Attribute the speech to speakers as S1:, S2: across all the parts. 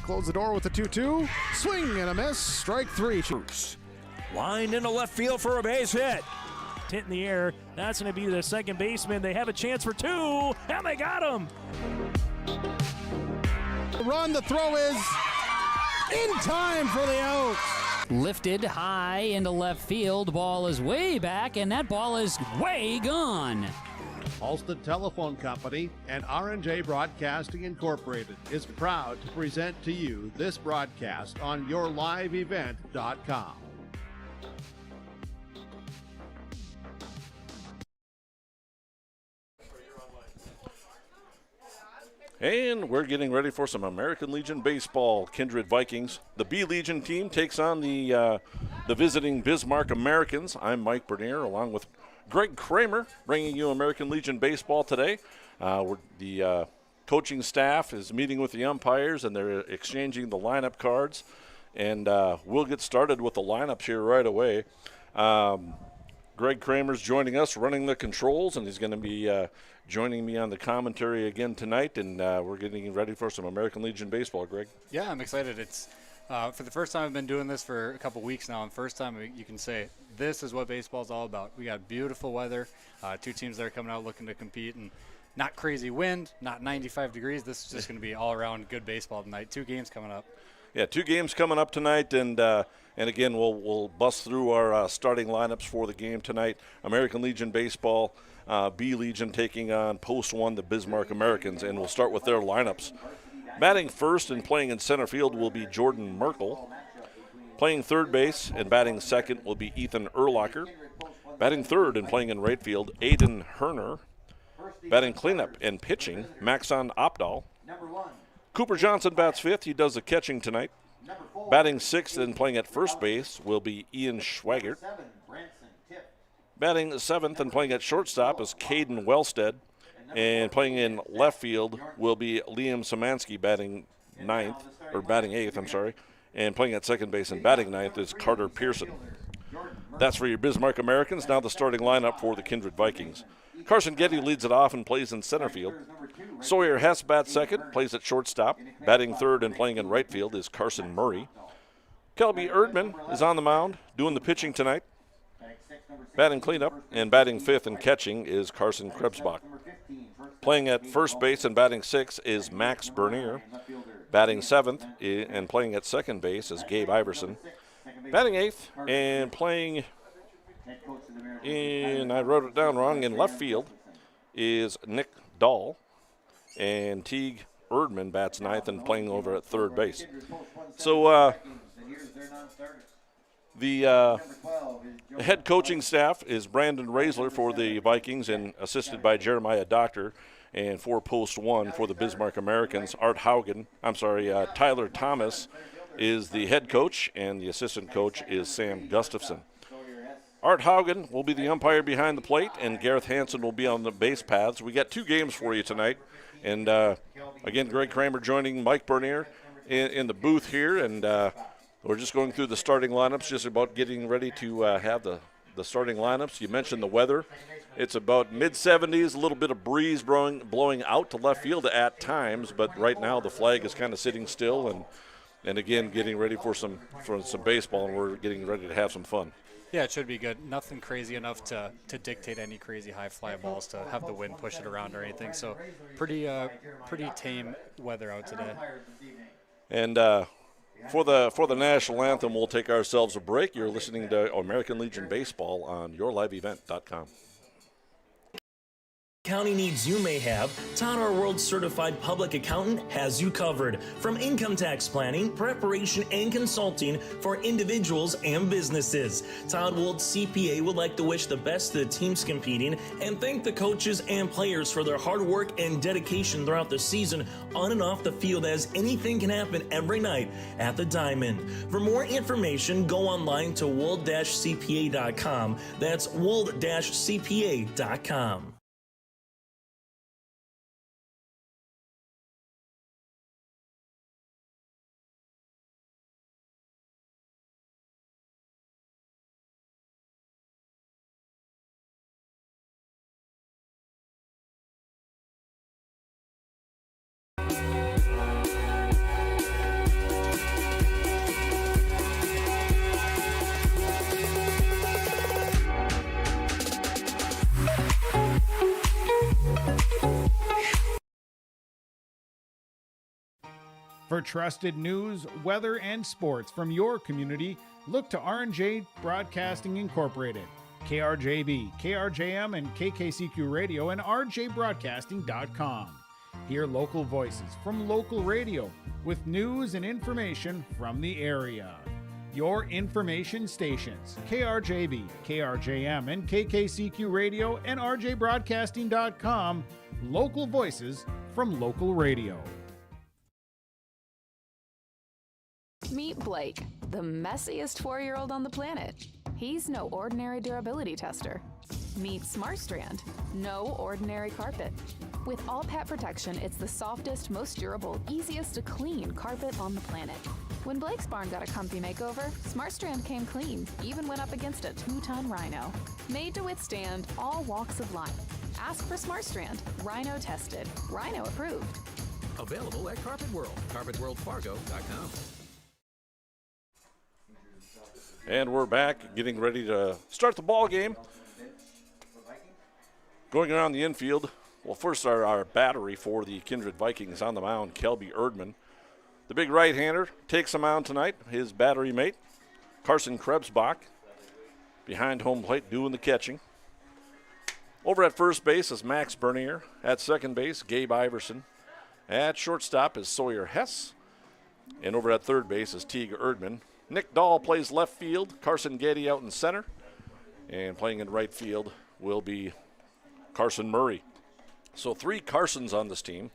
S1: close the door with the 2-2. Swing and a miss. Strike three.
S2: Line into left field for a base hit.
S3: Hit in the air. That's going to be the second baseman. They have a chance for two, and they got him.
S1: Run, the throw is in time for the out.
S4: Lifted high into left field. Ball is way back, and that ball is way gone.
S5: Halstead Telephone Company and R&J Broadcasting Incorporated is proud to present to you this broadcast on yourliveevent.com.
S6: And we're getting ready for some American Legion baseball. Kindred Vikings. The B Legion team takes on the visiting Bismarck Americans. I'm Mike Bernier along with Greg Kramer bringing you American Legion baseball today. The coaching staff is meeting with the umpires and they're exchanging the lineup cards. And we'll get started with the lineups here right away. Greg Kramer's joining us, running the controls, and he's going to be joining me on the commentary again tonight, and we're getting ready for some American Legion baseball, Greg.
S7: Yeah, I'm excited. It's for the first time I've been doing this for a couple weeks now, and first time you can say this is what baseball's all about. We got beautiful weather, two teams that are coming out looking to compete, and not crazy wind, not 95 degrees. This is just going to be all-around good baseball tonight. Two games coming up.
S6: Yeah, two games coming up tonight, and again, we'll bust through our starting lineups for the game tonight. American Legion baseball, B Legion taking on Post 1, the Bismarck Americans, and we'll start with their lineups. Batting first and playing in center field will be Jordan Merkel. Playing third base and batting second will be Ethan Erlacher. Batting third and playing in right field, Aiden Herner. Batting cleanup and pitching, Maxon Opdahl. Cooper Johnson bats fifth. He does the catching tonight. Batting sixth and playing at first base will be Ian Schwagert. Batting seventh and playing at shortstop is Caden Wellstead. And playing in left field will be Liam Szymanski batting eighth, And playing at second base and batting ninth is Carter Pearson. That's for your Bismarck Americans. Now the starting lineup for the Kindred Vikings. Carson Getty leads it off and plays in center field. Sawyer Hess bats second, plays at shortstop. Batting third and playing in right field is Carson Murray. Kelby Erdman is on the mound, doing the pitching tonight. Batting cleanup and batting fifth and catching is Carson Krebsbach. Playing at first base and batting sixth is Max Bernier. Batting seventh and playing at second base is Gabe Iverson. Batting eighth and playing in, I wrote it down wrong, in left field is Nick Dahl. And Teague Erdman bats ninth and playing over at third base. So the head coaching staff is Brandon Raisler for the Vikings and assisted by Jeremiah Doctor. And for Post 1 for the Bismarck Americans, Tyler Thomas is the head coach, and the assistant coach is Sam Gustafson. Art Haugen will be the umpire behind the plate, and Gareth Hansen will be on the base paths. We got two games for you tonight. And, again, Greg Kramer joining Mike Bernier in the booth here. And we're just going through the starting lineups, just about getting ready to have the starting lineups. You mentioned the weather. It's about mid-70s, a little bit of breeze blowing out to left field at times. But right now the flag is kind of sitting still and again, getting ready for some baseball, and we're getting ready to have some fun.
S7: Yeah, it should be good. Nothing crazy enough to dictate any crazy high fly balls to have the wind push it around or anything. So pretty tame weather out today.
S6: And for the national anthem, we'll take ourselves a break. You're listening to American Legion Baseball on yourliveevent.com.
S2: County needs you may have, Todd, our world certified public accountant, has you covered. From income tax planning, preparation, and consulting for individuals and businesses. Todd Wold CPA would like to wish the best to the teams competing and thank the coaches and players for their hard work and dedication throughout the season on and off the field, as anything can happen every night at the Diamond. For more information, go online to wold-cpa.com. That's wold-cpa.com.
S8: For trusted news, weather, and sports from your community, look to R&J Broadcasting Incorporated, KRJB, KRJM, and KKCQ Radio, and rjbroadcasting.com. Hear local voices from local radio with news and information from the area. Your information stations, KRJB, KRJM, and KKCQ Radio, and rjbroadcasting.com. Local voices from local radio.
S9: Meet Blake, the messiest 4-year-old on the planet. He's no ordinary durability tester. Meet SmartStrand, no ordinary carpet. With all pet protection, it's the softest, most durable, easiest to clean carpet on the planet. When Blake's barn got a comfy makeover, SmartStrand came clean, even went up against a 2-ton rhino. Made to withstand all walks of life. Ask for SmartStrand, rhino tested, rhino approved.
S10: Available at Carpet World, carpetworldfargo.com.
S6: And we're back, getting ready to start the ball game. Going around the infield, well, first our battery for the Kindred Vikings on the mound, Kelby Erdman. The big right-hander takes the mound tonight. His battery mate, Carson Krebsbach, behind home plate doing the catching. Over at first base is Max Bernier. At second base, Gabe Iverson. At shortstop is Sawyer Hess. And over at third base is Teague Erdman. Nick Dahl plays left field. Carson Getty out in center. And playing in right field will be Carson Murray. So 3 Carsons on this team.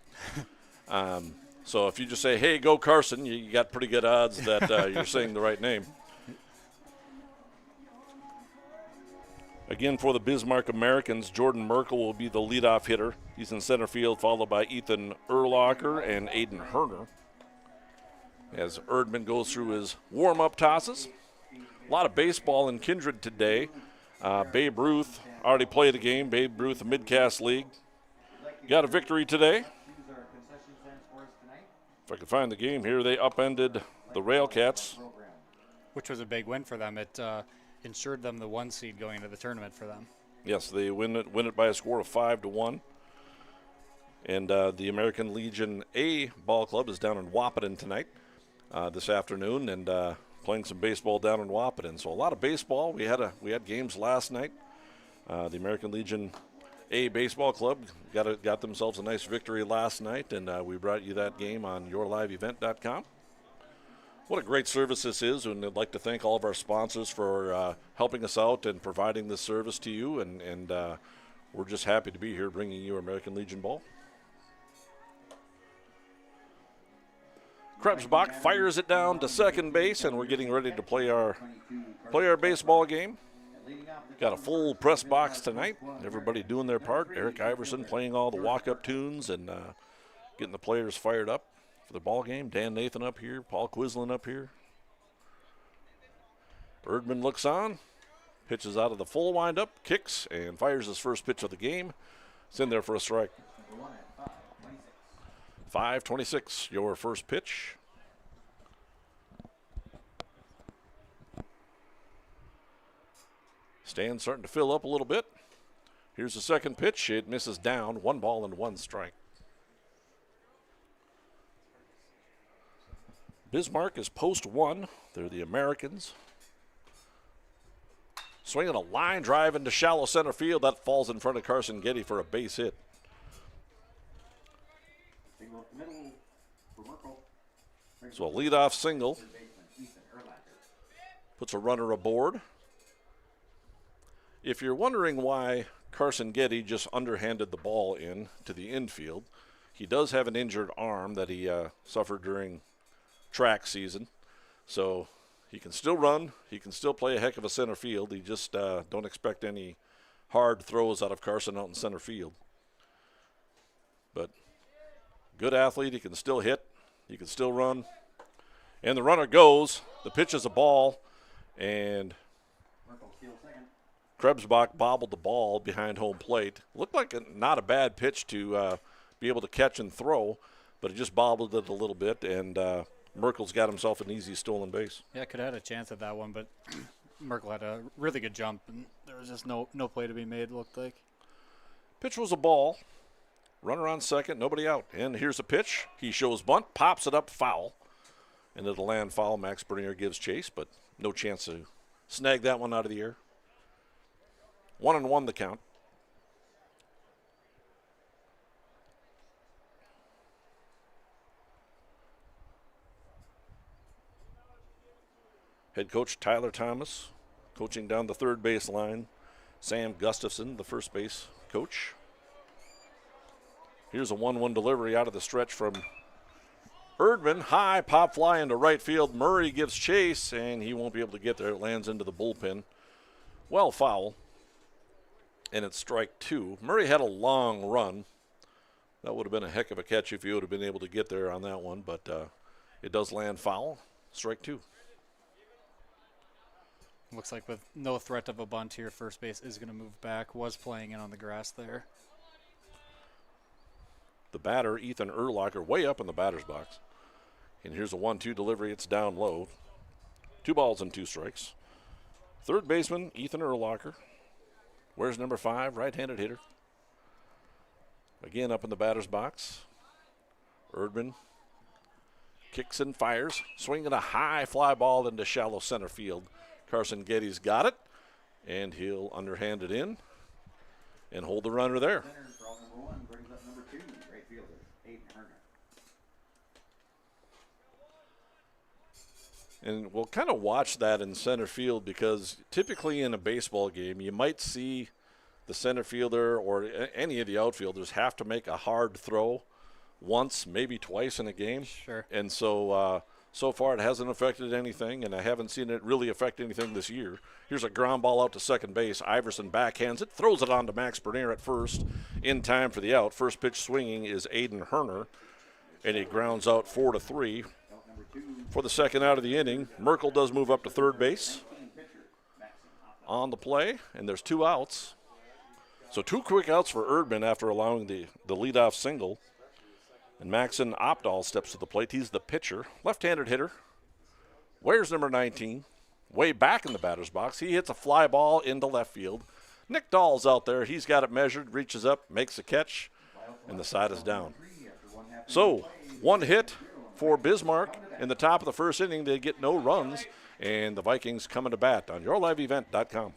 S6: So if you just say, hey, go Carson, you got pretty good odds that you're saying the right name. Again, for the Bismarck Americans, Jordan Merkel will be the leadoff hitter. He's in center field, followed by Ethan Urlacher and Aiden Herner. As Erdman goes through his warm-up tosses. A lot of baseball in Kindred today. Babe Ruth already played a game. Babe Ruth, the Midcast League. Got a victory today. If I can find the game here, they upended the Railcats.
S7: Which was a big win for them. It ensured them the 1 seed going into the tournament for them.
S6: Yes, they win it by a score of 5-1. And the American Legion A ball club is down in Wahpeton tonight, this afternoon, and playing some baseball down in Wahpeton. So a lot of baseball. We had games last night. The American Legion A baseball club got themselves a nice victory last night, and we brought you that game on yourliveevent.com. What a great service this is, and I'd like to thank all of our sponsors for helping us out and providing this service to you, and we're just happy to be here bringing you American Legion ball. Krebsbach fires it down to second base, and we're getting ready to play our baseball game. Got a full press box tonight. Everybody doing their part. Eric Iverson playing all the walk-up tunes and getting the players fired up for the ball game. Dan Nathan up here, Paul Quislin up here. Erdman looks on, pitches out of the full windup, kicks, and fires his first pitch of the game. It's in there for a strike. 5-26, your first pitch. Stand starting to fill up a little bit. Here's the second pitch. It misses down. 1 ball and 1 strike. Bismarck is post 1. They're the Americans. Swinging a line drive into shallow center field. That falls in front of Carson Getty for a base hit. So a leadoff single. Puts a runner aboard. If you're wondering why Carson Getty just underhanded the ball in to the infield, he does have an injured arm that he suffered during track season. So he can still run. He can still play a heck of a center field. He just don't expect any hard throws out of Carson out in center field. But good athlete. He can still hit. He can still run. And the runner goes. The pitch is a ball. And Krebsbach bobbled the ball behind home plate. Looked like not a bad pitch to be able to catch and throw, but he just bobbled it a little bit, and Merkel's got himself an easy stolen base.
S7: Yeah, could have had a chance at that one, but Merkel had a really good jump, and there was just no play to be made, it looked like.
S6: Pitch was a ball. Runner on second, nobody out. And here's a pitch. He shows bunt, pops it up, foul. And it'll land foul. Max Bernier gives chase, but no chance to snag that one out of the air. 1-1 the count. Head coach Tyler Thomas coaching down the third base line. Sam Gustafson, the first base coach. Here's a 1-1 delivery out of the stretch from Erdman. High pop fly into right field. Murray gives chase, and he won't be able to get there. It lands into the bullpen. Well, foul. And it's strike two. Murray had a long run. That would have been a heck of a catch if he would have been able to get there on that one, but it does land foul. Strike two.
S7: Looks like with no threat of a bunt here, first base is going to move back. Was playing in on the grass there.
S6: The batter, Ethan Urlacher, way up in the batter's box. And here's a 1-2 delivery. It's down low. 2 balls and 2 strikes. Third baseman, Ethan Urlacher. Where's number 5? Right-handed hitter. Again up in the batter's box. Erdman kicks and fires. Swinging a high fly ball into shallow center field. Carson Getty's got it. And he'll underhand it in and hold the runner there. And we'll kind of watch that in center field because typically in a baseball game, you might see the center fielder or any of the outfielders have to make a hard throw once, maybe twice in a game.
S7: Sure.
S6: And so far it hasn't affected anything, and I haven't seen it really affect anything this year. Here's a ground ball out to second base. Iverson backhands it, throws it on to Max Bernier at first in time for the out. First pitch swinging is Aiden Herner, and he grounds out 4-3. For the second out of the inning, Merkel does move up to third base on the play, and there's 2 outs. So 2 quick outs for Erdman after allowing the leadoff single. And Maxon Opdahl steps to the plate. He's the pitcher, left-handed hitter. Where's number 19? Way back in the batter's box. He hits a fly ball into left field. Nick Dahl's out there. He's got it measured, reaches up, makes a catch, and the side is down. So 1 hit for Bismarck in the top of the first inning. They get no runs, and the Vikings coming to bat on yourliveevent.com.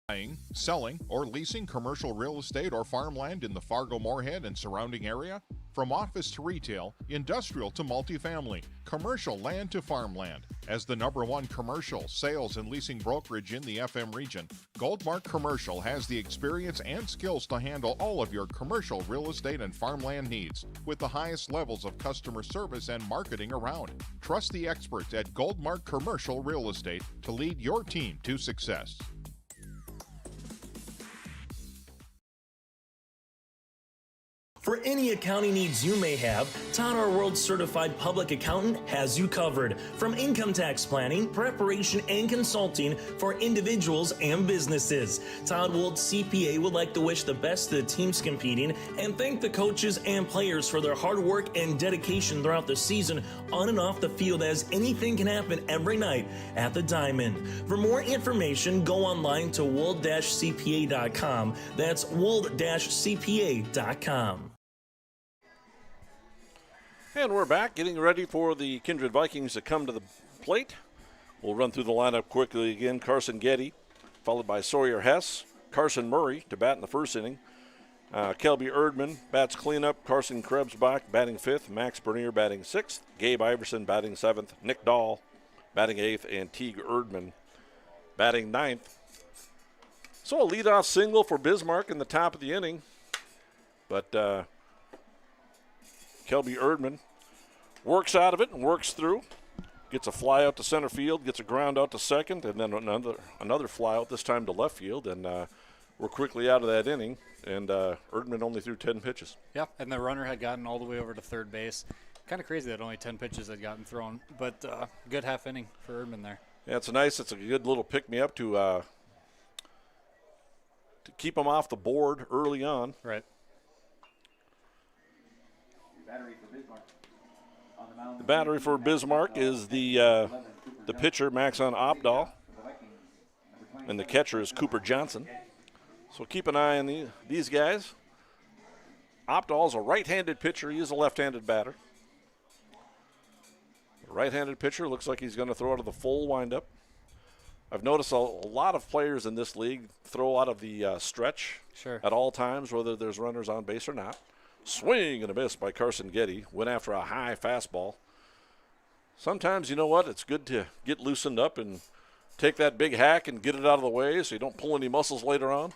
S11: Buying, selling, or leasing commercial real estate or farmland in the Fargo-Moorhead and surrounding area? From office to retail, industrial to multifamily, commercial land to farmland. As the #1 commercial sales and leasing brokerage in the FM region, Goldmark Commercial has the experience and skills to handle all of your commercial real estate and farmland needs with the highest levels of customer service and marketing around. Trust the experts at Goldmark Commercial Real Estate to lead your team to success.
S2: For any accounting needs you may have, Todd Our World Certified Public Accountant has you covered. From income tax planning, preparation, and consulting for individuals and businesses. Todd Wold CPA would like to wish the best to the teams competing and thank the coaches and players for their hard work and dedication throughout the season on and off the field, as anything can happen every night at the Diamond. For more information, go online to wold-cpa.com. That's wold-cpa.com.
S6: And we're back, getting ready for the Kindred Vikings to come to the plate. We'll run through the lineup quickly again. Carson Getty, followed by Sawyer Hess. Carson Murray to bat in the first inning. Kelby Erdman bats cleanup. Carson Krebsbach batting 5th. Max Bernier batting 6th. Gabe Iverson batting 7th. Nick Dahl batting 8th. And Teague Erdman batting 9th. So a leadoff single for Bismarck in the top of the inning. But Kelby Erdman works out of it and works through. Gets a fly out to center field, gets a ground out to second, and then another fly out, this time to left field. And we're quickly out of that inning. And Erdman only threw 10 pitches.
S7: Yeah, and the runner had gotten all the way over to third base. Kind of crazy that only 10 pitches had gotten thrown. But good half inning for Erdman there.
S6: Yeah, it's a good little pick-me-up to keep him off the board early on.
S7: Right.
S6: The battery for Bismarck is the pitcher, Maxon Opdahl, and the catcher is Cooper Johnson. So keep an eye on these guys. Opdahl's a right-handed pitcher. He is a left-handed batter. The right-handed pitcher looks like he's going to throw out of the full windup. I've noticed a lot of players in this league throw out of the stretch at all times, whether there's runners on base or not. Swing and a miss by Carson Getty. Went after a high fastball. Sometimes, you know what, it's good to get loosened up and take that big hack and get it out of the way so you don't pull any muscles later on.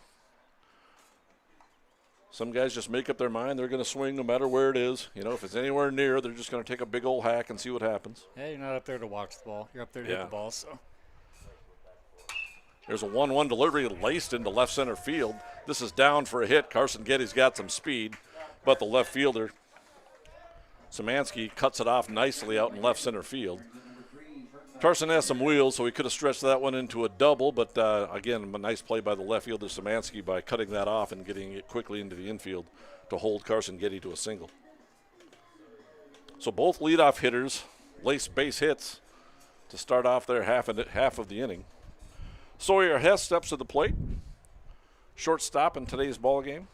S6: Some guys just make up their mind they're going to swing no matter where it is. You know, if it's anywhere near, they're just going to take a big old hack and see what happens.
S7: Yeah, you're not up there to watch the ball. You're up there to hit the ball, so.
S6: There's a 1-1 delivery laced into left center field. This is down for a hit. Carson Getty's got some speed, but the left fielder, Szymanski, cuts it off nicely out in left center field. Carson has some wheels, so he could have stretched that one into a double, but again, a nice play by the left fielder, Szymanski, by cutting that off and getting it quickly into the infield to hold Carson Getty to a single. So both leadoff hitters lace base hits to start off their half of the inning. Sawyer Hess steps to the plate. Shortstop in today's ball game.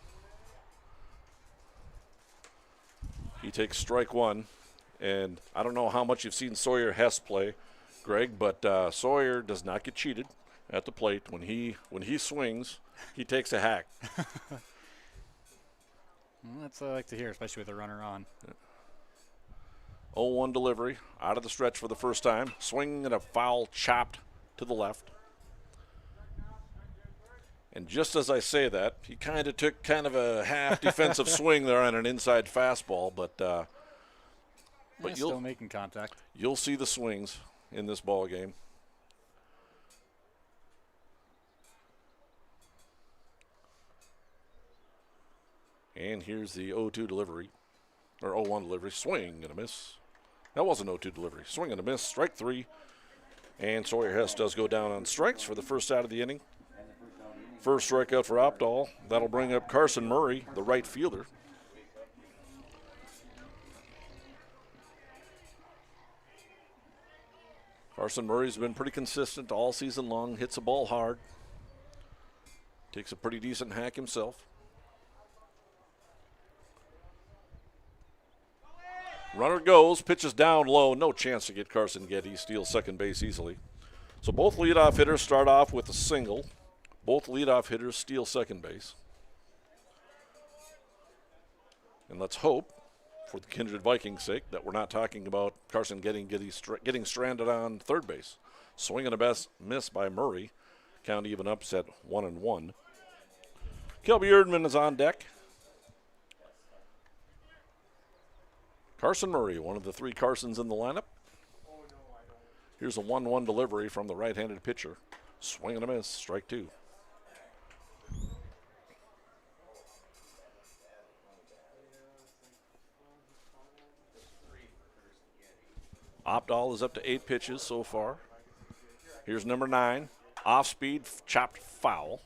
S6: He takes strike one, and I don't know how much you've seen Sawyer Hess play, Greg, but Sawyer does not get cheated at the plate. When he swings, he takes a hack.
S7: Well, that's what I like to hear, especially with a runner on.
S6: 0-1 delivery, out of the stretch for the first time. Swing and a foul chopped to the left. And just as I say that, he kind of took kind of a half defensive swing there on an inside fastball, but you'll
S7: still making contact.
S6: You'll see the swings in this ball game. And here's the 0-2 delivery, or 0-1 delivery. Swing and a miss. That was an 0-2 delivery. Swing and a miss. Strike three. And Sawyer Hess does go down on strikes for the first out of the inning. First strikeout for Opdahl. That'll bring up Carson Murray, the right fielder. Carson Murray's been pretty consistent all season long, hits the ball hard. Takes a pretty decent hack himself. Runner goes, pitches down low, no chance to get Carson Getty, steals second base easily. So both leadoff hitters start off with a single. Both leadoff hitters steal second base. And let's hope, for the Kindred Vikings' sake, that we're not talking about Carson getting stranded on third base. Swing and a miss by Murray. Count even upset 1-1. Kelby Erdman is on deck. Carson Murray, one of the three Carsons in the lineup. Here's a 1-1 delivery from the right-handed pitcher. Swing and a miss, strike two. Opdahl is up to 8 pitches so far. Here's number 9. Off speed, chopped foul.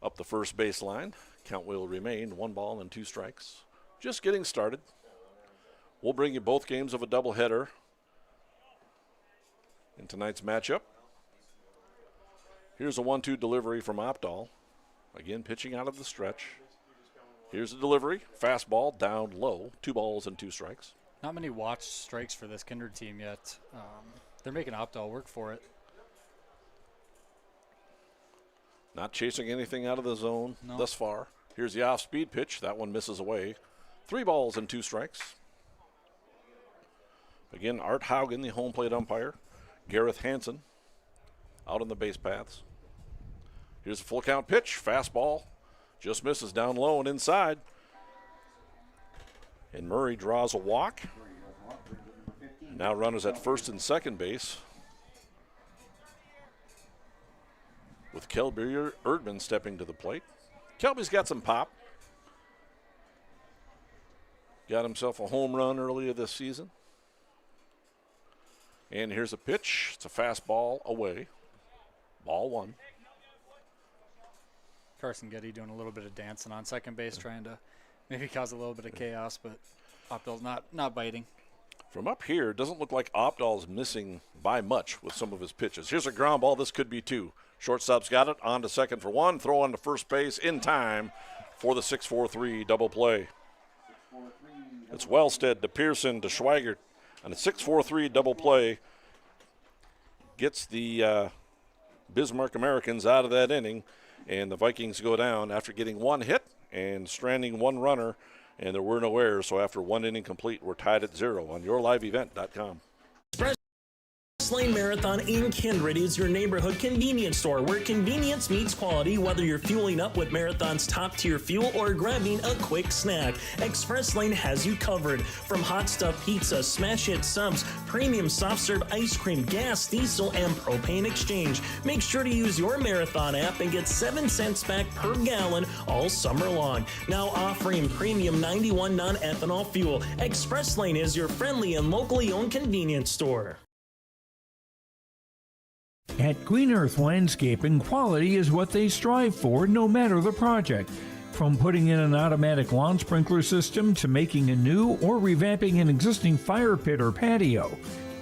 S6: Up the first baseline. Count will remain 1 ball and 2 strikes. Just getting started. We'll bring you both games of a doubleheader in tonight's matchup. Here's a 1-2 delivery from Opdahl. Again, pitching out of the stretch. Here's the delivery. Fastball down low. 2 balls and 2 strikes.
S7: Not many watch strikes for this Kindred team yet. They're making Opdahl work for it.
S6: Not chasing anything out of the zone thus far. Here's the off-speed pitch. That one misses away. 3 balls and 2 strikes. Again, Art Haugen, the home plate umpire. Gareth Hansen out on the base paths. Here's a full count pitch. Fastball. Just misses down low and inside. And Murray draws a walk. Now runners at first and second base. With Kelby Erdman stepping to the plate. Kelby's got some pop. Got himself a home run earlier this season. And here's a pitch. It's a fastball away. Ball 1.
S7: Carson Getty doing a little bit of dancing on second base, trying to maybe cause a little bit of chaos, but Opdahl's not biting.
S6: From up here, it doesn't look like Opdahl's missing by much with some of his pitches. Here's a ground ball. This could be 2. Shortstop's got it. On to second for 1. Throw on to first base in time for the 6-4-3 double play. It's Wellstead to Pearson to Schweigert, and a 6-4-3 double play gets the Bismarck Americans out of that inning, and the Vikings go down after getting one hit and stranding one runner, and there were no errors. So after one inning complete, we're tied at 0 on yourliveevent.com.
S2: Lane Marathon in Kindred is your neighborhood convenience store where convenience meets quality, whether you're fueling up with Marathon's top-tier fuel or grabbing a quick snack. Express Lane has you covered. From hot stuff pizza, smash hit subs, premium soft serve ice cream, gas, diesel, and propane exchange. Make sure to use your Marathon app and get 7 cents back per gallon all summer long. Now offering premium 91 non-ethanol fuel. Express Lane is your friendly and locally owned convenience store.
S12: At Green Earth Landscaping, quality is what they strive for, no matter the project. From putting in an automatic lawn sprinkler system to making a new or revamping an existing fire pit or patio.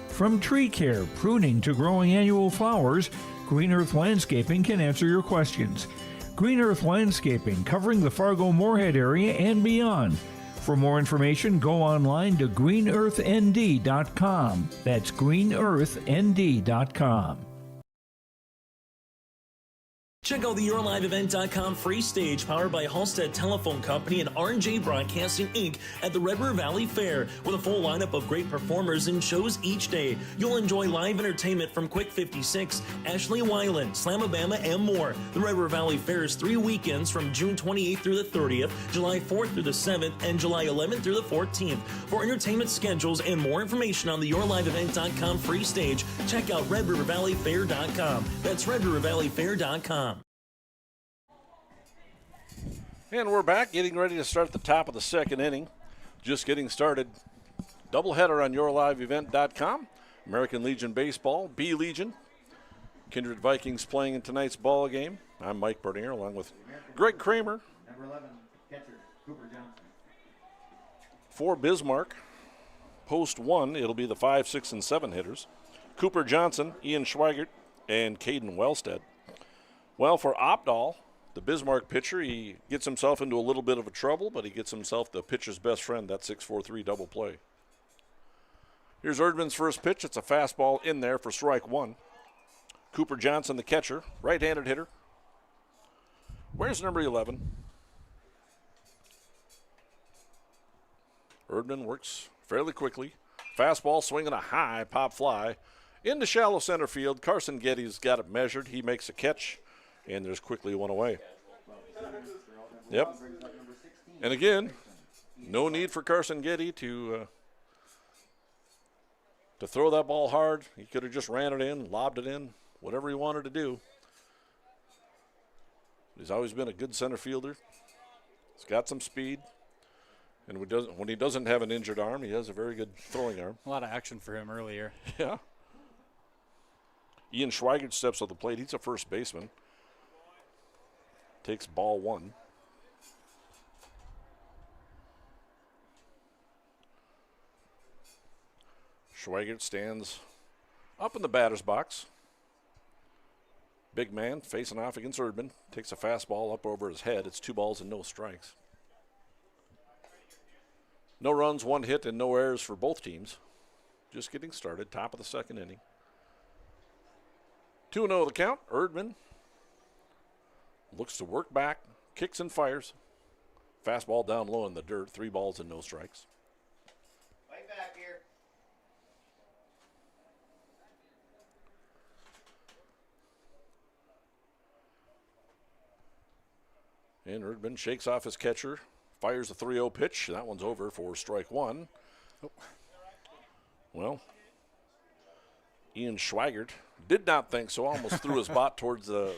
S12: From tree care, pruning to growing annual flowers, Green Earth Landscaping can answer your questions. Green Earth Landscaping, covering the Fargo-Moorhead area and beyond. For more information, go online to greenearthnd.com. That's greenearthnd.com.
S2: Check out the YourLiveEvent.com free stage powered by Halstead Telephone Company and R&J Broadcasting, Inc. at the Red River Valley Fair with a full lineup of great performers and shows each day. You'll enjoy live entertainment from Quick 56, Ashley Weiland, Slamabama, and more. The Red River Valley Fair is 3 weekends from June 28th through the 30th, July 4th through the 7th, and July 11th through the 14th. For entertainment schedules and more information on the YourLiveEvent.com free stage, check out RedRiverValleyFair.com. That's RedRiverValleyFair.com.
S6: And we're back, getting ready to start the top of the second inning. Just getting started. Doubleheader on yourliveevent.com. American Legion Baseball, B Legion. Kindred Vikings playing in tonight's ball game. I'm Mike Bernier along with Greg Kramer.
S13: Number 11, catcher, Cooper Johnson.
S6: For Bismarck, post 1, it'll be the 5, 6, and 7 hitters. Cooper Johnson, Ian Schweigert, and Caden Wellstead. Well, for Opdahl, the Bismarck pitcher, he gets himself into a little bit of a trouble, but he gets himself the pitcher's best friend, that 6-4-3 double play. Here's Erdman's first pitch. It's a fastball in there for strike 1. Cooper Johnson, the catcher, right-handed hitter. Where's number 11? Erdman works fairly quickly. Fastball swinging a high pop fly into shallow center field. Carson Getty's got it measured. He makes a catch. And there's quickly one away. Yep. And again, no need for Carson Getty to throw that ball hard. He could have just ran it in, lobbed it in, whatever he wanted to do. He's always been a good center fielder. He's got some speed. And when he doesn't have an injured arm, he has a very good throwing arm.
S7: A lot of action for him earlier.
S6: Yeah. Ian Schweigert steps to the plate. He's a first baseman. Takes ball 1. Schweigert stands up in the batter's box. Big man facing off against Erdman. Takes a fastball up over his head. It's 2 balls and no strikes. No runs, 1 hit, and no errors for both teams. Just getting started, top of the second inning. 2-0 the count. Erdman looks to work back, kicks and fires. Fastball down low in the dirt, 3 balls and no strikes.
S13: Right back here.
S6: And Erdman shakes off his catcher, fires a 3-0 pitch. That one's over for strike 1. Oh. Well, Ian Schweigert did not think so. Almost threw his bot towards the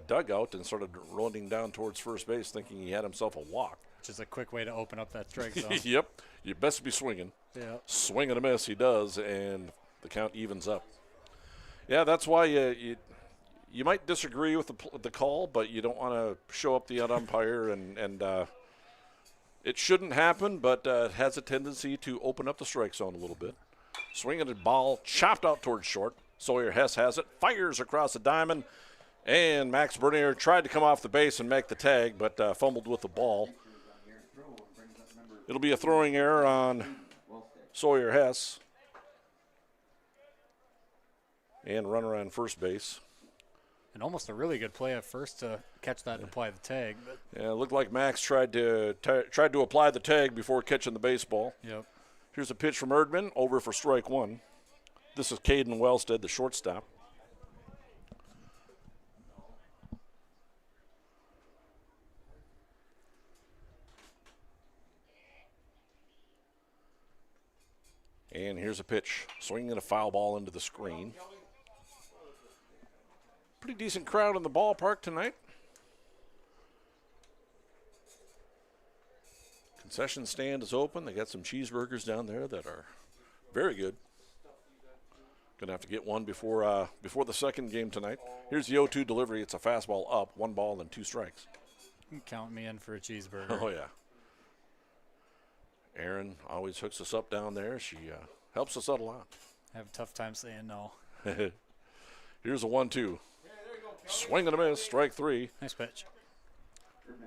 S6: dugout and started rolling down towards first base, thinking he had himself a walk.
S7: Which is a quick way to open up that strike zone.
S6: Yep. You best be swinging.
S7: Yeah.
S6: Swing and a miss, he does, and the count evens up. Yeah, that's why you might disagree with the call, but you don't want to show up the umpire, and it shouldn't happen, but it has a tendency to open up the strike zone a little bit. Swinging a ball, chopped out towards short. Sawyer Hess has it, fires across the diamond, And Max Bernier tried to come off the base and make the tag, but fumbled with the ball. It'll be a throwing error on Sawyer Hess. And runner on first base.
S7: And almost a really good play at first to catch that and apply the tag. But
S6: yeah, it looked like Max tried to apply the tag before catching the baseball.
S7: Yep.
S6: Here's a pitch from Erdman, over for strike one. This is Caden Wellstead, the shortstop. And here's a pitch, swinging a foul ball into the screen. Pretty decent crowd in the ballpark tonight. Concession stand is open. They got some cheeseburgers down there that are very good. Gonna have to get one before the second game tonight. Here's the 0-2 delivery. It's a fastball up, 1 ball and 2 strikes.
S7: Count me in for a cheeseburger.
S6: Oh yeah. Erin always hooks us up down there. She helps us out a lot.
S7: I have a tough time saying no.
S6: Here's a 1-2. Swing and a miss, strike 3.
S7: Nice pitch.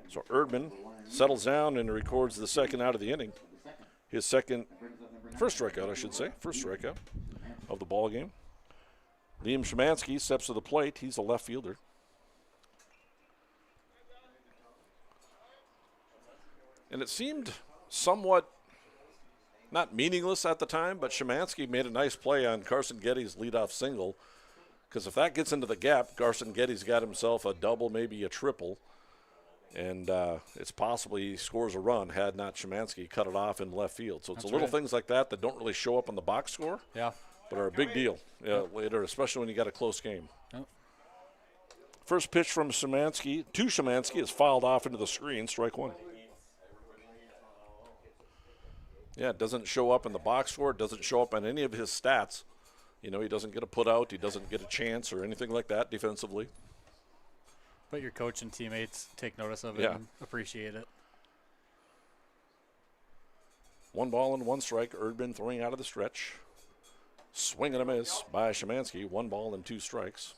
S6: So Erdman settles down and records the second out of the inning. His first strikeout, I should say. First strikeout of the ball game. Liam Szymanski steps to the plate. He's a left fielder. And it seemed somewhat not meaningless at the time, but Szymanski made a nice play on Carson Getty's leadoff single. Because if that gets into the gap, Carson Getty's got himself a double, maybe a triple. And it's possible he scores a run had not Szymanski cut it off in left field. So it's
S7: That's
S6: little
S7: right.
S6: things like that don't really show up on the box score.
S7: Yeah.
S6: But are a big deal later, especially when you got a close game.
S7: Yep.
S6: First pitch from Szymanski to Szymanski is fouled off into the screen, strike 1. Yeah, it doesn't show up in the box score. It doesn't show up on any of his stats. You know, he doesn't get a put out. He doesn't get a chance or anything like that defensively.
S7: But your coach and teammates take notice of it and appreciate it.
S6: 1 ball and 1 strike. Erdman throwing out of the stretch. Swing and a miss by Szymanski. 1 ball and 2 strikes.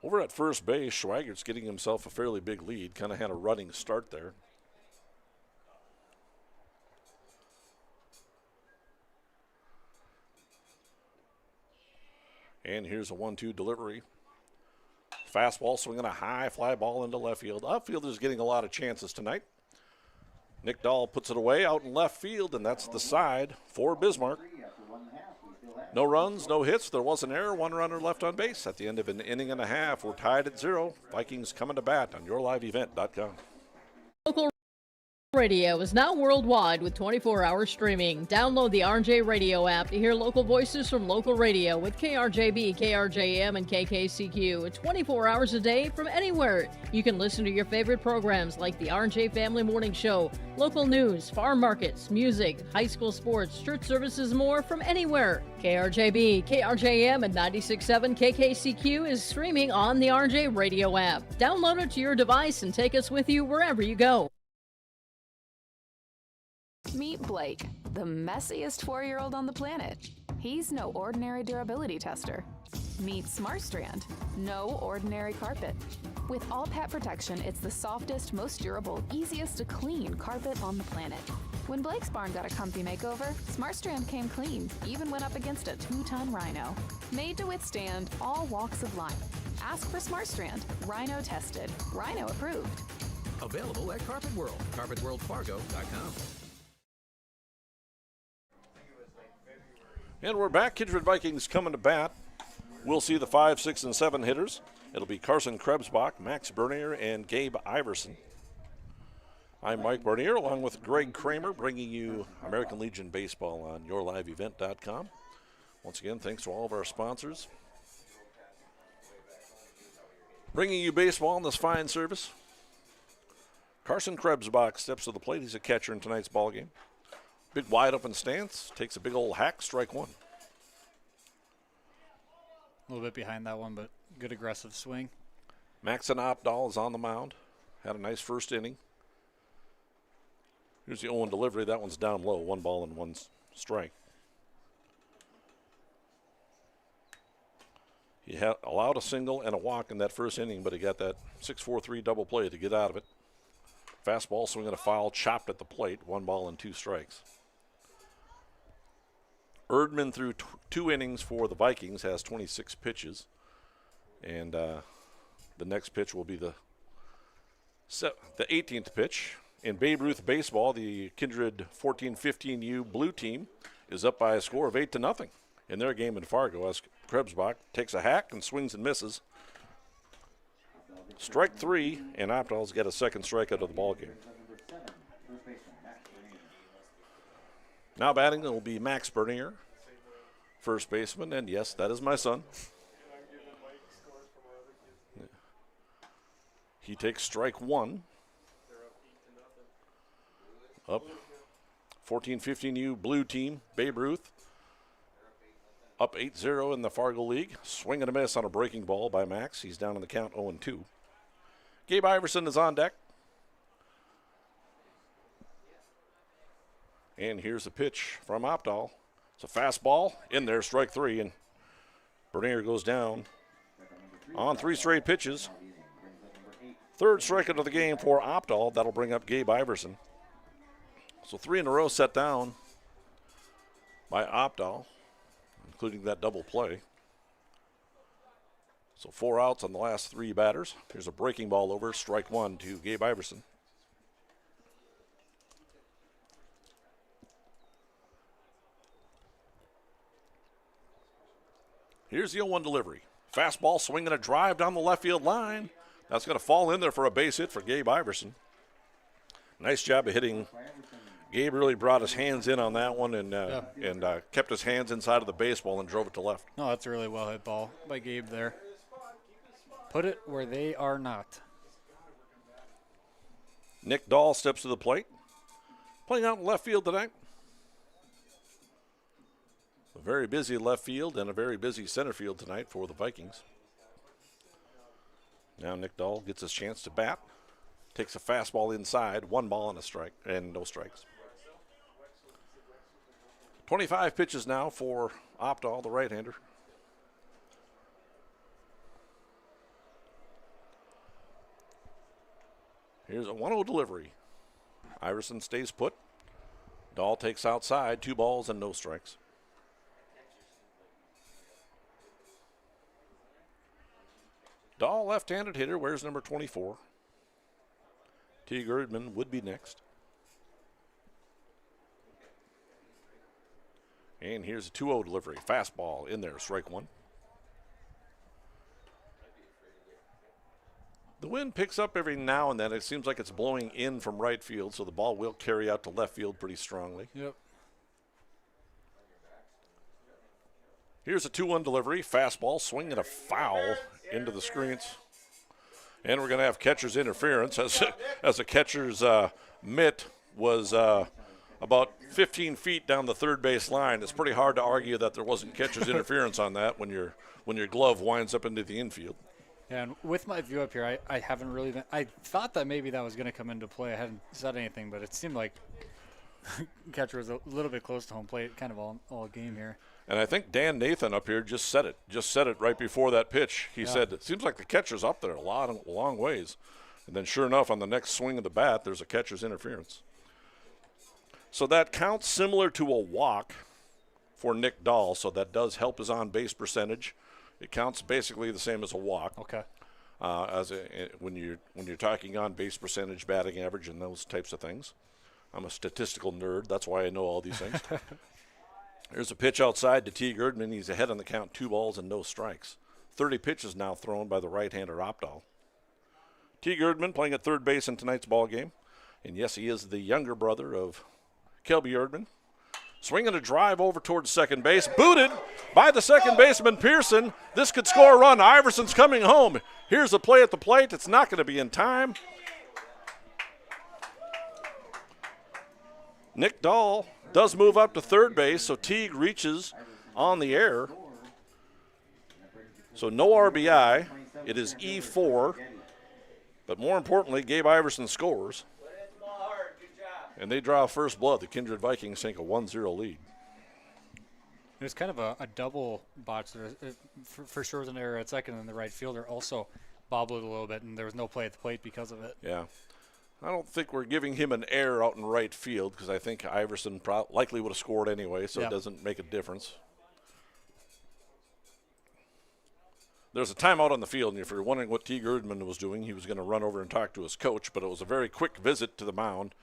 S6: Over at first base, Schweigert's getting himself a fairly big lead. Kind of had a running start there. And here's a 1-2 delivery. Fastball swinging a high fly ball into left field. Outfielders getting a lot of chances tonight. Nick Dahl puts it away out in left field, and that's the side for Bismarck. No runs, no hits. There was an error. 1 runner left on base at the end of an inning and a half. We're tied at 0. Vikings coming to bat on yourliveevent.com.
S14: Local radio is now worldwide with 24-hour streaming. Download the RJ Radio app to hear local voices from local radio with KRJB, KRJM, and KKCQ 24 hours a day from anywhere. You can listen to your favorite programs like the RJ Family Morning Show, local news, farm markets, music, high school sports, church services, more from anywhere. KRJB, KRJM, and 96.7 KKCQ is streaming on the RJ Radio app. Download it to your device and take us with you wherever you go.
S9: Meet Blake, the messiest 4-year-old on the planet. He's no ordinary durability tester. Meet SmartStrand, no ordinary carpet. With all pet protection, it's the softest, most durable, easiest to clean carpet on the planet. When Blake's barn got a comfy makeover, SmartStrand came clean, even went up against a 2-ton rhino. Made to withstand all walks of life. Ask for SmartStrand, rhino tested, rhino approved.
S10: Available at Carpet World, carpetworldfargo.com.
S6: And we're back. Kindred Vikings coming to bat. We'll see the 5, 6, and 7 hitters. It'll be Carson Krebsbach, Max Bernier, and Gabe Iverson. I'm Mike Bernier, along with Greg Kramer, bringing you American Legion Baseball on yourliveevent.com. Once again, thanks to all of our sponsors. Bringing you baseball in this fine service. Carson Krebsbach steps to the plate. He's a catcher in tonight's ball game. Big wide open stance, takes a big old hack, strike 1.
S7: A little bit behind that one, but good aggressive swing.
S6: Maxon Opdahl is on the mound. Had a nice first inning. Here's the 0-1 delivery. That one's down low. 1 ball and 1 strike. He allowed a single and a walk in that first inning, but he got that 6-4-3 double play to get out of it. Fastball swinging a foul, chopped at the plate, 1 ball and 2 strikes. Erdman threw 2 innings for the Vikings, has 26 pitches. And the next pitch will be the 18th pitch. In Babe Ruth baseball, the Kindred 14-15U blue team is up by a score of 8-0 in their game in Fargo as Krebsbach takes a hack and swings and misses. Strike 3, and Opdahl's got a second strikeout of the ball game. Now batting will be Max Bernier, first baseman, and yes, that is my son. He takes strike 1. Up 14-15U blue team, Babe Ruth. Up 8-0 in the Fargo League. Swing and a miss on a breaking ball by Max. He's down in the count 0-2. Gabe Iverson is on deck. And here's a pitch from Opdahl. It's a fastball in there, strike 3, and Bernier goes down on 3 straight pitches. Third strikeout of the game for Opdahl. That'll bring up Gabe Iverson. So 3 in a row set down by Opdahl, including that double play. So 4 outs on the last 3 batters. Here's a breaking ball over, strike 1 to Gabe Iverson. Here's the 0-1 delivery. Fastball swinging a drive down the left field line. That's going to fall in there for a base hit for Gabe Iverson. Nice job of hitting. Gabe really brought his hands in on that one and kept his hands inside of the baseball and drove it to left.
S7: No, that's a really well hit ball by Gabe there. Put it where they are not.
S6: Nick Dahl steps to the plate. Playing out in left field tonight. A very busy left field and a very busy center field tonight for the Vikings. Now Nick Dahl gets his chance to bat. Takes a fastball inside, 1 ball and a strike, and no strikes. 25 pitches now for Opdahl, the right-hander. Here's a 1-0 delivery. Iverson stays put. Dahl takes outside, 2 balls and no strikes. Dahl, left-handed hitter, wears number 24. Teague Erdman would be next. And here's a 2-0 delivery. Fastball in there, strike 1. The wind picks up every now and then. It seems like it's blowing in from right field, so the ball will carry out to left field pretty strongly.
S7: Yep.
S6: Here's a 2-1 delivery. Fastball, swinging a foul into the screens. And we're going to have catcher's interference as the catcher's mitt was about 15 feet down the third base line. It's pretty hard to argue that there wasn't catcher's interference on that when your glove winds up into the infield.
S7: Yeah, and with my view up here, I haven't really been – I thought that maybe that was going to come into play. I hadn't said anything, but it seemed like catcher was a little bit close to home plate kind of all game here.
S6: And I think Dan Nathan up here just said it right before that pitch. He said, it seems like the catcher's up there a long ways. And then sure enough, on the next swing of the bat, there's a catcher's interference. So that counts similar to a walk for Nick Dahl, so that does help his on-base percentage. It counts basically the same as a walk.
S7: Okay.
S6: When you're talking on-base percentage, batting average, and those types of things. I'm a statistical nerd. That's why I know all these things. There's a pitch outside to Teague Erdman. He's ahead on the count, 2 balls and no strikes. 30 pitches now thrown by the right-hander Opdahl. Teague Erdman playing at third base in tonight's ball game. And yes, he is the younger brother of Kelby Erdman. Swinging a drive over towards second base. Booted by the second baseman, Pearson. This could score a run. Iverson's coming home. Here's a play at the plate. It's not going to be in time. Nick Dahl does move up to third base, so Teague reaches on the air. So no RBI. It is E4. But more importantly, Gabe Iverson scores. And they draw first blood. The Kindred Vikings take a 1-0 lead.
S7: It was kind of a double botch there. For sure was an error at second, and the right fielder also bobbled a little bit, and there was no play at the plate because of it.
S6: Yeah. I don't think we're giving him an error out in right field because I think Iverson likely would have scored anyway, so it doesn't make a difference. There's a timeout on the field, and if you're wondering what Teague Erdman was doing, he was going to run over and talk to his coach, but it was a very quick visit to the mound.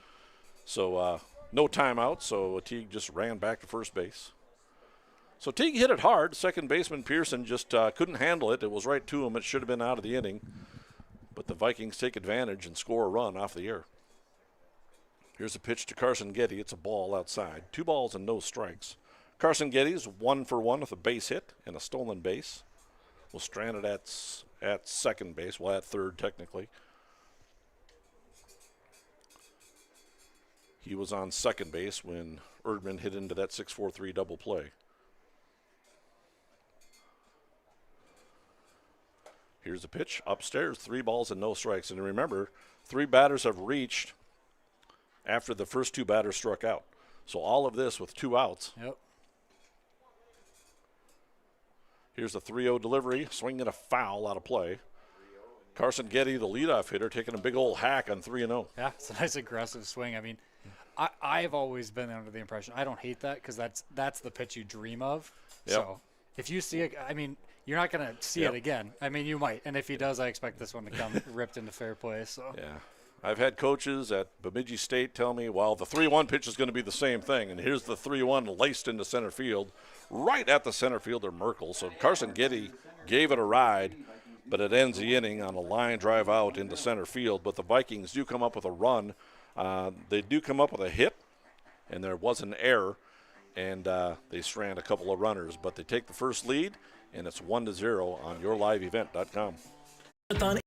S6: So no timeout, so Teague just ran back to first base. So Teague hit it hard. Second baseman Pearson just couldn't handle it. It was right to him. It should have been out of the inning. But the Vikings take advantage and score a run off the air. Here's a pitch to Carson Getty. It's a ball outside. 2 balls and no strikes. Carson Getty's 1 for 1 with a base hit and a stolen base. Was stranded at second base, well, at third technically. He was on second base when Erdman hit into that 6-4-3 double play. Here's a pitch upstairs, 3 balls and no strikes. And remember, 3 batters have reached after the first 2 batters struck out. So all of this with 2 outs.
S7: Yep.
S6: Here's a 3-0 delivery, swinging a foul out of play. Carson Getty, the leadoff hitter, taking a big old hack on 3-0.
S7: Yeah, it's a nice aggressive swing. I mean, I've always been under the impression, I don't hate that because that's the pitch you dream of.
S6: Yep.
S7: So if you see it, I mean, you're not going to see it again. I mean, you might. And if he does, I expect this one to come ripped into fair play. So
S6: yeah. I've had coaches at Bemidji State tell me, well, the 3-1 pitch is going to be the same thing. And here's the 3-1 laced into center field, right at the center fielder, Merkel. So Carson Getty gave it a ride, but it ends the inning on a line drive out into center field. But the Vikings do come up with a run. They do come up with a hit, and there was an error, and they strand a couple of runners. But they take the first lead, and it's 1-0 on yourliveevent.com.
S2: Marathon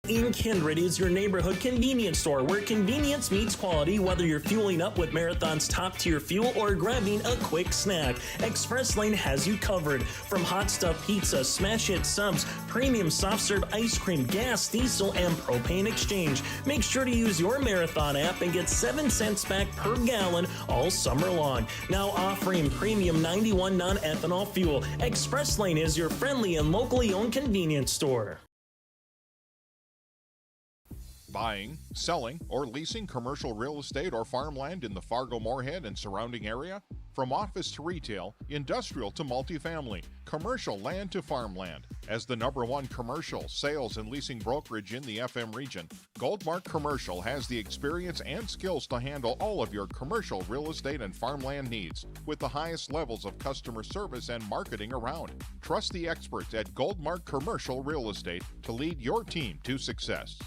S2: in Kindred is your neighborhood convenience store where convenience meets quality, whether you're fueling up with Marathon's top-tier fuel or grabbing a quick snack. Express Lane has you covered. From hot stuff pizza, smash hit subs, premium soft serve ice cream, gas, diesel, and propane exchange. Make sure to use your Marathon app and get 7 cents back per gallon all summer long. Now offering premium 91 non-ethanol fuel. Express Lane is your friendly and locally owned convenience store.
S11: Buying, selling, or leasing commercial real estate or farmland in the Fargo-Moorhead and surrounding area? From office to retail, industrial to multifamily, commercial land to farmland. As the #1 commercial, sales, and leasing brokerage in the FM region, Goldmark Commercial has the experience and skills to handle all of your commercial real estate and farmland needs with the highest levels of customer service and marketing around. Trust the experts at Goldmark Commercial Real Estate to lead your team to success.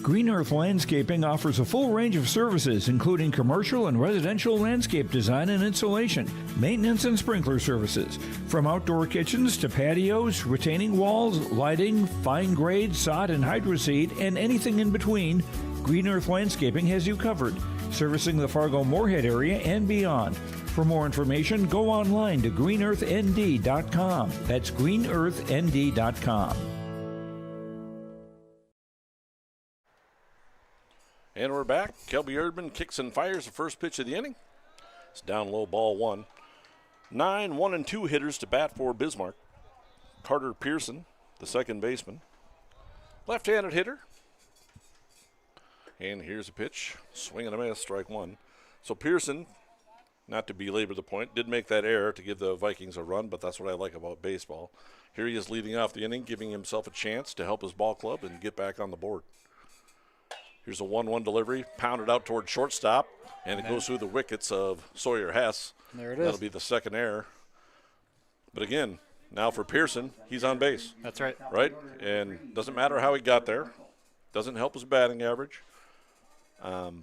S12: Green Earth Landscaping offers a full range of services, including commercial and residential landscape design and installation, maintenance and sprinkler services. From outdoor kitchens to patios, retaining walls, lighting, fine grade, sod and hydroseed, and anything in between, Green Earth Landscaping has you covered, servicing the Fargo-Moorhead area and beyond. For more information, go online to greenearthnd.com. That's greenearthnd.com.
S6: And we're back. Kelby Erdman kicks and fires the first pitch of the inning. It's down low, ball 1. 9 1-2 hitters to bat for Bismarck. Carter Pearson, the second baseman. Left-handed hitter. And here's a pitch. Swing and a miss, strike 1. So Pearson, not to belabor the point, did make that error to give the Vikings a run, but that's what I like about baseball. Here he is leading off the inning, giving himself a chance to help his ball club and get back on the board. Here's a 1-1 delivery, pounded out toward shortstop, and it goes through the wickets of Sawyer Hess.
S7: There it is.
S6: That'll be the second error. But again, now for Pearson, he's on base.
S7: That's right.
S6: Right? And doesn't matter how he got there. Doesn't help his batting average. But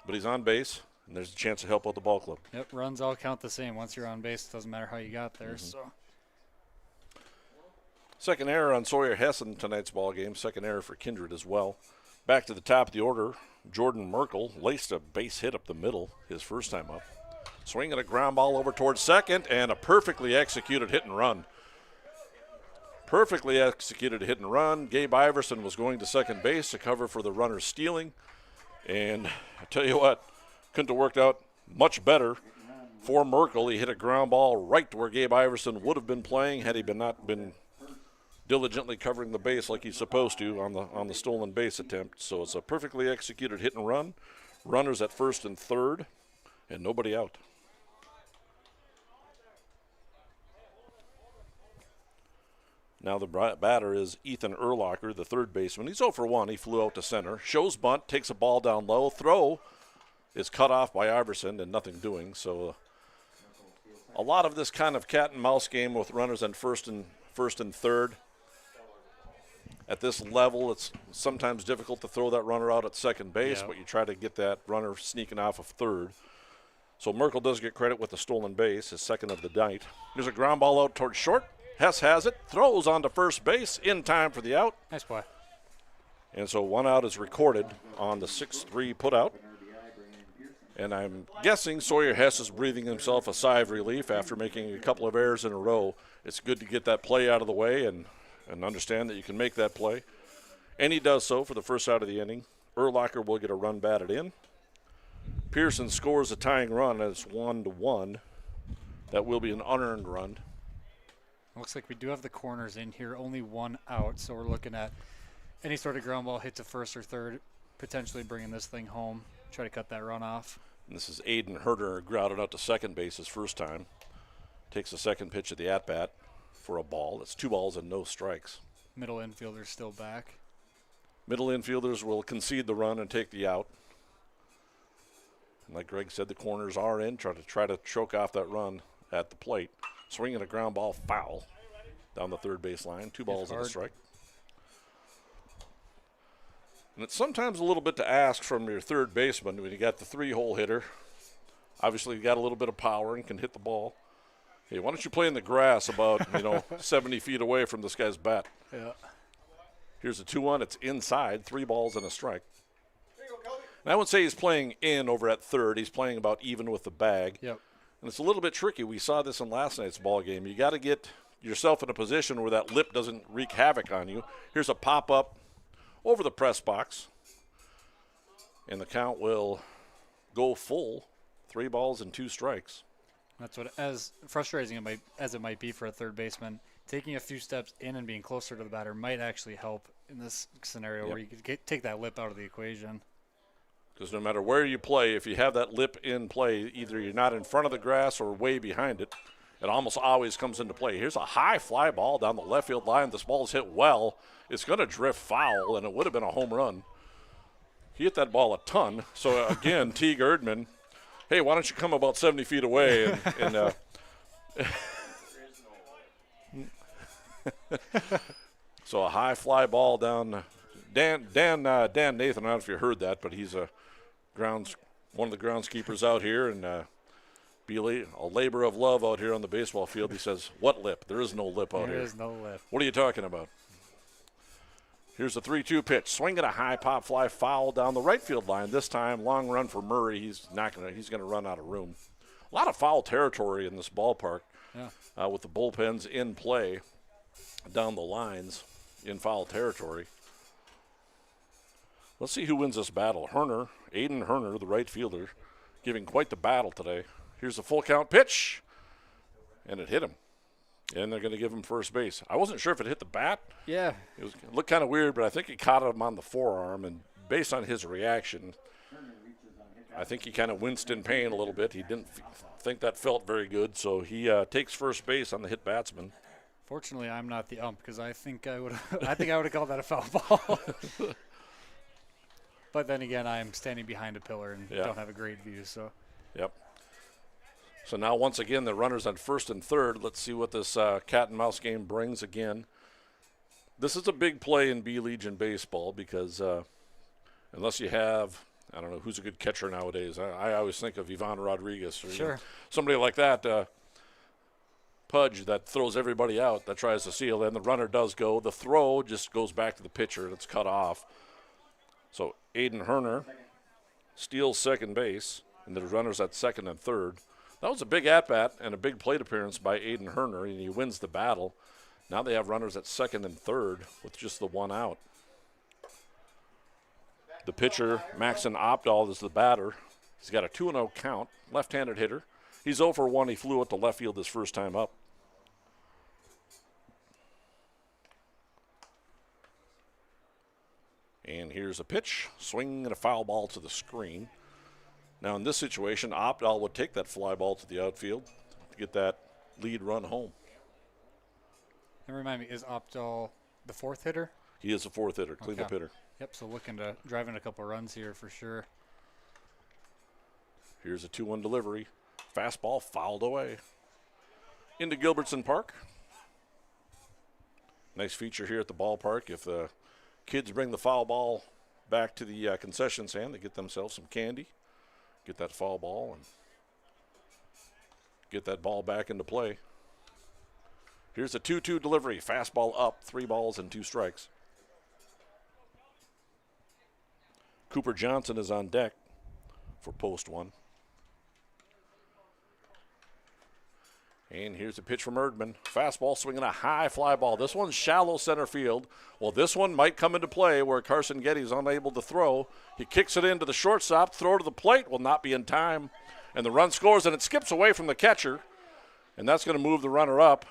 S6: he's on base, and there's a chance to help out the ball club.
S7: Yep, runs all count the same. Once you're on base, it doesn't matter how you got there. So.
S6: Second error on Sawyer Hess in tonight's ball game. Second error for Kindred as well. Back to the top of the order, Jordan Merkel laced a base hit up the middle his first time up. Swinging a ground ball over towards second, and a perfectly executed hit and run. Perfectly executed hit and run. Gabe Iverson was going to second base to cover for the runner stealing, And I tell you what, couldn't have worked out much better for Merkel. He hit a ground ball right to where Gabe Iverson would have been playing had he not been diligently covering the base like he's supposed to on the stolen base attempt. So it's a perfectly executed hit and run. Runners at first and third, and nobody out. Now the batter is Ethan Urlacher, the third baseman. He's 0 for 1. He flew out to center. Shows bunt, takes a ball down low. Throw is cut off by Iverson and nothing doing. So a lot of this kind of cat and mouse game with runners on first and third. At this level, it's sometimes difficult to throw that runner out at second base, but you try to get that runner sneaking off of third. So Merkel does get credit with the stolen base, his second of the night. There's a ground ball out towards short. Hess has it, throws onto first base in time for the out.
S7: Nice play.
S6: And so one out is recorded on the 6-3 putout. And I'm guessing Sawyer Hess is breathing himself a sigh of relief after making a couple of errors in a row. It's good to get that play out of the way and understand that you can make that play. And he does so for the first out of the inning. Urlacher will get a run batted in. Pearson scores a tying run, and it's 1-1. That will be an unearned run.
S7: Looks like we do have the corners in here, only one out, so we're looking at any sort of ground ball hit to first or third, potentially bringing this thing home, try to cut that run off.
S6: And this is Aiden Herder, grounded out to second base his first time. Takes the second pitch of the at-bat for a ball. It's 2 balls and no strikes.
S7: Middle infielder's still back.
S6: Middle infielders will concede the run and take the out. And like Greg said, the corners are in, try to choke off that run at the plate. Swinging a ground ball foul down the third base line. 2 balls and a strike. And it's sometimes a little bit to ask from your third baseman when you got the 3-hole hitter. Obviously, you got a little bit of power and can hit the ball. Hey, why don't you play in the grass about 70 feet away from this guy's bat?
S7: Yeah.
S6: Here's a 2-1. It's inside. 3 balls and a strike. And I would say he's playing in over at third. He's playing about even with the bag.
S7: Yep.
S6: And it's a little bit tricky. We saw this in last night's ball game. You got to get yourself in a position where that lip doesn't wreak havoc on you. Here's a pop-up over the press box. And the count will go full. 3 balls and 2 strikes.
S7: That's what, as frustrating as it might be for a third baseman, taking a few steps in and being closer to the batter might actually help in this scenario where you could take that lip out of the equation.
S6: Because no matter where you play, if you have that lip in play, either you're not in front of the grass or way behind it, it almost always comes into play. Here's a high fly ball down the left field line. This ball's hit well. It's going to drift foul, and it would have been a home run. He hit that ball a ton. So, again, Teague Erdman, hey, why don't you come about 70 feet away and so a high fly ball down. Dan Nathan, I don't know if you heard that, but he's one of the groundskeepers out here, and Bealey, a labor of love out here on the baseball field. He says, what lip? There is no lip out here.
S7: There is no lip.
S6: What are you talking about? Here's a 3-2 pitch. Swinging a high pop fly foul down the right field line. This time, long run for Murray. He's going to run out of room. A lot of foul territory in this ballpark with the bullpens in play down the lines in foul territory. Let's see who wins this battle. Aiden Herner, the right fielder, giving quite the battle today. Here's a full count pitch, and it hit him. And they're going to give him first base. I wasn't sure if it hit the bat.
S7: Yeah.
S6: It looked kind of weird, but I think it caught him on the forearm. And based on his reaction, I think he kind of winced in pain a little bit. He didn't think that felt very good, so he takes first base on the hit batsman.
S7: Fortunately, I'm not the ump because I think I would have called that a foul ball. But then again, I'm standing behind a pillar and don't have a great view. So.
S6: Yep. So now once again the runners on first and third. Let's see what this cat and mouse game brings again. This is a big play in B-Legion baseball because unless you have, I don't know, who's a good catcher nowadays. I always think of Ivan Rodriguez or somebody like that. Pudge that throws everybody out, that tries to seal in. The runner does go. The throw just goes back to the pitcher and it's cut off. So Aiden Herner steals second base, and the runners at second and third. That was a big at-bat and a big plate appearance by Aiden Herner, and he wins the battle. Now they have runners at second and third with just the 1 out. The pitcher, Maxon Opdahl, is the batter. He's got a 2-0 count, left-handed hitter. He's 0 for 1. He flew it to left field his first time up. And here's a pitch, swing and a foul ball to the screen. Now in this situation, Opdahl would take that fly ball to the outfield to get that lead run home.
S7: And remind me, is Opdahl the fourth hitter?
S6: He is the fourth hitter, cleanup hitter.
S7: Yep, so looking to drive in a couple runs here for sure.
S6: Here's a 2-1 delivery. Fastball fouled away. Into Gilbertson Park. Nice feature here at the ballpark. If the kids bring the foul ball back to the concession stand, they get themselves some candy, get that foul ball, and get that ball back into play. Here's a 2-2 delivery. Fastball up, 3 balls and 2 strikes. Cooper Johnson is on deck for post 1. And here's a pitch from Erdman. Fastball swinging a high fly ball. This one's shallow center field. Well, this one might come into play where Carson Getty's unable to throw. He kicks it into the shortstop. Throw to the plate will not be in time. And the run scores, and it skips away from the catcher. And that's going to move the runner up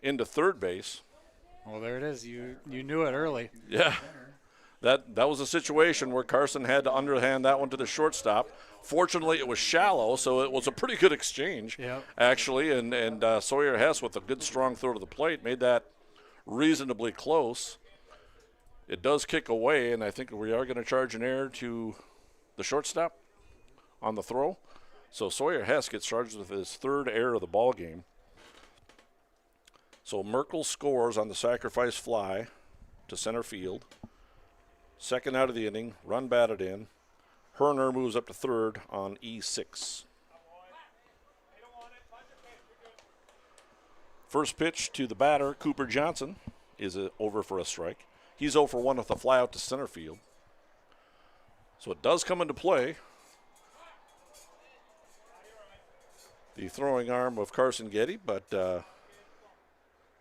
S6: into third base.
S7: Well, there it is. You knew it early.
S6: Yeah. That was a situation where Carson had to underhand that one to the shortstop. Fortunately, it was shallow, so it was a pretty good exchange, actually. And Sawyer Hess, with a good, strong throw to the plate, made that reasonably close. It does kick away, and I think we are going to charge an error to the shortstop on the throw. So Sawyer Hess gets charged with his 3rd error of the ball game. So Merkel scores on the sacrifice fly to center field. 2nd out of the inning, run batted in. Herner moves up to 3rd on E6. First pitch to the batter, Cooper Johnson, is over for a strike. He's 0 for 1 with a fly out to center field. So it does come into play. The throwing arm of Carson Getty, but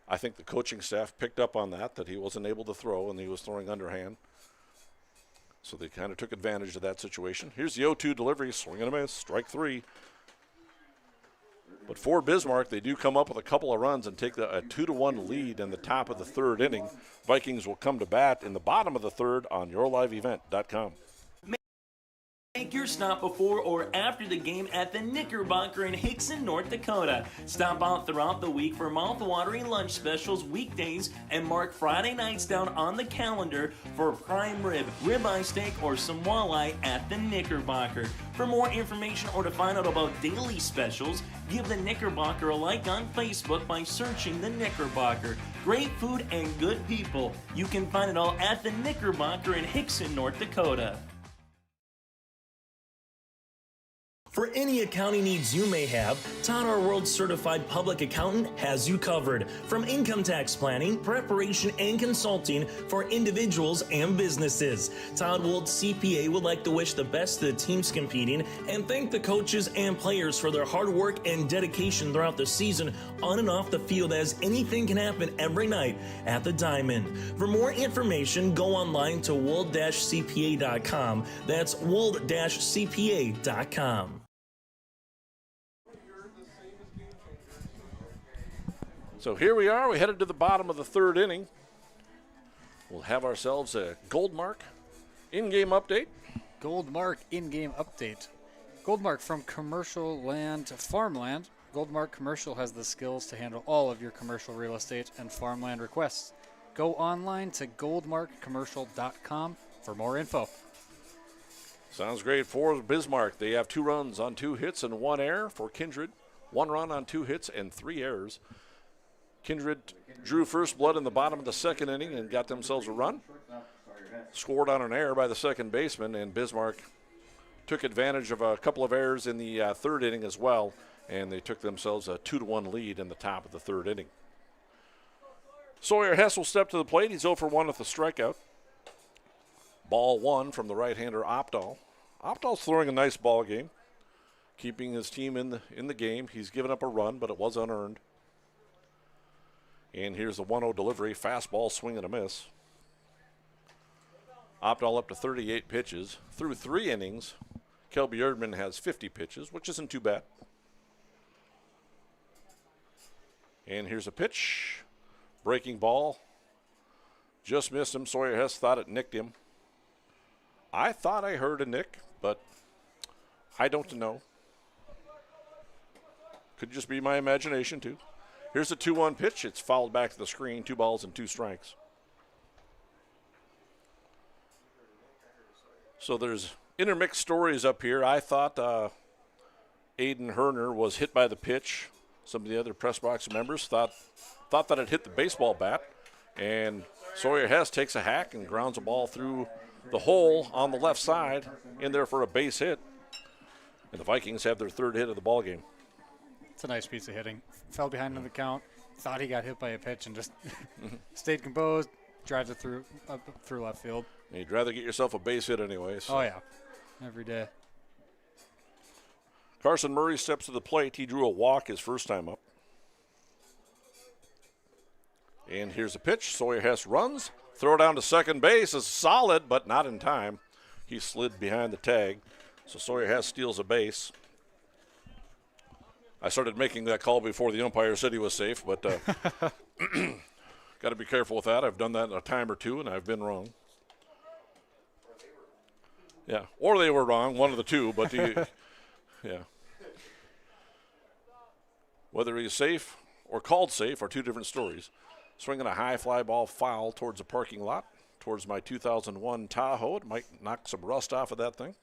S6: I think the coaching staff picked up on that he wasn't able to throw and he was throwing underhand. So they kind of took advantage of that situation. Here's the 0-2 delivery, swing and a miss, strike 3. But for Bismarck, they do come up with a couple of runs and take a 2-1 lead in the top of the 3rd inning. Vikings will come to bat in the bottom of the 3rd on yourliveevent.com.
S2: Make your stop before or after the game at the Knickerbocker in Hickson, North Dakota. Stop out throughout the week for mouth-watering lunch specials weekdays and mark Friday nights down on the calendar for prime rib, ribeye steak, or some walleye at the Knickerbocker. For more information or to find out about daily specials, give the Knickerbocker a like on Facebook by searching the Knickerbocker. Great food and good people. You can find it all at the Knickerbocker in Hickson, North Dakota. For any accounting needs you may have, Todd Our World Certified Public Accountant has you covered. From income tax planning, preparation, and consulting for individuals and businesses. Todd Wold CPA would like to wish the best to the teams competing and thank the coaches and players for their hard work and dedication throughout the season on and off the field, as anything can happen every night at the Diamond. For more information, go online to wold-cpa.com. That's wold-cpa.com.
S6: So here we are. We headed to the bottom of the 3rd inning. We'll have ourselves a Goldmark in-game update.
S7: Goldmark in-game update. Goldmark, from commercial land to farmland. Goldmark Commercial has the skills to handle all of your commercial real estate and farmland requests. Go online to goldmarkcommercial.com for more info.
S6: Sounds great for Bismarck. They have 2 runs on 2 hits and 1 error. For Kindred, 1 run on 2 hits and 3 errors. Kindred drew first blood in the bottom of the 2nd inning and got themselves a run. Scored on an error by the second baseman, and Bismarck took advantage of a couple of errors in the 3rd inning as well, and they took themselves a 2-1 lead in the top of the 3rd inning. Sawyer Hess will step to the plate. He's 0 for 1 with a strikeout. Ball 1 from the right-hander Opdahl. Opdahl's throwing a nice ball game, keeping his team in the game. He's given up a run, but it was unearned. And here's the 1-0 delivery. Fastball, swing and a miss. Opdahl up to 38 pitches. Through 3 innings, Kelby Erdman has 50 pitches, which isn't too bad. And here's a pitch. Breaking ball. Just missed him. Sawyer Hess thought it nicked him. I thought I heard a nick, but I don't know. Could just be my imagination, too. Here's a 2-1 pitch. It's fouled back to the screen. 2 balls and 2 strikes. So there's intermixed stories up here. I thought Aiden Herner was hit by the pitch. Some of the other press box members thought that it hit the baseball bat. And Sawyer Hess takes a hack and grounds a ball through the hole on the left side in there for a base hit. And the Vikings have their 3rd hit of the ball game.
S7: It's a nice piece of hitting. Fell behind on the count, thought he got hit by a pitch and just stayed composed, drives it through up through left field.
S6: You'd rather get yourself a base hit anyway. So.
S7: Oh, yeah. Every day.
S6: Carson Murray steps to the plate. He drew a walk his first time up. And here's a pitch. Sawyer Hess runs. Throw down to second base is solid, but not in time. He slid behind the tag. So Sawyer Hess steals a base. I started making that call before the umpire said he was safe, but got to be careful with that. I've done that a time or two, and I've been wrong. Yeah, or they were wrong, one of the two, but yeah. Whether he's safe or called safe are 2 different stories. Swinging a high fly ball foul towards the parking lot, towards my 2001 Tahoe. It might knock some rust off of that thing.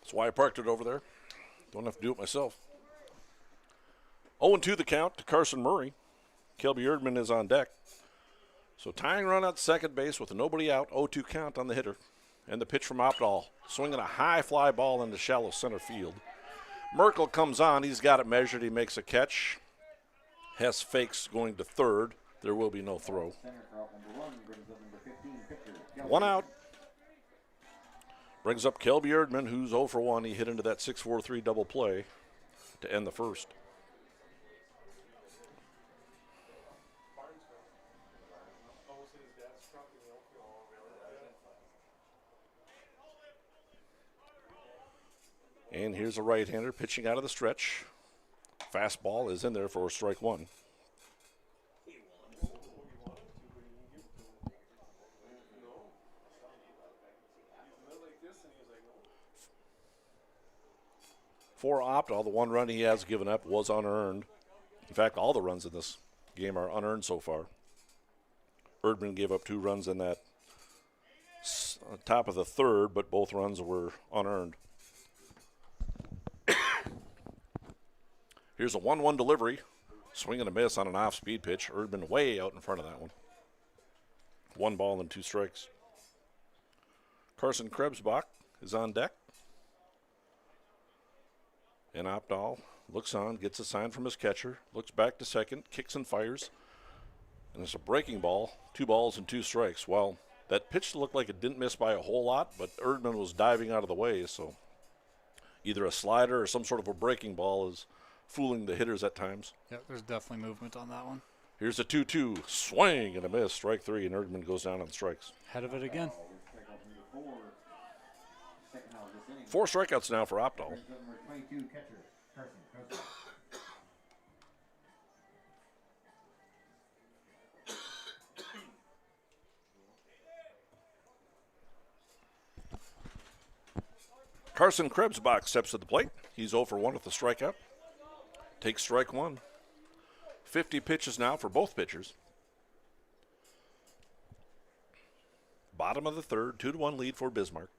S6: That's why I parked it over there. Don't have to do it myself. 0-2 the count to Carson Murray. Kelby Erdman is on deck. So tying run at second base with nobody out, 0-2 count on the hitter. And the pitch from Opdahl, swinging a high fly ball into shallow center field. Merkel comes on. He's got it measured. He makes a catch. Hess fakes going to third. There will be no throw. 1 out. Brings up Kelby Erdman, who's 0 for 1. He hit into that 6-4-3 double play to end the first. And here's a right-hander pitching out of the stretch. Fastball is in there for strike 1. For Opdahl, the 1 run he has given up was unearned. In fact, all the runs in this game are unearned so far. Erdman gave up 2 runs in that top of the 3rd, but both runs were unearned. Here's a 1-1 delivery. Swing and a miss on an off-speed pitch. Erdman way out in front of that one. 1 ball and 2 strikes. Carson Krebsbach is on deck. And Opdahl looks on, gets a sign from his catcher, looks back to second, kicks and fires. And it's a breaking ball, 2 balls and 2 strikes. Well, that pitch looked like it didn't miss by a whole lot, but Erdman was diving out of the way, so either a slider or some sort of a breaking ball is fooling the hitters at times.
S7: Yeah, there's definitely movement on that one.
S6: Here's a 2-2, swing and a miss, strike 3, and Erdman goes down on strikes.
S7: Head of it again.
S6: 4 strikeouts now for Opdahl. Carson Krebsbach steps to the plate. He's 0 for 1 with the strikeout. Takes strike 1. 50 pitches now for both pitchers. Bottom of the 3rd, 2-1 lead for Bismarck.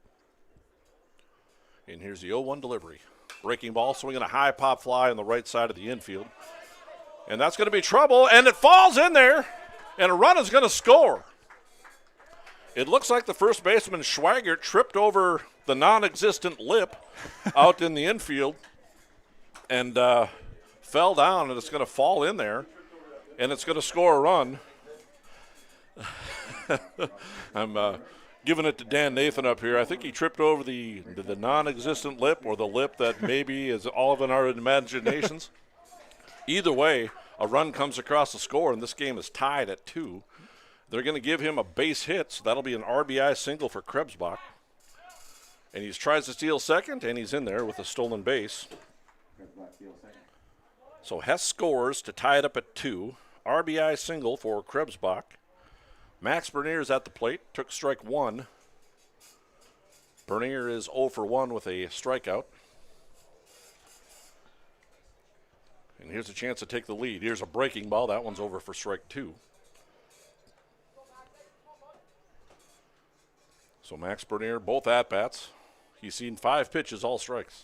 S6: And here's the 0-1 delivery. Breaking ball, swinging a high pop fly on the right side of the infield. And that's going to be trouble, and it falls in there, and a run is going to score. It looks like the first baseman, Schweigert, tripped over the non-existent lip out in the infield and fell down, and it's going to fall in there, and it's going to score a run. I'm giving it to Dan Nathan up here. I think he tripped over the non-existent lip, or the lip that maybe is all of in our imaginations. Either way, a run comes across the score, and this game is tied at 2. They're going to give him a base hit, so that'll be an RBI single for Krebsbach. And he tries to steal second, and he's in there with a stolen base. So Hess scores to tie it up at 2. RBI single for Krebsbach. Max Bernier's at the plate, took strike 1. Bernier is 0 for 1 with a strikeout. And here's a chance to take the lead. Here's a breaking ball. That one's over for strike 2. So Max Bernier, both at-bats. He's seen 5 pitches, all strikes.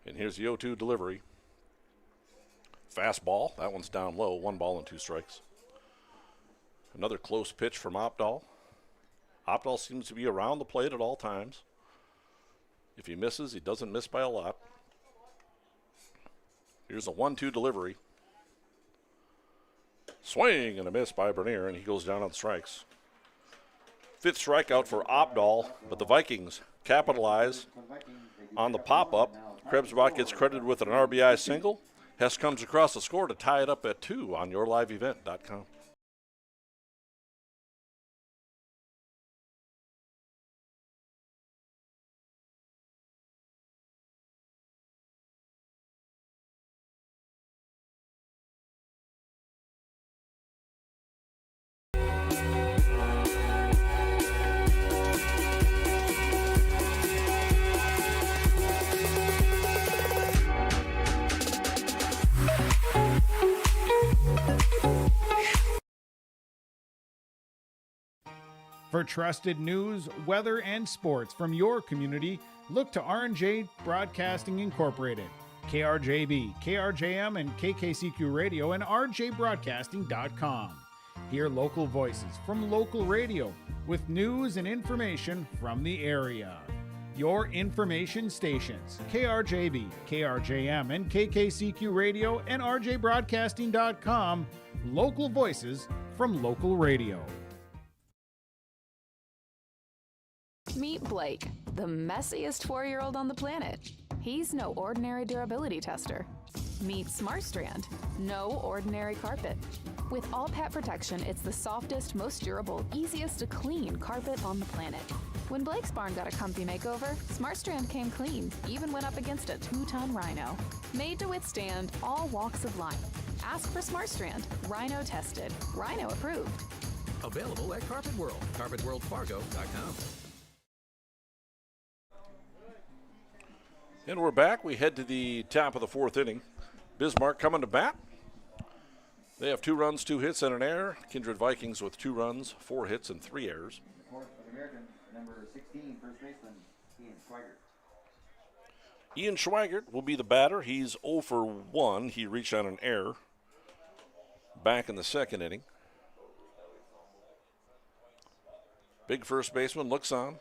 S6: And here's the 0-2 delivery. Fastball. That one's down low. 1 ball and 2 strikes. Another close pitch from Opdahl. Opdahl seems to be around the plate at all times. If he misses, he doesn't miss by a lot. Here's a 1-2 delivery. Swing and a miss by Bernier, and he goes down on strikes. 5th strikeout for Opdahl, but the Vikings capitalize on the pop-up. Krebsbach gets credited with an RBI single. Hess comes across the score to tie it up at 2 on yourliveevent.com.
S8: For trusted news, weather, and sports from your community, look to R&J Broadcasting Incorporated, KRJB, KRJM, and KKCQ Radio, and rjbroadcasting.com. Hear local voices from local radio with news and information from the area. Your information stations, KRJB, KRJM, and KKCQ Radio, and rjbroadcasting.com. Local voices from local radio.
S9: Meet Blake, the messiest 4-year-old on the planet. He's no ordinary durability tester. Meet SmartStrand, no ordinary carpet. With all pet protection, it's the softest, most durable, easiest to clean carpet on the planet. When Blake's barn got a comfy makeover, SmartStrand came clean, even went up against a 2-ton rhino. Made to withstand all walks of life. Ask for SmartStrand, rhino tested, rhino approved.
S10: Available at Carpet World, carpetworldfargo.com.
S6: And we're back. We head to the top of the 4th inning. Bismarck coming to bat. They have 2 runs, 2 hits, and an error. Kindred Vikings with 2 runs, 4 hits, and 3 errors.
S13: Fourth American, number 16, first baseman, Ian Schweigert.
S6: Ian Schweigert will be the batter. He's 0 for 1. He reached on an error back in the 2nd inning. Big first baseman looks on.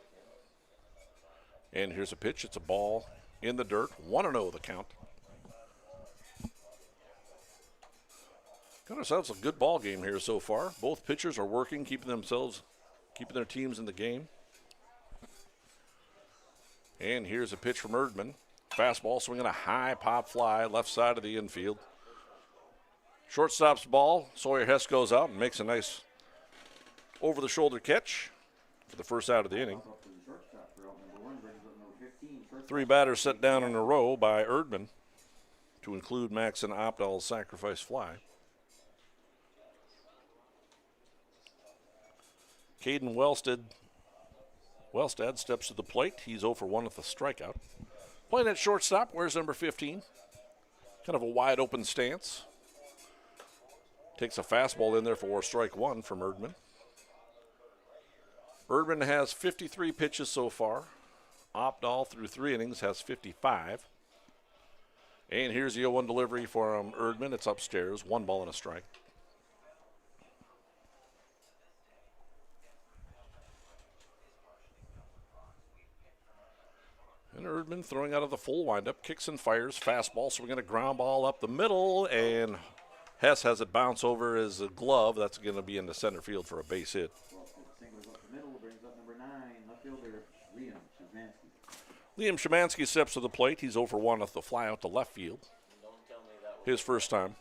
S6: And here's a pitch. It's a ball in the dirt. 1-0 the count. Got ourselves a good ball game here so far. Both pitchers are working, keeping their teams in the game. And here's a pitch from Erdman. Fastball swinging a high pop fly left side of the infield. Shortstop's ball. Sawyer Hess goes out and makes a nice over-the-shoulder catch for the first out of the inning. 3 batters set down in a row by Erdman, to include Maxon Opdahl's sacrifice fly. Caden Wellstad steps to the plate. He's 0 for 1 with a strikeout. Playing at shortstop, where's number 15? Kind of a wide open stance. Takes a fastball in there for strike 1 from Erdman. Erdman has 53 pitches so far. Opdahl through 3 innings has 55. And here's the 0-1 delivery from Erdman. It's upstairs, 1 ball and a strike. And Erdman throwing out of the full windup, kicks and fires, fastball, so we're going to ground ball up the middle, and Hess has it bounce over his glove. That's going to be in the center field for a base hit.
S13: Singles up the middle, brings up number 9, left fielder, Liam Szymanski.
S6: Liam Szymanski steps to the plate. He's 0 for 1 with the fly out to left field. His first time.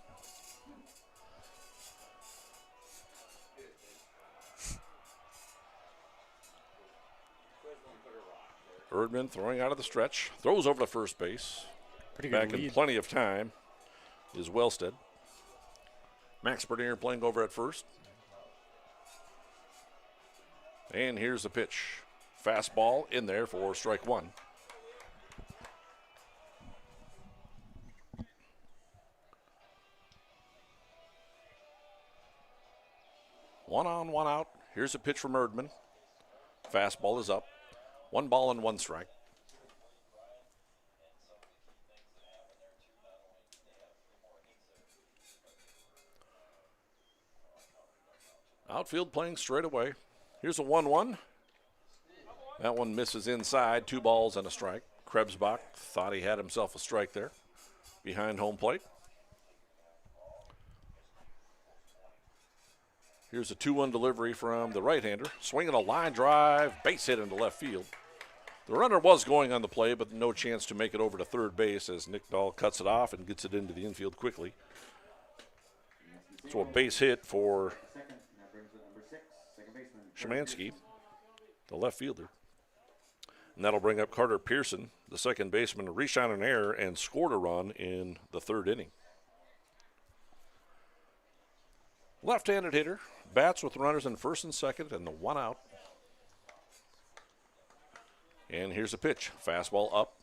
S6: Erdman throwing out of the stretch. Throws over to first base.
S7: Pretty good
S6: Back in
S7: lead.
S6: plenty of time is Wellstead. Max Bernier playing over at first. And here's the pitch. Fastball in there for strike one. One on, one out. Here's a pitch from Erdman. Fastball is up. 1 ball and 1 strike. Outfield playing straight away. Here's a 1-1. That one misses inside. 2 balls and a strike. Krebsbach thought he had himself a strike there behind home plate. Here's a 2-1 delivery from the right-hander. Swinging a line drive, base hit into left field. The runner was going on the play, but no chance to make it over to third base as Nick Dahl cuts it off and gets it into the infield quickly. So a base hit for Szymanski, the left fielder. And that'll bring up Carter Pearson, the second baseman, to reach on an error and scored a run in the 3rd inning. Left-handed hitter, bats with runners in first and second and the 1 out. And here's a pitch. Fastball up.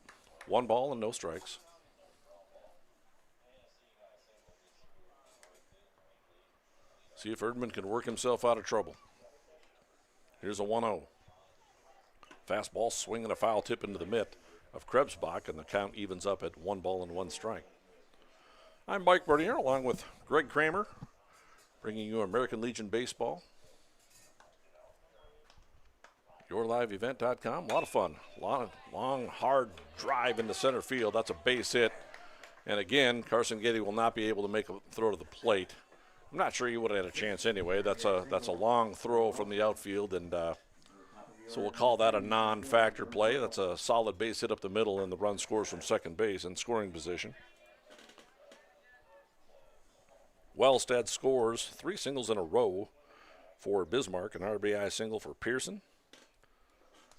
S6: 1 ball and no strikes. See if Erdman can work himself out of trouble. Here's a 1-0. Fastball swinging a foul tip into the mitt of Krebsbach, and the count evens up at 1 ball and 1 strike. I'm Mike Bernier along with Greg Kramer, bringing you American Legion Baseball. YourLiveEvent.com. A lot of fun. A lot of long, hard drive into center field. That's a base hit. And again, Carson Getty will not be able to make a throw to the plate. I'm not sure he would have had a chance anyway. That's a long throw from the outfield, and so we'll call that a non-factor play. That's a solid base hit up the middle, and the run scores from second base in scoring position. Wellstead scores 3 singles in a row for Bismarck, an RBI single for Pearson.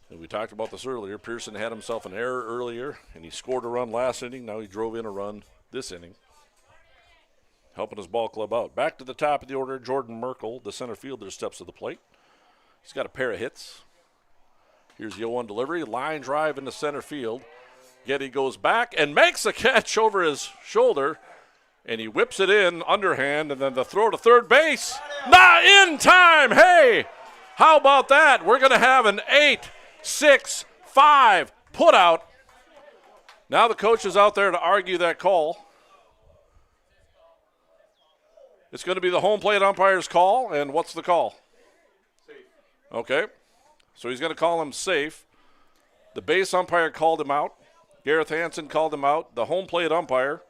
S6: And we talked about this earlier. Pearson had himself an error earlier, and he scored a run last inning. Now he drove in a run this inning, helping his ball club out. Back to the top of the order, Jordan Merkel, the center fielder, steps to the plate. He's got a pair of hits. Here's the 0-1 delivery, line drive into center field. Getty goes back and makes a catch over his shoulder, and he whips it in underhand, and then the throw to third base. Not in time. Hey, how about that? We're going to have an 8-6-5 put out. Now the coach is out there to argue that call. It's going to be the home plate umpire's call, and what's the call? Safe. Okay, so he's going to call him safe. The base umpire called him out. Gareth Hansen called him out. The home plate umpire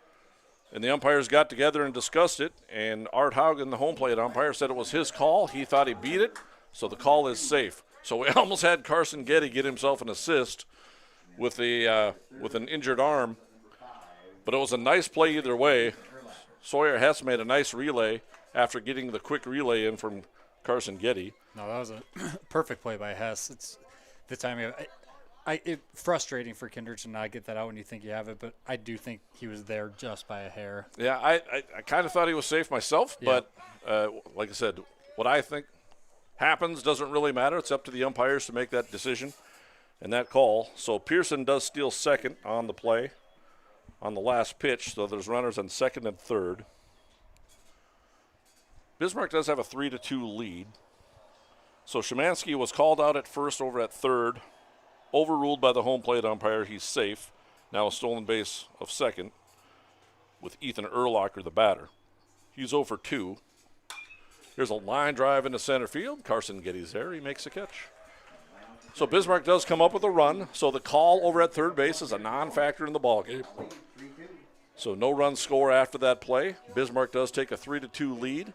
S6: and the umpires got together and discussed it, and Art Haugen, the home plate umpire, said it was his call. He thought he beat it, so the call is safe. So we almost had Carson Getty get himself an assist with an injured arm, but it was a nice play either way. Sawyer Hess made a nice relay after getting the quick relay in from Carson Getty.
S7: No, that was a perfect play by Hess. It's the time it's frustrating for Kindred to not get that out when you think you have it, but I do think he was there just by a hair.
S6: Yeah, I kind of thought he was safe myself, but like I said, what I think happens doesn't really matter. It's up to the umpires to make that decision and that call. So Pearson does steal second on the play on the last pitch, so there's runners on second and third. Bismarck does have a 3-2 lead. So Szymanski was called out at first, over at third, overruled by the home plate umpire. He's safe. Now a stolen base of second with Ethan Urlacher, the batter. He's 0 for 2. Here's a line drive into center field. Carson Getty's there. He makes a catch. So Bismarck does come up with a run. So the call over at third base is a non-factor in the ballgame. So no run score after that play. Bismarck does take a 3-2 lead,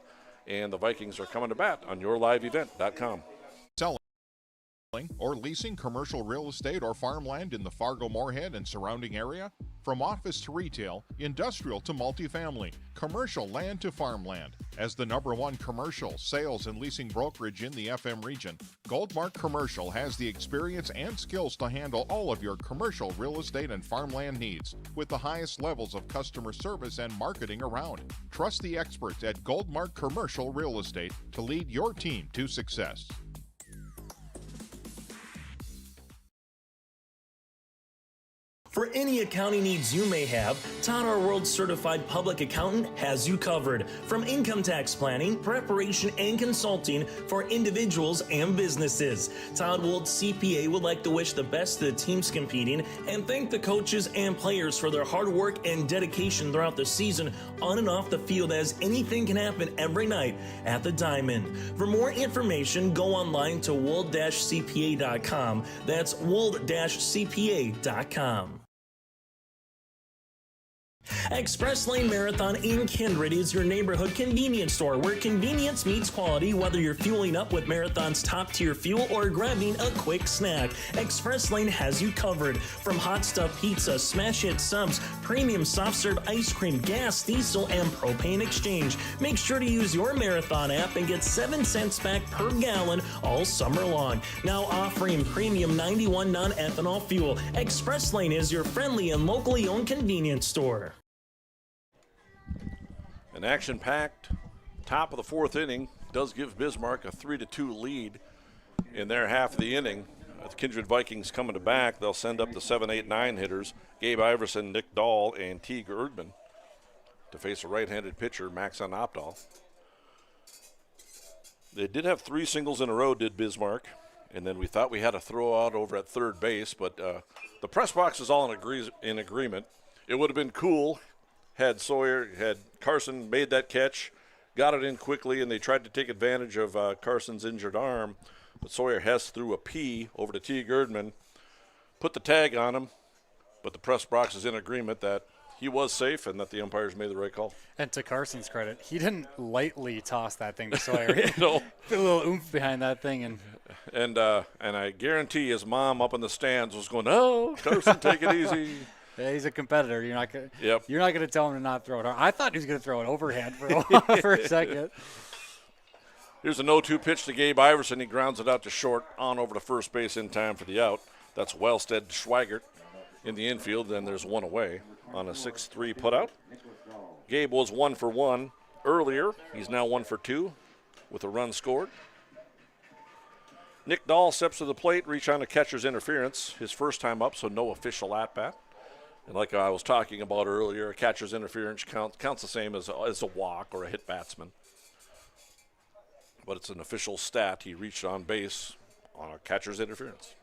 S6: and the Vikings are coming to bat on YourLiveEvent.com.
S11: Selling or leasing commercial real estate or farmland in the Fargo-Moorhead and surrounding area? From office to retail, industrial to multifamily, commercial land to farmland. As the #1 commercial, sales, and leasing brokerage in the FM region, Goldmark Commercial has the experience and skills to handle all of your commercial real estate and farmland needs with the highest levels of customer service and marketing around. Trust the experts at Goldmark Commercial Real Estate to lead your team to success.
S2: For any accounting needs you may have, Todd, our world certified public accountant, has you covered. From income tax planning, preparation, and consulting for individuals and businesses. Todd Wold CPA would like to wish the best to the teams competing and thank the coaches and players for their hard work and dedication throughout the season on and off the field, as anything can happen every night at the Diamond. For more information, go online to wold-cpa.com. That's wold-cpa.com. Express Lane Marathon in Kindred is your neighborhood convenience store where convenience meets quality, whether you're fueling up with Marathon's top-tier fuel or grabbing a quick snack. Express Lane has you covered. From hot stuff pizza, smash hit subs, premium soft-serve ice cream, gas, diesel, and propane exchange. Make sure to use your Marathon app and get 7 cents back per gallon all summer long. Now offering premium 91 non-ethanol fuel. Express Lane is your friendly and locally owned convenience store.
S6: An action-packed top of the 4th inning does give Bismarck a 3-2 lead in their half of the inning. The Kindred Vikings coming to back. They'll send up the 7, 8, 9 hitters, Gabe Iverson, Nick Dahl, and Teague Erdman, to face a right-handed pitcher, Maxon Opdahl. They did have 3 singles in a row, did Bismarck, and then we thought we had a throw out over at third base, but the press box is all in agreement. It would have been cool had Carson made that catch, got it in quickly, and they tried to take advantage of Carson's injured arm. But Sawyer Hess threw a P over to Teague Erdman, put the tag on him, but the press box is in agreement that he was safe and that the umpires made the right call.
S7: And to Carson's credit, he didn't lightly toss that thing to Sawyer.
S6: No.
S7: Put a little oomph behind that thing.
S6: And I guarantee his mom up in the stands was going, "Oh, Carson, take it easy."
S7: Yeah, he's a competitor. You're not gonna.
S6: Yep.
S7: You're not gonna tell him to not throw it. I thought he was gonna throw it overhand for a while, for a second.
S6: Here's a 0-2 pitch to Gabe Iverson. He grounds it out to short, on over to first base in time for the out. That's Wellstead Schweigert in the infield. Then there's one away on a 6-3 putout. Gabe was 1 for 1 earlier. He's now 1 for 2 with a run scored. Nick Dahl steps to the plate, reach on a catcher's interference. His first time up, so no official at-bat. And like I was talking about earlier, a catcher's interference counts the same as a walk or a hit batsman. But it's an official stat. He reached on base on a catcher's interference.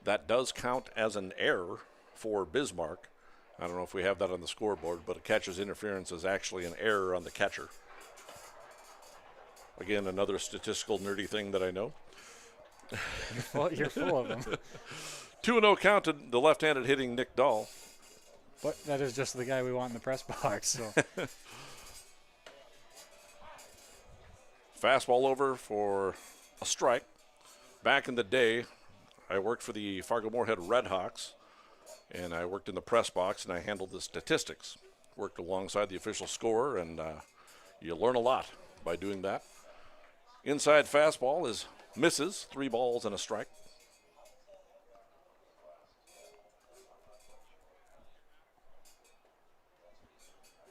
S6: That does count as an error for Bismarck. I don't know if we have that on the scoreboard, but a catcher's interference is actually an error on the catcher. Again, another statistical nerdy thing that I know.
S7: You're full of them.
S6: 2-0 count to the left-handed hitting Nick Dahl.
S7: But that is just the guy we want in the press box. So.
S6: Fastball over for a strike. Back in the day, I worked for the Fargo-Moorhead Redhawks, and I worked in the press box, and I handled the statistics. Worked alongside the official scorer, and you learn a lot by doing that. Inside fastball is misses, 3 balls and a strike.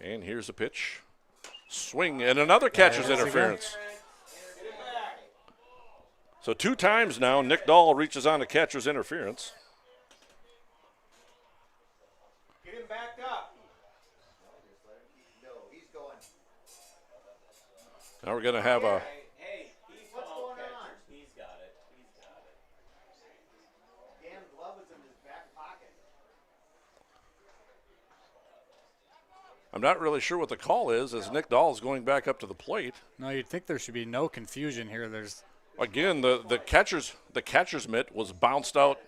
S6: And here's a pitch. Swing and another catcher's interference. So 2 times now, Nick Dahl reaches on a catcher's interference.
S13: Get him backed up. No, he's going.
S6: Now we're going to have a...
S13: Hey, he's what's going on? He's got it. He's got it. Damn glove is in his back pocket.
S6: I'm not really sure what the call is, as Nick Dahl is going back up to the plate.
S7: No, you'd think there should be no confusion here. There's
S6: again the catcher's mitt was bounced out.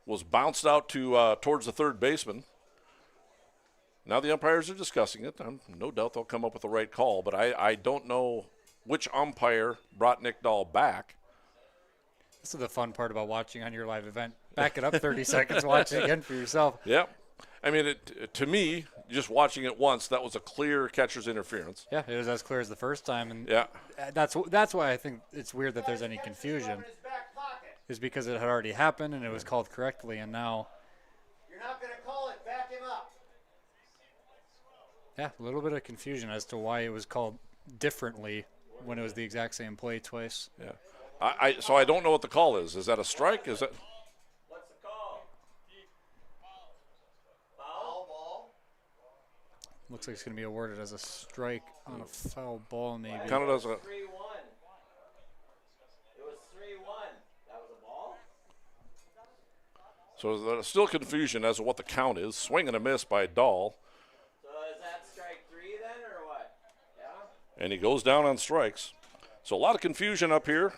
S6: Was bounced out to towards the third baseman. Now the umpires are discussing it. No doubt they'll come up with the right call, but I don't know which umpire brought Nick Dahl back.
S7: This is the fun part about watching on your live event. Back it up 30 seconds, watch it again for yourself.
S6: Yep. I mean, to me, just watching it once, that was a clear catcher's interference.
S7: Yeah, it was as clear as the first time. And
S6: yeah.
S7: That's why I think it's weird that there's any confusion, is because it had already happened and it was called correctly, and now.
S13: You're not going to call it. Back him up.
S7: Yeah, a little bit of confusion as to why it was called differently when it was the exact same play twice.
S6: Yeah. So I don't know what the call is. Is that a strike? Is that?
S13: What's the call? Foul ball.
S7: Looks like it's going to be awarded as a strike on a foul ball, maybe.
S6: Kind of does a.
S13: 3-1. It was 3-1. That was a ball.
S6: So there's still confusion as to what the count is. Swing and a miss by Dahl.
S13: So is that strike 3 then, or what? Yeah.
S6: And he goes down on strikes. So a lot of confusion up here.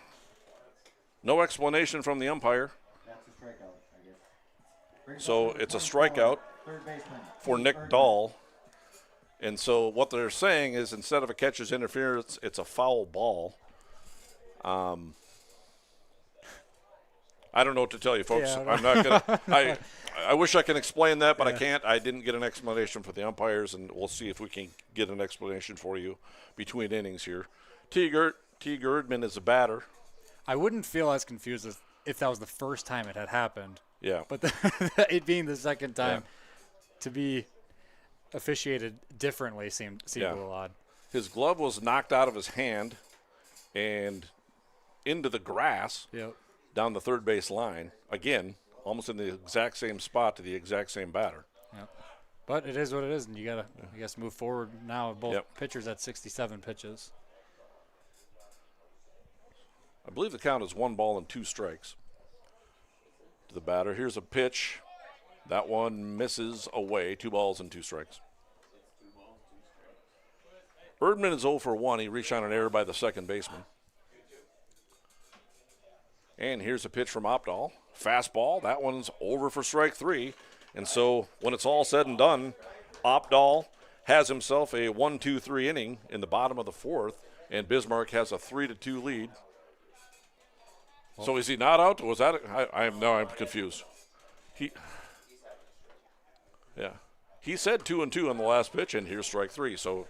S6: No explanation from the umpire.
S13: That's a strikeout, I guess.
S6: So it's a strikeout for Nick Dahl. And so what they're saying is instead of a catcher's interference, it's a foul ball. I don't know what to tell you, folks.
S7: Yeah,
S6: I'm not going to. I wish I could explain that, but I can't. I didn't get an explanation for the umpires, and we'll see if we can get an explanation for you between innings here. T. Girdman is a batter.
S7: I wouldn't feel as confused as if that was the first time it had happened.
S6: Yeah.
S7: But it being the second time to be officiated differently seemed a little odd.
S6: His glove was knocked out of his hand and into the grass down the third base line. Again, almost in the exact same spot to the exact same batter.
S7: Yep. But it is what it is, and you got to, I guess, move forward now. Both pitchers at 67 pitches.
S6: I believe the count is 1 ball and 2 strikes to the batter. Here's a pitch. That one misses away. 2 balls and 2 strikes. Erdman is 0 for 1. He reached on an error by the second baseman. And here's a pitch from Opdahl. Fastball. That one's over for strike 3. And so when it's all said and done, Opdahl has himself a 1-2-3 inning in the bottom of the 4th, and Bismarck has a 3-2 lead. So is he not out? Was that? I'm confused. He said 2-2 on the last pitch, and here's strike 3. So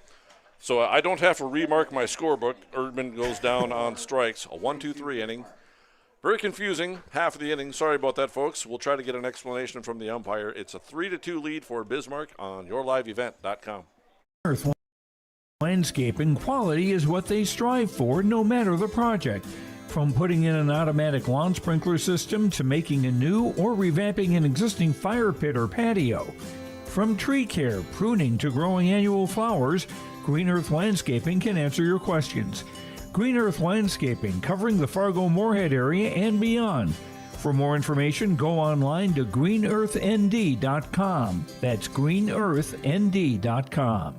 S6: I don't have to remark my scorebook. Erdman goes down on strikes. A 1-2-3 inning. Very confusing. Half of the inning. Sorry about that, folks. We'll try to get an explanation from the umpire. It's a 3-2 lead for Bismarck on yourliveevent.com.
S12: Earth landscaping quality is what they strive for, no matter the project. From putting in an automatic lawn sprinkler system to making a new or revamping an existing fire pit or patio. From tree care, pruning to growing annual flowers, Green Earth Landscaping can answer your questions. Green Earth Landscaping, covering the Fargo-Moorhead area and beyond. For more information, go online to greenearthnd.com. That's greenearthnd.com.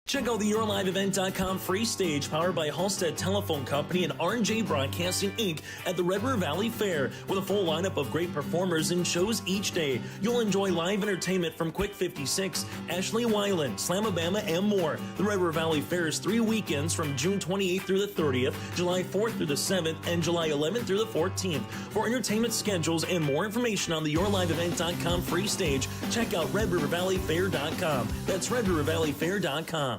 S2: Check out the YourLiveEvent.com free stage powered by Halstead Telephone Company and R&J Broadcasting, Inc. at the Red River Valley Fair with a full lineup of great performers and shows each day. You'll enjoy live entertainment from Quick 56, Ashley Weiland, Slamabama, and more. The Red River Valley Fair is 3 weekends from June 28th through the 30th, July 4th through the 7th, and July 11th through the 14th. For entertainment schedules and more information on the YourLiveEvent.com free stage, check out RedRiverValleyFair.com. That's RedRiverValleyFair.com.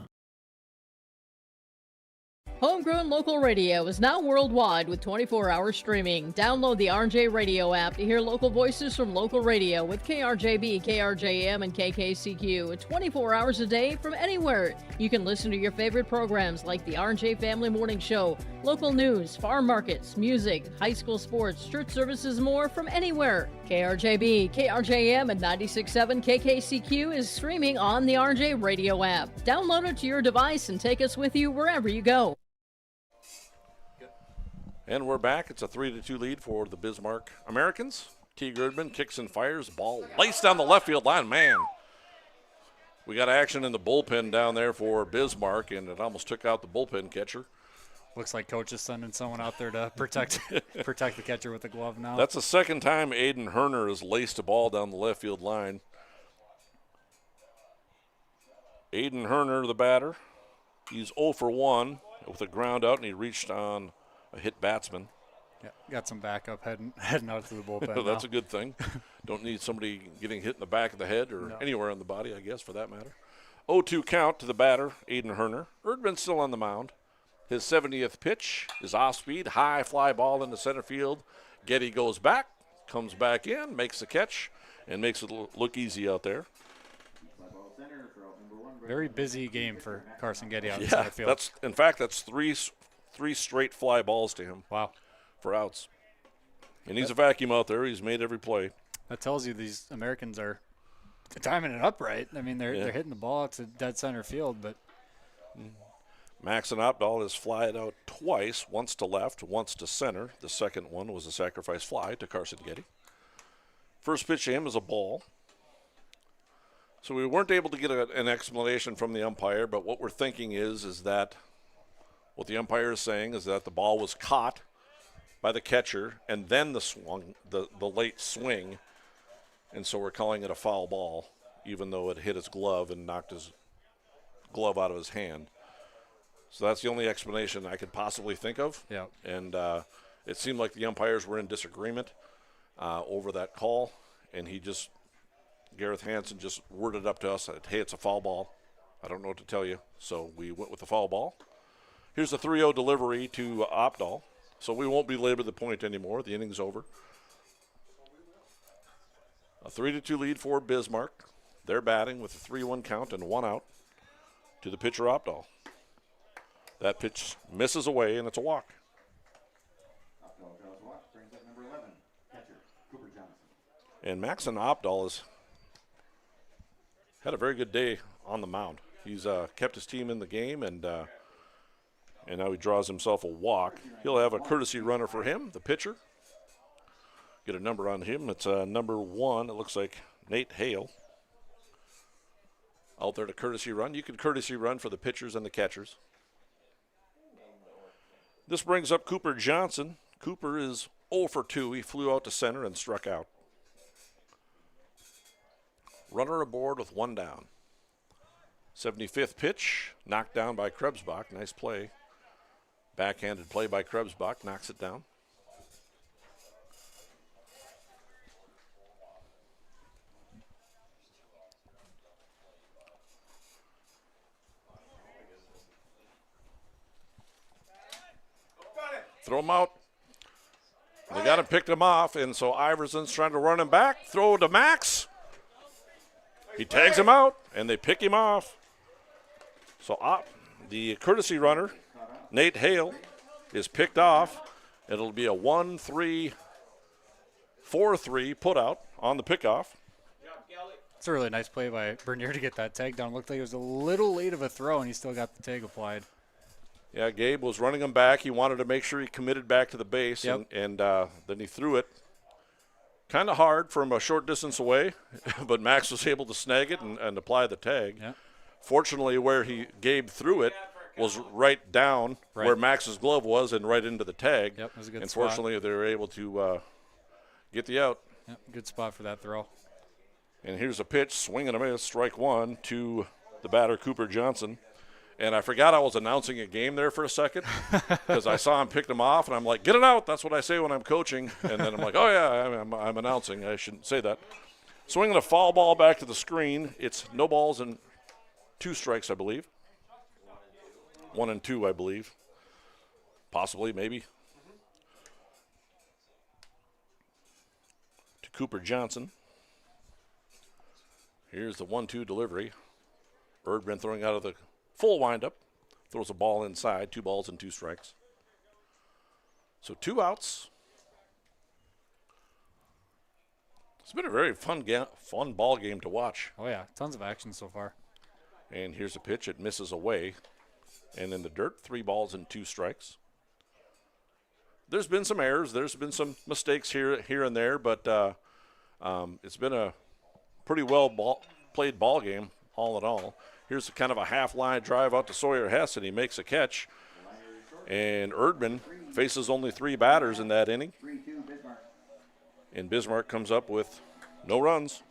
S14: Homegrown local radio is now worldwide with 24-hour streaming. Download the RJ Radio app to hear local voices from local radio with KRJB, KRJM, and KKCQ 24 hours a day from anywhere. You can listen to your favorite programs like the RJ Family Morning Show, local news, farm markets, music, high school sports, church services, more from anywhere. KRJB, KRJM, and 96.7 KKCQ is streaming on the RJ Radio app. Download it to your device and take us with you wherever you go.
S6: And we're back. It's a 3-2 lead for the Bismarck Americans. T. Girdman kicks and fires. Ball laced down the left field line. Man, we got action in the bullpen down there for Bismarck, and it almost took out the bullpen catcher.
S7: Looks like coach is sending someone out there to protect the catcher with the glove now.
S6: That's the second time Aiden Herner has laced a ball down the left field line. Aiden Herner, the batter. He's 0 for 1 with a ground out, and he reached on a hit batsman.
S7: Yeah, got some backup heading out to the bullpen.
S6: That's a good thing. Don't need somebody getting hit in the back of the head or anywhere in the body, I guess, for that matter. 0-2 count to the batter, Aiden Herner. Erdman's still on the mound. His 70th pitch is off speed, high fly ball into center field. Getty goes back, comes back in, makes the catch, and makes it look easy out there.
S7: Very busy game for Carson Getty out in
S6: Yeah,
S7: center field.
S6: that's three straight fly balls to him.
S7: Wow.
S6: For outs. And he's a vacuum out there. He's made every play.
S7: That tells you these Americans are timing it up right. I mean, they're hitting the ball to dead center field, but
S6: Maxon Opdahl has flied out twice, once to left, once to center. The second one was a sacrifice fly to Carson Getty. First pitch to him is a ball. So we weren't able to get an explanation from the umpire, but what we're thinking is that what the umpire is saying is that the ball was caught by the catcher and then the late swing, and so we're calling it a foul ball, even though it hit his glove and knocked his glove out of his hand. So that's the only explanation I could possibly think of.
S7: Yeah.
S6: And it seemed like the umpires were in disagreement over that call, and Gareth Hansen just worded up to us that, hey, it's a foul ball. I don't know what to tell you. So we went with the foul ball. Here's a 3-0 delivery to Opdahl. So we won't belabor the point anymore. The inning's over. A 3-2 lead for Bismarck. They're batting with a 3-1 count and 1 out to the pitcher Opdahl. That pitch misses away, and it's a walk. And Maxon Opdahl has had a very good day on the mound. He's kept his team in the game, and now he draws himself a walk. He'll have a courtesy runner for him, the pitcher. Get a number on him. It's number 1. It looks like Nate Hale. Out there to courtesy run. You can courtesy run for the pitchers and the catchers. This brings up Cooper Johnson. Cooper is 0 for 2. He flew out to center and struck out. Runner aboard with 1 down. 75th pitch, knocked down by Krebsbach. Nice play. Backhanded play by Krebsbach, knocks it down. Throw him out. They got him, picked him off, and so Iverson's trying to run him back. Throw to Max. He tags him out, and they pick him off. So the courtesy runner, Nate Hale, is picked off. It'll be a 1-3-4-3 put-out on the pickoff.
S7: it's a really nice play by Bernier to get that tag down. Looked like it was a little late of a throw, and he still got the tag applied.
S6: Yeah, Gabe was running him back. He wanted to make sure he committed back to the base, and then he threw it kind of hard from a short distance away, but Max was able to snag it and apply the tag.
S7: Yep.
S6: Fortunately, where Gabe threw it was right down where Max's glove was and right into the tag.
S7: Yep, it was a good
S6: and
S7: spot.
S6: fortunately, they were able to get the out.
S7: Yep, good spot for that throw.
S6: And here's a pitch, swing and a miss, strike one to the batter, Cooper Johnson. And I forgot I was announcing a game there for a second because I saw him pick them off, and I'm like, get it out. That's what I say when I'm coaching. And then I'm like, oh, yeah, I'm announcing. I shouldn't say that. Swinging a foul ball back to the screen. It's no balls and 2 strikes, I believe. 1 and 2, I believe. Possibly, maybe. To Cooper Johnson. Here's the 1-2 delivery. Erdman throwing out of the full windup. Throws a ball inside. 2 balls and 2 strikes. So 2 outs. It's been a very fun ball game to watch.
S7: Oh, yeah. Tons of action so far.
S6: And here's a pitch. It misses away. And in the dirt, 3 balls and 2 strikes. There's been some errors. There's been some mistakes here and there, but it's been a pretty played ball game all in all. Here's kind of a half-line drive out to Sawyer Hess, and he makes a catch. And Erdman faces only 3 batters in that inning. And Bismarck comes up with no runs.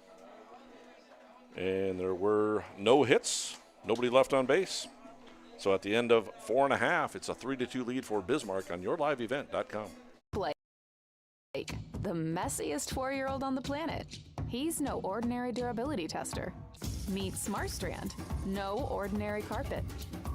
S6: And there were no hits, nobody left on base. So at the end of 4.5, it's a 3-2 lead for Bismarck on yourliveevent.com.
S9: Blake, the messiest 4-year-old on the planet. He's no ordinary durability tester. Meet SmartStrand, no ordinary carpet.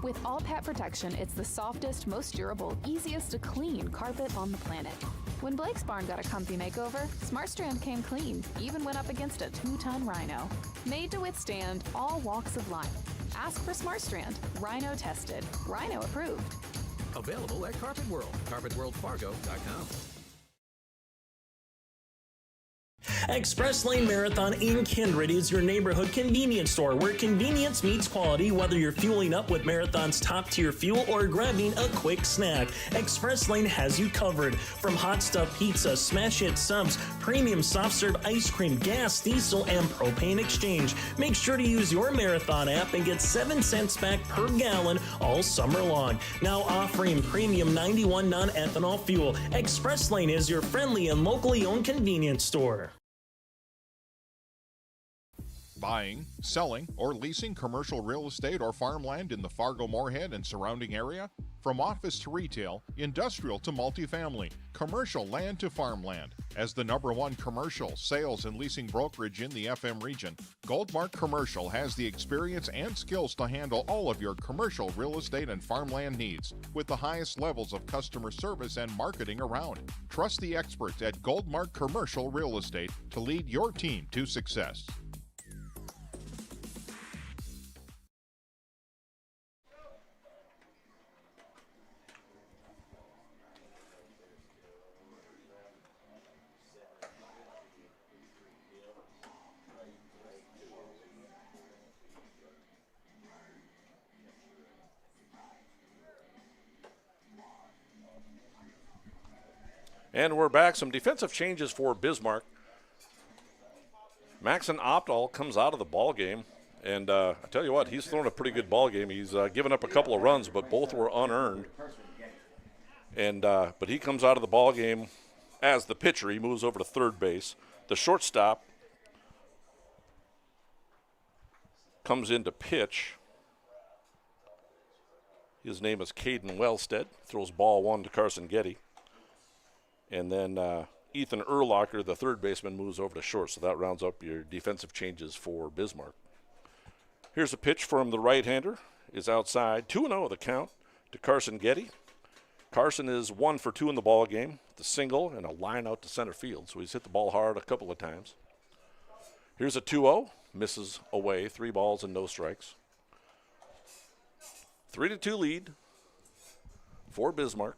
S9: With all pet protection, it's the softest, most durable, easiest to clean carpet on the planet. When Blake's barn got a comfy makeover, SmartStrand came clean, even went up against a 2-ton rhino. Made to withstand all walks of life. Ask for SmartStrand, rhino tested, rhino approved.
S10: Available at Carpet World, carpetworldfargo.com.
S2: Express Lane Marathon in Kindred is your neighborhood convenience store where convenience meets quality, whether you're fueling up with Marathon's top-tier fuel or grabbing a quick snack. Express Lane has you covered. From hot stuff pizza, smash hit subs, premium soft-serve ice cream, gas, diesel, and propane exchange. Make sure to use your Marathon app and get 7 cents back per gallon all summer long. Now offering premium 91 non-ethanol fuel. Express Lane is your friendly and locally owned convenience store.
S11: Buying, selling, or leasing commercial real estate or farmland in the Fargo-Moorhead and surrounding area? From office to retail, industrial to multifamily, commercial land to farmland. As the #1 commercial sales and leasing brokerage in the FM region, Goldmark Commercial has the experience and skills to handle all of your commercial real estate and farmland needs with the highest levels of customer service and marketing around. Trust the experts at Goldmark Commercial Real Estate to lead your team to success.
S6: And we're back. Some defensive changes for Bismarck. Maxon Opdahl comes out of the ball game, and I tell you what, he's thrown a pretty good ball game. He's given up a couple of runs, but both were unearned. And but he comes out of the ball game as the pitcher. He moves over to third base. The shortstop comes in to pitch. His name is Caden Wellstead. Throws ball 1 to Carson Getty. And then Ethan Erlocker, the third baseman, moves over to short. So that rounds up your defensive changes for Bismarck. Here's a pitch from the right-hander. Is outside. 2-0 the count to Carson Getty. Carson is 1 for 2 in the ball game. The single and a line out to center field. So he's hit the ball hard a couple of times. Here's a 2-0. Misses away. 3 balls and no strikes. 3-2 lead for Bismarck.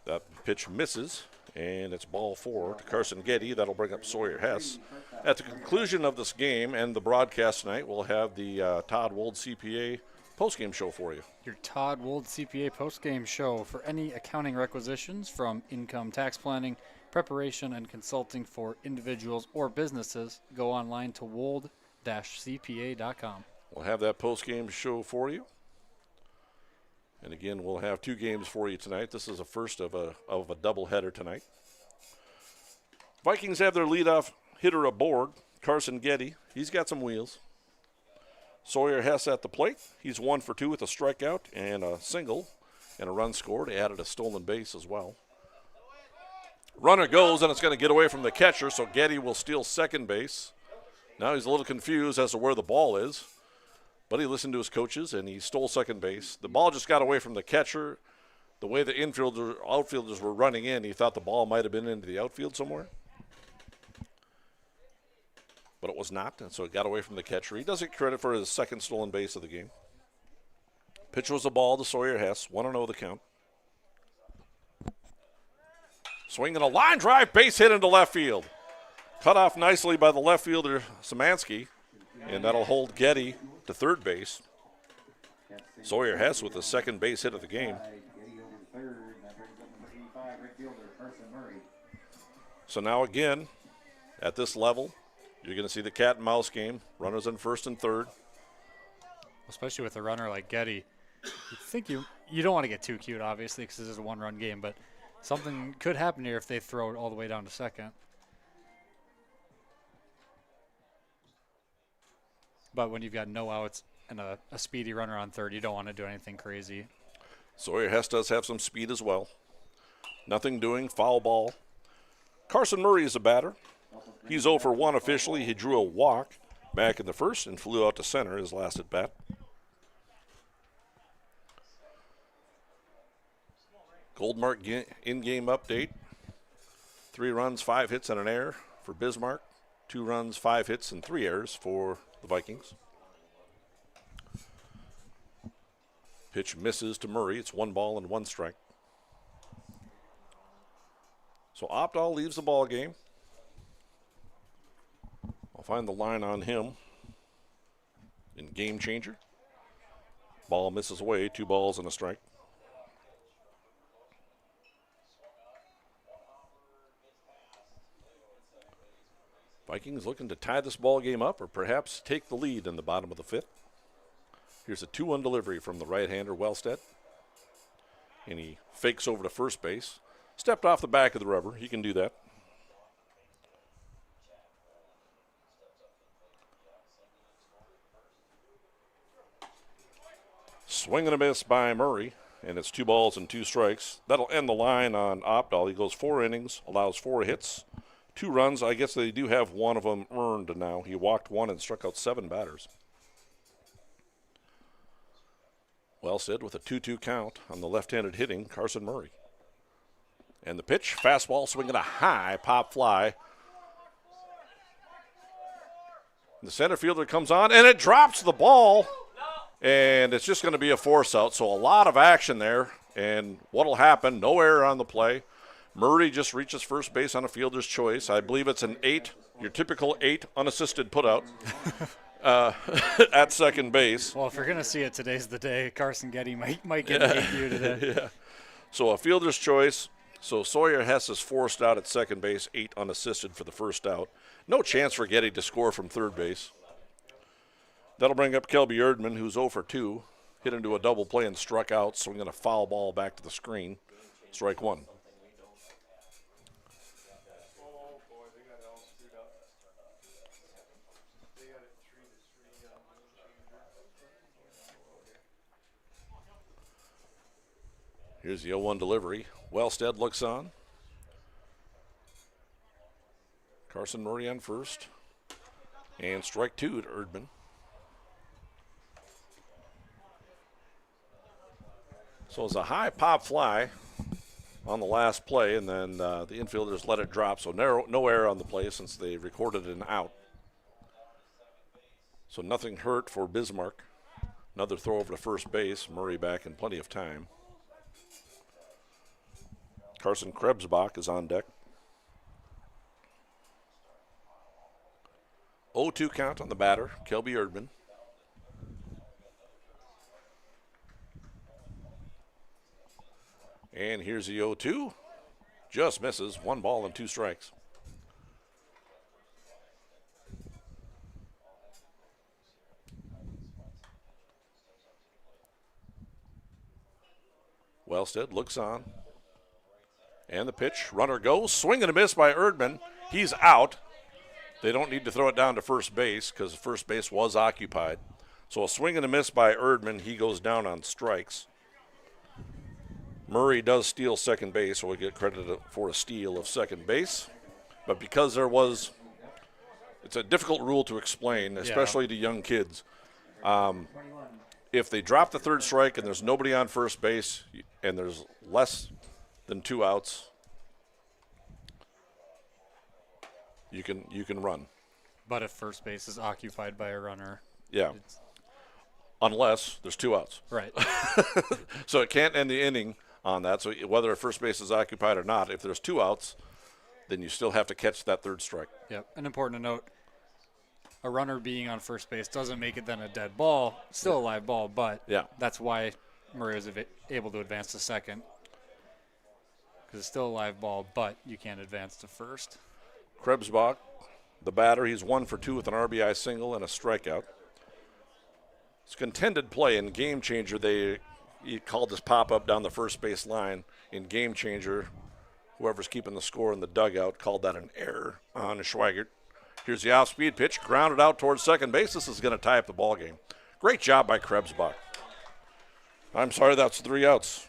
S6: That pitch misses, and it's ball 4 to Carson Getty. That'll bring up Sawyer Hess. At the conclusion of this game and the broadcast tonight, we'll have the Todd Wold CPA postgame show for you.
S7: Your Todd Wold CPA postgame show for any accounting requisitions from income tax planning, preparation, and consulting for individuals or businesses. Go online to wold-cpa.com.
S6: We'll have that postgame show for you. And again, we'll have 2 games for you tonight. This is a first of a doubleheader tonight. Vikings have their leadoff hitter aboard, Carson Getty. He's got some wheels. Sawyer Hess at the plate. He's 1 for 2 with a strikeout and a single and a run scored. He added a stolen base as well. Runner goes, and it's going to get away from the catcher, so Getty will steal second base. Now he's a little confused as to where the ball is. But he listened to his coaches, and he stole second base. The ball just got away from the catcher. The way the outfielders were running in, he thought the ball might have been into the outfield somewhere. But it was not, and so it got away from the catcher. He does get credit for his second stolen base of the game. Pitch was a ball to Sawyer Hess, 1-0 the count. Swinging a line drive, base hit into left field. Cut off nicely by the left fielder, Szymanski, and that'll hold Getty to third base. Sawyer Hess with the second base hit of the game. So now again, at this level, you're going to see the cat and mouse game. Runners in first and third.
S7: Especially with a runner like Getty. You think you don't want to get too cute, obviously, because this is a one-run game, but something could happen here if they throw it all the way down to second. But when you've got no outs and a speedy runner on third, you don't want to do anything crazy.
S6: Sawyer Hess does have some speed as well. Nothing doing, foul ball. Carson Murray is a batter. He's 0 for 1 officially. He drew a walk back in the first and flew out to center his last at bat. Goldmark in-game update. 3 runs, 5 hits, and an error for Bismarck. 2 runs, 5 hits, and 3 errors for the Vikings. Pitch misses to Murray. It's 1 ball and 1 strike. So Opdahl leaves the ball game. I'll find the line on him in game changer. Ball misses away, 2 balls and a strike. Vikings looking to tie this ball game up or perhaps take the lead in the bottom of the 5th. Here's a 2-1 delivery from the right-hander Wellstead. And he fakes over to first base. Stepped off the back of the rubber. He can do that. Swing and a miss by Murray, and it's 2 balls and 2 strikes. That'll end the line on Opdahl. He goes 4 innings, allows 4 hits, 2 runs. I guess they do have one of them earned now. He walked 1 and struck out 7 batters. Wellstead with a 2-2 count on the left-handed hitting Carson Murray. And the pitch, fastball swinging a high pop fly. The center fielder comes on, and it drops the ball. And it's just going to be a force out. So a lot of action there. And what will happen, no error on the play. Murray just reaches first base on a fielder's choice. I believe it's an 8, your typical 8 unassisted putout at second base.
S7: Well, if you're going to see it, today's the day. Carson Getty might get an 8 today.
S6: Yeah. So a fielder's choice. So Sawyer Hess is forced out at second base, 8 unassisted for the first out. No chance for Getty to score from third base. That'll bring up Kelby Erdman, who's 0 for 2. Hit into a double play and struck out, swinging a foul ball back to the screen. Strike 1. Here's the 0-1 delivery. Wellstead looks on. Carson Murray on first. And strike 2 to Erdman. So it's a high pop fly on the last play, and then the infielders let it drop. So no error on the play since they recorded an out. So nothing hurt for Bismarck. Another throw over to first base. Murray back in plenty of time. Carson Krebsbach is on deck. 0-2 count on the batter, Kelby Erdman. And here's the 0-2. Just misses. 1 ball and 2 strikes. Wellstead looks on. And the pitch. Runner goes. Swing and a miss by Erdman. He's out. They don't need to throw it down to first base because first base was occupied. So a swing and a miss by Erdman. He goes down on strikes. Murray does steal second base, so we get credited for a steal of second base. But because it's a difficult rule to explain, especially to young kids. If they drop the third strike and there's nobody on first base and there's less than 2 outs, you can run.
S7: But if first base is occupied by a runner.
S6: Yeah. Unless there's 2 outs.
S7: Right.
S6: So it can't end the inning on that. So whether first base is occupied or not, if there's 2 outs, then you still have to catch that third strike.
S7: Yep. And important to note, a runner being on first base doesn't make it then a dead ball. Still a live ball, but that's why Murray was able to advance to second. Because it's still a live ball, but you can't advance to first.
S6: Krebsbach, the batter, he's 1 for 2 with an RBI single and a strikeout. It's contended play in Game Changer. He called this pop-up down the first base line. In Game Changer, whoever's keeping the score in the dugout called that an error on Schweigert. Here's the off-speed pitch, grounded out towards second base. This is going to tie up the ball game. Great job by Krebsbach. I'm sorry, that's 3 outs.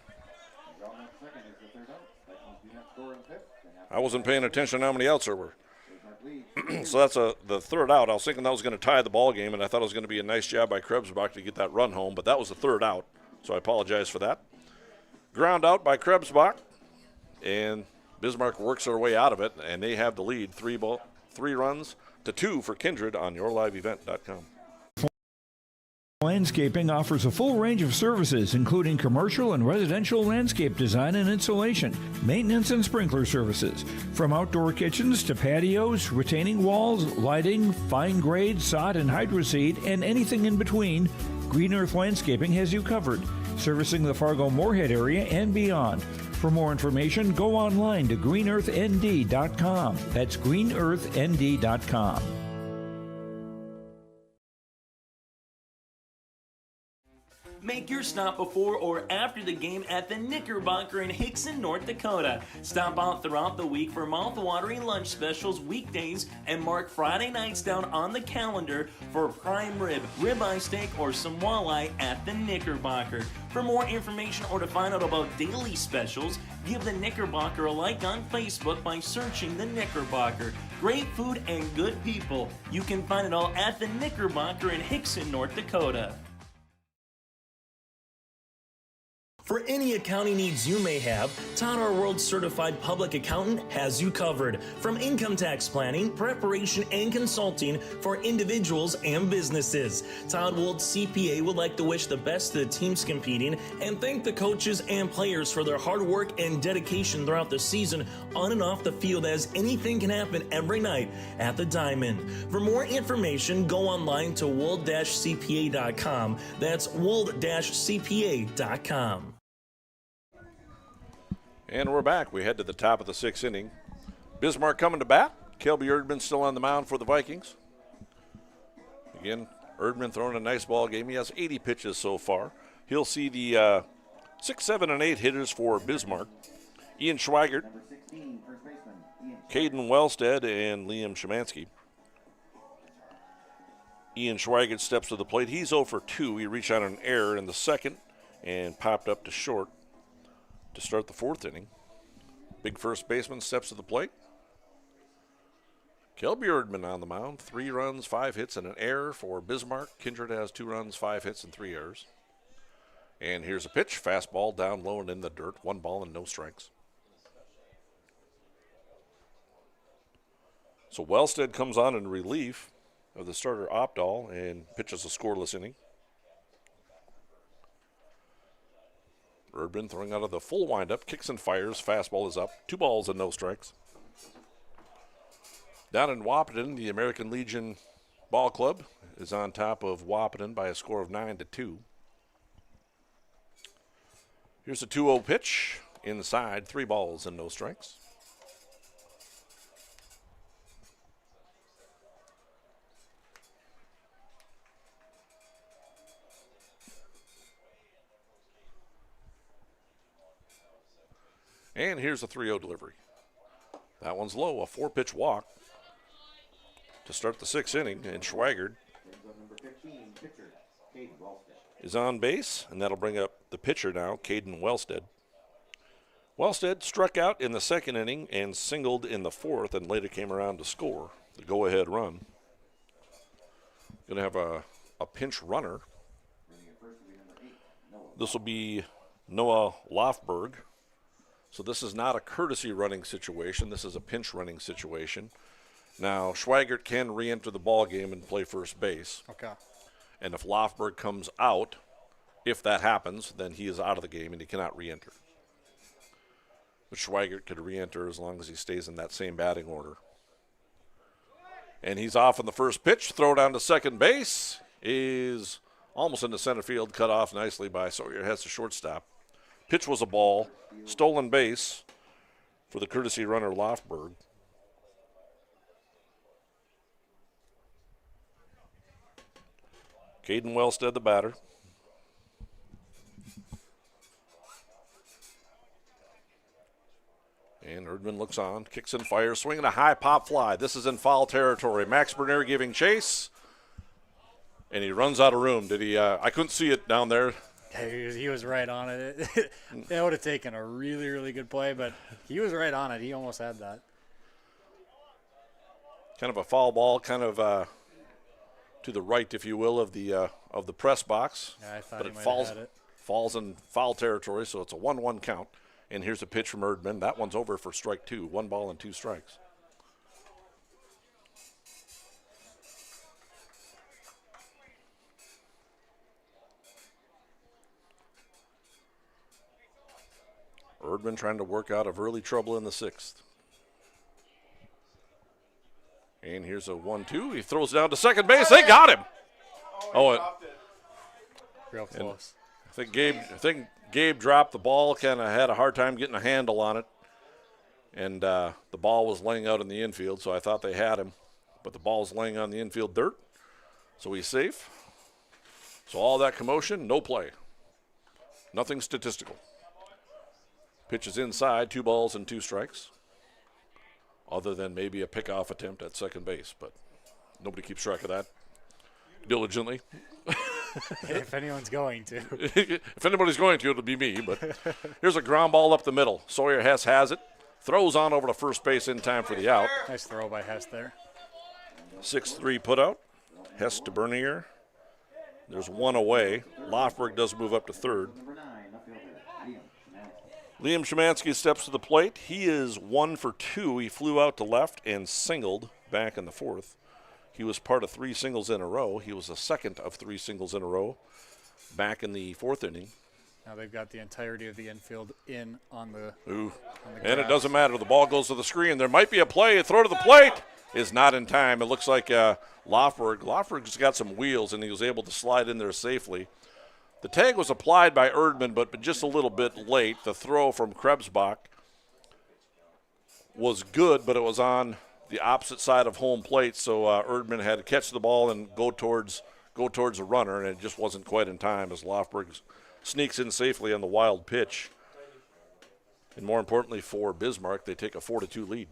S6: I wasn't paying attention how many outs there were. So that's the 3rd out. I was thinking that was going to tie the ball game, and I thought it was going to be a nice job by Krebsbach to get that run home, but that was the 3rd out, so I apologize for that. Ground out by Krebsbach, and Bismarck works their way out of it, and they have the lead, 3 runs to 2 for Kindred on yourliveevent.com.
S12: Landscaping offers a full range of services, including commercial and residential landscape design and installation, maintenance and sprinkler services. From outdoor kitchens to patios, retaining walls, lighting, fine grade, sod and hydroseed, and anything in between, Green Earth Landscaping has you covered, servicing the Fargo-Moorhead area and beyond. For more information, go online to greenearthnd.com. That's greenearthnd.com.
S2: Make your stop before or after the game at the Knickerbocker in Hickson, North Dakota. Stop out throughout the week for mouth-watering lunch specials weekdays and mark Friday nights down on the calendar for prime rib, ribeye steak, or some walleye at the Knickerbocker. For more information or to find out about daily specials, give the Knickerbocker a like on Facebook by searching the Knickerbocker. Great food and good people. You can find it all at the Knickerbocker in Hickson, North Dakota. For any accounting needs you may have, Todd, our world certified public accountant, has you covered. From income tax planning, preparation, and consulting for individuals and businesses. Todd Wold CPA would like to wish the best to the teams competing and thank the coaches and players for their hard work and dedication throughout the season on and off the field, as anything can happen every night at the Diamond. For more information, go online to wold-cpa.com. That's wold-cpa.com.
S6: And we're back. We head to the top of the 6th inning. Bismarck coming to bat. Kelby Erdman still on the mound for the Vikings. Again, Erdman throwing a nice ball game. He has 80 pitches so far. He'll see the 6, 7, and 8 hitters for Bismarck. Ian Schweigert, Caden Wellstead, and Liam Szymanski. Ian Schweigert steps to the plate. He's 0 for 2. He reached on an error in the 2nd and popped up to short to start the 4th inning. Big first baseman steps to the plate. Kelby Erdman on the mound. 3 runs, 5 hits, and an error for Bismarck. Kindred has 2 runs, 5 hits, and 3 errors. And here's a pitch. Fastball down low and in the dirt. 1 ball and no strikes. So Wellstead comes on in relief of the starter Opdahl and pitches a scoreless inning. Erdman throwing out of the full windup, kicks and fires. Fastball is up. 2 balls and no strikes. Down in Wahpeton, the American Legion Ball Club is on top of Wahpeton by a score of 9-2. Here's a 2-0 pitch. Inside, 3 balls and no strikes. And here's a 3-0 delivery. That one's low, a 4-pitch walk to start the 6th inning, and Schweigert is on base, and that'll bring up the pitcher now, Caden Wellstead. Wellstead struck out in the 2nd inning and singled in the 4th, and later came around to score the go-ahead run. Going to have a pinch runner. This will be Noah Lofberg. So this is not a courtesy running situation. This is a pinch running situation. Now, Schweigert can re-enter the ball game and play first base.
S7: Okay.
S6: And if Lofberg comes out, if that happens, then he is out of the game and he cannot re-enter. But Schweigert could re-enter as long as he stays in that same batting order. And he's off on the first pitch. Throw down to second base is almost into center field, cut off nicely by Sawyer Hess, the shortstop. Pitch was a ball. Stolen base for the courtesy runner Lofberg. Caden Wellstead, the batter. And Erdman looks on, kicks and fires, swinging a high pop fly. This is in foul territory. Max Bernier giving chase, and he runs out of room. Did he? I couldn't see it down there.
S7: He was right on it. That would have taken a really, really good play, but he was right on it. He almost had that.
S6: Kind of a foul ball, kind of to the right, if you will, of the press box.
S7: Yeah, I thought
S6: but
S7: he
S6: it
S7: might
S6: falls
S7: have had it.
S6: falls in foul territory, so it's a 1-1 count. And here's a pitch from Erdman. That one's over for strike 2. 1 ball and 2 strikes. Erdman trying to work out of early trouble in the 6th. And here's a 1-2. He throws down to second base. They got him.
S7: Real close.
S6: I think Gabe dropped the ball, kind of had a hard time getting a handle on it. And the ball was laying out in the infield, so I thought they had him. But the ball's laying on the infield dirt, so he's safe. So all that commotion, no play. Nothing statistical. Pitch is inside, 2 balls and 2 strikes. Other than maybe a pickoff attempt at second base, but nobody keeps track of that diligently.
S7: If anyone's going to.
S6: If anybody's going to, it'll be me. But here's a ground ball up the middle. Sawyer Hess has it. Throws on over to first base in time for the out.
S7: Nice throw by Hess there.
S6: 6-3 putout. Hess to Bernier. There's 1 away. Lofberg does move up to third. Liam Szymanski steps to the plate. He is 1 for 2. He flew out to left and singled back in the 4th. He was part of 3 singles in a row. He was the second of 3 singles in a row back in the 4th inning.
S7: Now they've got the entirety of the infield in on the
S6: And it doesn't matter. The ball goes to the screen. There might be a play. A throw to the plate is not in time. It looks like Lofberg's got some wheels, and he was able to slide in there safely. The tag was applied by Erdman, but just a little bit late. The throw from Krebsbach was good, but it was on the opposite side of home plate, so Erdman had to catch the ball and go towards a runner, and it just wasn't quite in time as Lofberg sneaks in safely on the wild pitch. And more importantly for Bismarck, they take a 4-2 lead.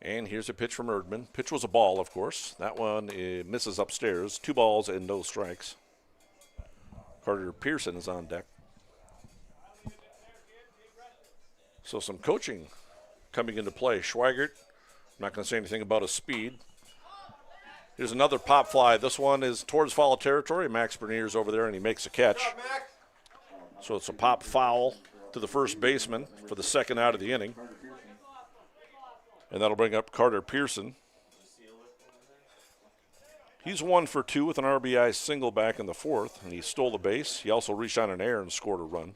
S6: And here's a pitch from Erdman. Pitch was a ball, of course. That one misses upstairs. 2 balls and no strikes. Carter Pearson is on deck. So some coaching coming into play. Schweigert, I'm not going to say anything about his speed. Here's another pop fly. This one is towards foul territory. Max Bernier's over there, and he makes a catch. So it's a pop foul to the first baseman for the second out of the inning. And that'll bring up Carter Pearson. He's 1 for 2 with an RBI single back in the 4th, and he stole the base. He also reached on an error and scored a run.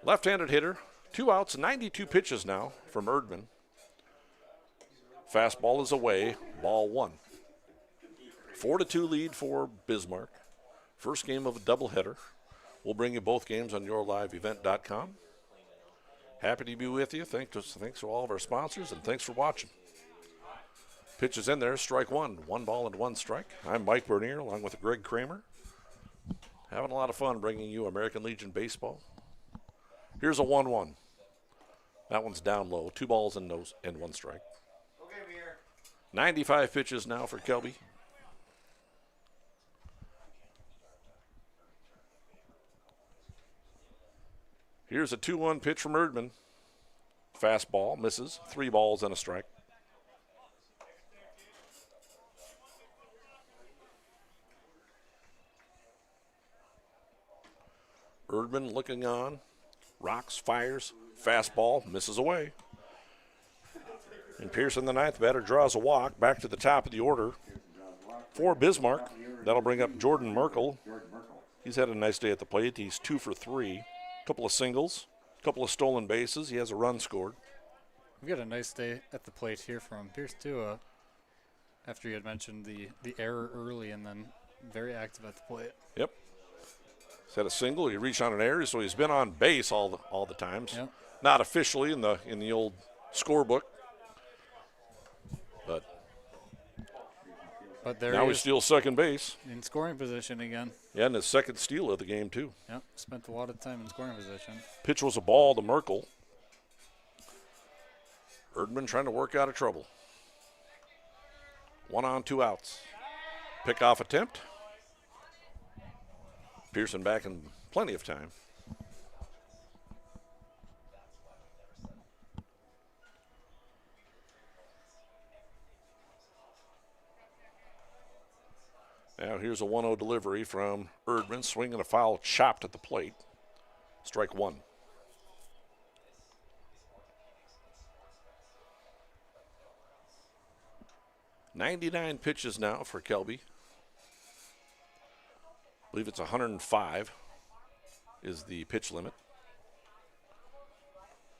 S6: Left-handed hitter, 2 outs, 92 pitches now from Erdman. Fastball is away, ball 1. 4-2 lead for Bismarck. First game of a doubleheader. We'll bring you both games on yourliveevent.com. Happy to be with you. Thanks to all of our sponsors, and thanks for watching. Pitch is in there, strike 1. 1 ball and 1 strike. I'm Mike Bernier along with Greg Kramer. Having a lot of fun bringing you American Legion baseball. Here's a 1-1. That one's down low. 2 balls and 1 strike. 95 pitches now for Kelby. Here's a 2-1 pitch from Erdman. Fastball, misses. 3 balls and a strike. Erdman looking on. Rocks, fires, fastball, misses away. And Pearson, the 9th batter, draws a walk back to the top of the order for Bismarck. That'll bring up Jordan Merkel. He's had a nice day at the plate. He's 2 for 3. Couple of singles, couple of stolen bases. He has a run scored.
S7: We've got a nice day at the plate here from Pierce, too, after you had mentioned the error early and then very active at the plate.
S6: Yep. He's had a single. He reached on an error, so he's been on base all the times.
S7: Yep.
S6: Not officially in the old scorebook, but
S7: But there
S6: now
S7: he
S6: he
S7: is
S6: steals second base.
S7: in scoring position again.
S6: Yeah, and his second steal of the game, too.
S7: Yep, spent a lot of time in scoring position.
S6: Pitch was a ball to Merkel. Erdman trying to work out of trouble. 1 on, 2 outs. Pickoff attempt. Pearson back in plenty of time. Now here's a 1-0 delivery from Erdman, swinging a foul, chopped at the plate. Strike 1. "99 pitches now for Kelby. I believe it's 105 is the pitch limit,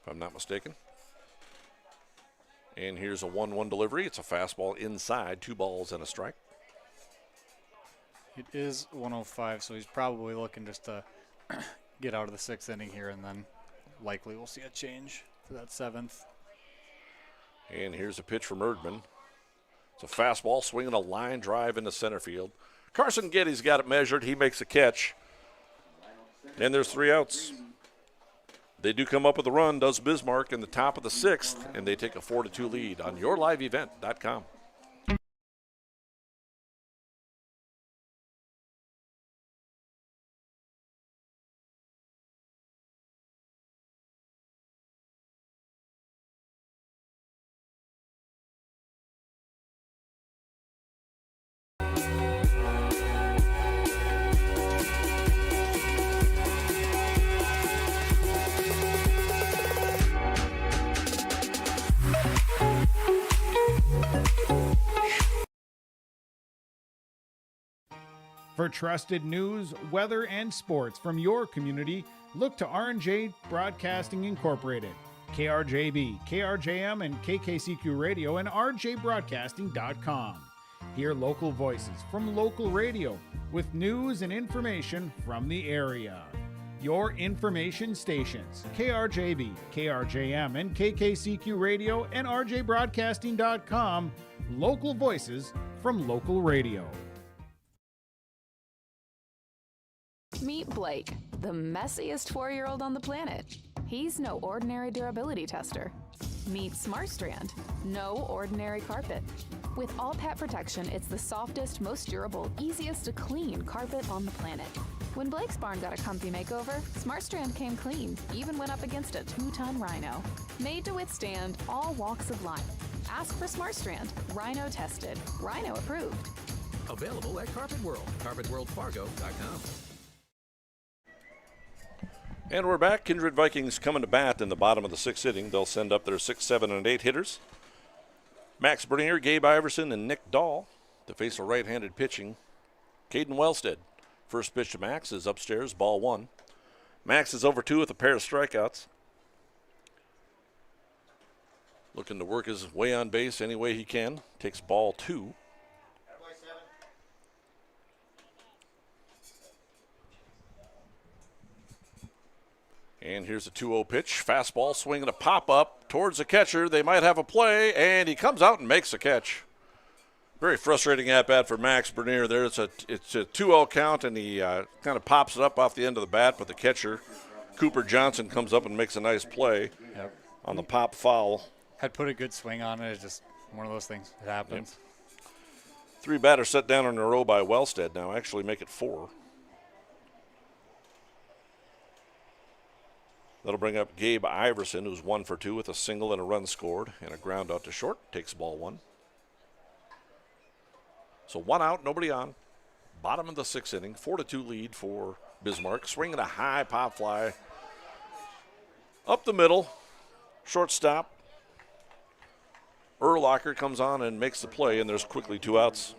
S6: if I'm not mistaken. And here's a 1-1 delivery. It's a fastball inside, 2 balls and a strike.
S7: It is 105, so he's probably looking just to get out of the 6th inning here, and then likely we'll see a change for that 7th.
S6: And here's a pitch from Erdman. It's a fastball, swinging a line drive into center field. Carson Getty's got it measured. He makes a catch. And there's 3 outs. They do come up with a run, does Bismarck, in the top of the 6th, and they take a 4-2 lead on yourliveevent.com.
S8: For trusted news, weather, and sports from your community, look to R&J Broadcasting Incorporated, KRJB, KRJM, and KKCQ Radio, and rjbroadcasting.com. Hear local voices from local radio with news and information from the area. Your information stations, KRJB, KRJM, and KKCQ Radio, and rjbroadcasting.com. Local voices from local radio.
S9: Meet Blake, the messiest 4-year-old on the planet. He's no ordinary durability tester. Meet SmartStrand, no ordinary carpet. With All Pet Protection, it's the softest, most durable, easiest to clean carpet on the planet. When Blake's barn got a comfy makeover, SmartStrand came clean, even went up against a 2-ton rhino. Made to withstand all walks of life. Ask for SmartStrand, rhino tested, rhino approved.
S10: Available at Carpet World, carpetworldfargo.com.
S6: And we're back. Kindred Vikings coming to bat in the bottom of the 6th inning. They'll send up their 6, 7, and 8 hitters. Max Bernier, Gabe Iverson, and Nick Dahl to face a right-handed pitching Caden Wellstead. First pitch to Max is upstairs, ball 1. Max is over 2 with a pair of strikeouts. Looking to work his way on base any way he can. Takes ball 2. And here's a 2-0 pitch. Fastball swinging a pop-up towards the catcher. They might have a play, and he comes out and makes a catch. Very frustrating at-bat for Max Bernier there. It's a 2-0 count, and he kind of pops it up off the end of the bat, but the catcher, Cooper Johnson, comes up and makes a nice play on the pop foul.
S7: Had put a good swing on it. It's just one of those things. It happens.
S6: 3 batters set down in a row by Wellstead now. Actually make it 4. That'll bring up Gabe Iverson, who's 1 for 2 with a single and a run scored and a ground out to short. Takes ball 1. So 1 out, nobody on. Bottom of the 6th inning, 4-2 lead for Bismarck. Swinging a high pop fly up the middle. Shortstop Urlacher comes on and makes the play, and there's quickly 2 outs.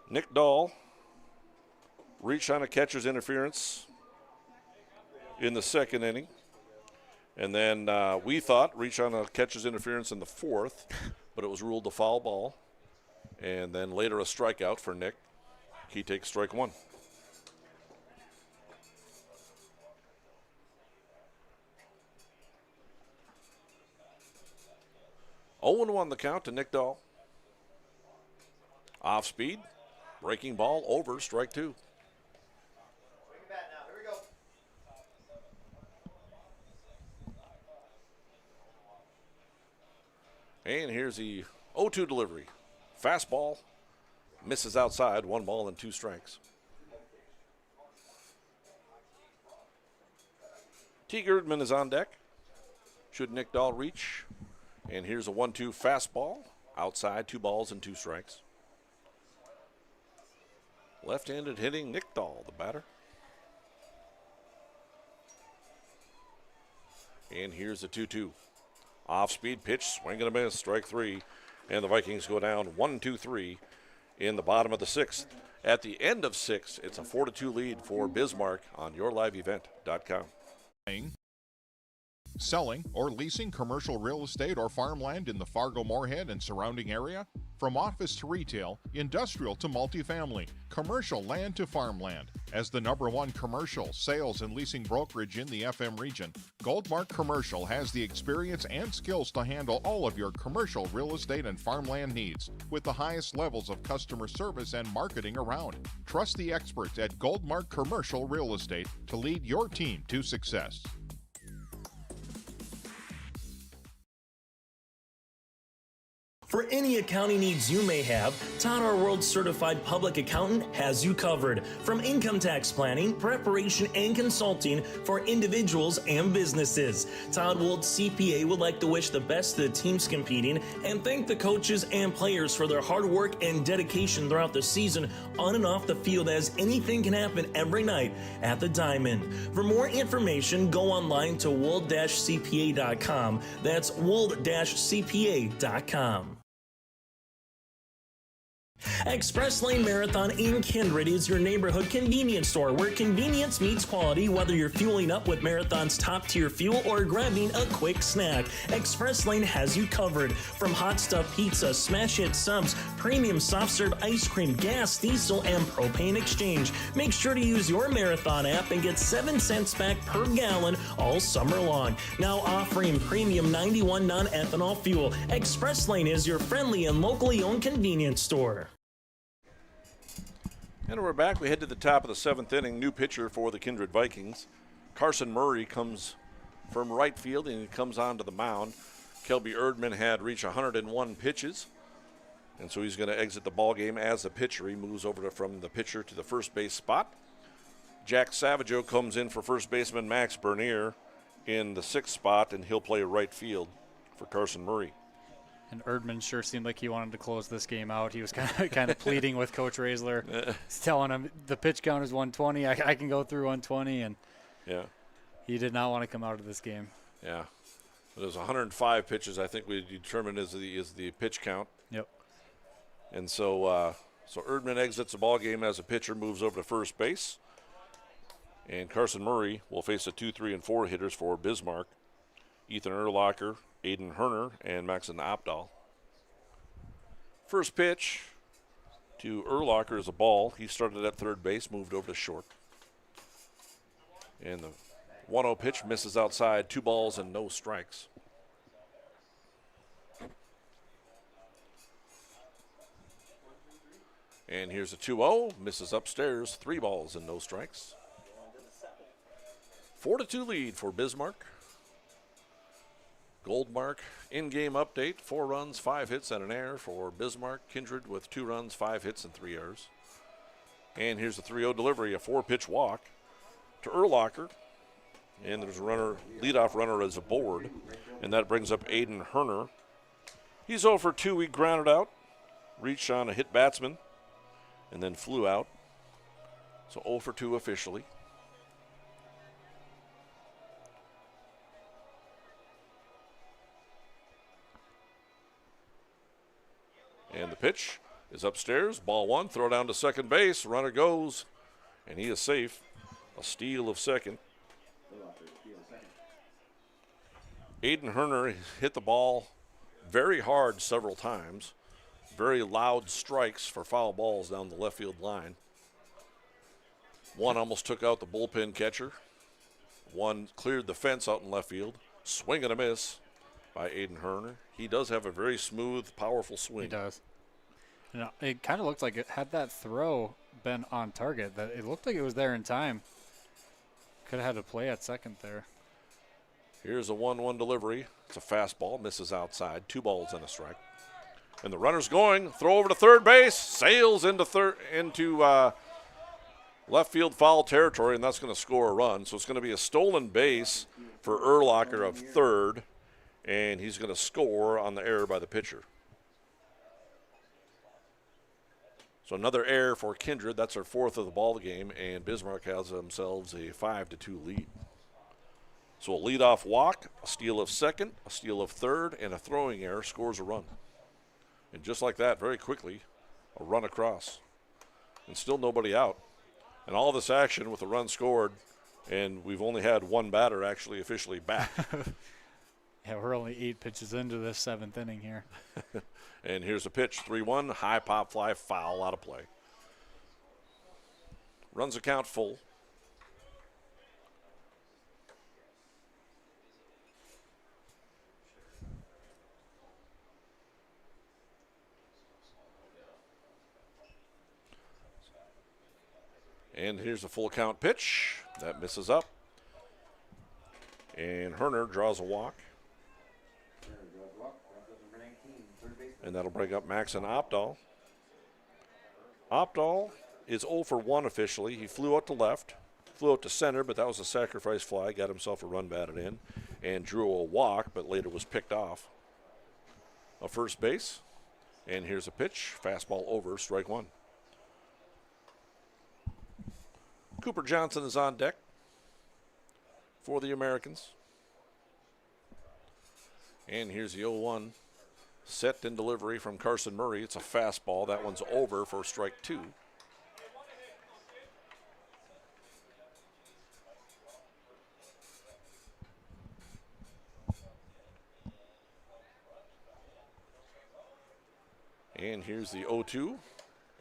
S6: Nick Dahl reached on a catcher's interference in the 2nd inning. And then we thought reached on a catcher's interference in the 4th, but it was ruled a foul ball. And then later a strikeout for Nick. He takes strike 1. 0-1 the count to Nick Dahl. Off speed, breaking ball over, strike 2. And here's the 0-2 delivery. Fastball, misses outside, 1 ball and 2 strikes. T. Erdman is on deck. Should Nick Dahl reach? And here's a 1-2 fastball, outside, 2 balls and 2 strikes. Left-handed hitting Nick Dahl, the batter. And here's a 2-2. Off-speed pitch, swing and a miss, strike 3. And the Vikings go down 1-2-3 in the bottom of the 6th. At the end of 6, it's a 4-2 lead for Bismarck on yourliveevent.com.
S11: Selling or leasing commercial real estate or farmland in the Fargo-Moorhead and surrounding area? From office to retail, industrial to multifamily, commercial land to farmland. As the #1 commercial sales and leasing brokerage in the FM region, Goldmark Commercial has the experience and skills to handle all of your commercial real estate and farmland needs with the highest levels of customer service and marketing around. Trust the experts at Goldmark Commercial Real Estate to lead your team to success.
S2: For any accounting needs you may have, Todd, our world certified public accountant, has you covered. From income tax planning, preparation, and consulting for individuals and businesses. Todd Wold CPA would like to wish the best to the teams competing and thank the coaches and players for their hard work and dedication throughout the season on and off the field, as anything can happen every night at the Diamond. For more information, go online to wold-cpa.com. That's wold-cpa.com. Express Lane Marathon in Kindred is your neighborhood convenience store where convenience meets quality, whether you're fueling up with Marathon's top-tier fuel or grabbing a quick snack. Express Lane has you covered. From hot stuff pizza, smash hit subs, premium soft serve ice cream, gas, diesel, and propane exchange. Make sure to use your Marathon app and get 7 cents back per gallon all summer long. Now offering premium 91 non-ethanol fuel. Express Lane is your friendly and locally owned convenience store.
S6: And we're back. We head to the top of the 7th inning. New pitcher for the Kindred Vikings. Carson Murray comes from right field, and he comes onto the mound. Kelby Erdman had reached 101 pitches, and so he's going to exit the ball game as a pitcher. He moves over from the pitcher to the first base spot. Jack Savageau comes in for first baseman Max Bernier in the 6th spot, and he'll play right field for Carson Murray.
S7: And Erdman sure seemed like he wanted to close this game out. He was kind of pleading with Coach Raisler. He's telling him the pitch count is 120. I can go through 120, and
S6: yeah,
S7: he did not want to come out of this game.
S6: Yeah, there's 105 pitches. I think we determined is the pitch count.
S7: Yep.
S6: And so Erdman exits the ball game as a pitcher, moves over to first base, and Carson Murray will face the 2, 3, and 4 hitters for Bismarck. Ethan Urlacher, Aiden Herner, and Maxon Opdahl. First pitch to Urlacher is a ball. He started at third base, moved over to short. And the 1-0 pitch misses outside, 2 balls and no strikes. And here's a 2-0, misses upstairs, 3 balls and no strikes. 4-2 lead for Bismarck. Goldmark in-game update, 4 runs, 5 hits, and an error for Bismarck. Kindred with 2 runs, 5 hits, and 3 errors. And here's the 3-0 delivery, a 4-pitch walk to Urlacher. And there's a leadoff runner as a board, and that brings up Aiden Herner. He's 0 for 2, he grounded out, reached on a hit batsman, and then flew out. So 0 for 2 officially. And the pitch is upstairs. Ball 1, throw down to second base. Runner goes, and he is safe. A steal of second. Aiden Herner hit the ball very hard several times. Very loud strikes for foul balls down the left field line. One almost took out the bullpen catcher. One cleared the fence out in left field. Swing and a miss. by Aiden Herner. He does have a very smooth, powerful swing.
S7: He does. You know, it kind of looked like it had that throw been on target, that it looked like it was there in time. Could have had a play at second there.
S6: Here's a 1-1 delivery. It's a fastball, misses outside. 2 balls and a strike. And the runner's going. Throw over to third base. Sails into left field foul territory, and that's going to score a run. So it's going to be a stolen base for Urlacher of third, and he's going to score on the error by the pitcher. So another error for Kindred. That's their 4th of the ball game, and Bismarck has themselves a 5-2 lead. So a leadoff walk, a steal of second, a steal of third, and a throwing error scores a run. And just like that, very quickly, a run across. And still nobody out. And all this action with a run scored, and we've only had one batter actually officially back.
S7: Yeah, we're only 8 pitches into this 7th inning here.
S6: And here's a pitch, 3-1, high pop fly, foul, out of play. Runs the count full. And here's a full count pitch. That misses up. And Herner draws a walk. And that'll bring up Maxon Opdahl. Opdahl is 0 for 1 officially. He flew out to left, flew out to center, but that was a sacrifice fly. Got himself a run batted in and drew a walk, but later was picked off. A first base. And here's a pitch. Fastball over, strike 1. Cooper Johnson is on deck for the Americans. And here's the 0-1 set in delivery from Carson Murray. It's a fastball. That one's over for strike 2. And here's the 0-2.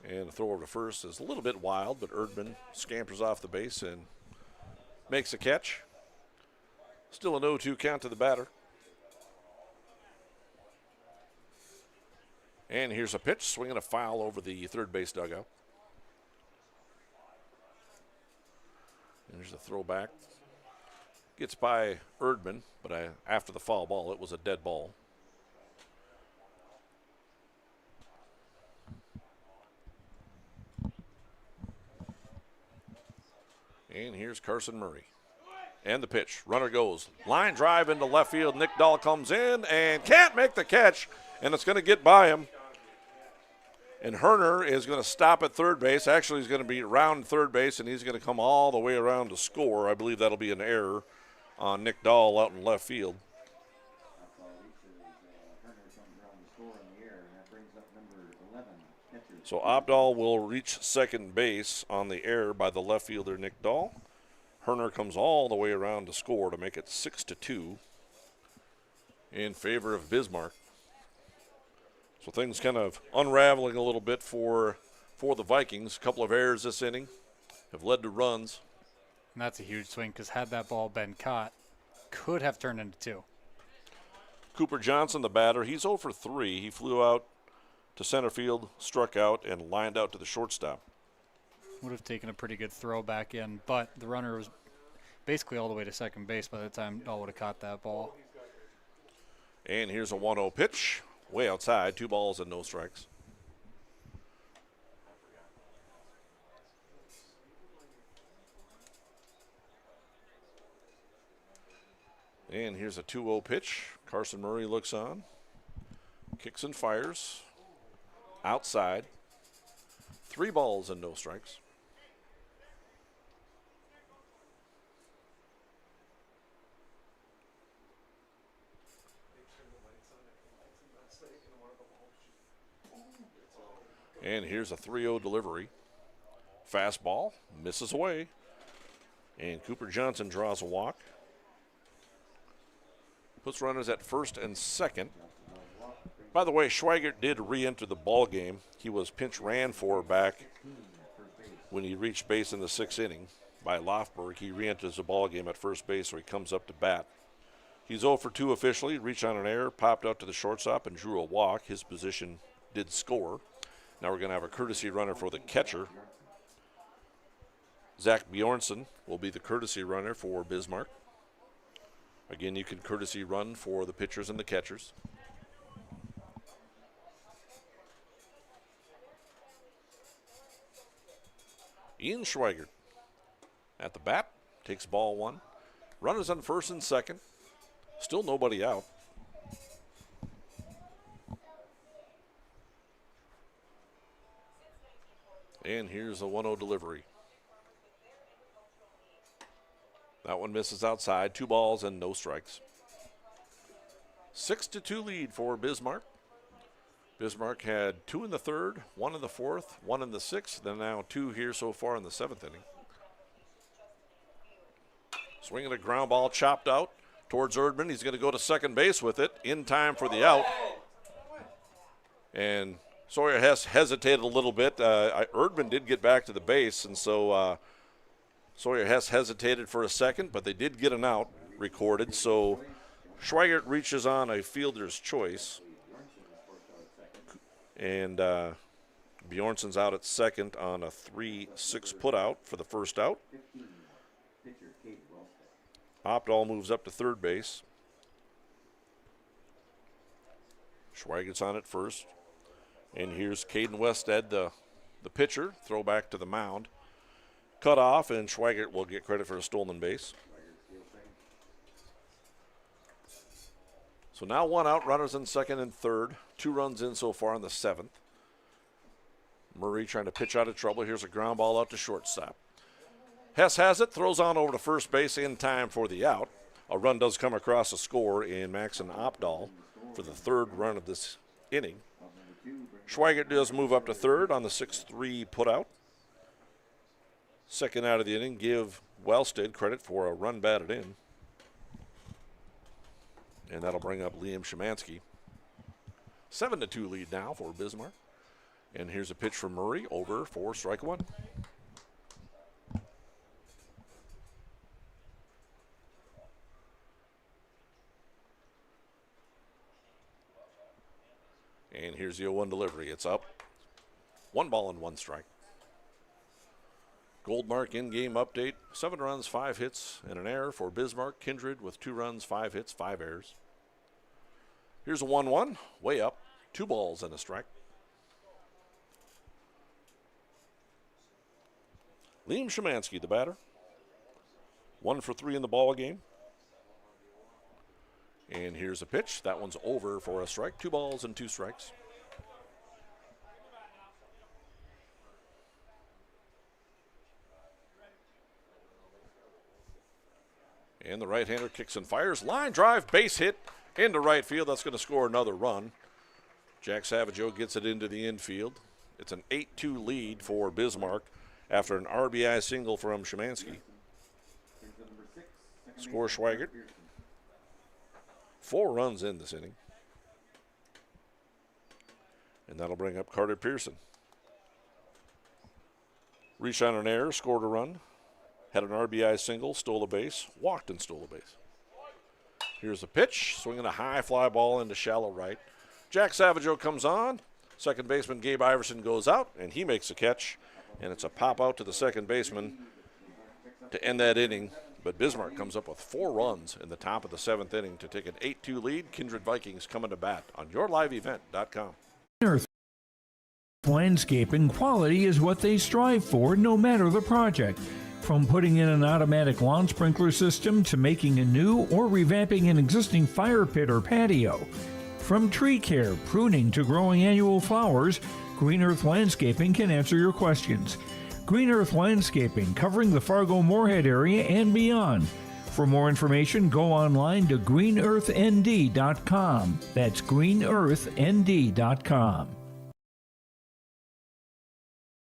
S6: And the throw over to first is a little bit wild, but Erdman scampers off the base and makes a catch. Still an 0-2 count to the batter. And here's a pitch, swinging a foul over the third base dugout. And there's a throwback. Gets by Erdman, but after the foul ball, it was a dead ball. And here's Carson Murray. And the pitch. Runner goes. Line drive into left field. Nick Dahl comes in and can't make the catch. And it's going to get by him. And Herner is going to stop at third base. Actually, he's going to be around third base, and he's going to come all the way around to score. I believe that'll be an error on Nick Dahl out in left field. So Opdahl will reach second base on the error by the left fielder Nick Dahl. Herner comes all the way around to score to make it 6-2 in favor of Bismarck. So things kind of unraveling a little bit for the Vikings. A couple of errors this inning have led to runs.
S7: And that's a huge swing because had that ball been caught, could have turned into 2.
S6: Cooper Johnson, the batter, he's 0 for 3. He flew out to center field, struck out, and lined out to the shortstop.
S7: Would have taken a pretty good throw back in, but the runner was basically all the way to second base by the time Dahl would have caught that ball.
S6: And here's a 1-0 pitch. Way outside, 2 balls and no strikes. And here's a 2-0 pitch. Carson Murray looks on. Kicks and fires. Outside. 3 balls and no strikes. And here's a 3-0 delivery. Fastball, misses away. And Cooper Johnson draws a walk. Puts runners at first and second. By the way, Schweigert did re-enter the ball game. He was pinch ran for back when he reached base in the 6th inning by Lofberg. He re-enters the ball game at first base, so he comes up to bat. He's 0 for 2 officially. Reached on an error, popped out to the shortstop, and drew a walk. His position did score. Now we're going to have a courtesy runner for the catcher. Zach Bjornsson will be the courtesy runner for Bismarck. Again, you can courtesy run for the pitchers and the catchers. Ian Schweigert at the bat, takes ball one. Runners on first and second. Still nobody out. And here's a 1-0 delivery. That one misses outside. 2 balls and no strikes. 6-2 lead for Bismarck. Bismarck had 2 in the third, 1 in the fourth, 1 in the sixth, then now 2 here so far in the 7th inning. Swinging a ground ball chopped out towards Erdman. He's going to go to second base with it in time for the out. And Sawyer Hess hesitated a little bit. Erdman did get back to the base, and so Sawyer Hess hesitated for a second, but they did get an out recorded. So Schweigert reaches on a fielder's choice. And Bjornsson's out at second on a 3-6 putout for the first out. Opdahl moves up to third base. Schweigert's on at first. And here's Caden Westhead, the pitcher, throw back to the mound. Cut off, and Schweigert will get credit for a stolen base. So now 1 out, runners in second and third. 2 runs in so far in the 7th. Murray trying to pitch out of trouble. Here's a ground ball out to shortstop. Hess has it, throws on over to first base in time for the out. A run does come across the score in Maxon Opdahl for the 3rd run of this inning. Schweigert does move up to third on the 6-3 putout. Second out of the inning, give Wellstead credit for a run batted in. And that'll bring up Liam Szymanski. 7-2 lead now for Bismarck. And here's a pitch from Murray over for strike 1. And here's the 0-1 delivery. It's up. 1 ball and 1 strike. Goldmark in-game update. 7 runs, 5 hits, and an error for Bismarck. Kindred with 2 runs, 5 hits, 5 errors. Here's a 1-1, way up. 2 balls and a strike. Liam Szymanski, the batter. 1 for 3 in the ball game. And here's a pitch. That one's over for a strike. 2 balls and 2 strikes. And the right-hander kicks and fires. Line drive, base hit into right field. That's going to score another run. Jack Savageau gets it into the infield. It's an 8-2 lead for Bismarck after an RBI single from Szymanski. Score Schweigert. 4 runs in this inning. And that'll bring up Carter Pearson. Reached on an error, scored a run. Had an RBI single, stole a base, walked and stole a base. Here's a pitch, swinging a high fly ball into shallow right. Jack Savageau comes on. Second baseman Gabe Iverson goes out, and he makes a catch. And it's a pop out to the second baseman to end that inning. But Bismarck comes up with 4 runs in the top of the 7th inning to take an 8-2 lead. Kindred Vikings coming to bat on yourliveevent.com.
S12: Earth Landscaping quality is what they strive for, no matter the project. From putting in an automatic lawn sprinkler system to making a new or revamping an existing fire pit or patio. From tree care, pruning to growing annual flowers, Green Earth Landscaping can answer your questions. Green Earth Landscaping, covering the Fargo-Moorhead area and beyond. For more information, go online to greenearthnd.com. That's greenearthnd.com.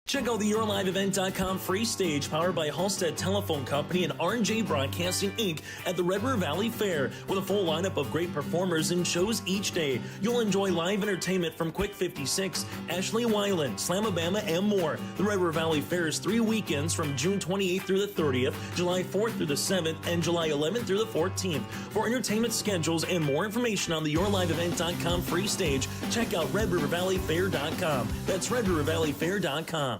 S2: Check out the YourLiveEvent.com free stage powered by Halstead Telephone Company and R&J Broadcasting Inc. at the Red River Valley Fair with a full lineup of great performers and shows each day. You'll enjoy live entertainment from Quick 56, Ashley Weiland, Slamabama, and more. The Red River Valley Fair is 3 weekends from June 28th through the 30th, July 4th through the 7th, and July 11th through the 14th. For entertainment schedules and more information on the YourLiveEvent.com free stage, check out RedRiverValleyFair.com. That's RedRiverValleyFair.com.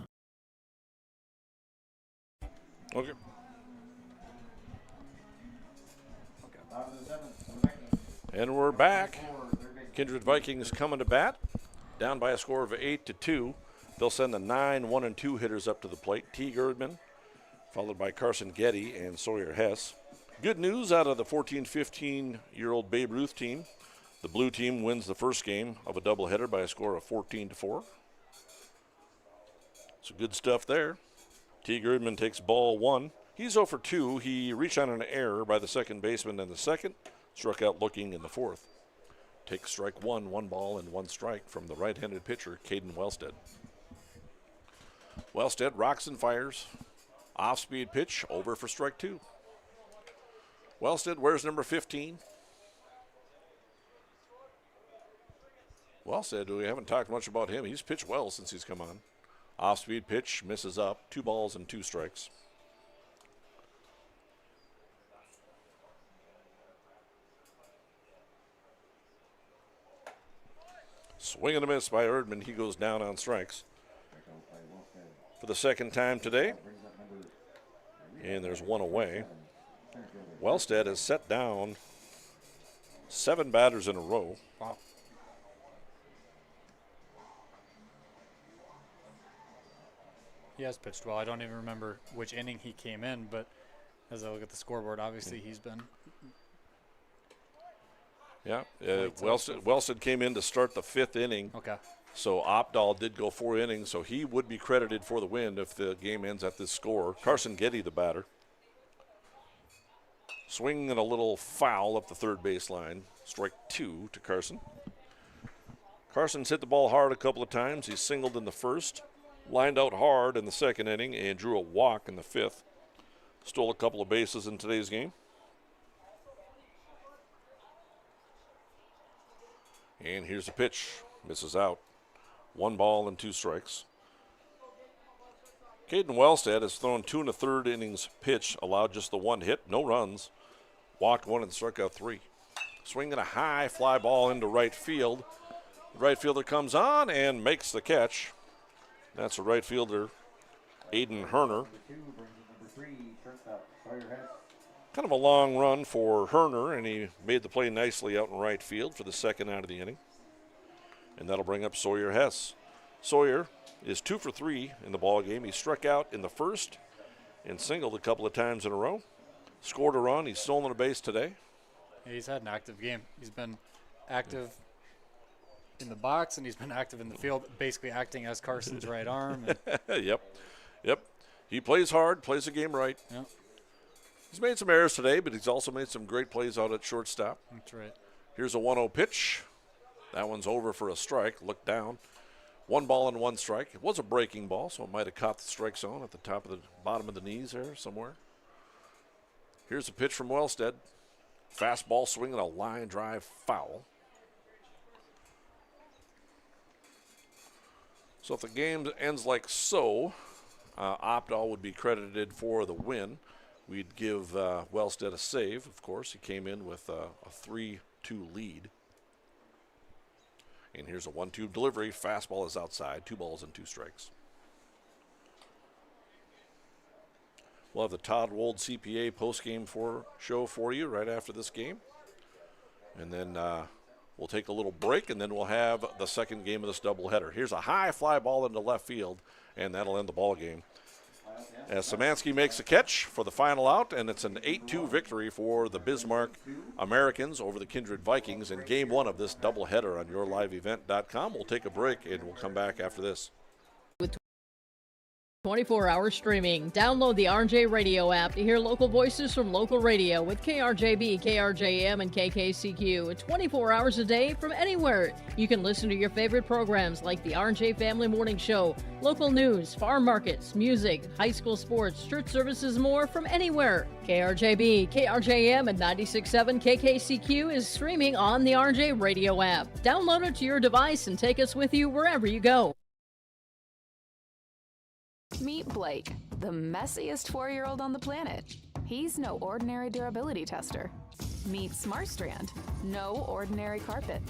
S6: Okay. And we're back. Kindred Vikings coming to bat, down by a score of 8-2. They'll send the 9 1 and 2 hitters up to the plate. T. Erdman, followed by Carson Getty and Sawyer Hess. Good news out of the 14-15-year-old Babe Ruth team. The blue team wins the first game of a doubleheader by a score of 14-4. So good stuff there. T. Erdman takes ball 1. He's 0 for 2. He reached on an error by the second baseman in the second, struck out looking in the fourth. Takes strike 1, 1 ball and 1 strike from the right-handed pitcher, Caden Wellstead. Wellstead rocks and fires. Off-speed pitch, over for strike 2. Wellstead wears number 15. Wellstead, we haven't talked much about him. He's pitched well since he's come on. Off-speed pitch, misses up. 2 balls and 2 strikes. Swing and a miss by Erdman. He goes down on strikes. For the second time today. And there's 1 away. Wellstead has set down 7 batters in a row.
S7: Wow. He has pitched well. I don't even remember which inning he came in, but as I look at the scoreboard, obviously he's been.
S6: Yeah, Wellstead came in to start the 5th inning.
S7: Okay.
S6: So Opdahl did go 4 innings, so he would be credited for the win if the game ends at this score. Carson Getty, the batter. Swinging a little foul up the third baseline. Strike 2 to Carson. Carson's hit the ball hard a couple of times. He singled in the first. Lined out hard in the second inning and drew a walk in the 5th. Stole a couple of bases in today's game. And here's the pitch. Misses out. 1 ball and 2 strikes. Caden Wellstead has thrown 2 1/3 innings pitch, allowed just the 1 hit, no runs. Walked 1 and struck out 3. Swinging a high fly ball into right field. The right fielder comes on and makes the catch. That's a right fielder, Aiden Herner. Kind of a long run for Herner, and he made the play nicely out in right field for the second out of the inning. And that'll bring up Sawyer Hess. Sawyer is 2 for 3 in the ball game. He struck out in the first and singled a couple of times in a row. Scored a run. He's stolen a base today.
S7: Yeah, he's had an active game. He's been active in the box, and he's been active in the field, basically acting as Carson's right arm.
S6: Yep. He plays hard, plays the game right.
S7: Yep.
S6: He's made some errors today, but he's also made some great plays out at shortstop.
S7: That's right.
S6: Here's a 1-0 pitch. That one's over for a strike. Look down. 1 ball and 1 strike. It was a breaking ball, so it might have caught the strike zone at the top of the bottom of the knees there somewhere. Here's a pitch from Wellstead. Fastball swinging a line drive foul. So if the game ends like so, Opdahl would be credited for the win. We'd give Wellstead a save, of course. He came in with a 3-2 lead. And here's a 1-2 delivery. Fastball is outside. 2 balls and 2 strikes. We'll have the Todd Wold CPA postgame show for you right after this game. And then we'll take a little break, and then we'll have the second game of this doubleheader. Here's a high fly ball into left field, and that'll end the ball game. As Szymanski makes a catch for the final out, and it's an 8-2 victory for the Bismarck Americans over the Kindred Vikings in Game 1 of this doubleheader on YourLiveEvent.com. We'll take a break, and we'll come back after this.
S14: 24-hour streaming. Download the RJ Radio app to hear local voices from local radio with KRJB, KRJM, and KKCQ 24 hours a day from anywhere. You can listen to your favorite programs like the RJ Family Morning Show, local news, farm markets, music, high school sports, church services, more from anywhere. KRJB, KRJM, and 96.7 KKCQ is streaming on the RJ Radio app. Download it to your device and take us with you wherever you go.
S9: Meet Blake, the messiest 4-year-old on the planet. He's no ordinary durability tester. Meet SmartStrand, no ordinary carpet.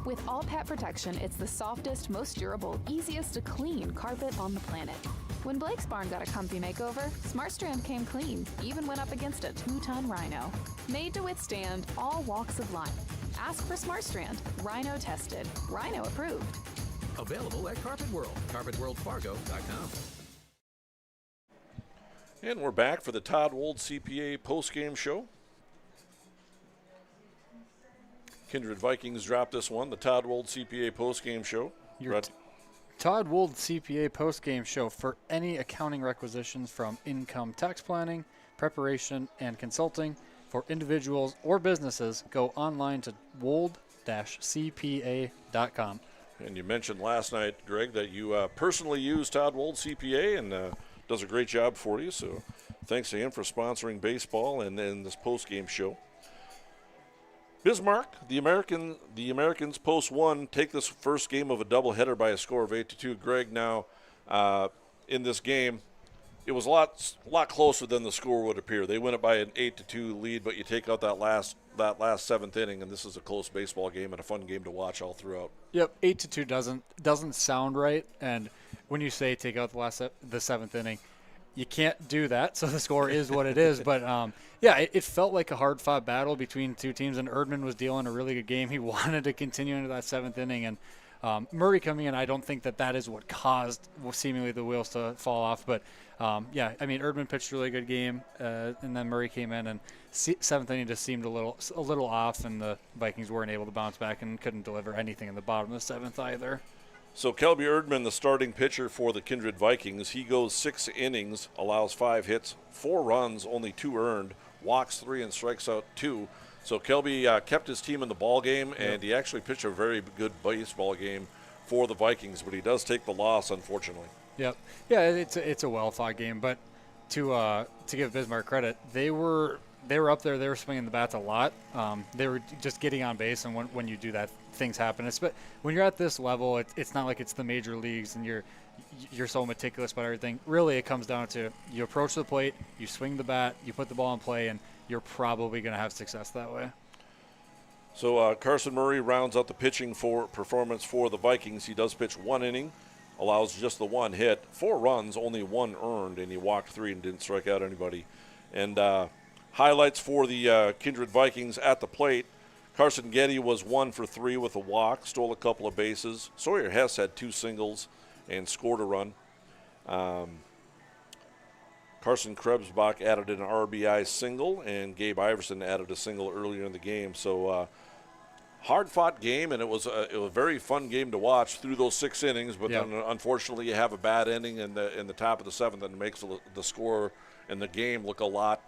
S9: With all pet protection, it's the softest, most durable, easiest to clean carpet on the planet. When Blake's barn got a comfy makeover, SmartStrand came clean, even went up against a 2-ton rhino. Made to withstand all walks of life. Ask for SmartStrand, rhino tested, rhino approved.
S10: Available at Carpet World, carpetworldfargo.com.
S6: And we're back for the Todd Wold CPA postgame show. Kindred Vikings dropped this one, the Todd Wold CPA postgame show.
S7: Todd Wold CPA postgame show for any accounting requisitions from income tax planning, preparation, and consulting for individuals or businesses. Go online to wold-cpa.com.
S6: And you mentioned last night, Greg, that you personally use Todd Wold CPA and does a great job for you. So thanks to him for sponsoring baseball and then this postgame show. Bismarck, the Americans post one, take this first game of a doubleheader by a score of 8-2. Greg, now in this game, it was a lot closer than the score would appear. They win it by an 8-2 lead, but you take out that last seventh inning, and this is a close baseball game and a fun game to watch all throughout.
S7: Yep, 8-2 doesn't sound right, and when you say take out the seventh inning, you can't do that, so the score is what it is. But, it felt like a hard-fought battle between two teams, and Erdman was dealing a really good game. He wanted to continue into that seventh inning, and Murray coming in, I don't think that is what caused seemingly the wheels to fall off. But, Erdman pitched a really good game, and then Murray came in, and seventh inning just seemed a little off, and the Vikings weren't able to bounce back and couldn't deliver anything in the bottom of the seventh either.
S6: So Kelby Erdman, the starting pitcher for the Kindred Vikings, he goes 6 innings, allows 5 hits, 4 runs, only 2 earned, walks 3 and strikes out 2. So Kelby kept his team in the ball game, and he actually pitched a very good baseball game for the Vikings, but he does take the loss, unfortunately.
S7: Yep. Yeah, it's a well-fought game, but to give Bismarck credit, they were up there. They were swinging the bats a lot. They were just getting on base, and when you do that, things happen. But when you're at this level, it's not like it's the major leagues, and you're so meticulous about everything. Really, it comes down to you approach the plate, you swing the bat, you put the ball in play, and you're probably going to have success that way.
S6: So Carson Murray rounds out the pitching performance for the Vikings. He does pitch 1 inning, allows just the 1 hit, 4 runs, only 1 earned, and he walked 3 and didn't strike out anybody. And highlights for the Kindred Vikings at the plate. Carson Getty was 1 for 3 with a walk, stole a couple of bases. Sawyer Hess had 2 singles and scored a run. Carson Krebsbach added an RBI single, and Gabe Iverson added a single earlier in the game. So hard-fought game, and it was a very fun game to watch through those 6 innings. But then, unfortunately, you have a bad inning in the top of the 7th, and it makes the score in the game look a lot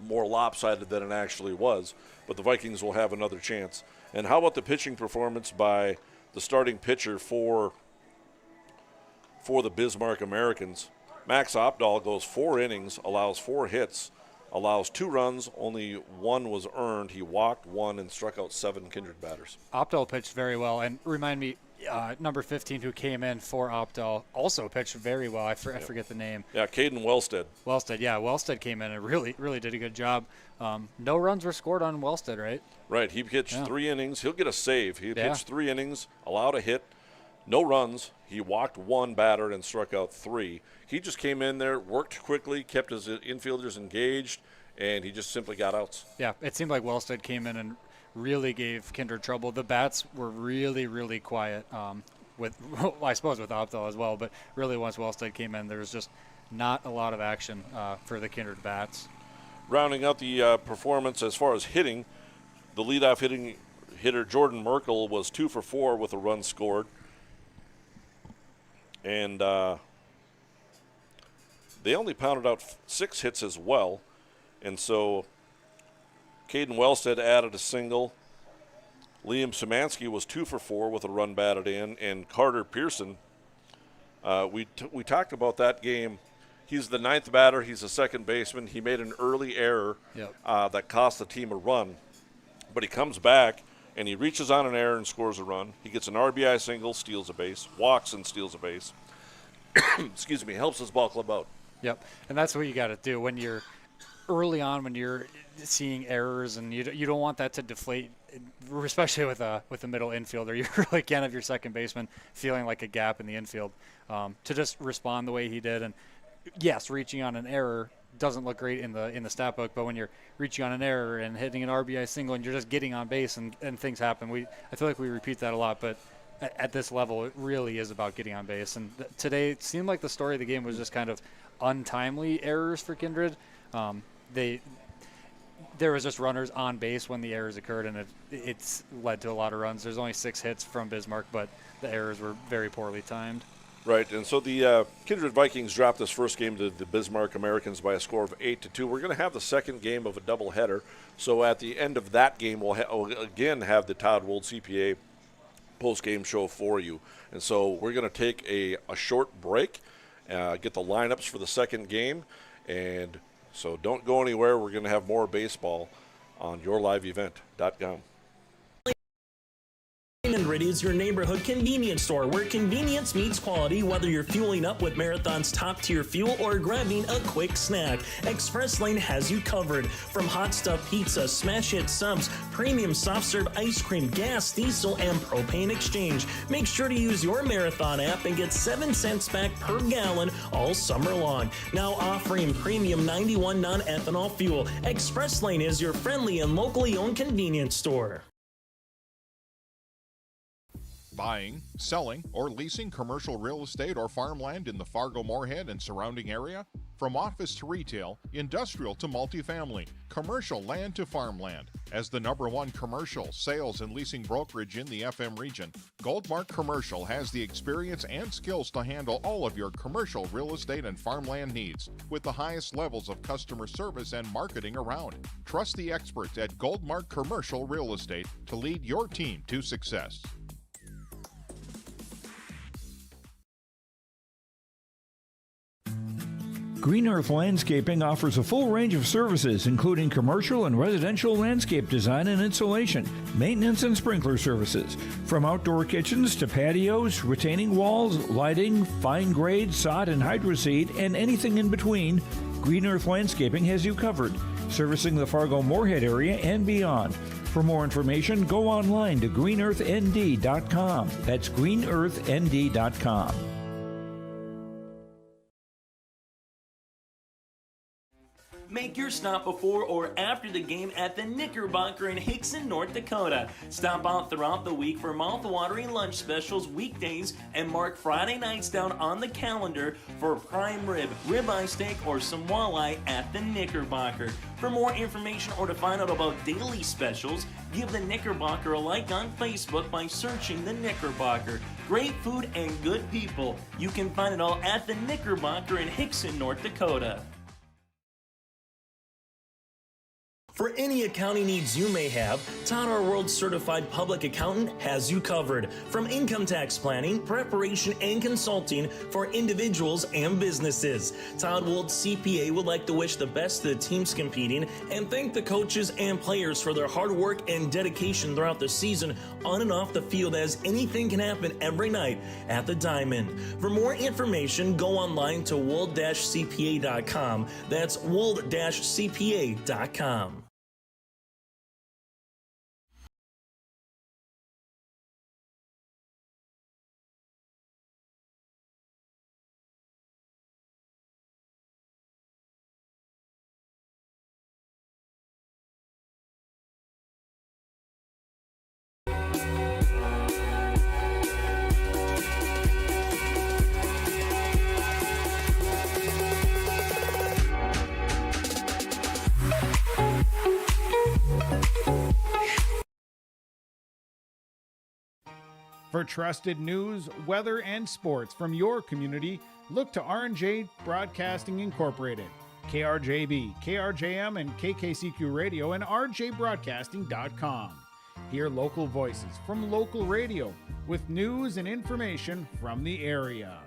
S6: more lopsided than it actually was. But the Vikings will have another chance. And how about the pitching performance by the starting pitcher for the Bismarck Americans? Max Opdahl goes 4 innings, allows 4 hits, allows 2 runs, only 1 was earned. He walked 1 and struck out 7 Kindred batters.
S7: Opdahl pitched very well, and remind me, number 15 who came in for Opdahl also pitched very well. I forget the name.
S6: Yeah, Caden Wellstead.
S7: Wellstead came in and really did a good job. No runs were scored on Wellstead, right?
S6: Right. He pitched 3 innings. He'll get a save. He pitched 3 innings, allowed a hit, no runs. He walked 1 batter and struck out 3. He just came in there, worked quickly, kept his infielders engaged, and he just simply got outs. Yeah,
S7: it seemed like Wellstead came in and really gave Kindred trouble. The bats were really quiet, I suppose with Opdahl as well, but really once Wellstead came in, there was just not a lot of action for the Kindred bats.
S6: Rounding out the performance as far as hitting, the leadoff hitter Jordan Merkel was 2 for 4 with a run scored. And they only pounded out 6 hits as well. And so Caden Wellstead added a single. Liam Szymanski was 2 for 4 with a run batted in. And Carter Pearson, we talked about that game. He's the 9th batter. He's a second baseman. He made an early error that cost the team a run. But he comes back, and he reaches on an error and scores a run. He gets an RBI single, steals a base, walks and steals a base. Excuse me, helps his ball club out.
S7: Yep, and that's what you got to do when you're early on, when you're seeing errors, and you don't want that to deflate, especially with a middle infielder. You really can't have your second baseman feeling like a gap in the infield. To just respond the way he did, and yes, reaching on an error doesn't look great in the stat book, but when you're reaching on an error and hitting an RBI single and you're just getting on base and things happen, I feel like we repeat that a lot, but at this level, it really is about getting on base. And today, it seemed like the story of the game was just kind of untimely errors for Kindred. There was just runners on base when the errors occurred, and it's led to a lot of runs. There's only 6 hits from Bismarck, but the errors were very poorly timed.
S6: Right, and so the Kindred Vikings dropped this first game to the Bismarck Americans by a score of 8-2. We're going to have the second game of a doubleheader. So at the end of that game, we'll again have the Todd Wold CPA post-game show for you. And so we're going to take a short break, get the lineups for the second game, and so don't go anywhere. We're going to have more baseball on yourliveevent.com.
S2: Kindred is your neighborhood convenience store where convenience meets quality, whether you're fueling up with Marathon's top-tier fuel or grabbing a quick snack. Express Lane has you covered. From hot stuff pizza, smash hit subs, premium soft serve ice cream, gas, diesel, and propane exchange. Make sure to use your Marathon app and get 7 cents back per gallon all summer long. Now offering premium 91 non-ethanol fuel. Express Lane is your friendly and locally owned convenience store.
S11: Buying, selling, or leasing commercial real estate or farmland in the Fargo-Moorhead and surrounding area? From office to retail, industrial to multifamily, commercial land to farmland. As the #1 commercial, sales, and leasing brokerage in the FM region, Goldmark Commercial has the experience and skills to handle all of your commercial real estate and farmland needs with the highest levels of customer service and marketing around. Trust the experts at Goldmark Commercial Real Estate to lead your team to success.
S12: Green Earth Landscaping offers a full range of services, including commercial and residential landscape design and installation, maintenance and sprinkler services. From outdoor kitchens to patios, retaining walls, lighting, fine grade, sod and hydroseed, and anything in between, Green Earth Landscaping has you covered, servicing the Fargo-Moorhead area and beyond. For more information, go online to greenearthnd.com. That's greenearthnd.com.
S2: Make your stop before or after the game at the Knickerbocker in Hickson, North Dakota. Stop out throughout the week for mouth-watering lunch specials weekdays and mark Friday nights down on the calendar for prime rib, ribeye steak, or some walleye at the Knickerbocker. For more information or to find out about daily specials, give the Knickerbocker a like on Facebook by searching the Knickerbocker. Great food and good people. You can find it all at the Knickerbocker in Hickson, North Dakota. For any accounting needs you may have, Todd R. World Certified Public Accountant has you covered. From income tax planning, preparation, and consulting for individuals and businesses. Todd Wold CPA would like to wish the best to the teams competing and thank the coaches and players for their hard work and dedication throughout the season on and off the field, as anything can happen every night at the Diamond. For more information, go online to wold-cpa.com. That's wold-cpa.com.
S8: For trusted news, weather, and sports from your community, look to R&J Broadcasting Incorporated. KRJB, KRJM, and KKCQ Radio and rjbroadcasting.com. Hear local voices from local radio with news and information from the area.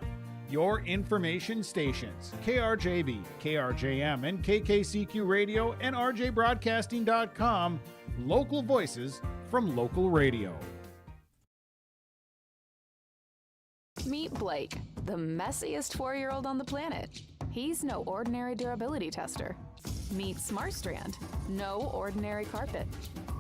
S8: Your information stations, KRJB, KRJM, and KKCQ Radio and rjbroadcasting.com. Local voices from local radio.
S9: Meet Blake, the messiest 4-year-old on the planet. He's no ordinary durability tester. Meet SmartStrand, no ordinary carpet.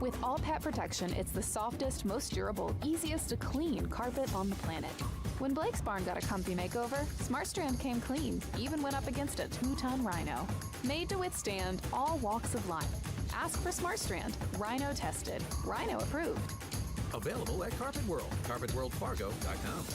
S9: With all pet protection, it's the softest, most durable, easiest to clean carpet on the planet. When Blake's barn got a comfy makeover, SmartStrand came clean, even went up against a 2-ton rhino. Made to withstand all walks of life. Ask for SmartStrand, rhino tested, rhino approved.
S10: Available at Carpet World, carpetworldfargo.com.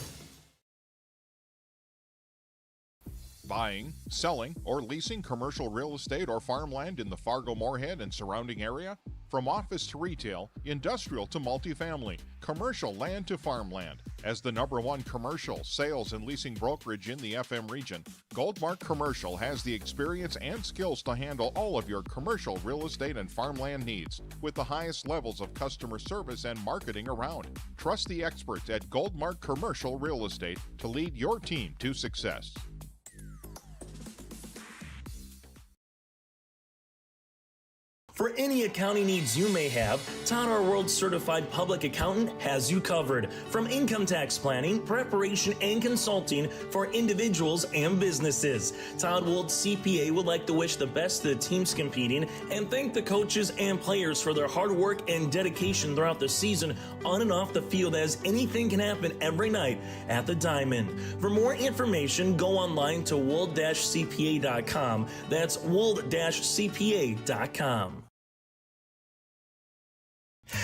S11: Buying, selling, or leasing commercial real estate or farmland in the Fargo-Moorhead and surrounding area? From office to retail, industrial to multifamily, commercial land to farmland. As the #1 commercial, sales, and leasing brokerage in the FM region, Goldmark Commercial has the experience and skills to handle all of your commercial real estate and farmland needs with the highest levels of customer service and marketing around. Trust the experts at Goldmark Commercial Real Estate to lead your team to success.
S2: For any accounting needs you may have, Todd R. World Certified Public Accountant has you covered. From income tax planning, preparation, and consulting for individuals and businesses. Todd Wold CPA would like to wish the best to the teams competing and thank the coaches and players for their hard work and dedication throughout the season on and off the field, as anything can happen every night at the Diamond. For more information, go online to wold-cpa.com. That's wold-cpa.com.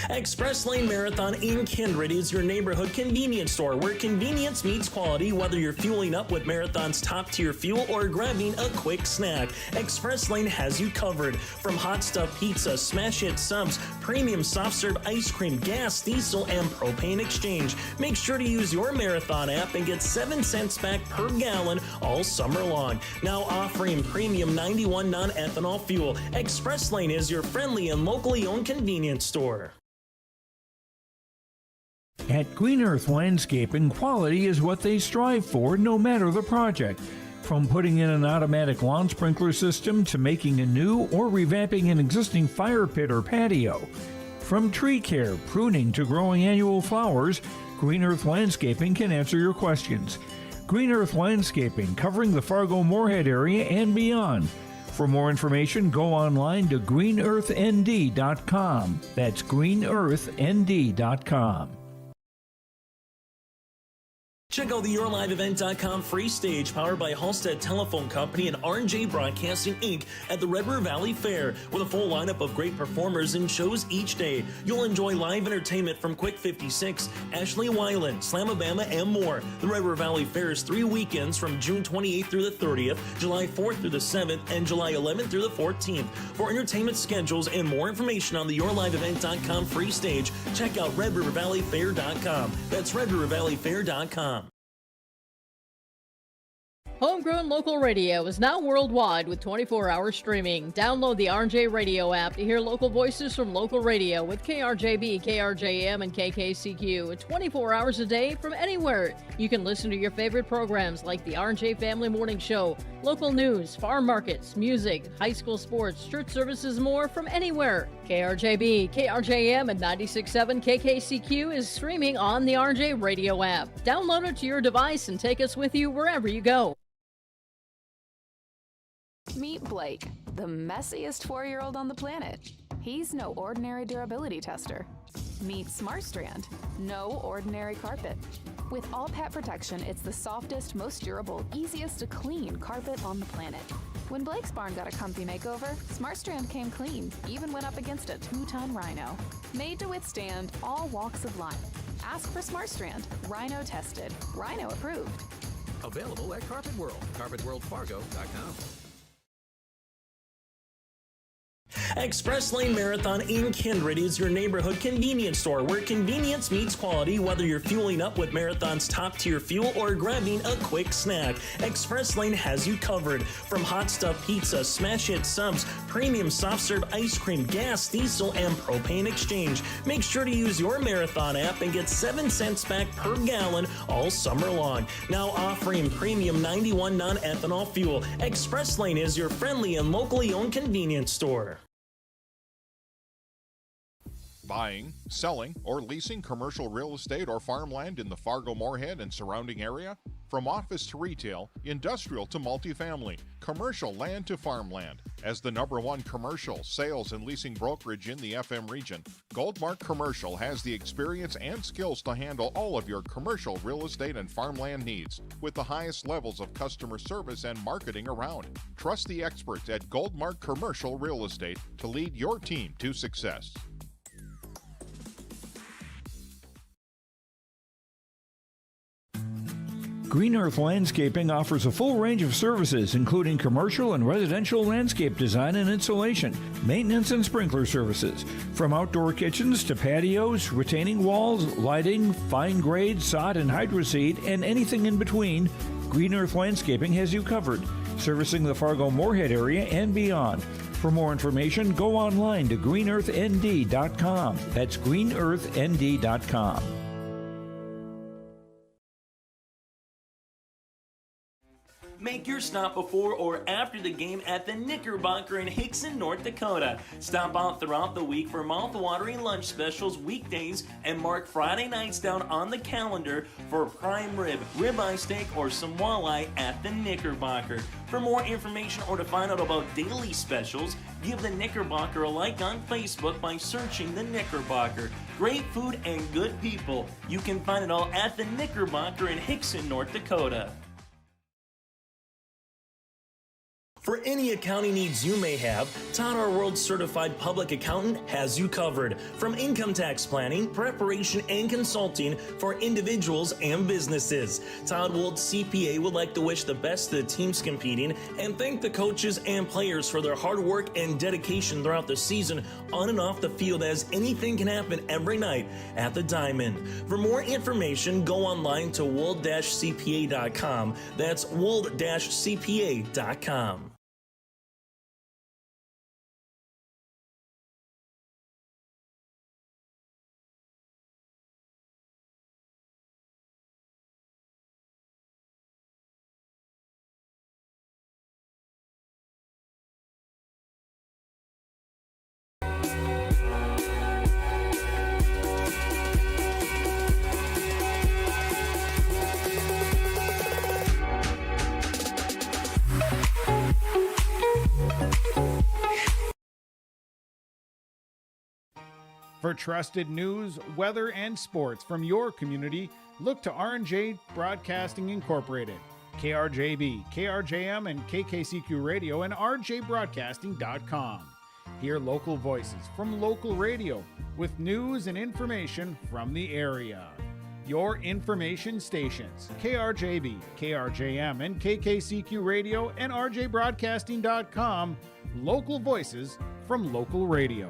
S2: Express Lane Marathon in Kindred is your neighborhood convenience store where convenience meets quality, whether you're fueling up with Marathon's top-tier fuel or grabbing a quick snack. Express Lane has you covered. From hot stuff pizza, smash hit subs, premium soft-serve ice cream, gas, diesel, and propane exchange. Make sure to use your Marathon app and get 7 cents back per gallon all summer long. Now offering premium 91 non-ethanol fuel. Express Lane is your friendly and locally owned convenience store.
S12: At Green Earth Landscaping, quality is what they strive for, no matter the project. From putting in an automatic lawn sprinkler system to making a new or revamping an existing fire pit or patio. From tree care, pruning to growing annual flowers, Green Earth Landscaping can answer your questions. Green Earth Landscaping, covering the Fargo-Moorhead area and beyond. For more information, go online to greenearthnd.com. That's greenearthnd.com.
S2: Check out the YourLiveEvent.com free stage powered by Halstead Telephone Company and R&J Broadcasting Inc. at the Red River Valley Fair. With a full lineup of great performers and shows each day, you'll enjoy live entertainment from Quick 56, Ashley Weiland, Slamabama, and more. The Red River Valley Fair is 3 weekends from June 28th through the 30th, July 4th through the 7th, and July 11th through the 14th. For entertainment schedules and more information on the YourLiveEvent.com free stage, check out RedRiverValleyFair.com. That's RedRiverValleyFair.com.
S14: Homegrown local radio is now worldwide with 24-hour streaming. Download the RJ Radio app to hear local voices from local radio with KRJB, KRJM, and KKCQ 24 hours a day from anywhere. You can listen to your favorite programs like the RJ Family Morning Show, local news, farm markets, music, high school sports, church services, more from anywhere. KRJB, KRJM, and 96.7 KKCQ is streaming on the RJ Radio app. Download it to your device and take us with you wherever you go.
S9: Meet Blake, the messiest 4-year-old on the planet. He's no ordinary durability tester. Meet SmartStrand, no ordinary carpet. With all pet protection, it's the softest, most durable, easiest to clean carpet on the planet. When Blake's barn got a comfy makeover, SmartStrand came clean, even went up against a 2-ton rhino. Made to withstand all walks of life. Ask for SmartStrand, rhino tested, rhino approved.
S10: Available at Carpet World, carpetworldfargo.com.
S2: Express Lane Marathon in Kindred is your neighborhood convenience store where convenience meets quality, whether you're fueling up with Marathon's top-tier fuel or grabbing a quick snack. Express Lane has you covered. From hot stuff pizza, smash hit subs, premium soft serve ice cream, gas, diesel, and propane exchange. Make sure to use your Marathon app and get 7 cents back per gallon all summer long. Now offering premium 91 non-ethanol fuel. Express Lane is your friendly and locally owned convenience store.
S11: Buying, selling, or leasing commercial real estate or farmland in the Fargo-Moorhead and surrounding area? From office to retail, industrial to multifamily, commercial land to farmland. As the #1 commercial sales and leasing brokerage in the FM region, Goldmark Commercial has the experience and skills to handle all of your commercial real estate and farmland needs with the highest levels of customer service and marketing around. Trust the experts at Goldmark Commercial Real Estate to lead your team to success.
S12: Green Earth Landscaping offers a full range of services, including commercial and residential landscape design and installation, maintenance and sprinkler services. From outdoor kitchens to patios, retaining walls, lighting, fine grade, sod and hydroseed, and anything in between, Green Earth Landscaping has you covered, servicing the Fargo-Moorhead area and beyond. For more information, go online to greenearthnd.com. That's greenearthnd.com.
S2: Make your stop before or after the game at the Knickerbocker in Hickson, North Dakota. Stop out throughout the week for mouth-watering lunch specials weekdays and mark Friday nights down on the calendar for prime rib, ribeye steak, or some walleye at the Knickerbocker. For more information or to find out about daily specials, give the Knickerbocker a like on Facebook by searching the Knickerbocker. Great food and good people. You can find it all at the Knickerbocker in Hickson, North Dakota. For any accounting needs you may have, Todd Our World Certified Public Accountant has you covered. From income tax planning, preparation, and consulting for individuals and businesses. Todd Wold CPA would like to wish the best to the teams competing and thank the coaches and players for their hard work and dedication throughout the season on and off the field, as anything can happen every night at the Diamond. For more information, go online to wold-cpa.com. That's wold-cpa.com.
S8: For trusted news, weather, and sports from your community, look to R&J Broadcasting Incorporated, KRJB, KRJM, and KKCQ Radio, and rjbroadcasting.com. Hear local voices from local radio with news and information from the area. Your information stations, KRJB, KRJM, and KKCQ Radio, and rjbroadcasting.com. Local voices from local radio.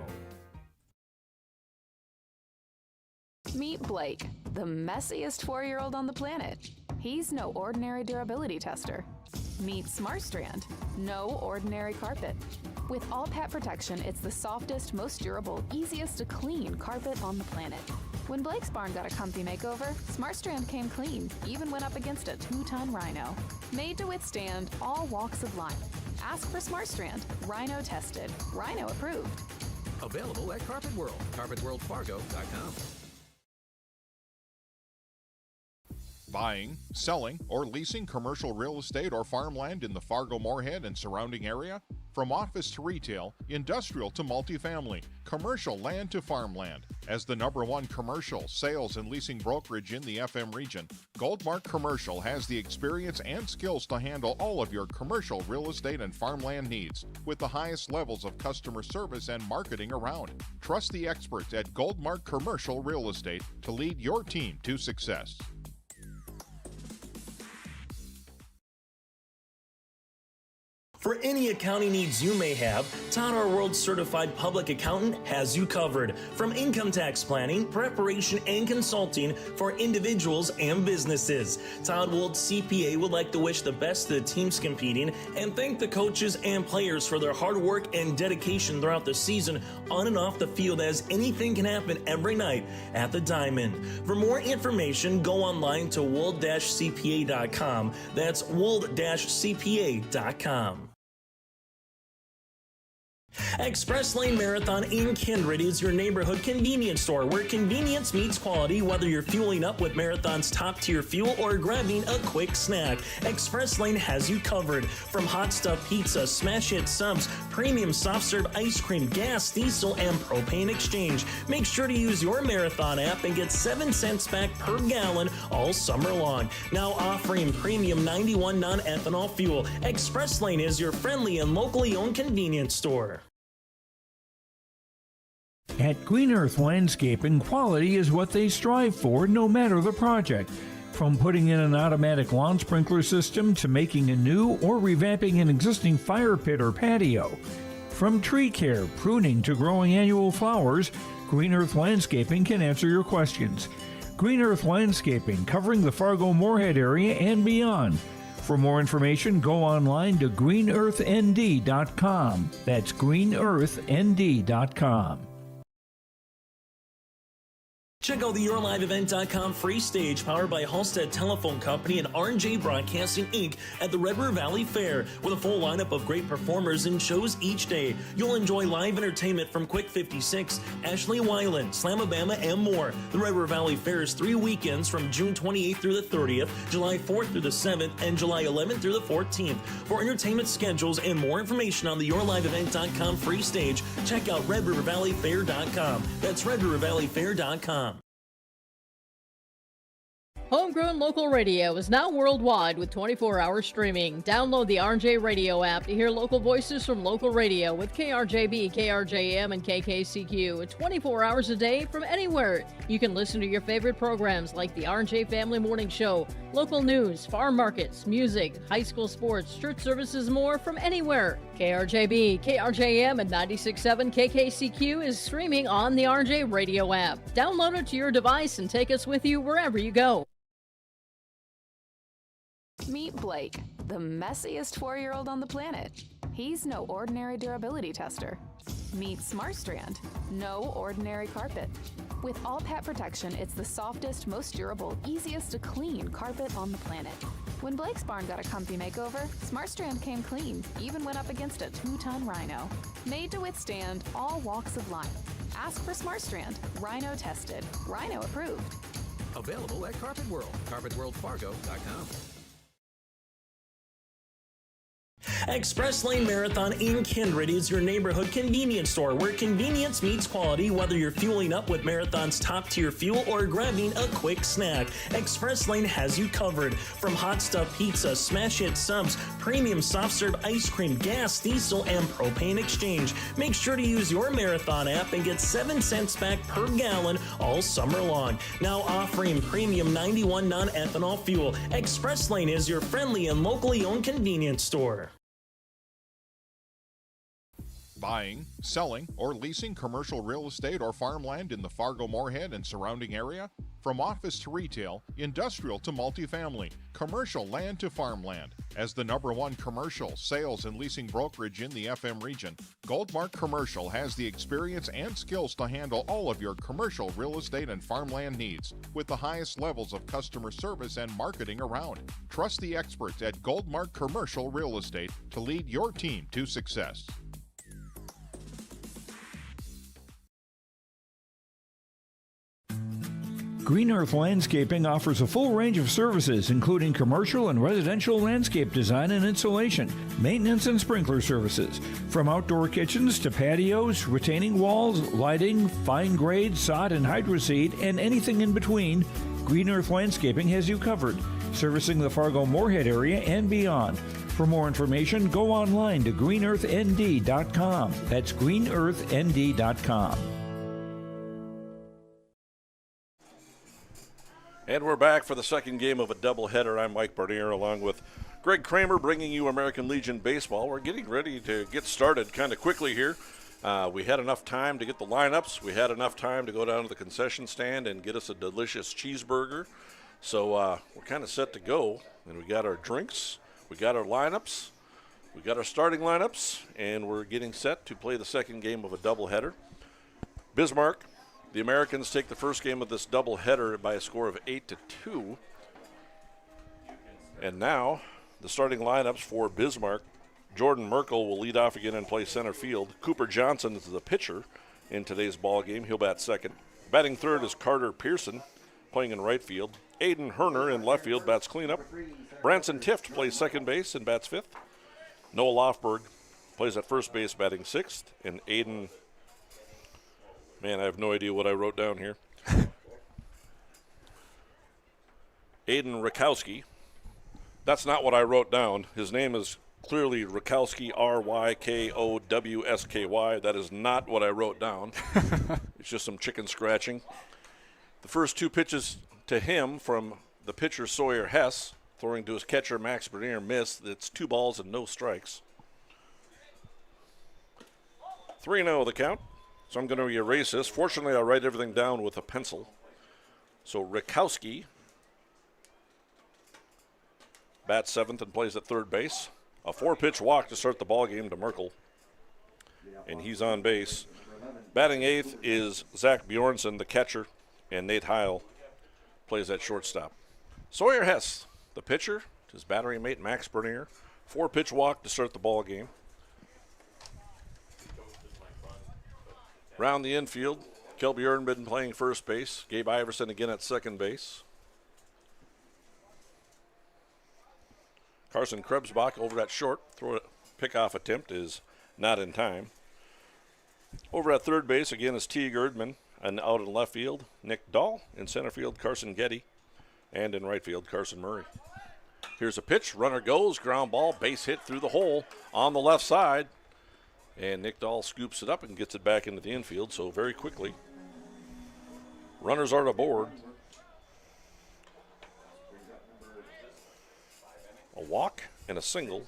S9: Meet Blake, the messiest 4-year-old on the planet. He's no ordinary durability tester. Meet SmartStrand, no ordinary carpet. With all pet protection, it's the softest, most durable, easiest to clean carpet on the planet. When Blake's barn got a comfy makeover, SmartStrand came clean, even went up against a 2-ton rhino. Made to withstand all walks of life. Ask for SmartStrand, rhino tested, rhino approved.
S10: Available at Carpet World, carpetworldfargo.com.
S11: Buying, selling, or leasing commercial real estate or farmland in the Fargo-Moorhead and surrounding area? From office to retail, industrial to multifamily, commercial land to farmland. As the #1 commercial sales and leasing brokerage in the FM region, Goldmark Commercial has the experience and skills to handle all of your commercial real estate and farmland needs with the highest levels of customer service and marketing around. Trust the experts at Goldmark Commercial Real Estate to lead your team to success.
S2: For For any accounting needs you may have, Todd, our world certified public accountant, has you covered. From income tax planning, preparation, and consulting for individuals and businesses. Todd Wold CPA would like to wish the best to the teams competing and thank the coaches and players for their hard work and dedication throughout the season on and off the field, as anything can happen every night at the Diamond. For more information, go online to wold-cpa.com. That's wold-cpa.com. Express Lane Marathon in Kindred is your neighborhood convenience store where convenience meets quality, whether you're fueling up with Marathon's top-tier fuel or grabbing a quick snack. Express Lane has you covered. From hot stuff pizza, smash hit subs, premium soft serve ice cream, gas, diesel, and propane exchange. Make sure to use your Marathon app and get 7 cents back per gallon all summer long. Now offering premium 91 non-ethanol fuel. Express Lane is your friendly and locally owned convenience store.
S12: At Green Earth Landscaping, quality is what they strive for, no matter the project. From putting in an automatic lawn sprinkler system to making a new or revamping an existing fire pit or patio. From tree care, pruning to growing annual flowers, Green Earth Landscaping can answer your questions. Green Earth Landscaping, covering the Fargo-Moorhead area and beyond. For more information, go online to greenearthnd.com. That's greenearthnd.com.
S2: Check out the YourLiveEvent.com free stage powered by Halstead Telephone Company and R&J Broadcasting Inc. at the Red River Valley Fair with a full lineup of great performers and shows each day. You'll enjoy live entertainment from Quick 56, Ashley Weiland, Slamabama, and more. The Red River Valley Fair is 3 weekends from June 28th through the 30th, July 4th through the 7th, and July 11th through the 14th. For entertainment schedules and more information on the YourLiveEvent.com free stage, check out RedRiverValleyFair.com. That's RedRiverValleyFair.com.
S14: Homegrown local radio is now worldwide with 24-hour streaming. Download the RJ Radio app to hear local voices from local radio with KRJB, KRJM, and KKCQ 24 hours a day from anywhere. You can listen to your favorite programs like the RJ Family Morning Show, local news, farm markets, music, high school sports, church services, more from anywhere. KRJB, KRJM, and 96.7 KKCQ is streaming on the RJ Radio app. Download it to your device and take us with you wherever you go.
S9: Meet Blake, the messiest 4-year-old on the planet. He's no ordinary durability tester. Meet SmartStrand, no ordinary carpet. With all pet protection, it's the softest, most durable, easiest to clean carpet on the planet. When Blake's barn got a comfy makeover, SmartStrand came clean, even went up against a 2-ton rhino. Made to withstand all walks of life. Ask for SmartStrand, rhino tested, rhino approved.
S10: Available at Carpet World, carpetworldfargo.com.
S2: Express Lane Marathon in Kindred is your neighborhood convenience store where convenience meets quality, whether you're fueling up with Marathon's top-tier fuel or grabbing a quick snack. Express Lane has you covered. From hot stuff pizza, smash hit subs, premium soft serve ice cream, gas, diesel, and propane exchange. Make sure to use your Marathon app and get 7 cents back per gallon all summer long. Now offering premium 91 non-ethanol fuel. Express Lane is your friendly and locally owned convenience store.
S11: Buying, selling, or leasing commercial real estate or farmland in the Fargo-Moorhead and surrounding area? From office to retail, industrial to multifamily, commercial land to farmland. As the #1 commercial, sales, and leasing brokerage in the FM region, Goldmark Commercial has the experience and skills to handle all of your commercial real estate and farmland needs with the highest levels of customer service and marketing around. Trust the experts at Goldmark Commercial Real Estate to lead your team to success.
S12: Green Earth Landscaping offers a full range of services, including commercial and residential landscape design and installation, maintenance and sprinkler services. From outdoor kitchens to patios, retaining walls, lighting, fine grade, sod and hydroseed, and anything in between, Green Earth Landscaping has you covered, servicing the Fargo-Moorhead area and beyond. For more information, go online to greenearthnd.com. That's greenearthnd.com.
S6: And we're back for the second game of a doubleheader. I'm Mike Bernier along with Greg Kramer bringing you American Legion Baseball. We're getting ready to get started kind of quickly here. We had enough time to get the lineups. We had enough time to go down to the concession stand and get us a delicious cheeseburger. So we're kind of set to go. And we got our drinks. We got our lineups. We got our starting lineups. And we're getting set to play the second game of a doubleheader. Bismarck, the Americans take the first game of this doubleheader by a score of 8-2. And now the starting lineups for Bismarck. Jordan Merkel will lead off again and play center field. Cooper Johnson is the pitcher in today's ball game. He'll bat second. Batting third is Carter Pearson, playing in right field. Aiden Herner in left field bats cleanup. Branson Tift plays second base and bats fifth. Noah Lofberg plays at first base, batting sixth. And Aiden, man, I have no idea what I wrote down here. Aiden Rakowski. That's not what I wrote down. His name is clearly Rakowski, Rykowsky. That is not what I wrote down. It's just some chicken scratching. The first two pitches to him from the pitcher Sawyer Hess, throwing to his catcher Max Bernier, missed. It's 2 balls and no strikes. 3-0 the count. So I'm going to erase this. Fortunately, I'll write everything down with a pencil. So Rakowski bats seventh and plays at third base. A 4-pitch walk to start the ball game to Merkel, and he's on base. Batting eighth is Zach Bjornson, the catcher, and Nate Heil plays at shortstop. Sawyer Hess, the pitcher, his battery mate Max Bernier. 4-pitch walk to start the ball game. Round the infield, Kel Bjornbiden playing first base. Gabe Iverson again at second base. Carson Krebsbach over at short. Pickoff attempt is not in time. Over at third base again is T. Erdman. And out in left field, Nick Dahl. In center field, Carson Getty. And in right field, Carson Murray. Here's a pitch. Runner goes. Ground ball. Base hit through the hole on the left side. And Nick Dahl scoops it up and gets it back into the infield. So very quickly, runners are aboard. A walk and a single.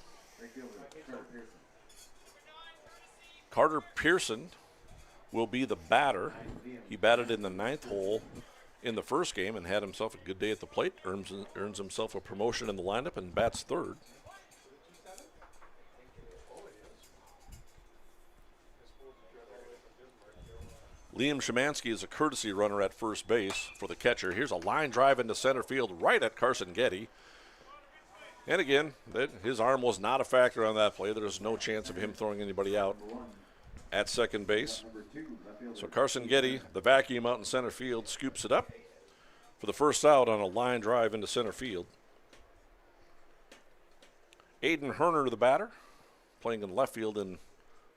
S6: Carter Pearson will be the batter. He batted in the 9th hole in the first game and had himself a good day at the plate. Earns himself a promotion in the lineup and bats third. Liam Szymanski is a courtesy runner at first base for the catcher. Here's a line drive into center field right at Carson Getty. And again, his arm was not a factor on that play. There was no chance of him throwing anybody out at second base. So Carson Getty, the vacuum out in center field, scoops it up for the first out on a line drive into center field. Aiden Herner, the batter, playing in left field in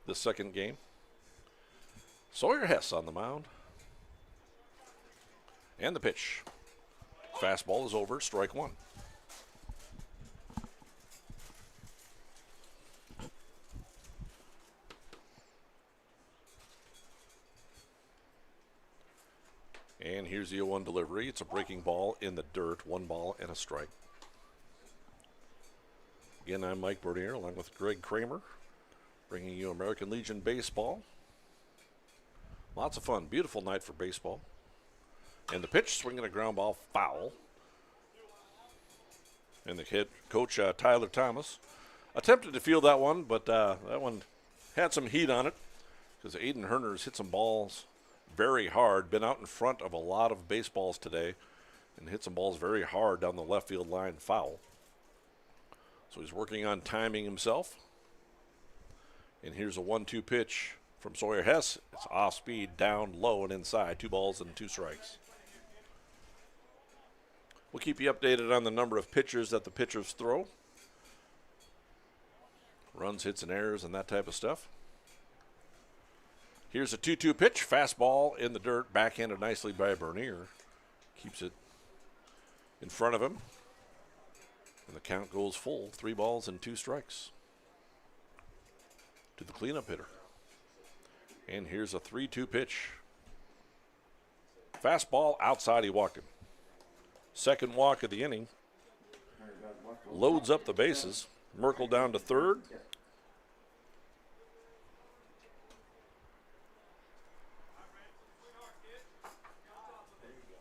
S6: the second game. Sawyer Hess on the mound. And the pitch. Fastball is over, strike one. And here's the 0-1 delivery. It's a breaking ball in the dirt. 1 ball and a strike. Again, I'm Mike Bernier along with Greg Kramer, bringing you American Legion Baseball. Lots of fun. Beautiful night for baseball. And the pitch, swinging a ground ball, foul. And the head coach, Tyler Thomas, attempted to field that one, but that one had some heat on it because Aiden Herner's hit some balls very hard, been out in front of a lot of baseballs today and hit some balls very hard down the left field line, foul. So he's working on timing himself. And here's a 1-2 pitch from Sawyer Hess. It's off speed, down, low, and inside. 2 balls and 2 strikes. We'll keep you updated on the number of pitches that the pitchers throw. Runs, hits, and errors, and that type of stuff. Here's a 2-2 pitch. Fastball in the dirt. Backhanded nicely by Bernier. Keeps it in front of him. And the count goes full. 3 balls and 2 strikes to the cleanup hitter. And here's a 3-2 pitch. Fastball outside. He walked him. Second walk of the inning. loads up the bases. Merkel down to third.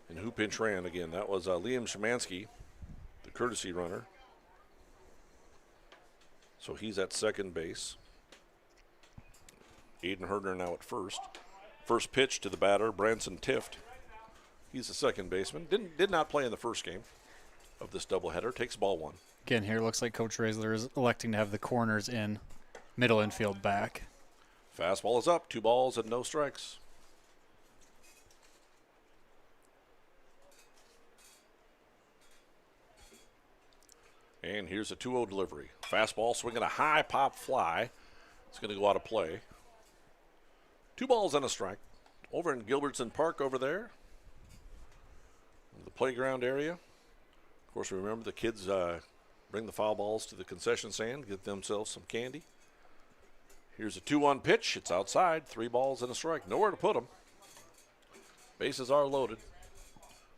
S6: And who pinch ran again? That was Liam Szymanski, the courtesy runner. So he's at second base. Aiden Herder now at first. First pitch to the batter, Branson Tift. He's the second baseman. Did not play in the first game of this doubleheader. Takes ball one.
S7: Again, here looks like Coach Raisler is electing to have the corners in, middle infield back.
S6: Fastball is up. 2 balls and no strikes. And here's a 2-0 delivery. Fastball swinging a high pop fly. It's going to go out of play. 2 balls and a strike. Over in Gilbertson Park over there. The playground area. Of course, remember the kids bring the foul balls to the concession stand, get themselves some candy. Here's a 2-1 pitch. It's outside. 3 balls and a strike. Nowhere to put them. Bases are loaded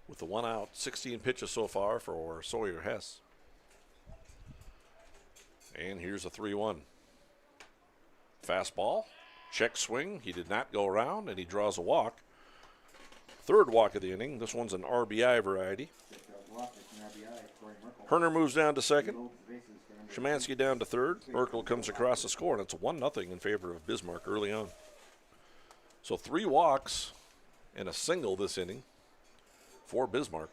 S6: with the 1 out. 16 pitches so far for Sawyer Hess. And here's a 3-1. Fastball. Check swing. He did not go around, and he draws a walk. Third walk of the inning. This one's an RBI variety. Herner moves down to second. Szymanski down to third. Merkel comes across the score, and it's 1-0 in favor of Bismarck early on. So 3 walks and a single this inning for Bismarck.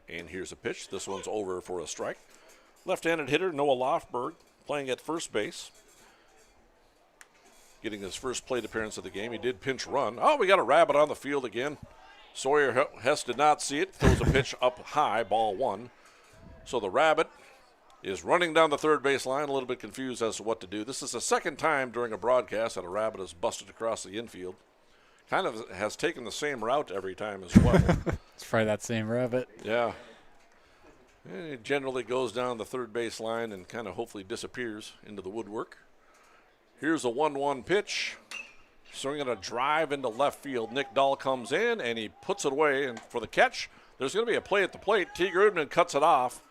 S6: And here's a pitch. This one's over for a strike. Left-handed hitter Noah Lofberg playing at first base. Getting his first plate appearance of the game. He did pinch run. Oh, we got a rabbit on the field again. Sawyer Hess did not see it. Throws a pitch up high, ball 1. So the rabbit is running down the third base line, a little bit confused as to what to do. This is the second time during a broadcast that a rabbit has busted across the infield. Kind of has taken the same route every time as well.
S7: It's probably that same rabbit.
S6: Yeah. And it generally goes down the third base line and kind of hopefully disappears into the woodwork. Here's a 1-1 pitch. Swinging a drive into left field. Nick Dahl comes in, and he puts it away. And for the catch, there's going to be a play at the plate. T. Grudman cuts it off,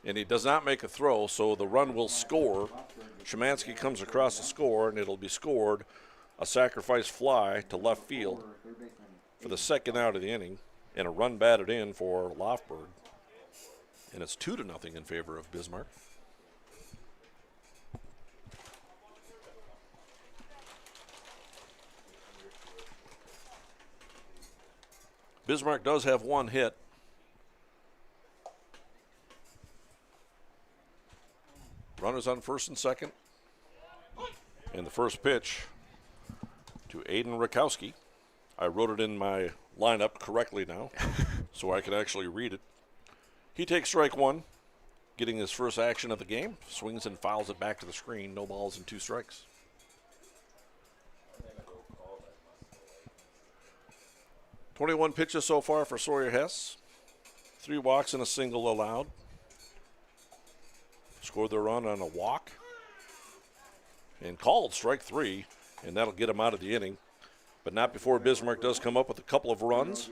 S6: and he does not make a throw, so the run will score. Szymanski comes across the score, and it'll be scored. A sacrifice fly to left field for the second out of the inning, and a run batted in for Lofberg. And it's 2-0 in favor of Bismarck. Bismarck does have 1 hit. Runners on first and second. And the first pitch to Aiden Rakowski. I wrote it in my lineup correctly now so I can actually read it. He takes strike 1, getting his first action of the game. Swings and fouls it back to the screen. No balls and 2 strikes. .21 pitches so far for Sawyer Hess. 3 walks and a single allowed. Scored the run on a walk. And called strike 3, and that'll get him out of the inning. But not before Bismarck does come up with a couple of runs.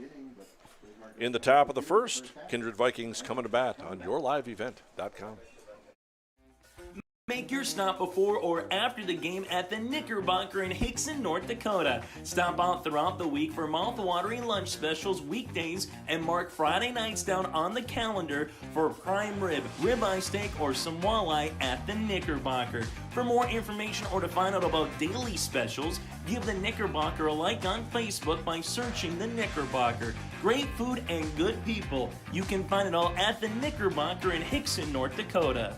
S6: In the top of the first, Kindred Vikings coming to bat on yourliveevent.com.
S2: Make your stop before or after the game at the Knickerbocker in Hickson, North Dakota. Stop out throughout the week for mouth-watering lunch specials weekdays and mark Friday nights down on the calendar for prime rib, ribeye steak, or some walleye at the Knickerbocker. For more information or to find out about daily specials, give the Knickerbocker a like on Facebook by searching the Knickerbocker. Great food and good people. You can find it all at the Knickerbocker in Hickson, North Dakota.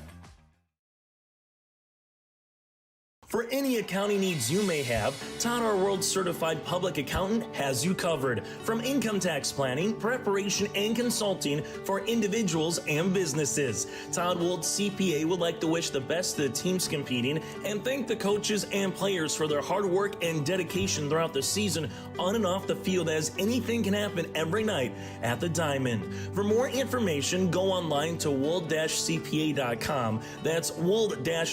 S2: For any accounting needs you may have, Todd R. World Certified Public Accountant has you covered. From income tax planning, preparation, and consulting for individuals and businesses. Todd Wold CPA would like to wish the best to the teams competing and thank the coaches and players for their hard work and dedication throughout the season on and off the field, as anything can happen every night at the Diamond. For more information, go online to wold-cpa.com. That's wold-cpa.com.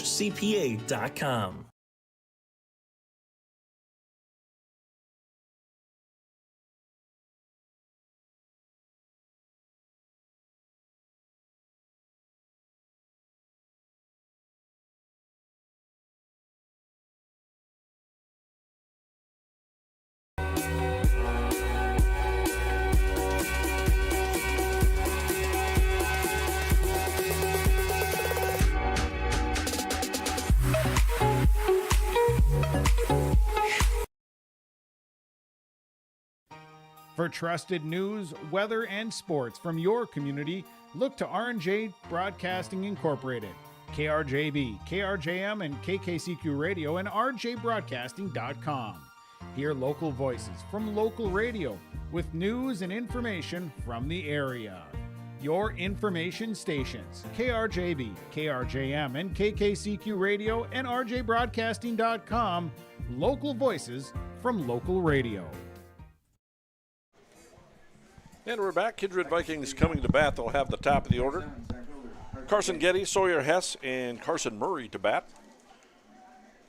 S8: For trusted news, weather, and sports from your community, look to R&J Broadcasting Incorporated, KRJB, KRJM, and KKCQ Radio, and rjbroadcasting.com. Hear local voices from local radio with news and information from the area. Your information stations, KRJB, KRJM, and KKCQ Radio, and rjbroadcasting.com. Local voices from local radio.
S6: And we're back. Kindred Vikings coming to bat. They'll have the top of the order. Carson Getty, Sawyer Hess, and Carson Murray to bat.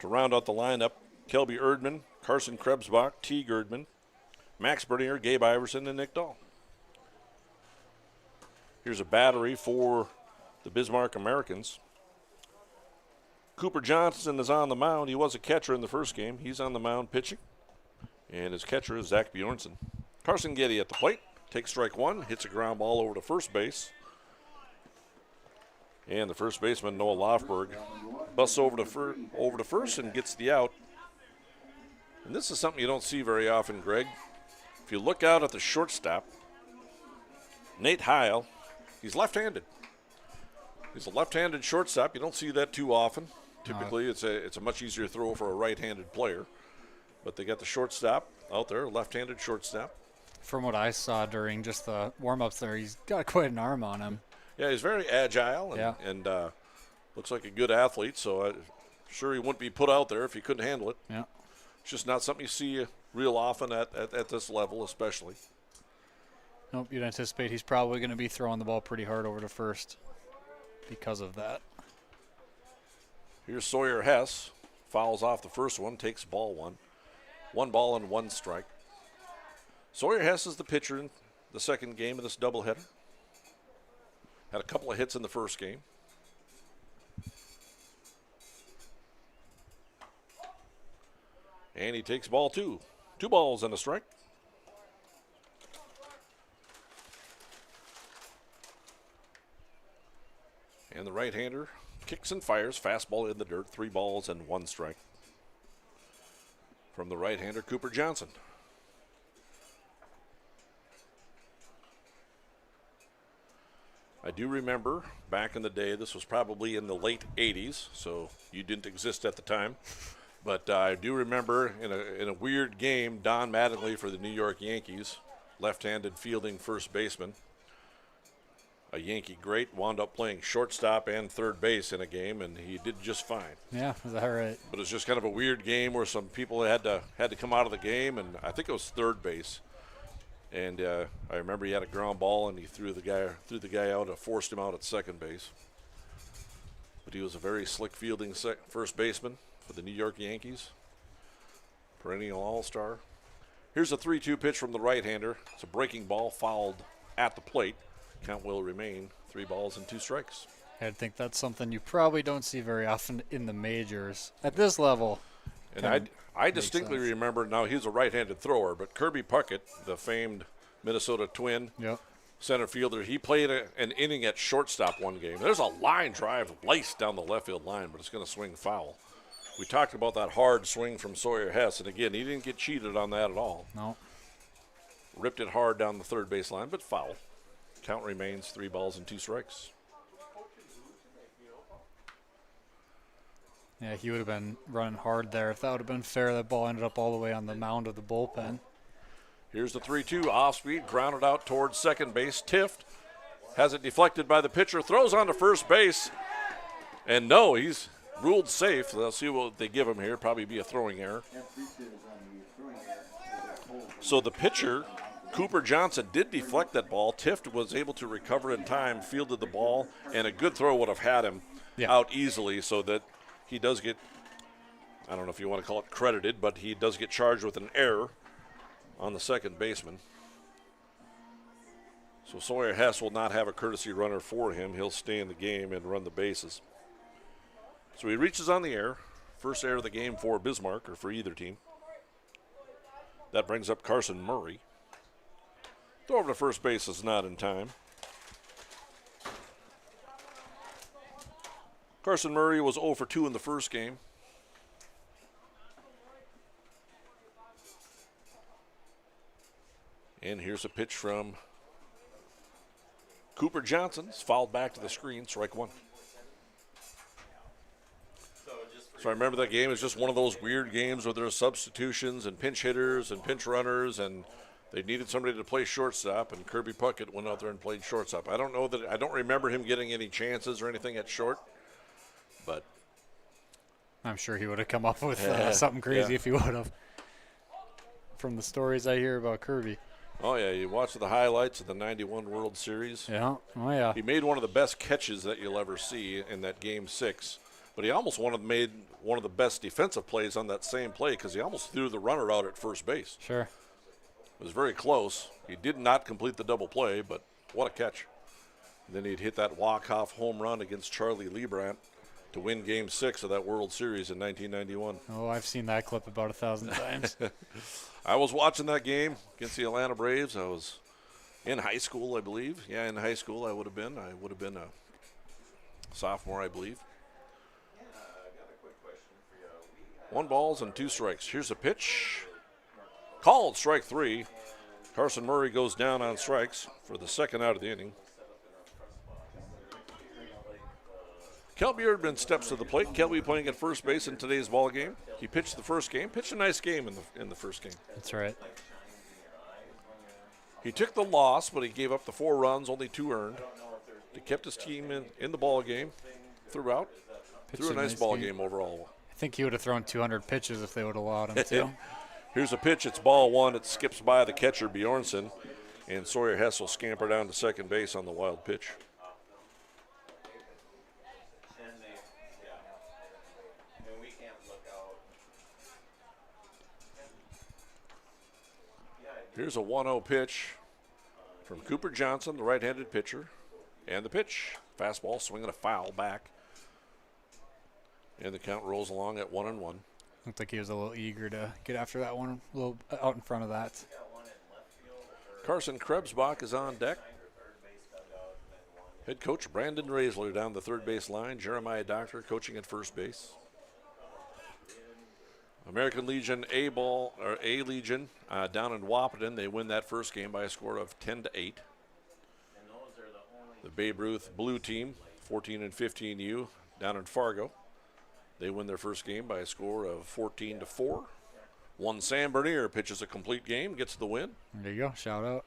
S6: To round out the lineup, Kelby Erdman, Carson Krebsbach, T. Erdman, Max Bernier, Gabe Iverson, and Nick Dahl. Here's a battery for the Bismarck Americans. Cooper Johnson is on the mound. He was a catcher in the first game. He's on the mound pitching. And his catcher is Zach Bjornson. Carson Getty at the plate. Takes strike one, hits a ground ball over to first base. And the first baseman, Noah Lofberg, busts over to first and gets the out. And this is something you don't see very often, Greg. If you look out at the shortstop, Nate Heil, he's left-handed. He's a left-handed shortstop. You don't see that too often. Typically, it's a much easier throw for a right-handed player. But they got the shortstop out there, left-handed shortstop.
S7: From what I saw during just the warm-ups there, he's got quite an arm on him.
S6: Yeah, he's very agile and looks like a good athlete, so I'm sure he wouldn't be put out there if he couldn't handle it.
S7: Yeah.
S6: It's just not something you see real often at this level especially.
S7: Nope, you'd anticipate he's probably going to be throwing the ball pretty hard over to first because of that.
S6: Here's Sawyer Hess, fouls off the first one, takes ball one. 1 ball and 1 strike. Sawyer Hess is the pitcher in the second game of this doubleheader. Had a couple of hits in the first game. And he takes ball 2. 2 balls and a strike. And the right-hander kicks and fires. Fastball in the dirt. 3 balls and 1 strike. From the right-hander, Cooper Johnson. I do remember back in the day, this was probably in the late 80s, so you didn't exist at the time. But I do remember in a weird game, Don Mattingly for the New York Yankees, left-handed fielding first baseman. A Yankee great, wound up playing shortstop and third base in a game, and he did just fine.
S7: Yeah, is that right?
S6: But it was just kind of a weird game where some people had to come out of the game, and I think it was third base. And I remember he had a ground ball, and he threw the guy out and forced him out at second base. But he was a very slick fielding first baseman for the New York Yankees. Perennial all-star. Here's a 3-2 pitch from the right-hander. It's a breaking ball fouled at the plate. Count will remain 3 balls and 2 strikes.
S7: I think that's something you probably don't see very often in the majors at this level.
S6: And I distinctly remember, now he's a right-handed thrower, but Kirby Puckett, the famed Minnesota Twin center fielder, he played an inning at shortstop one game. There's a line drive laced down the left field line, but it's going to swing foul. We talked about that hard swing from Sawyer Hess, and again, he didn't get cheated on that at all.
S7: No.
S6: Ripped it hard down the third base line, but foul. Count remains 3 balls and 2 strikes.
S7: Yeah, he would have been running hard there. If that would have been fair, that ball ended up all the way on the mound of the bullpen.
S6: Here's the 3-2 off speed, grounded out towards second base. Tift has it deflected by the pitcher, throws on to first base. And no, he's ruled safe. Let's see what they give him here. Probably be a throwing error. So the pitcher, Cooper Johnson, did deflect that ball. Tift was able to recover in time, fielded the ball, and a good throw would have had him out easily, so that he does get, I don't know if you want to call it credited, but he does get charged with an error on the second baseman. So Sawyer Hess will not have a courtesy runner for him. He'll stay in the game and run the bases. So he reaches on the air. First error of the game for Bismarck, or for either team. That brings up Carson Murray. Throw over to first base is not in time. Carson Murray was 0 for 2 in the first game. And here here's a pitch from Cooper Johnson. It's fouled back to the screen, strike one. So I remember that game is just one of those weird games where there are substitutions and pinch hitters and pinch runners, and they needed somebody to play shortstop, and Kirby Puckett went out there and played shortstop. I don't remember him getting any chances or anything at short, but
S7: I'm sure he would have come up with something crazy if he would have. From the stories I hear about Kirby.
S6: Oh, yeah, you watch the highlights of the 91 World Series.
S7: Yeah, oh, yeah.
S6: He made one of the best catches that you'll ever see in that Game 6. But he almost made one of the best defensive plays on that same play because he almost threw the runner out at first base.
S7: Sure.
S6: It was very close. He did not complete the double play, but what a catch. And then he'd hit that walk-off home run against Charlie Liebrandt to win Game 6 of that World Series in 1991.
S7: Oh, I've seen that clip about 1,000 times.
S6: I was watching that game against the Atlanta Braves. I was in high school, I believe. Yeah, in high school I would have been. I would have been a sophomore, I believe. 1 ball and 2 strikes. Here's a pitch. Called strike 3. Carson Murray goes down on strikes for the second out of the inning. Kelby Erdman steps to the plate. Kelby playing at first base in today's ball game. He pitched the first game. Pitched a nice game in the first game.
S7: That's right.
S6: He took the loss, but he gave up the 4 runs, only 2 earned. He kept his team in the ball game throughout. Threw a nice ball game overall.
S7: I think he would have thrown 200 pitches if they would have allowed him to.
S6: Here's a pitch. It's ball 1. It skips by the catcher, Bjornsson, and Sawyer Hess will scamper down to second base on the wild pitch. Here's a 1-0 pitch from Cooper Johnson, the right-handed pitcher. And the pitch. Fastball swinging a foul back. And the count rolls along at 1-1.
S7: Looked like he was a little eager to get after that one, a little out in front of that.
S6: Carson Krebsbach is on deck. Head coach Brandon Raisler down the third base line. Jeremiah Doctor coaching at first base. American Legion A Legion down in Wahpeton. They win that first game by a score of 10-8. The Babe Ruth Blue Team, 14 and 15U, down in Fargo. They win their first game by a score of 14-4. One Sam Bernier pitches a complete game, gets the win.
S7: There you go. Shout out.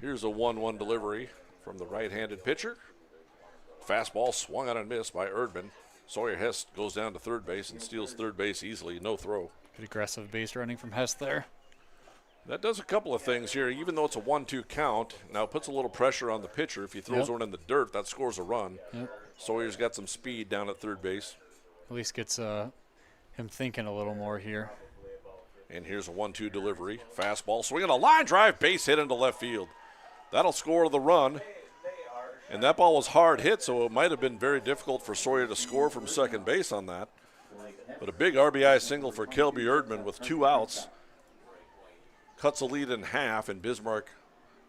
S6: Here's a 1-1 delivery from the right-handed pitcher. Fastball swung on and missed by Erdman. Sawyer Hess goes down to third base and steals third base easily. No throw.
S7: Good aggressive base running from Hess there.
S6: That does a couple of things here. Even though it's a 1-2 count, now it puts a little pressure on the pitcher. If he throws one in the dirt, that scores a run.
S7: Yep.
S6: Sawyer's got some speed down at third base.
S7: At least gets him thinking a little more here.
S6: And here's a 1-2 delivery. Fastball swinging a line drive, base hit into left field. That'll score the run. And that ball was hard hit, so it might have been very difficult for Sawyer to score from second base on that. But a big RBI single for Kelby Erdman with 2 outs. Cuts the lead in half, and Bismarck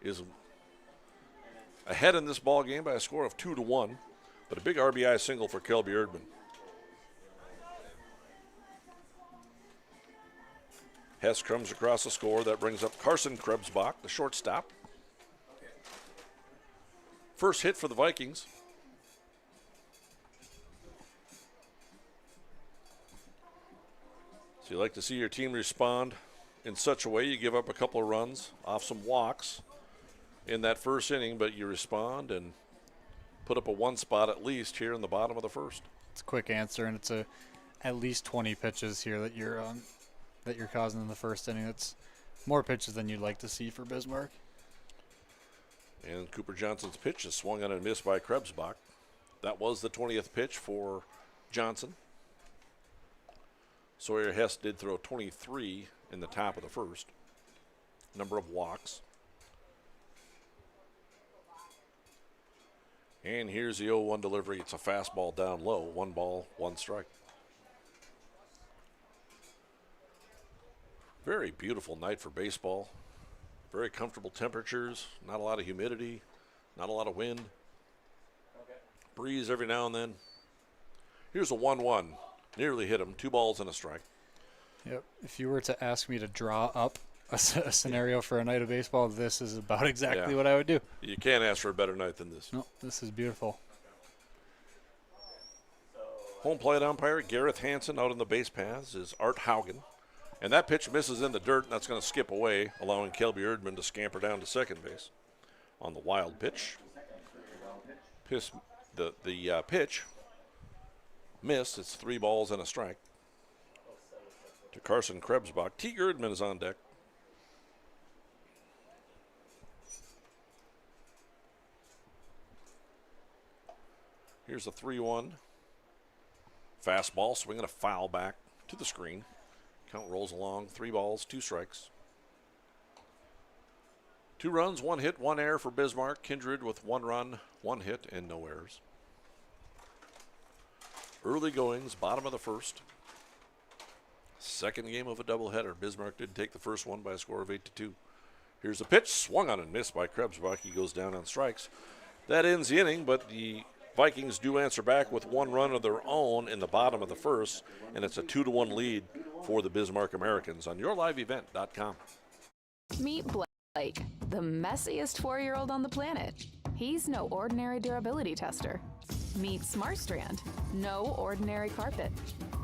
S6: is ahead in this ball game by a score of 2-1. But a big RBI single for Kelby Erdman. Hess comes across the score. That brings up Carson Krebsbach, the shortstop. First hit for the Vikings. So you like to see your team respond in such a way. You give up a couple of runs off some walks in that first inning, but you respond and put up a 1 spot at least here in the bottom of the first.
S7: It's a quick answer, and it's at least 20 pitches here that you're causing in the first inning. That's more pitches than you'd like to see for Bismarck.
S6: And Cooper Johnson's pitch is swung on and missed by Krebsbach. That was the 20th pitch for Johnson. Sawyer Hess did throw 23 in the top of the first. Number of walks. And here's the 0-1 delivery. It's a fastball down low. 1 ball, 1 strike. Very beautiful night for baseball. Very comfortable temperatures, not a lot of humidity, not a lot of wind. Breeze every now and then. Here's a 1-1. Nearly hit him. 2 balls and a strike.
S7: Yep. If you were to ask me to draw up a scenario for a night of baseball, this is about exactly
S6: Yeah.
S7: what I would do.
S6: You can't ask for a better night than this.
S7: No, this is beautiful.
S6: Home plate umpire Gareth Hansen. Out on the base paths is Art Haugen. And that pitch misses in the dirt, and that's going to skip away, allowing Kelby Erdman to scamper down to second base. On the wild pitch, the pitch missed. It's 3 balls and a strike to Carson Krebsbach. T. Erdman is on deck. Here's a 3-1. Fastball, swinging a foul back to the screen. Count rolls along, 3 balls, 2 strikes. 2 runs, 1 hit, 1 error for Bismarck. Kindred with 1 run, 1 hit, and no errors. Early goings, bottom of the first. Second game of a doubleheader. Bismarck did take the first one by a score of 8-2. Here's a pitch, swung on and missed by Krebsbach. He goes down on strikes. That ends the inning, but the Vikings do answer back with 1 run of their own in the bottom of the first, and it's a 2-1 lead for the Bismarck Americans on yourliveevent.com.
S9: Meet Blake, the messiest 4-year-old on the planet. He's no ordinary durability tester. Meet SmartStrand, no ordinary carpet.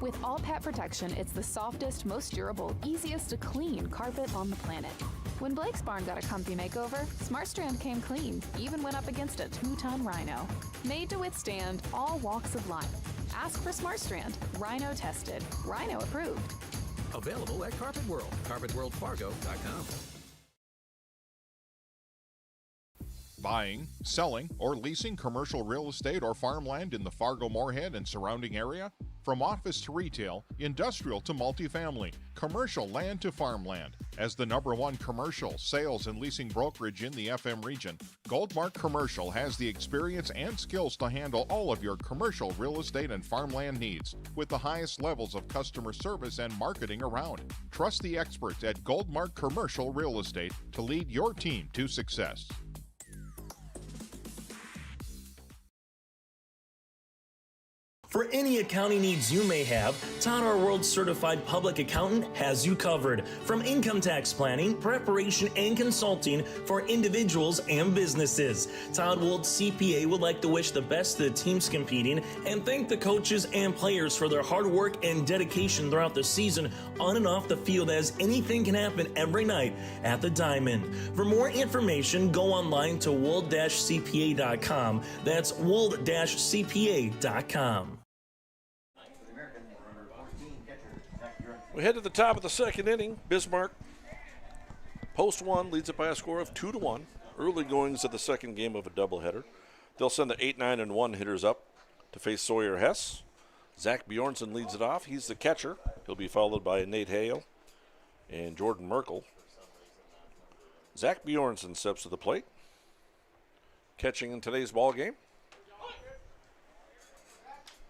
S9: With all pet protection, it's the softest, most durable, easiest to clean carpet on the planet. When Blake's barn got a comfy makeover, SmartStrand came clean, even went up against a 2-ton rhino. Made to withstand all walks of life. Ask for SmartStrand, rhino tested, rhino approved.
S10: Available at Carpet World, carpetworldfargo.com.
S11: Buying, selling, or leasing commercial real estate or farmland in the Fargo-Moorhead and surrounding area? From office to retail, industrial to multifamily, commercial land to farmland. As the #1 commercial, sales, and leasing brokerage in the FM region, Goldmark Commercial has the experience and skills to handle all of your commercial real estate and farmland needs with the highest levels of customer service and marketing around. Trust the experts at Goldmark Commercial Real Estate to lead your team to success.
S2: For any accounting needs you may have, Todd Our World Certified Public Accountant has you covered. From income tax planning, preparation, and consulting for individuals and businesses. Todd Wold CPA would like to wish the best to the teams competing and thank the coaches and players for their hard work and dedication throughout the season on and off the field, as anything can happen every night at the Diamond. For more information, go online to wold-cpa.com. That's wold-cpa.com.
S6: We head to the top of the second inning. Bismarck, post 1, leads it by a score of 2-1. Early goings of the second game of a doubleheader. They'll send the 8, 9, and 1 hitters up to face Sawyer Hess. Zach Bjornson leads it off. He's the catcher. He'll be followed by Nate Hale and Jordan Merkel. Zach Bjornson steps to the plate. Catching in today's ball game.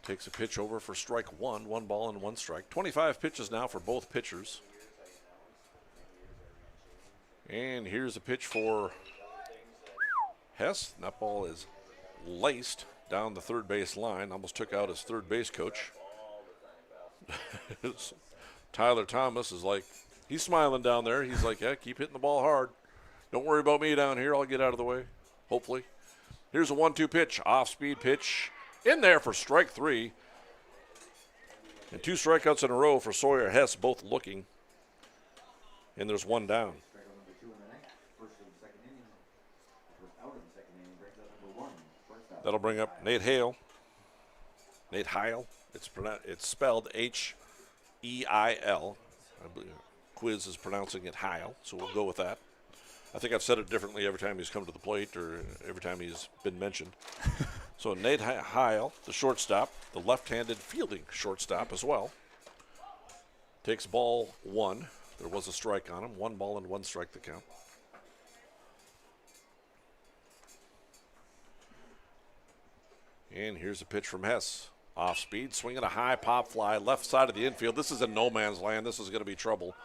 S6: Takes a pitch over for strike 1, 1 ball and 1 strike. 25 pitches now for both pitchers. And here's a pitch for Hess. That ball is laced down the third base line. Almost took out his third base coach. Tyler Thomas is like, he's smiling down there. He's like, yeah, keep hitting the ball hard. Don't worry about me down here. I'll get out of the way, hopefully. Here's a 1-2 pitch, off-speed pitch. In there for strike 3. And 2 strikeouts in a row for Sawyer Hess, both looking. And there's 1 down. That'll bring up Nate Hale. Nate Heil. It's spelled H-E-I-L. I believe Quiz is pronouncing it Heil, so we'll go with that. I think I've said it differently every time he's come to the plate or every time he's been mentioned. So Nate Heil, the shortstop, the left-handed fielding shortstop as well, takes ball 1. There was a strike on him. 1 ball and 1 strike to count. And here's a pitch from Hess. Off speed, swinging a high pop fly, left side of the infield. This is in no man's land. This is going to be trouble.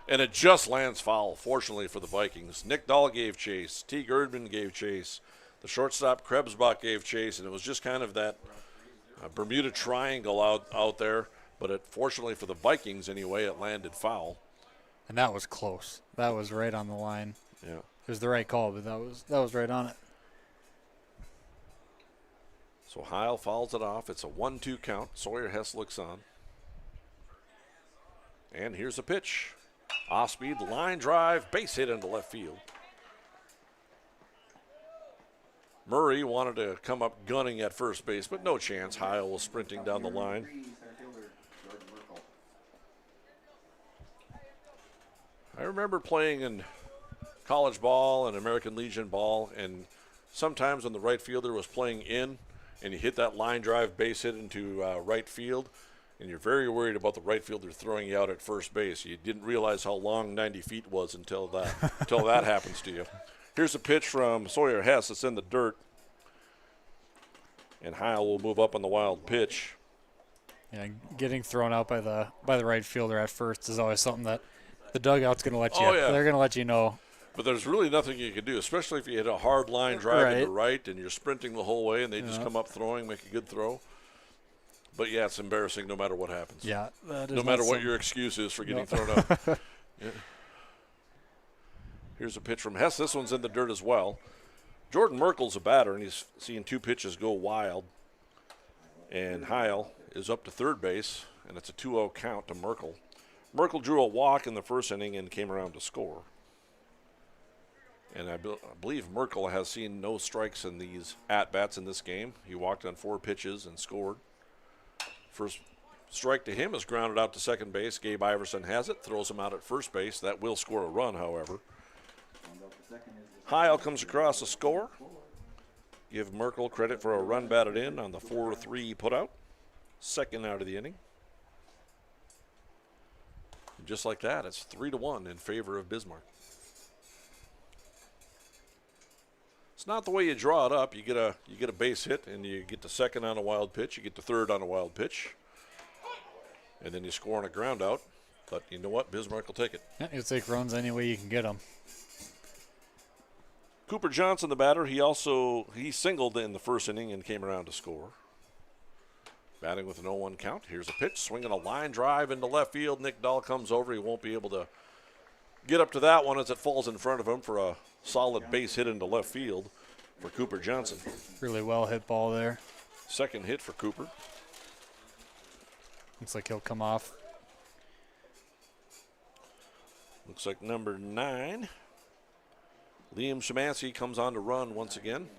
S6: And it just lands foul, fortunately for the Vikings. Nick Dahl gave chase. T. Gerdman gave chase. The shortstop, Krebsbach, gave chase. And it was just kind of that Bermuda Triangle out there. But fortunately for the Vikings, anyway, it landed foul.
S7: And that was close. That was right on the line.
S6: Yeah.
S7: It was the right call, but that was right on it.
S6: So Heil fouls it off. It's a 1-2 count. Sawyer Hess looks on. And here's a pitch. Off speed, line drive, base hit into left field. Murray wanted to come up gunning at first base, but no chance. Heil was sprinting down the line. I remember playing in college ball and American Legion ball, and sometimes when the right fielder was playing in and you hit that line drive base hit into right field, and you're very worried about the right fielder throwing you out at first base. You didn't realize how long 90 feet was until that happens to you. Here's a pitch from Sawyer Hess. It's in the dirt. And Heil will move up on the wild pitch.
S7: Yeah, getting thrown out by the right fielder at first is always something that the dugout's going to let you. They're going to let you know.
S6: But there's really nothing you can do, especially if you hit a hard line drive into right and you're sprinting the whole way and they just come up throwing, make a good throw. But, yeah, it's embarrassing no matter what happens.
S7: Yeah.
S6: No matter what your excuse is for getting thrown out. Yeah. Here's a pitch from Hess. This one's in the dirt as well. Jordan Merkel's a batter, and he's seeing 2 pitches go wild. And Heil is up to third base, and it's a 2-0 count to Merkel. Merkel drew a walk in the first inning and came around to score. And I believe Merkel has seen no strikes in these at-bats in this game. He walked on 4 pitches and scored. First strike to him is grounded out to second base. Gabe Iverson has it, throws him out at first base. That will score a run, however. Heil comes across a score. Give Merkel credit for a run batted in on the 4-3 putout. Second out of the inning. And just like that, it's 3-1 in favor of Bismarck. It's not the way you draw it up. You get a base hit, and you get to second on a wild pitch. You get to third on a wild pitch. And then you score on a ground out. But you know what? Bismarck will take it.
S7: Yeah, you'll take runs any way you can get them.
S6: Cooper Johnson, the batter, he singled in the first inning and came around to score. Batting with an 0-1 count. Here's a pitch, swinging a line drive into left field. Nick Dahl comes over. He won't be able to get up to that one as it falls in front of him for a solid base hit into left field for Cooper Johnson.
S7: Really well hit ball there.
S6: Second hit for Cooper.
S7: Looks like he'll come off.
S6: Looks like number 9. Liam Szymanski comes on to run once again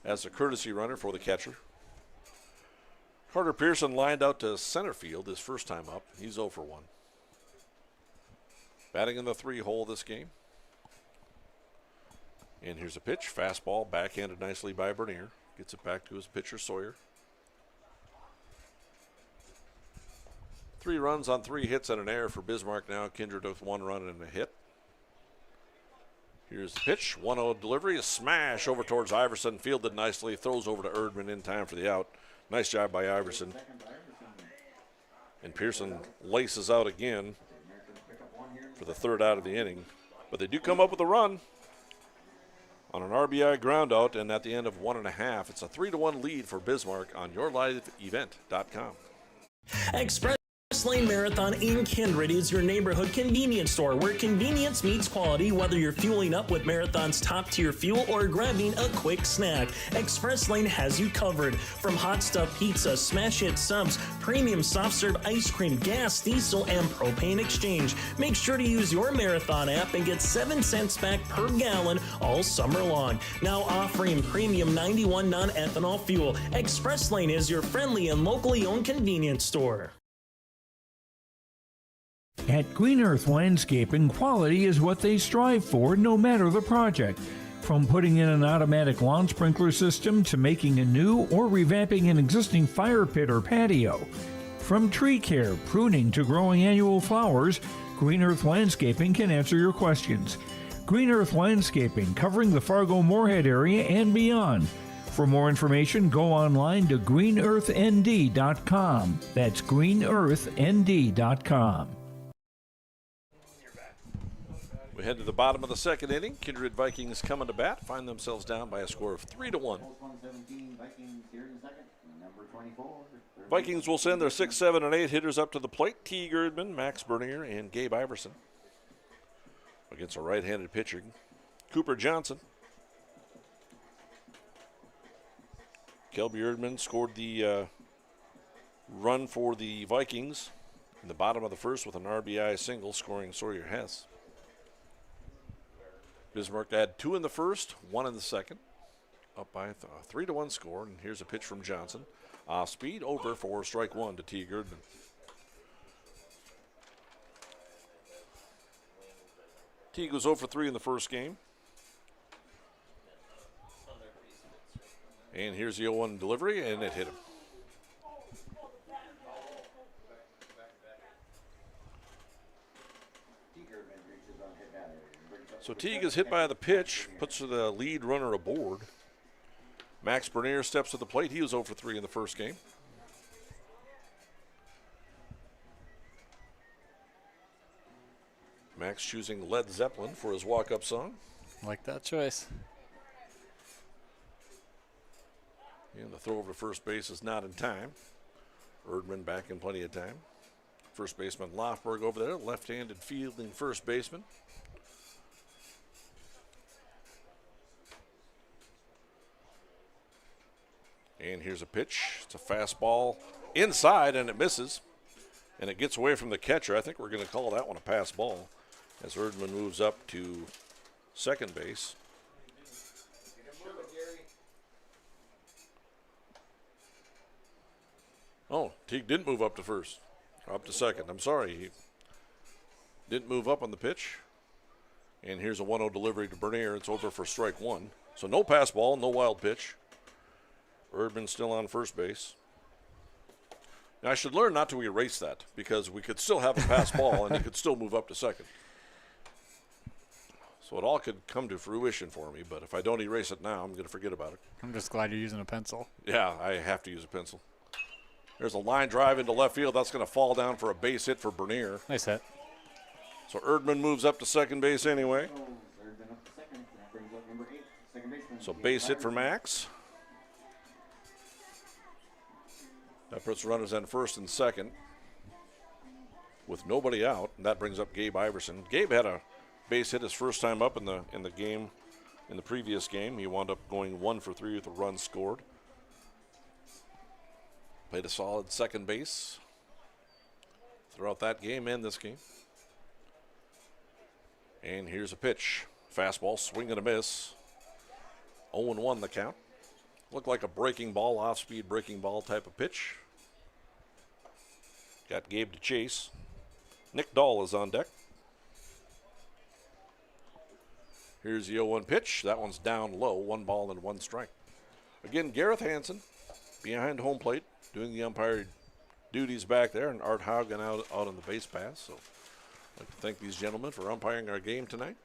S6: as a courtesy runner for the catcher. Carter Pearson lined out to center field his first time up. He's 0 for 1. Batting in the 3 hole this game. And here's a pitch. Fastball backhanded nicely by Bernier. Gets it back to his pitcher, Sawyer. 3 runs on 3 hits and an error for Bismarck now. Kindred with 1 run and a hit. Here's the pitch. 1-0 delivery. A smash over towards Iverson. Fielded nicely. Throws over to Erdman in time for the out. Nice job by Iverson. And Pearson laces out again for the 3rd out of the inning. But they do come up with a run on an RBI ground out, and at the end of 1.5, it's a 3-1 lead for Bismarck on yourliveevent.com.
S2: Express Lane Marathon in Kindred is your neighborhood convenience store where convenience meets quality, whether you're fueling up with Marathon's top-tier fuel or grabbing a quick snack. Express Lane has you covered. From hot stuff pizza, smash hit subs, premium soft serve ice cream, gas, diesel, and propane exchange. Make sure to use your Marathon app and get 7 cents back per gallon all summer long. Now offering premium 91 non-ethanol fuel. Express Lane is your friendly and locally owned convenience store.
S12: At Green Earth Landscaping, quality is what they strive for, no matter the project. From putting in an automatic lawn sprinkler system to making a new or revamping an existing fire pit or patio. From tree care, pruning to growing annual flowers, Green Earth Landscaping can answer your questions. Green Earth Landscaping, covering the Fargo-Moorhead area and beyond. For more information, go online to greenearthnd.com. That's greenearthnd.com.
S6: We head to the bottom of the 2nd inning. Kindred Vikings coming to bat, find themselves down by a score of 3-1. Vikings will send their 6, 7, and 8 hitters up to the plate. T. Erdman, Max Bernier, and Gabe Iverson. against a right-handed pitcher, Cooper Johnson. Kelby Erdman scored the run for the Vikings in the bottom of the first with an RBI single, scoring Sawyer Hess. Bismarck had 2 in the first, 1 in the second. Up by a 3-1 score, and here's a pitch from Johnson. Off speed, over for strike 1 to Teague Erdman. Teague was 0 for 3 in the first game. And here's the 0-1 delivery, and it hit him. So Teague is hit by the pitch, puts the lead runner aboard. Max Bernier steps to the plate. He was 0 for 3 in the first game. Max choosing Led Zeppelin for his walk-up song.
S7: Like that choice.
S6: And the throw over to first base is not in time. Erdman back in plenty of time. First baseman Lofberg over there, left-handed fielding first baseman. And here's a pitch. It's a fastball inside, and it misses. And it gets away from the catcher. I think we're going to call that one a pass ball as Erdman moves up to second base. Oh, Teague didn't move up to first. Up to second. I'm sorry. He didn't move up on the pitch. And here's a 1-0 delivery to Bernier. It's over for strike 1. So no pass ball, no wild pitch. Erdman still on first base. Now, I should learn not to erase that because we could still have a pass ball and he could still move up to second. So it all could come to fruition for me, but if I don't erase it now, I'm going to forget about it.
S7: I'm just glad you're using a pencil.
S6: Yeah, I have to use a pencil. There's a line drive into left field. That's going to fall down for a base hit for Bernier.
S7: Nice hit.
S6: So Erdman moves up to second base anyway. So base hit for Max. That puts runners on first and second with nobody out, and that brings up Gabe Iverson. Gabe had a base hit his first time up in the game, in the previous game. He wound up going 1 for 3 with a run scored. Played a solid second base throughout that game and this game. And here's a pitch. Fastball, swing and a miss. 0-1 the count. Looked like a breaking ball, off-speed breaking ball type of pitch. Got Gabe to chase. Nick Dahl is on deck. Here's the 0-1 pitch. That one's down low, 1 ball and 1 strike. Again, Gareth Hansen behind home plate, doing the umpire duties back there, and Art Haugen out on the base pass. So I'd like to thank these gentlemen for umpiring our game tonight.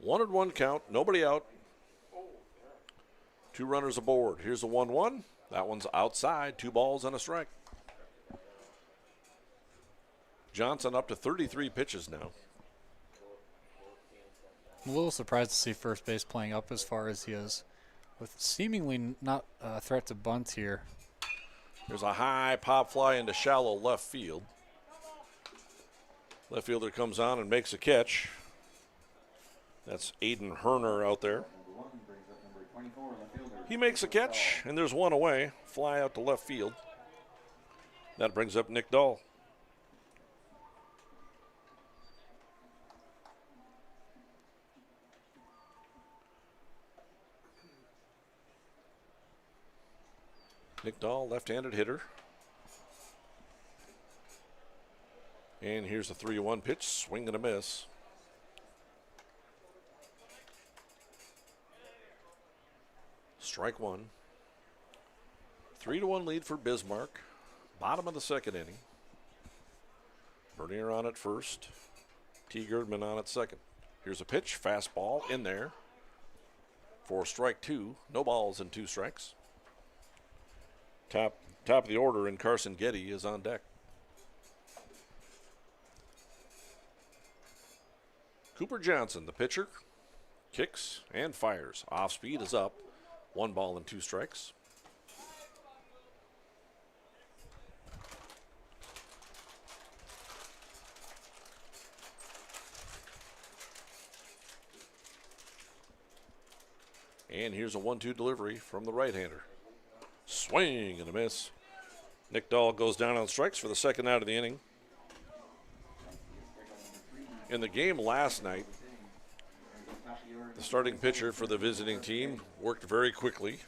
S6: One and 1 count, nobody out. 2 runners aboard. Here's the 1-1. That one's outside, 2 balls and a strike. Johnson up to 33 pitches now.
S7: I'm a little surprised to see first base playing up as far as he is, with seemingly not a threat to bunt here.
S6: There's a high pop fly into shallow left field. Left fielder comes on and makes a catch. That's Aiden Herner out there. He makes a catch, and there's 1 away. Fly out to left field. That brings up Nick Dahl. Nick Dahl, left-handed hitter. And here's the 3-1 pitch, swing and a miss. Strike 1. 3-1 lead for Bismarck. Bottom of the second inning. Bernier on at first. Teague Erdman on at second. Here's a pitch, fastball in there for strike 2. No balls and 2 strikes. Top of the order, and Carson Getty is on deck. Cooper Johnson, the pitcher, kicks and fires. Off speed is up. 1 ball and 2 strikes. And here's a 1-2 delivery from the right-hander. Swing and a miss. Nick Dahl goes down on strikes for the second out of the inning. In the game last night, the starting pitcher for the visiting team worked very quickly.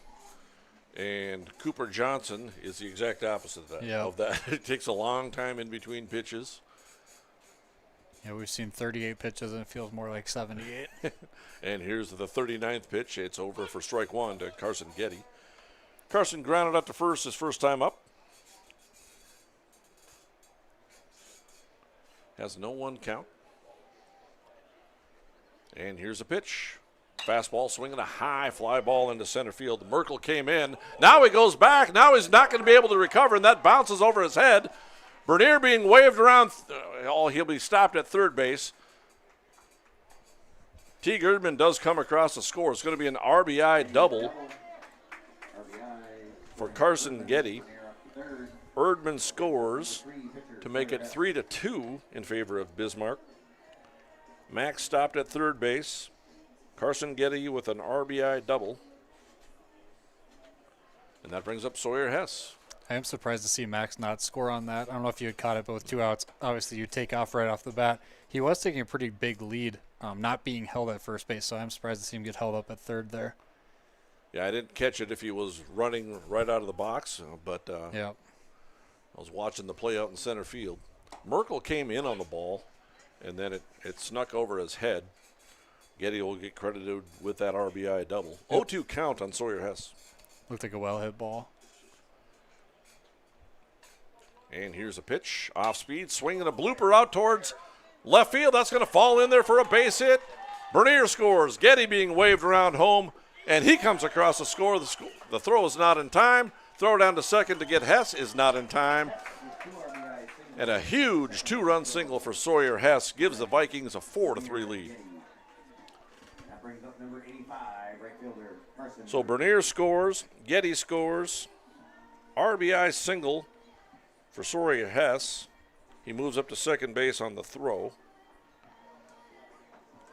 S6: And Cooper Johnson is the exact opposite of that. It takes a long time in between pitches.
S7: Yeah, we've seen 38 pitches, and it feels more like 78.
S6: And here's the 39th pitch. It's over for strike one to Carson Getty. Carson grounded out to first his first time up. Has no one count. And here's a pitch. Fastball swinging a high fly ball into center field. Merkel came in. Now he goes back. Now he's not going to be able to recover, and that bounces over his head. Bernier being waved around. He'll be stopped at third base. T. Girdman does come across the score. It's going to be an RBI double for Carson Getty. Erdman scores to make it 3-2 in favor of Bismarck. Max stopped at third base. Carson Getty with an RBI double. And that brings up Sawyer Hess.
S7: I am surprised to see Max not score on that. I don't know if you had caught it, but with 2 outs, obviously you take off right off the bat. He was taking a pretty big lead, not being held at first base, so I'm surprised to see him get held up at third there.
S6: Yeah, I didn't catch it if he was running right out of the box, but
S7: yeah.
S6: I was watching the play out in center field. Merkel came in on the ball, and then it snuck over his head. Getty will get credited with that RBI double. 0-2 count on Sawyer Hess.
S7: Looked like a well-hit ball.
S6: And here's a pitch. Off speed, swinging a blooper out towards left field. That's going to fall in there for a base hit. Bernier scores. Getty being waved around home, and he comes across the score. The throw is not in time. Throw down to second to get Hess is not in time. And a huge 2-run single for Sawyer Hess gives the Vikings a 4-3 lead. So Bernier scores, Getty scores, RBI single for Sawyer Hess. He moves up to second base on the throw.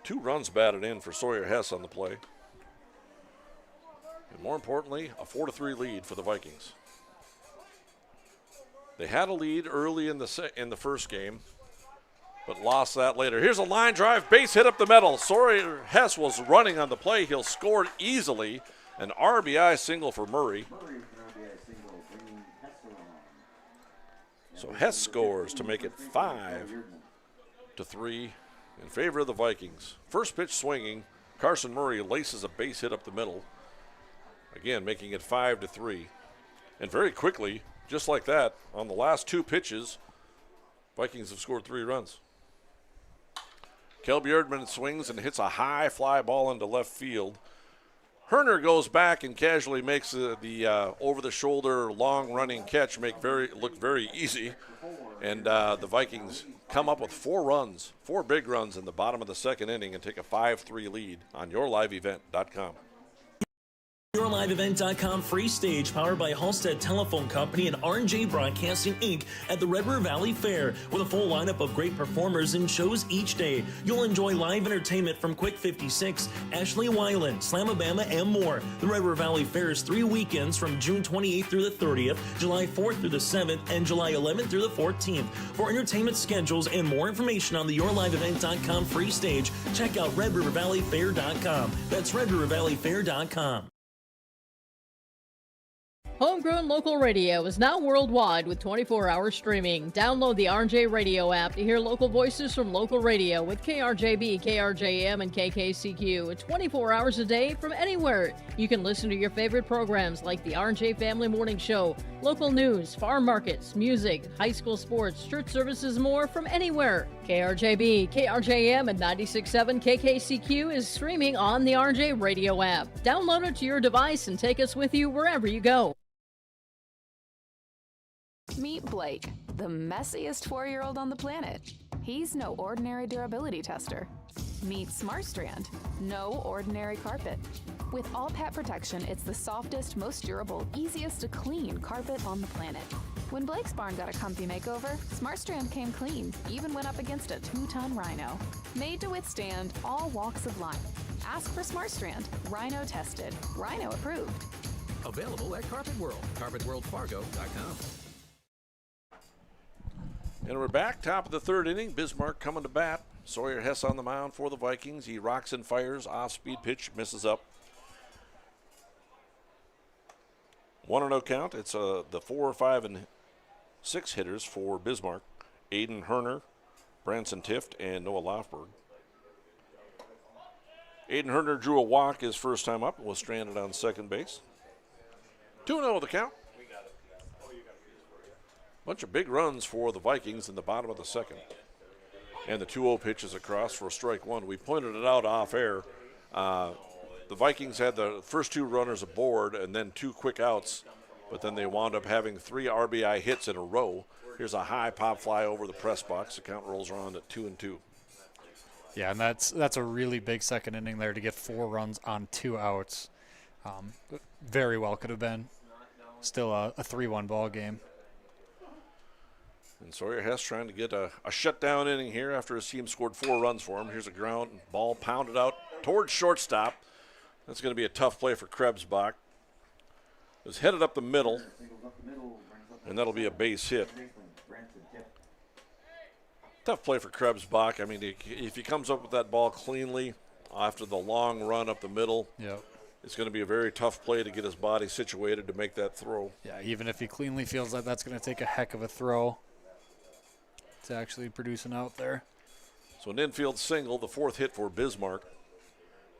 S6: 2 runs batted in for Sawyer Hess on the play. And more importantly, a 4-3 lead for the Vikings. They had a lead early in the first game, but lost that later. Here's a line drive, base hit up the middle. Sawyer Hess was running on the play. He'll score it easily. An RBI single for Murray. So Hess scores to make it 5-3 in favor of the Vikings. First pitch swinging. Carson Murray laces a base hit up the middle. Again, making it 5-3. And very quickly, just like that, on the last 2 pitches, Vikings have scored 3 runs. Kelby Erdman swings and hits a high fly ball into left field. Herner goes back and casually makes the over-the-shoulder long-running catch look very easy. And the Vikings come up with 4 big runs in the bottom of the second inning and take a 5-3 lead on yourliveevent.com.
S2: YourLiveEvent.com free stage powered by Halstead Telephone Company and R&J Broadcasting Inc. at the Red River Valley Fair with a full lineup of great performers and shows each day. You'll enjoy live entertainment from Quick 56, Ashley Weiland, Slamabama, and more. The Red River Valley Fair is 3 weekends from June 28th through the 30th, July 4th through the 7th, and July 11th through the 14th. For entertainment schedules and more information on the YourLiveEvent.com free stage, check out RedRiverValleyFair.com. That's RedRiverValleyFair.com.
S14: Homegrown local radio is now worldwide with 24-hour streaming. Download the RJ Radio app to hear local voices from local radio with KRJB, KRJM, and KKCQ 24 hours a day from anywhere. You can listen to your favorite programs like the RJ Family Morning Show, local news, farm markets, music, high school sports, church services, more from anywhere. KRJB, KRJM, and 96.7 KKCQ is streaming on the RJ Radio app. Download it to your device and take us with you wherever you go.
S9: Meet Blake, the messiest 4-year-old on the planet. He's no ordinary durability tester. Meet SmartStrand, no ordinary carpet. With all pet protection, it's the softest, most durable, easiest to clean carpet on the planet. When Blake's barn got a comfy makeover, SmartStrand came clean, even went up against a 2-ton rhino. Made to withstand all walks of life. Ask for SmartStrand. Rhino tested. Rhino approved.
S10: Available at Carpet World. CarpetWorldFargo.com.
S6: And we're back, top of the third inning. Bismarck coming to bat. Sawyer Hess on the mound for the Vikings. He rocks and fires. Off-speed pitch, misses up. 1-0 count. It's the 4, 5, and 6 hitters for Bismarck. Aiden Herner, Branson Tift, and Noah Lofberg. Aiden Herner drew a walk his first time up and was stranded on second base. 2-0 the count. Bunch of big runs for the Vikings in the bottom of the second. And the 2-0 pitch is across for strike one. We pointed it out off air. The Vikings had the first 2 runners aboard and then 2 quick outs, but then they wound up having 3 RBI hits in a row. Here's a high pop fly over the press box. The count rolls around at 2-2.
S7: Yeah, and that's a really big second inning there to get 4 runs on 2 outs. Very well could have been still a 3-1 ball game.
S6: And Sawyer Hess trying to get a shutdown inning here after his team scored 4 runs for him. Here's a ground ball pounded out towards shortstop. That's going to be a tough play for Krebsbach. It's headed up the middle, and that'll be a base hit. Tough play for Krebsbach. I mean, if he comes up with that ball cleanly after the long run up the middle,
S7: yep,
S6: it's going to be a very tough play to get his body situated to make that throw.
S7: Yeah, even if he cleanly feels like that's going to take a heck of a throw to actually produce an out there.
S6: So an infield single, the 4th hit for Bismarck.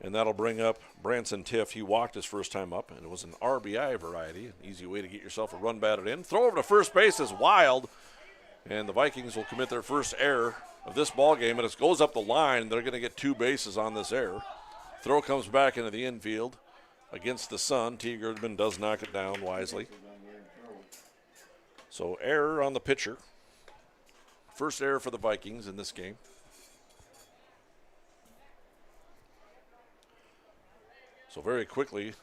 S6: And that'll bring up Branson Tift. He walked his first time up, and it was an RBI variety. An easy way to get yourself a run batted in. Throw over to first base is wild, and the Vikings will commit their first error of this ball game, and it goes up the line. They're going to get 2 bases on this error. Throw comes back into the infield against the sun. T. Girdman does knock it down wisely. So error on the pitcher. First error for the Vikings in this game. So very quickly,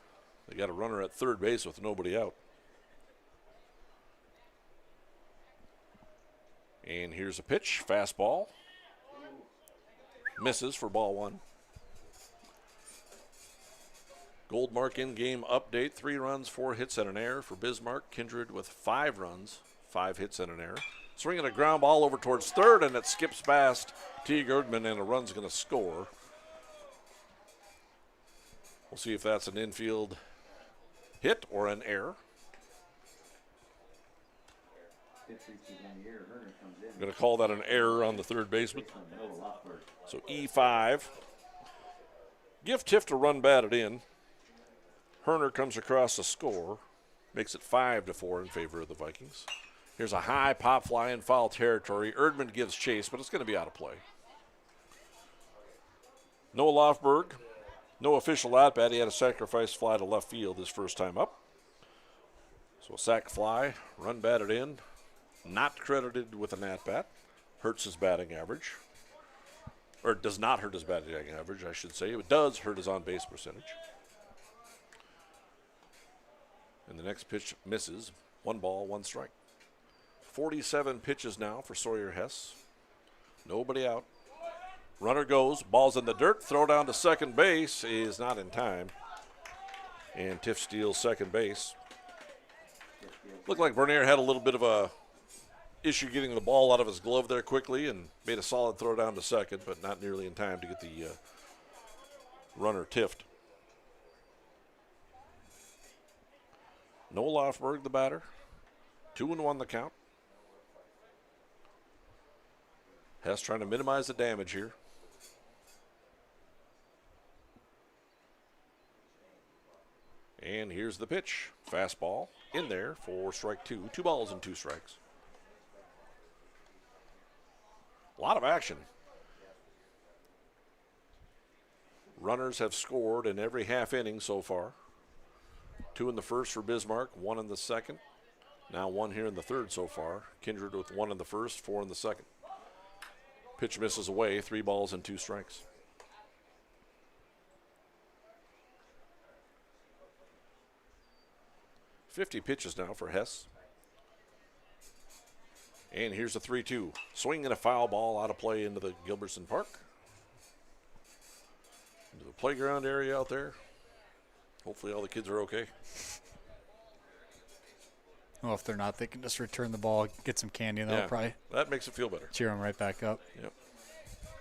S6: they got a runner at third base with nobody out. And here's a pitch, fastball. Misses for ball 1. Goldmark in-game update, 3 runs, 4 hits, and an error for Bismarck. Kindred with 5 runs, 5 hits, and an error. Swinging a ground ball over towards third, and it skips past T. Girdman, and a run's going to score. We'll see if that's an infield hit or an error. I'm going to call that an error on the third baseman. So E5. Give Tift a run batted in. Herner comes across the score. Makes it 5-4 in favor of the Vikings. Here's a high pop fly in foul territory. Erdman gives chase, but it's going to be out of play. Noah Lofberg. No official at-bat. He had a sacrifice fly to left field his first time up. So a sac fly, run batted in, not credited with an at-bat. Hurts his batting average. Or does not hurt his batting average, I should say. It does hurt his on-base percentage. And the next pitch misses. 1 ball, 1 strike. 47 pitches now for Sawyer Hess. Nobody out. Runner goes, ball's in the dirt, throw down to second base is not in time. And Tift steals second base. Looked like Bernier had a little bit of a issue getting the ball out of his glove there quickly and made a solid throw down to second, but not nearly in time to get the runner Tift. Noah Lofberg, the batter. 2-1 the count. Hess trying to minimize the damage here. And here's the pitch. Fastball in there for strike 2. 2 balls and 2 strikes. A lot of action. Runners have scored in every half inning so far. 2 in the first for Bismarck, 1 in the second. Now 1 here in the third so far. Kindred with 1 in the first, 4 in the second. Pitch misses away, 3 balls and 2 strikes. .50 pitches now for Hess. And here's a 3-2. Swing and a foul ball out of play into the Gilbertson Park. into the playground area out there. Hopefully all the kids are okay.
S7: Well, if they're not, they can just return the ball, get some candy, and that'll probably
S6: that makes it feel better.
S7: Cheer them right back up.
S6: Yep.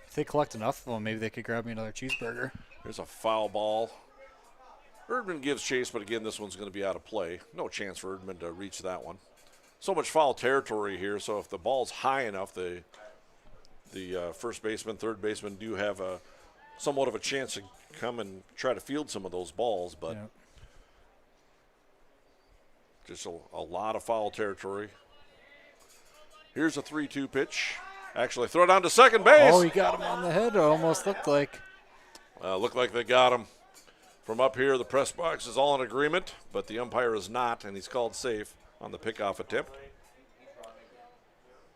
S7: If they collect enough, well, maybe they could grab me another cheeseburger.
S6: There's a foul ball. Erdman gives chase, but again, this one's going to be out of play. No chance for Erdman to reach that one. So much foul territory here, so if the ball's high enough, the first baseman, third baseman do have a somewhat of a chance to come and try to field some of those balls, but just a lot of foul territory. Here's a 3-2 pitch. Actually, throw it down to second base.
S7: Oh, he got him on the head, it almost looked like.
S6: Looked like they got him. From up here, the press box is all in agreement, but the umpire is not, and he's called safe on the pickoff attempt.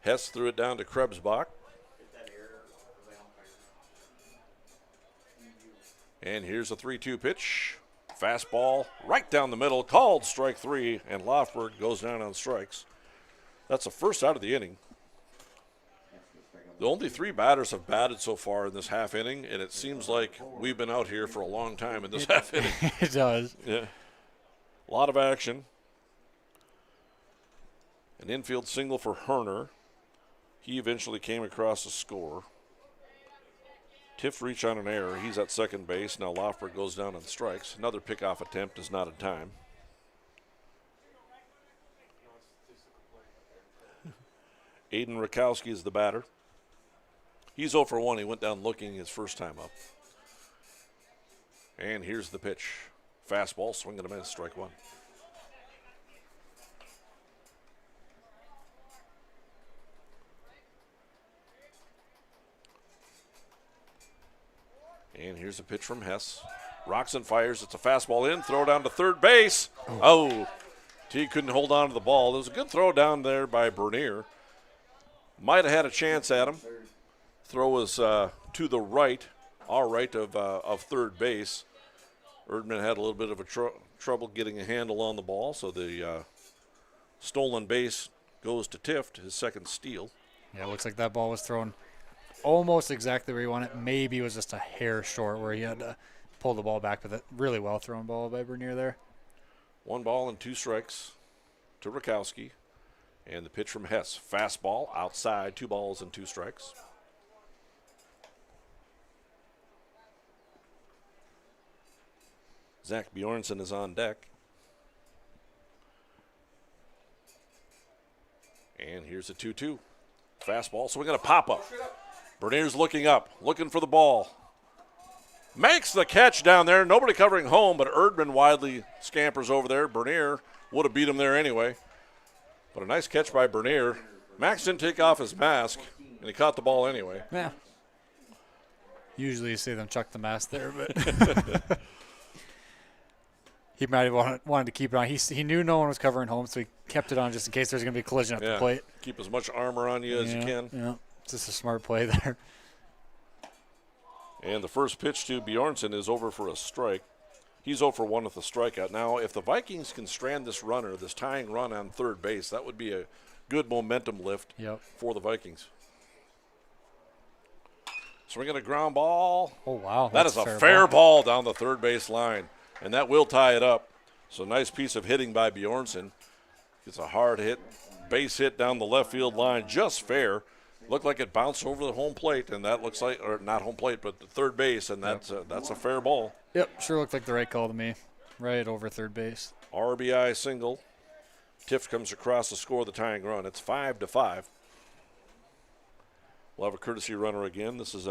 S6: Hess threw it down to Krebsbach. And here's a 3-2 pitch. Fastball right down the middle, called strike 3, and Lofberg goes down on strikes. That's the first out of the inning. The only 3 batters have batted so far in this half inning, and it seems like we've been out here for a long time in this half inning.
S7: It does.
S6: Yeah. A lot of action. An infield single for Herner. He eventually came across the score. Tiff reached on an error. He's at second base. Now Lofberg goes down on strikes. Another pickoff attempt is not in time. Aiden Rakowski is the batter. He's 0 for 1. He went down looking his first time up. And here's the pitch. Fastball, swing and a miss, strike 1. And here's a pitch from Hess. Rocks and fires. It's a fastball in. Throw down to third base. Oh, T couldn't hold on to the ball. There was a good throw down there by Bernier. Might have had a chance at him. Throw was to the right, our right of third base. Erdman had a little bit of a trouble getting a handle on the ball, so the stolen base goes to Tift, his second steal.
S7: Yeah, it looks like that ball was thrown almost exactly where he wanted. Maybe it was just a hair short where he had to pull the ball back with it. Really well thrown ball by Bernier there.
S6: 1 ball and 2 strikes to Rakowski. And the pitch from Hess. Fastball outside, 2 balls and 2 strikes. Zach Bjornson is on deck. And here's a 2-2. Fastball, so we're going to pop up. Bernier's looking up, looking for the ball. Makes the catch down there. Nobody covering home, but Erdman widely scampers over there. Bernier would have beat him there anyway. But a nice catch by Bernier. Max didn't take off his mask, and he caught the ball anyway.
S7: Yeah. Usually you see them chuck the mask there, but he might have wanted to keep it on. He knew no one was covering home, so he kept it on just in case there's going to be a collision at the plate.
S6: Keep as much armor on you as you can.
S7: Yeah, just a smart play there.
S6: And the first pitch to Bjornson is over for a strike. He's 0 for 1 with a strikeout. Now, if the Vikings can strand this runner, this tying run on third base, that would be a good momentum lift for the Vikings. Swinging a ground ball.
S7: Oh, wow.
S6: That is a fair ball down the third base line, and that will tie it up. So nice piece of hitting by Bjornson. Gets a hard hit, base hit down the left field line, just fair. Looked like it bounced over the home plate, and that looks like, or not home plate, but the third base, and that's a fair ball.
S7: Yep, sure looked like the right call to me. Right over third base.
S6: RBI single. Tift comes across to score the tying run. It's 5-5. We'll have a courtesy runner again. This is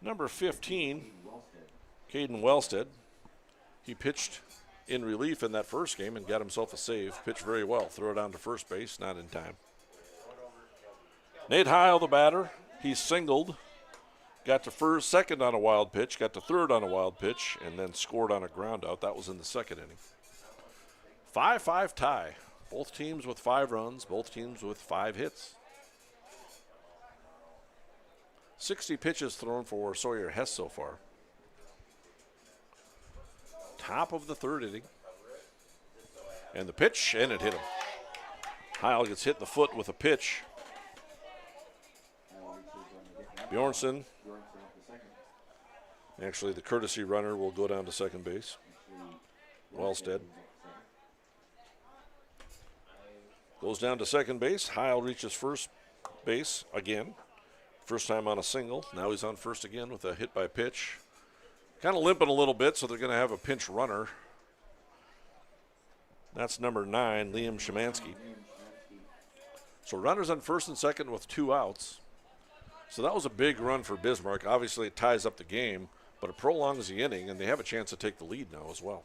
S6: number 15, Caden Wellstead. He pitched in relief in that first game and got himself a save. Pitched very well. Throw it down to first base, not in time. Nate Heil, the batter, he singled, got to first, second on a wild pitch, got to third on a wild pitch, and then scored on a ground out. That was in the second inning. 5-5 tie. Both teams with 5 runs, both teams with 5 hits. 60 pitches thrown for Sawyer Hess so far. Top of the third inning. And the pitch, and it hit him. Heil gets hit in the foot with a pitch. Bjornson Actually, the courtesy runner will go down to second base. Wellstead goes down to second base. Heil reaches first base again. First time on a single. Now he's on first again with a hit by pitch. Kind of limping a little bit, so they're going to have a pinch runner. That's number 9, Liam Szymanski. So runners on first and second with 2 outs. So that was a big run for Bismarck. Obviously, it ties up the game, but it prolongs the inning, and they have a chance to take the lead now as well.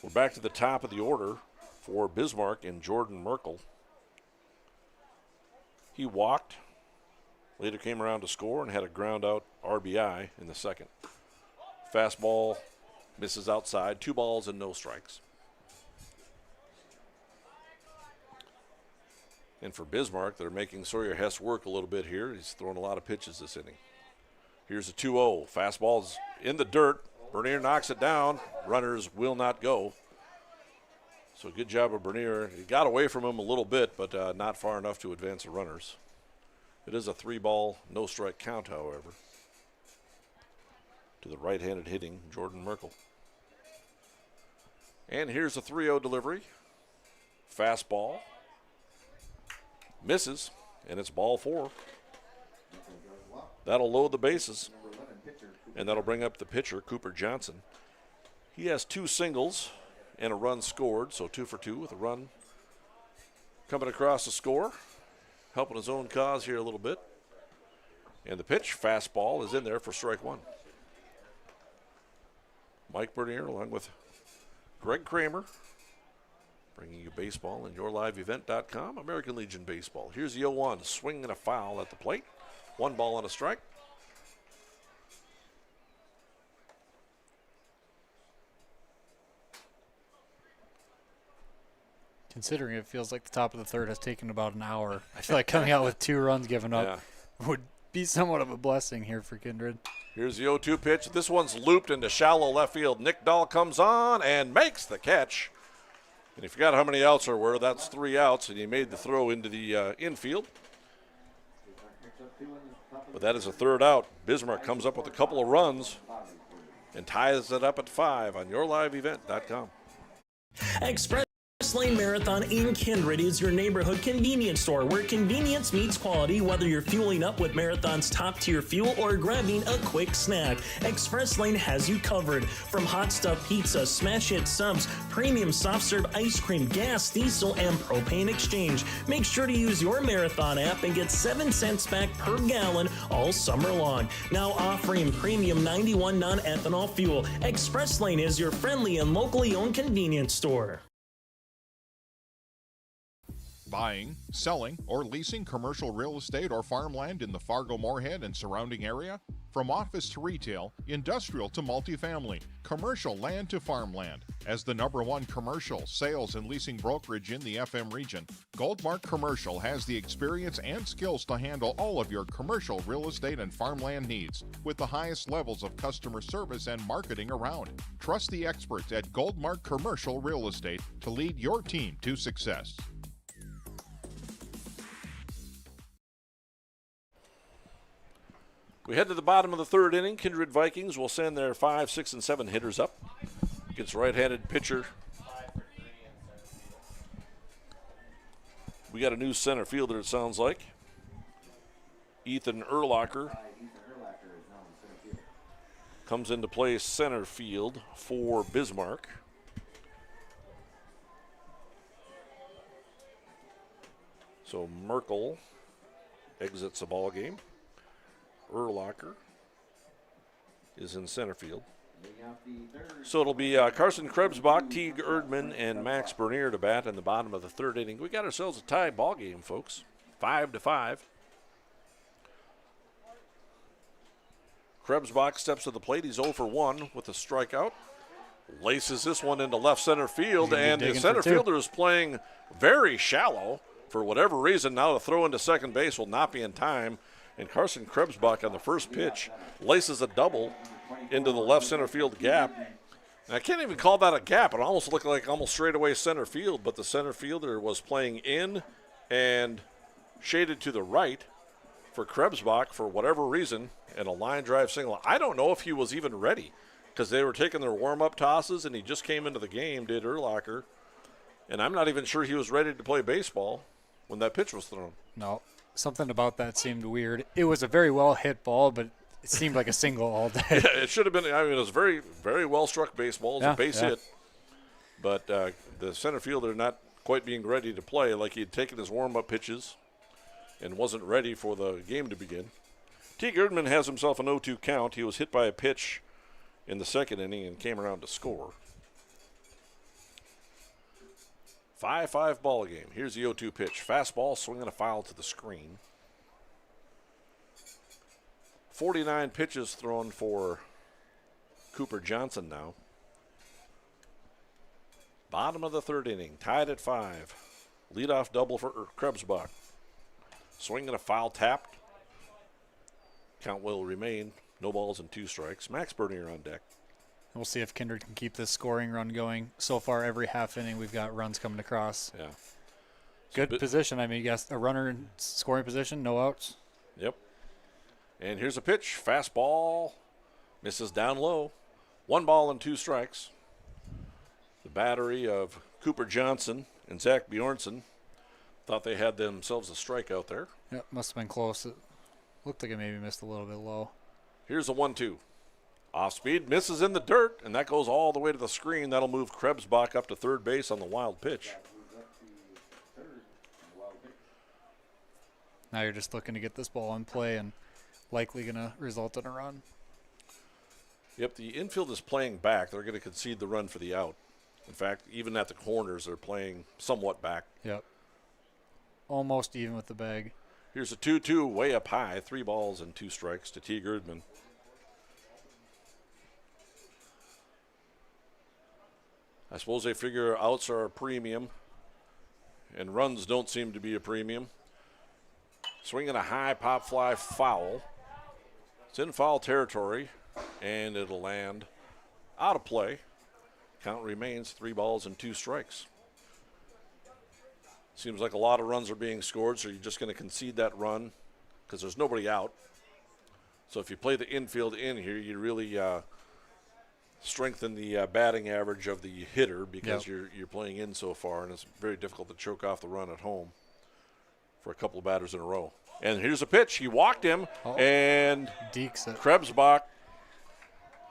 S6: We're back to the top of the order for Bismarck and Jordan Merkel. He walked, later came around to score and had a ground out RBI in the second. Fastball misses outside, 2 balls and no strikes. And for Bismarck, they're making Sawyer Hess work a little bit here. He's thrown a lot of pitches this inning. Here's a 2-0. Fastball's in the dirt. Bernier knocks it down. Runners will not go. So good job of Bernier. He got away from him a little bit, but not far enough to advance the runners. It is a 3-ball, no-strike count, however, to the right-handed hitting Jordan Merkel. And here's a 3-0 delivery. Fastball. Misses, and it's ball 4. That'll load the bases, and that'll bring up the pitcher, Cooper Johnson. He has 2 singles and a run scored, so 2 for 2 with a run coming across the score, helping his own cause here a little bit. And the pitch, fastball, is in there for strike 1. Mike Bernier along with Greg Kramer, bringing you baseball and yourliveevent.com, American Legion Baseball. Here's the 0-1, swing and a foul at the plate. 1 ball and a strike.
S7: Considering it feels like the top of the third has taken about an hour, I feel like coming out with 2 runs given up would be somewhat of a blessing here for Kindred.
S6: Here's the 0-2 pitch. This one's looped into shallow left field. Nick Dahl comes on and makes the catch. And you forgot how many outs there were. That's 3 outs, and he made the throw into the infield. But that is a 3rd out. Bismarck comes up with a couple of runs and ties it up at 5 on yourliveevent.com.
S2: Express Lane Marathon in Kindred is your neighborhood convenience store where convenience meets quality, whether you're fueling up with Marathon's top-tier fuel or grabbing a quick snack. Express Lane has you covered. From hot stuff pizza, smash hit subs, premium soft serve ice cream, gas, diesel, and propane exchange. Make sure to use your Marathon app and get 7 cents back per gallon all summer long. Now offering premium 91 non-ethanol fuel. Express Lane is your friendly and locally owned convenience store.
S11: Buying, selling, or leasing commercial real estate or farmland in the Fargo-Moorhead and surrounding area? From office to retail, industrial to multifamily, commercial land to farmland. As the #1 commercial, sales, and leasing brokerage in the FM region, Goldmark Commercial has the experience and skills to handle all of your commercial real estate and farmland needs with the highest levels of customer service and marketing around. Trust the experts at Goldmark Commercial Real Estate to lead your team to success.
S6: We head to the bottom of the 3rd inning. Kindred Vikings will send their 5, 6, and 7 hitters up against right-handed pitcher. We got a new center fielder, it sounds like. Ethan Urlacher comes into play center field for Bismarck. So Merkel exits the ball game. Urlacher is in center field. So it'll be Carson Krebsbach, Teague Erdman, and Max Bernier to bat in the bottom of the 3rd inning. We got ourselves a tie ball game, folks. 5-5. Krebsbach steps to the plate. He's 0 for 1 with a strikeout. Laces this one into left center field, and the center fielder is playing very shallow for whatever reason. Now the throw into second base will not be in time. And Carson Krebsbach on the first pitch laces a double into the left center field gap. And I can't even call that a gap. It almost looked like almost straightaway center field, but the center fielder was playing in and shaded to the right. for Krebsbach for whatever reason, and a line drive single. I don't know if he was even ready because they were taking their warm-up tosses, and he just came into the game, did Urlacher, and I'm not even sure he was ready to play baseball when that pitch was thrown.
S7: No, something about that seemed weird. It was a very well-hit ball, but it seemed like a single all day.
S6: Yeah, it should have been. I mean, it was very, very well-struck baseball. It was a base hit. But the center fielder not quite being ready to play, like he had taken his warm-up pitches and wasn't ready for the game to begin. Teague Erdman has himself an 0-2 count. He was hit by a pitch in the second inning and came around to score. 5-5 ball game. Here's the 0-2 pitch. Fastball swinging a foul to the screen. 49 pitches thrown for Cooper Johnson now. Bottom of the third inning, tied at 5. Leadoff double for Krebsbach. Swinging a foul tapped. Count will remain. No balls and 2 strikes. Max Bernier on deck.
S7: We'll see if Kindred can keep this scoring run going. So far, every half inning, we've got runs coming across.
S6: Yeah.
S7: Good position. I mean, you got a runner in scoring position, no outs.
S6: Yep. And here's a pitch. Fastball. Misses down low. 1 ball and 2 strikes. The battery of Cooper Johnson and Zach Bjornson thought they had themselves a strikeout there.
S7: Yep, must have been close. It looked like it maybe missed a little bit low.
S6: Here's a 1-2. Off speed, misses in the dirt, and that goes all the way to the screen. That'll move Krebsbach up to third base on the wild pitch.
S7: Now you're just looking to get this ball in play and likely going to result in a run.
S6: Yep, the infield is playing back. They're going to concede the run for the out. In fact, even at the corners, they're playing somewhat back.
S7: Yep. Almost even with the bag.
S6: Here's a 2-2 way up high. 3 balls and 2 strikes to Teague Erdman. I suppose they figure outs are a premium and runs don't seem to be a premium. Swinging a high pop fly foul. It's in foul territory, and it'll land out of play. Count remains 3 balls and 2 strikes. Seems like a lot of runs are being scored, so you're just going to concede that run because there's nobody out. So if you play the infield in here, you really strengthen the batting average of the hitter because you're playing in so far, and it's very difficult to choke off the run at home for a couple of batters in a row. And here's a pitch. He walked him, and
S7: Dekes it.
S6: Krebsbach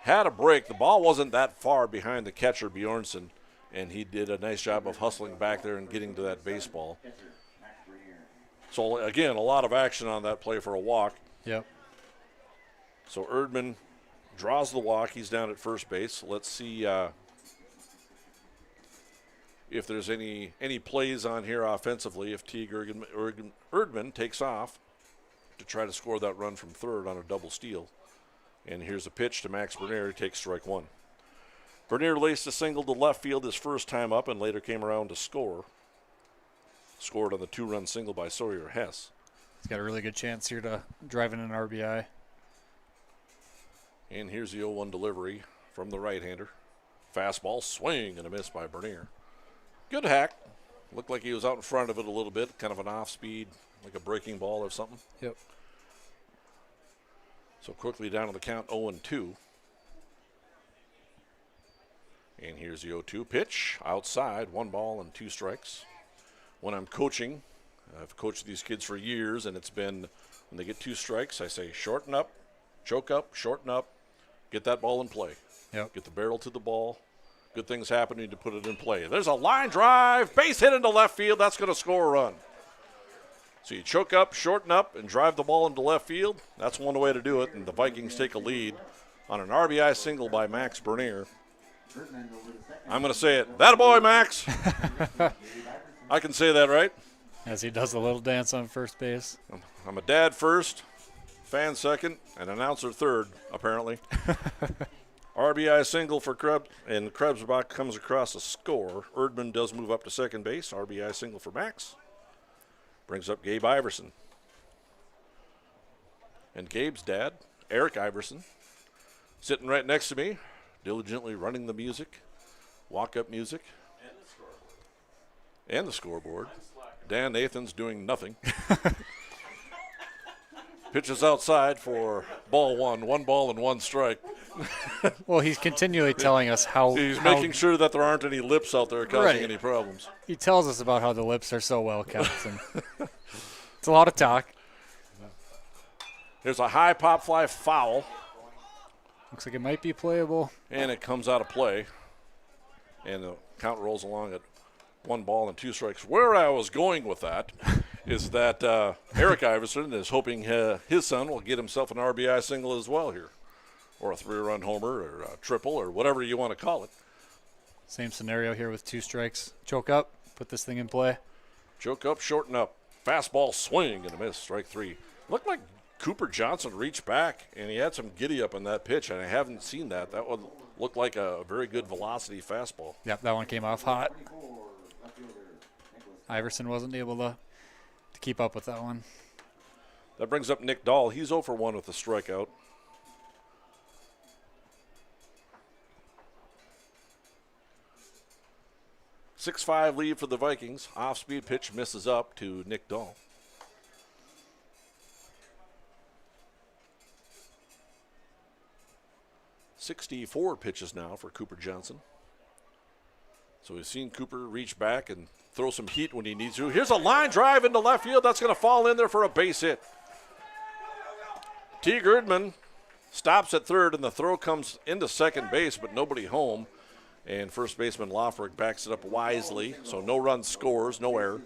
S6: had a break. The ball wasn't that far behind the catcher, Bjornson, and he did a nice job of hustling back there and getting to that baseball. So, again, a lot of action on that play for a walk.
S7: Yep.
S6: So Erdman draws the walk. He's down at first base. Let's see if there's any plays on here offensively, if Teague Erdman takes off to try to score that run from third on a double steal. And here's a pitch to Max Bernier. He takes strike 1. Bernier laced a single to left field his first time up and later came around to score. Scored on the 2-run single by Sawyer Hess.
S7: He's got a really good chance here to drive in an RBI.
S6: And here's the 0-1 delivery from the right-hander. Fastball, swing, and a miss by Bernier. Good hack. Looked like he was out in front of it a little bit, kind of an off-speed, like a breaking ball or something.
S7: Yep.
S6: So quickly down to the count, 0-2. And here's the 0-2 pitch, outside, 1 ball and 2 strikes. When I'm coaching, I've coached these kids for years, and it's been, when they get 2 strikes, I say shorten up, choke up, shorten up, get that ball in play.
S7: Yep.
S6: Get the barrel to the ball. Good things happening to put it in play. There's a line drive, base hit into left field. That's going to score a run. So you choke up, shorten up, and drive the ball into left field. That's one way to do it, and the Vikings take a lead on an RBI single by Max Bernier. I'm going to say it. That a boy, Max. I can say that, right?
S7: As he does a little dance on first base.
S6: I'm a dad first, fan second, and announcer third, apparently. RBI single for Krebs, and Krebsbach comes across a score. Erdman does move up to second base. RBI single for Max. Brings up Gabe Iverson. And Gabe's dad, Eric Iverson, sitting right next to me, diligently running the music, walk-up music. And the scoreboard. Dan Nathan's doing nothing. Pitches outside for ball one. 1 ball and 1 strike.
S7: Well, he's continually telling us how
S6: he's making sure that there aren't any lips out there causing any problems.
S7: He tells us about how the lips are so well kept. And it's a lot of talk.
S6: There's a high pop fly foul.
S7: Looks like it might be playable.
S6: And it comes out of play. And the count rolls along at 1 ball and 2 strikes. Where I was going with that is that Eric Iverson is hoping his son will get himself an RBI single as well here, or a 3-run homer or a triple or whatever you want to call it.
S7: Same scenario here with 2 strikes. Choke up, put this thing in play.
S6: Choke up, shorten up. Fastball swing and a miss, strike 3. Looked like Cooper Johnson reached back, and he had some giddy up in that pitch, and I haven't seen that. That would look like a very good velocity fastball.
S7: Yep, that one came off hot. Iverson wasn't able to keep up with that one.
S6: That brings up Nick Dahl. He's 0 for 1 with a strikeout. Six-5 lead for the Vikings. Off-speed pitch misses up to Nick Dahl. .64 pitches now for Cooper Johnson. So we've seen Cooper reach back and throw some heat when he needs to. Here's a line drive into left field. That's going to fall in there for a base hit. T. Girdman stops at third, and the throw comes into second base, but nobody home. And first baseman Lofrick backs it up wisely, so no run scores, no error.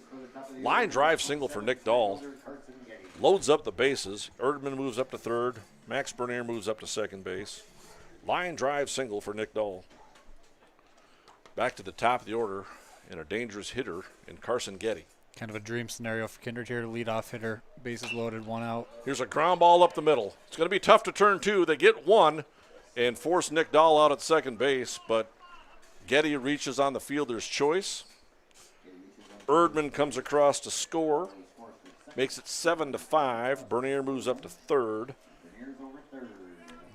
S6: Line drive single for Nick Dahl. Loads up the bases. Erdman moves up to third. Max Bernier moves up to second base. Line drive single for Nick Dahl. Back to the top of the order, and a dangerous hitter in Carson Getty.
S7: Kind of a dream scenario for Kindred here, leadoff hitter, bases loaded, 1 out.
S6: Here's a ground ball up the middle. It's going to be tough to turn 2. They get 1 and force Nick Dahl out at second base, but Getty reaches on the fielder's choice. Erdman comes across to score, makes it 7-5. Bernier moves up to third.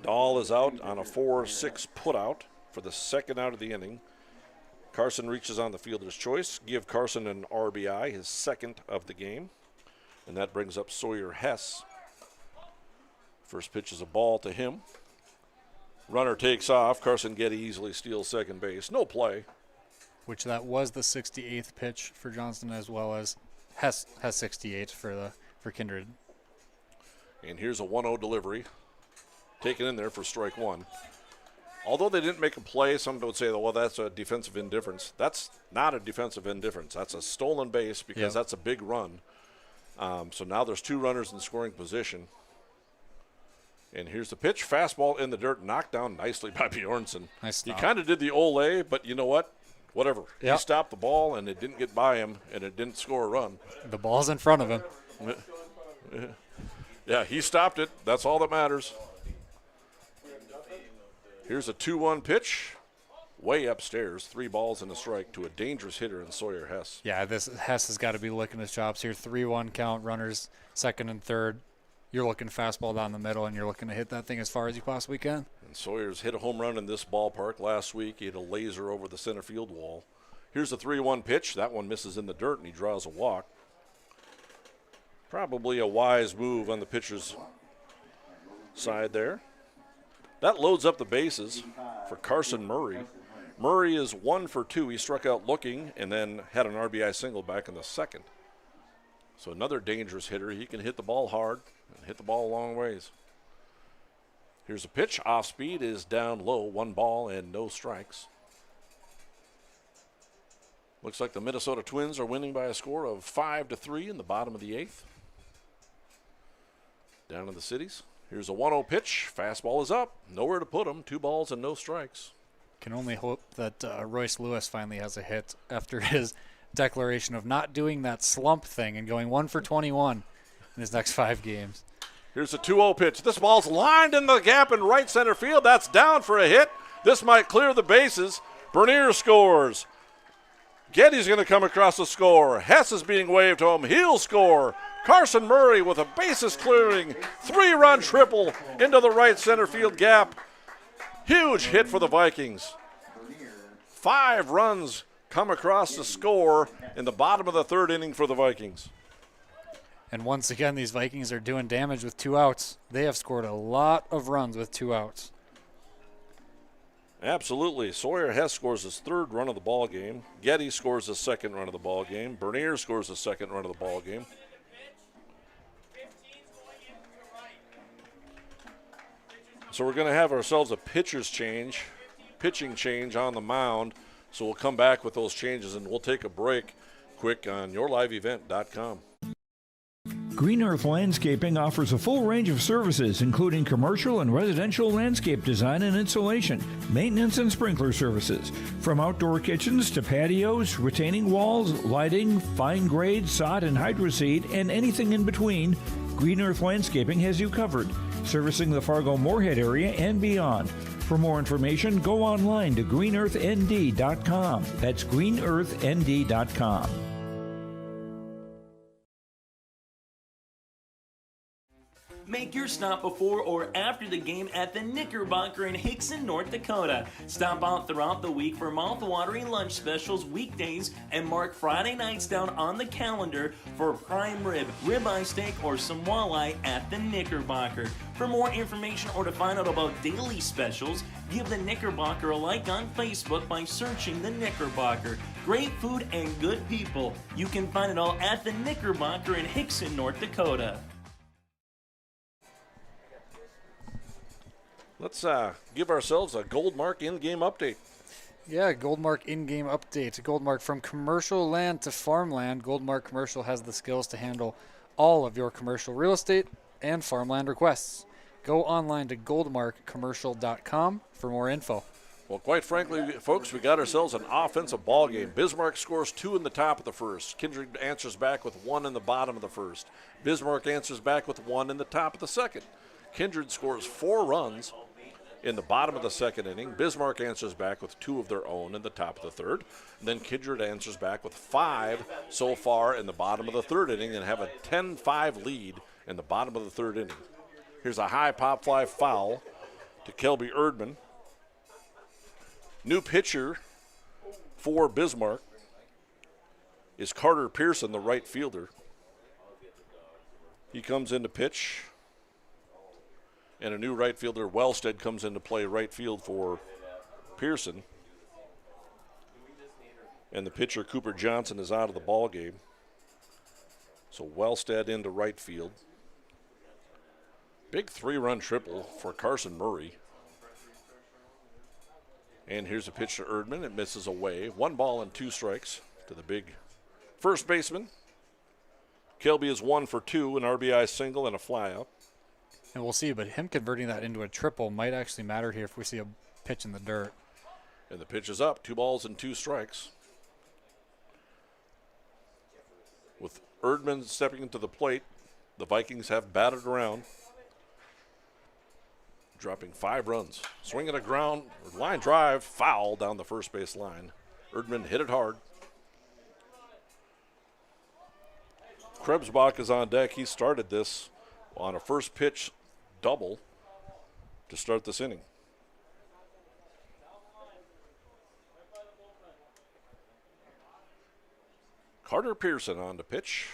S6: Dahl is out on a 4-6 putout for the second out of the inning. Carson reaches on the fielder's choice. Give Carson an RBI, his second of the game. And that brings up Sawyer Hess. First pitch is a ball to him. Runner takes off. Carson Getty easily steals second base. No play.
S7: Which that was the 68th pitch for Johnston, as well as Hess has 68 for Kindred.
S6: And here's a 1-0 delivery. Taken in there for strike 1. Although they didn't make a play, some would say, well, that's a defensive indifference. That's not a defensive indifference. That's a stolen base because that's a big run. So now there's 2 runners in scoring position. And here's the pitch. Fastball in the dirt, knocked down nicely by Bjornsson.
S7: Nice
S6: he kind of did the Ole, but you know what? Whatever. He stopped the ball, and it didn't get by him, and it didn't score a run.
S7: The ball's in front of him.
S6: Yeah, he stopped it. That's all that matters. Here's a 2-1 pitch. Way upstairs. 3 balls and a strike to a dangerous hitter in Sawyer Hess.
S7: Yeah, this Hess has got to be licking his chops here. 3-1 count, runners second and third. You're looking fastball down the middle, and you're looking to hit that thing as far as you possibly can.
S6: And Sawyer's hit a home run in this ballpark last week. He hit a laser over the center field wall. Here's a 3-1 pitch. That one misses in the dirt, and he draws a walk. Probably a wise move on the pitcher's side there. That loads up the bases for Carson Murray. Murray is 1 for 2. He struck out looking and then had an RBI single back in the second. So another dangerous hitter. He can hit the ball hard and hit the ball a long ways. Here's a pitch. Off speed is down low. 1 ball and no strikes. Looks like the Minnesota Twins are winning by a score of 5-3 in the bottom of the 8th. Down in the cities. Here's a 1-0 pitch. Fastball is up. Nowhere to put him. 2 balls and no strikes.
S7: Can only hope that Royce Lewis finally has a hit after his declaration of not doing that slump thing and going 1 for 21 in his next 5 games.
S6: Here's a 2-0 pitch. This ball's lined in the gap in right center field. That's down for a hit. This might clear the bases. Bernier scores. Getty's going to come across the score. Hess is being waved home. He'll score. Carson Murray with a bases clearing 3-run triple into the right center field gap. Huge hit for the Vikings. 5 runs come across the score in the bottom of the 3rd inning for the Vikings.
S7: And once again, these Vikings are doing damage with 2 outs. They have scored a lot of runs with 2 outs.
S6: Absolutely. Sawyer Hess scores his 3rd run of the ball game. Getty scores his 2nd run of the ball game. Bernier scores his 2nd run of the ball game. So we're going to have ourselves a pitching change on the mound. So we'll come back with those changes, and we'll take a break quick on yourliveevent.com.
S12: Green Earth Landscaping offers a full range of services, including commercial and residential landscape design and installation, maintenance and sprinkler services. From outdoor kitchens to patios, retaining walls, lighting, fine grade, sod and hydroseed, and anything in between, Green Earth Landscaping has you covered, servicing the Fargo-Moorhead area and beyond. For more information, go online to greenearthnd.com. That's greenearthnd.com.
S2: Make your stop before or after the game at the Knickerbocker in Hickson, North Dakota. Stop out throughout the week for mouth-watering lunch specials weekdays and mark Friday nights down on the calendar for prime rib, ribeye steak, or some walleye at the Knickerbocker. For more information or to find out about daily specials, give the Knickerbocker a like on Facebook by searching the Knickerbocker. Great food and good people. You can find it all at the Knickerbocker in Hickson, North Dakota.
S6: Let's give ourselves a Goldmark in-game update.
S7: Yeah, Goldmark in-game update. Goldmark, from commercial land to farmland, Goldmark Commercial has the skills to handle all of your commercial real estate and farmland requests. Go online to goldmarkcommercial.com for more info.
S6: Well, quite frankly, folks, we got ourselves an offensive ball game. Bismarck scores 2 in the top of the first. Kindred answers back with 1 in the bottom of the first. Bismarck answers back with 1 in the top of the second. Kindred scores 4 runs in the bottom of the second inning. Bismarck answers back with 2 of their own in the top of the third. And then Kindred answers back with 5 so far in the bottom of the third inning and have a 10-5 lead in the bottom of the third inning. Here's a high pop fly foul to Kelby Erdman. New pitcher for Bismarck is Carter Pearson, the right fielder. He comes in to pitch. And a new right fielder, Wellstead, comes in to play right field for Pearson. And the pitcher, Cooper Johnson, is out of the ball game. So Wellstead into right field. Big 3-run triple for Carson Murray. And here's a pitch to Erdman. It misses away. 1 ball and 2 strikes to the big first baseman. Kelby is 1 for 2, an RBI single and a flyout.
S7: And we'll see, but him converting that into a triple might actually matter here if we see a pitch in the dirt.
S6: And the pitch is up, 2 balls and 2 strikes. With Erdman stepping into the plate, the Vikings have batted around, dropping 5 runs. Swinging a line drive, foul down the first base line. Erdman hit it hard. Krebsbach is on deck. He started this on a first pitch double to start this inning. Carter Pearson on to pitch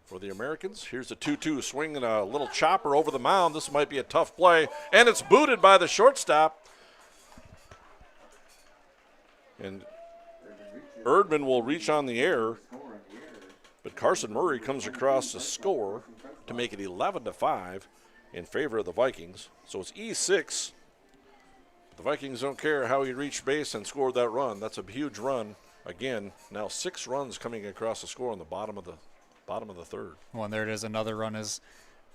S6: for the Americans. Here's a 2-2 swing and a little chopper over the mound. This might be a tough play, and it's booted by the shortstop. And Erdman will reach on the air, but Carson Murray comes across to score to make it 11-5 in favor of the Vikings. So it's E6. The Vikings don't care how he reached base and scored that run. That's a huge run. Again, now 6 runs coming across the score on the bottom of the third.
S7: Well, and there it is. Another run has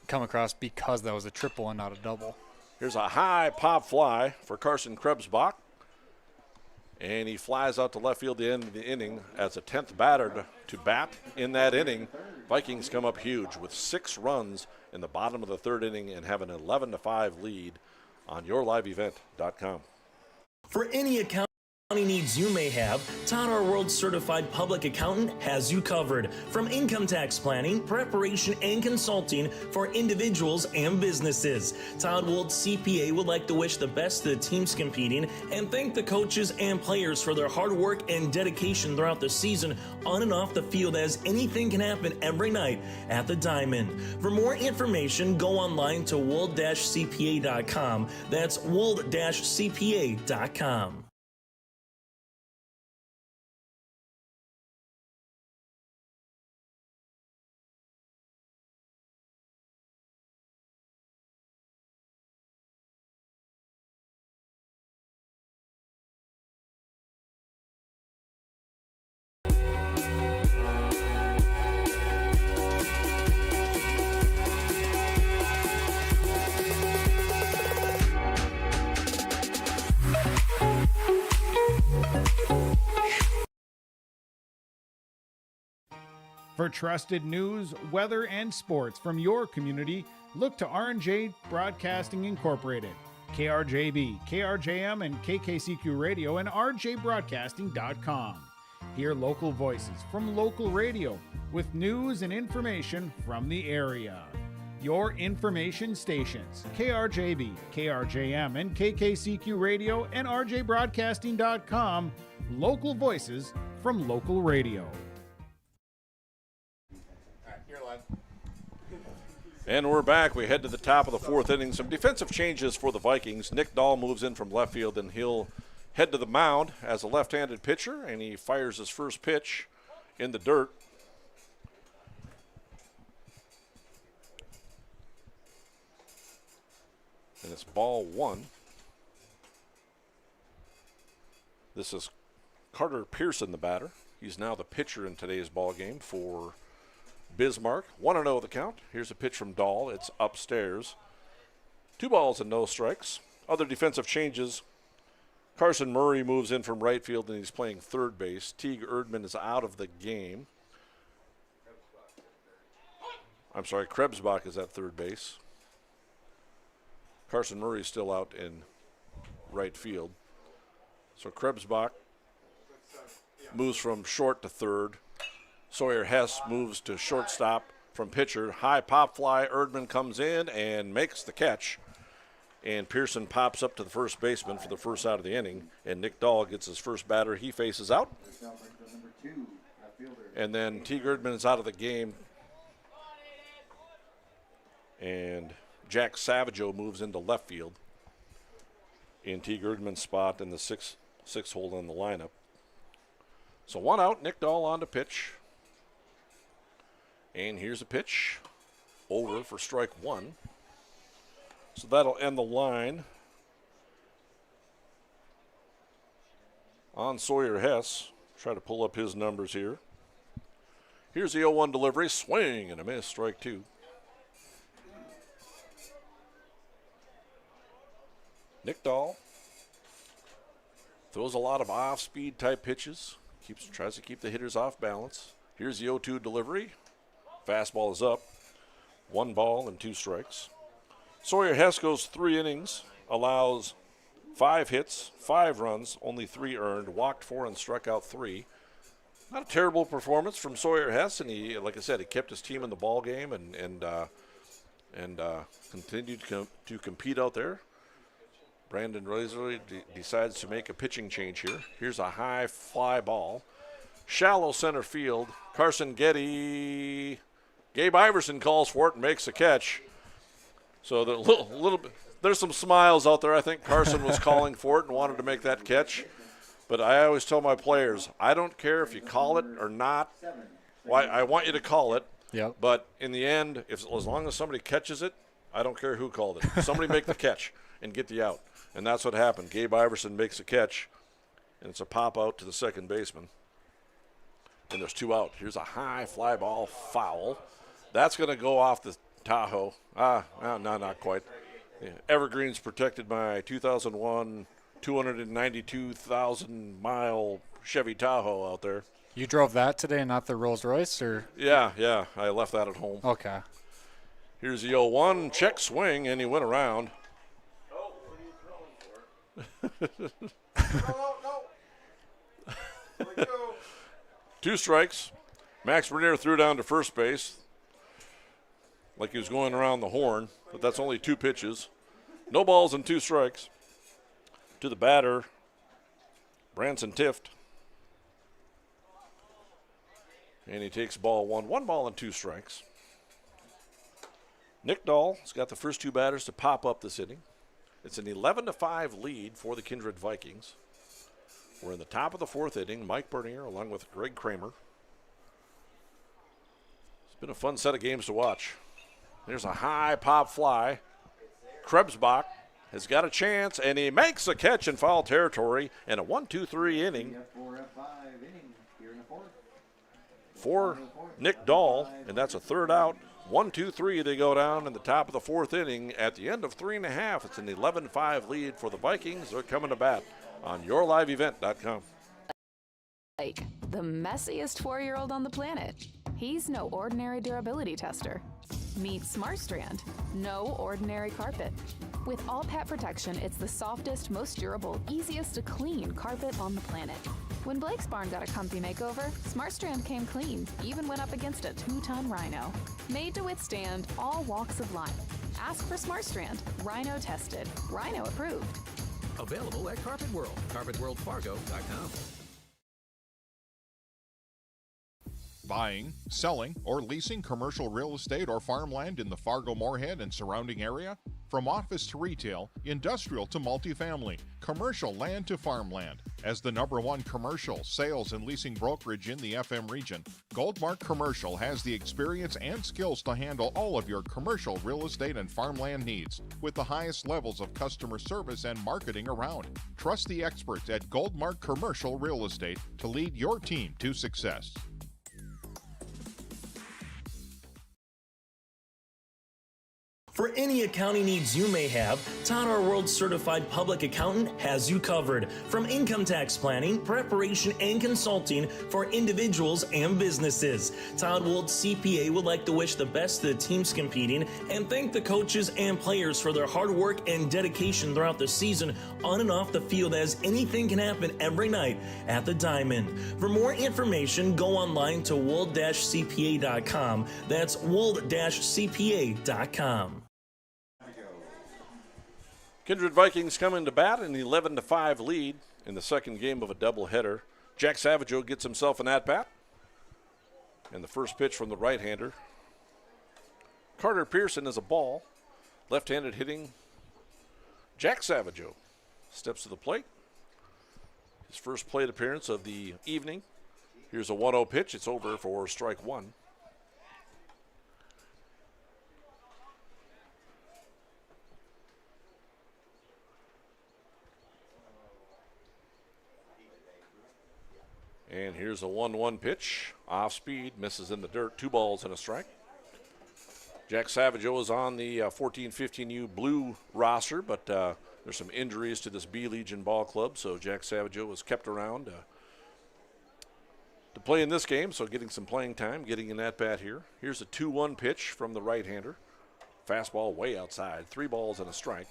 S7: come across because that was a triple and not a double.
S6: Here's a high pop fly for Carson Krebsbach. And he flies out to left field at the end of the inning as a 10th batter to bat in that inning. Vikings come up huge with 6 runs in the bottom of the third inning and have an 11-5 lead on yourliveevent.com.
S2: For any account Any needs you may have, Todd, our world certified public accountant, has you covered. From income tax planning, preparation, and consulting for individuals and businesses. Todd Wold CPA would like to wish the best to the teams competing and thank the coaches and players for their hard work and dedication throughout the season on and off the field, as anything can happen every night at the Diamond. For more information, go online to wold-cpa.com. That's wold-cpa.com.
S8: For trusted news, weather, and sports from your community, look to R&J Broadcasting Incorporated, KRJB, KRJM, and KKCQ Radio, and rjbroadcasting.com. Hear local voices from local radio with news and information from the area. Your information stations, KRJB, KRJM, and KKCQ Radio, and rjbroadcasting.com. Local voices from local radio.
S6: And we're back. We head to the top of the fourth inning. Some defensive changes for the Vikings. Nick Dahl moves in from left field, and he'll head to the mound as a left-handed pitcher, and he fires his first pitch in the dirt. And it's ball one. This is Carter Pearson, the batter. He's now the pitcher in today's ball game for Bismarck. 1-0 the count. Here's a pitch from Dahl. It's upstairs. 2 balls and no strikes. Other defensive changes. Carson Murray moves in from right field, and he's playing third base. Teague Erdman is out of the game. I'm sorry, Krebsbach is at third base. Carson Murray is still out in right field. So Krebsbach moves from short to third. Sawyer Hess moves to shortstop from pitcher. High pop fly. Erdman comes in and makes the catch. And Pearson pops up to the first baseman for the first out of the inning. And Nick Dahl gets his first batter. He faces out. And then Teague Erdman is out of the game. And Jack Savageau moves into left field in Teague Erdman's spot in the six hole in the lineup. So 1 out, Nick Dahl on to pitch. And here's a pitch over for strike 1. So that'll end the line on Sawyer Hess. Try to pull up his numbers here. Here's the 0-1 delivery. Swing and a miss, strike 2. Nick Dahl throws a lot of off-speed type pitches. Tries to keep the hitters off balance. Here's the 0-2 delivery. Fastball is up. 1 ball and 2 strikes. Sawyer Hess goes 3 innings, allows 5 hits, 5 runs, only 3 earned, walked 4 and struck out 3. Not a terrible performance from Sawyer Hess, and he, like I said, he kept his team in the ball game and continued to compete out there. Brandon Razor decides to make a pitching change here. Here's a high fly ball. Shallow center field. Carson Getty. Gabe Iverson calls for it and makes a catch. So the little bit, there's some smiles out there. I think Carson was calling for it and wanted to make that catch. But I always tell my players, I don't care if you call it or not. I want you to call it.
S7: Yep.
S6: But in the end, as long as somebody catches it, I don't care who called it. Somebody make the catch and get the out. And that's what happened. Gabe Iverson makes a catch, and it's a pop out to the second baseman. And there's 2 out. Here's a high fly ball foul. That's going to go off the Tahoe. No, not quite. Yeah. Evergreen's protected by 2001 292,000-mile Chevy Tahoe out there.
S7: You drove that today, not the Rolls Royce, or?
S6: Yeah. I left that at home.
S7: Okay.
S6: Here's the 0-1 check swing, and he went around.
S13: No.
S6: 2 strikes. Max Bernier threw down to first base like he was going around the horn, but that's only 2 pitches. No balls and 2 strikes. To the batter, Branson Tift. And he takes ball 1. 1 ball and 2 strikes. Nick Dahl has got the first 2 batters to pop up this inning. It's an 11-5 lead for the Kindred Vikings. We're in the top of the 4th inning. Mike Bernier along with Greg Kramer. It's been a fun set of games to watch. There's a high pop fly. Krebsbach has got a chance, and he makes a catch in foul territory in a 1-2-3 inning. For Nick Dahl, and that's a 3rd out. 1-2-3, they go down in the top of the 4th inning. At the end of 3.5, it's an 11-5 lead for the Vikings. They're coming to bat on yourliveevent.com.
S9: Like the messiest 4-year-old on the planet. He's no ordinary durability tester. Meet SmartStrand, no ordinary carpet. With all pet protection, it's the softest, most durable, easiest to clean carpet on the planet. When Blake's barn got a comfy makeover, SmartStrand came clean, even went up against a 2-ton rhino. Made to withstand all walks of life. Ask for SmartStrand, rhino tested, rhino approved.
S10: Available at Carpet World, carpetworldfargo.com.
S11: Buying, selling, or leasing commercial real estate or farmland in the Fargo-Moorhead and surrounding area? From office to retail, industrial to multifamily, commercial land to farmland. As the #1 commercial, sales, and leasing brokerage in the FM region, Goldmark Commercial has the experience and skills to handle all of your commercial real estate and farmland needs with the highest levels of customer service and marketing around. Trust the experts at Goldmark Commercial Real Estate to lead your team to success.
S2: For any accounting needs you may have, Todd R. World Certified Public Accountant has you covered. From income tax planning, preparation, and consulting for individuals and businesses. Todd Wold CPA would like to wish the best to the teams competing and thank the coaches and players for their hard work and dedication throughout the season on and off the field, as anything can happen every night at the Diamond. For more information, go online to wold-cpa.com. That's wold-cpa.com.
S6: Kindred Vikings come into bat in the 11-5 lead in the second game of a doubleheader. Jack Savageau gets himself an at-bat. And the first pitch from the right-hander. Carter Pearson is a ball. Left-handed hitting. Jack Savageau steps to the plate. His first plate appearance of the evening. Here's a 1-0 pitch. It's over for strike 1. And here's a 1-1 pitch. Off speed, misses in the dirt. 2 balls and a strike. Jack Savageau is on the 14-15U blue roster, but there's some injuries to this B Legion ball club, so Jack Savageau was kept around to play in this game, so getting some playing time, getting an at-bat here. Here's a 2-1 pitch from the right-hander. Fastball way outside. 3 balls and a strike.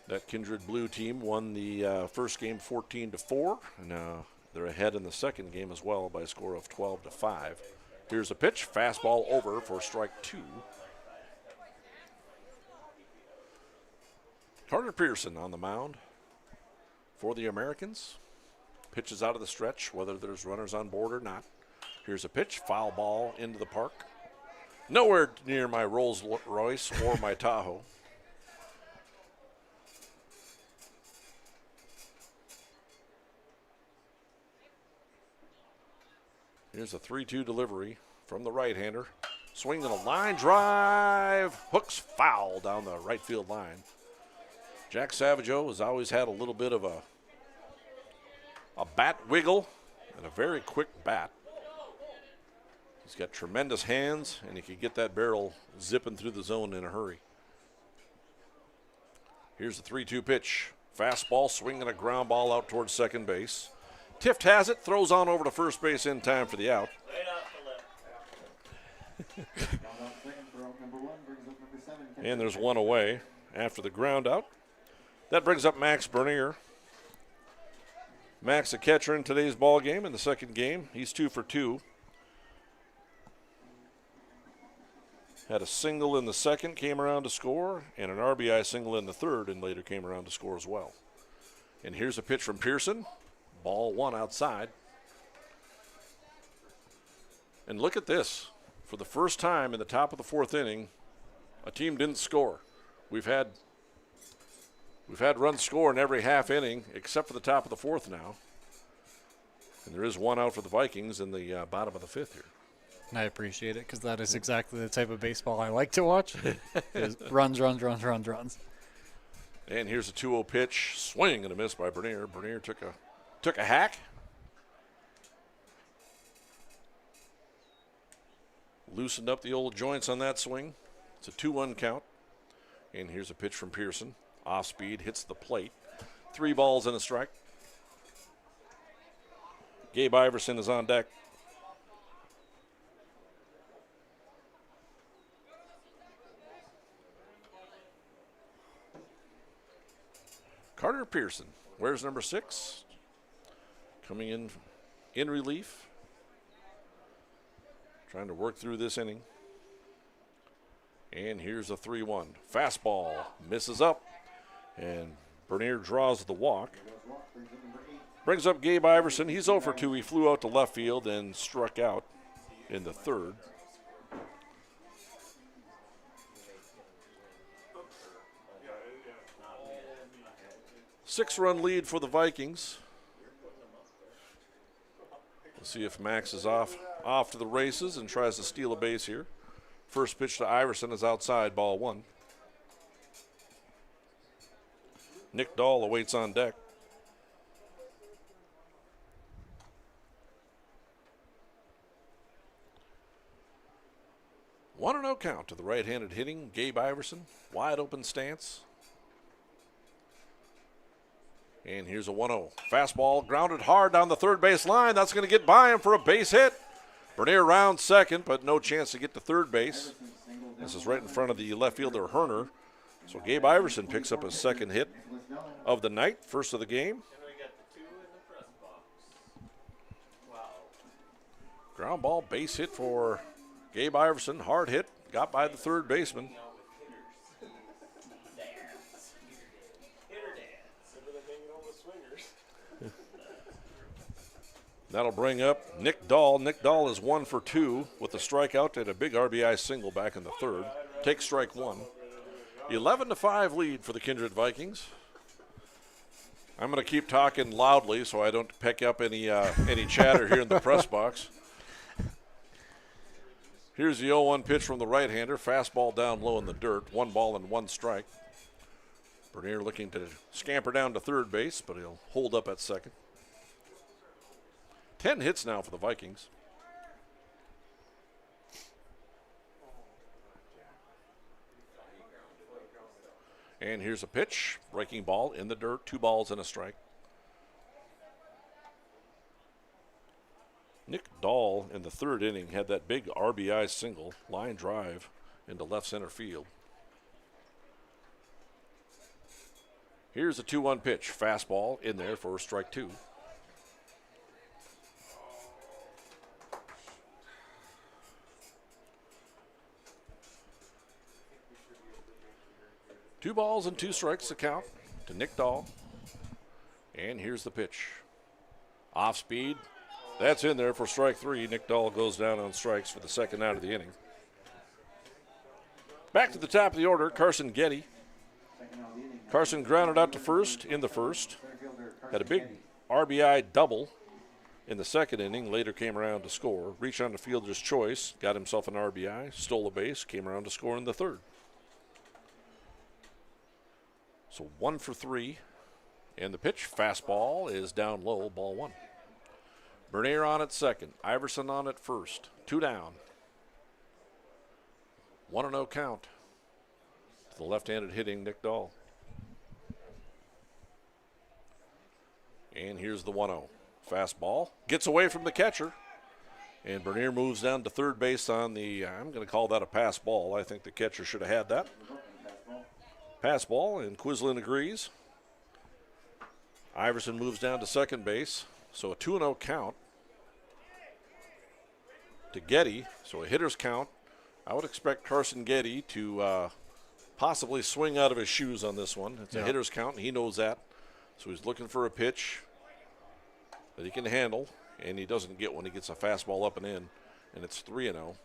S6: That Kindred Blue team won the first game 14-4, and they're ahead in the second game as well by a score of 12-5. Here's a pitch, fastball over for strike 2. Carter Pearson on the mound for the Americans. Pitches out of the stretch, whether there's runners on board or not. Here's a pitch, foul ball into the park. Nowhere near my Rolls Royce or my Tahoe. Here's a 3-2 delivery from the right-hander. Swinging a line drive. Hooks foul down the right field line. Jack Savageau has always had a little bit of a bat wiggle and a very quick bat. He's got tremendous hands, and he can get that barrel zipping through the zone in a hurry. Here's the 3-2 pitch. Fastball, swinging a ground ball out towards second base. Tift has it, throws on over to first base in time for the out. And there's one away after the ground out. That brings up Max Bernier. Max, the catcher in today's ball game, in the second game. He's 2 for 2. Had a single in the second, came around to score, and an RBI single in the third, and later came around to score as well. And here's a pitch from Pearson. Ball 1 outside. And look at this. For the first time in the top of the 4th inning, a team didn't score. We've had runs score in every half inning except for the top of the 4th now. And there is 1 out for the Vikings in the bottom of the 5th here.
S7: And I appreciate it because that is exactly the type of baseball I like to watch. Is runs.
S6: And here's a 2-0 pitch. Swing and a miss by Bernier. Bernier took a hack. Loosened up the old joints on that swing. It's a 2-1 count. And here's a pitch from Pearson. Off speed, hits the plate. 3 balls and a strike. Gabe Iverson is on deck. Carter Pearson, where's number 6? Coming in relief. Trying to work through this inning. And here's a 3-1. Fastball misses up. And Bernier draws the walk. Brings up Gabe Iverson. He's 0 for 2. He flew out to left field and struck out in the third. Six-run lead for the Vikings. We'll see if Max is off to the races and tries to steal a base here. First pitch to Iverson is outside, ball 1. Nick Dahl awaits on deck. One and 0 count to the right-handed hitting Gabe Iverson. Wide open stance. And here's a 1-0. Fastball grounded hard down the third base line. That's going to get by him for a base hit. Bernier rounds second, but no chance to get to third base. This is right in front of the left fielder, Herner. So Gabe Iverson picks up his second hit of the night, first of the game. Ground ball, base hit for Gabe Iverson. Hard hit, got by the third baseman. That'll bring up Nick Dahl. Nick Dahl is 1 for 2 with a strikeout and a big RBI single back in the third. Take strike 1. 11-5 lead for the Kindred Vikings. I'm going to keep talking loudly so I don't pick up any chatter here in the press box. Here's the 0-1 pitch from the right-hander. Fastball down low in the dirt. 1 ball and 1 strike. Bernier looking to scamper down to third base, but he'll hold up at second. 10 hits now for the Vikings. And here's a pitch. Breaking ball in the dirt. 2 balls and a strike. Nick Dahl in the third inning had that big RBI single, line drive into left center field. Here's a 2-1 pitch. Fastball in there for strike 2. Two balls and 2 strikes to count to Nick Dahl. And here's the pitch. Off speed. That's in there for strike 3. Nick Dahl goes down on strikes for the second out of the inning. Back to the top of the order, Carson Getty. Carson grounded out to first in the first. Had a big RBI double in the second inning. Later came around to score. Reached on the fielder's choice. Got himself an RBI. Stole a base. Came around to score in the third. So 1 for 3. And the pitch, fastball, is down low, ball 1. Bernier on at second. Iverson on at first. 2 down. 1-0 count to the left-handed hitting Nick Dahl. And here's the 1-0. Fastball. Gets away from the catcher. And Bernier moves down to third base on the, I'm going to call that a pass ball. I think the catcher should have had that. Pass ball, and Quislen agrees. Iverson moves down to second base, so a 2-0 count to Getty, so a hitter's count. I would expect Carson Getty to possibly swing out of his shoes on this one. It's a hitter's count, and he knows that. So he's looking for a pitch that he can handle, and he doesn't get one. He gets a fastball up and in, and it's 3-0.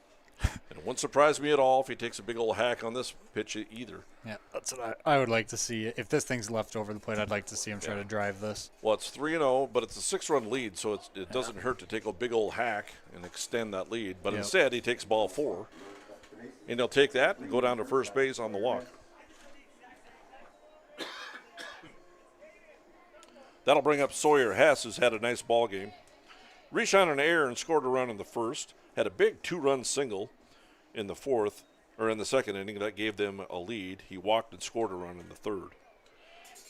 S6: And it wouldn't surprise me at all if he takes a big old hack on this pitch either.
S7: Yeah, that's what I would like to see. If this thing's left over the plate, I'd like to see him try to drive this.
S6: Well, it's 3-0, but it's a 6-run lead, so it doesn't hurt to take a big old hack and extend that lead. But instead, he takes ball 4, and he'll take that and go down to first base on the walk. That'll bring up Sawyer Hess, who's had a nice ball game. Reached on an error and scored a run in the first. Had a big 2-run single in the second inning that gave them a lead. He walked and scored a run in the third.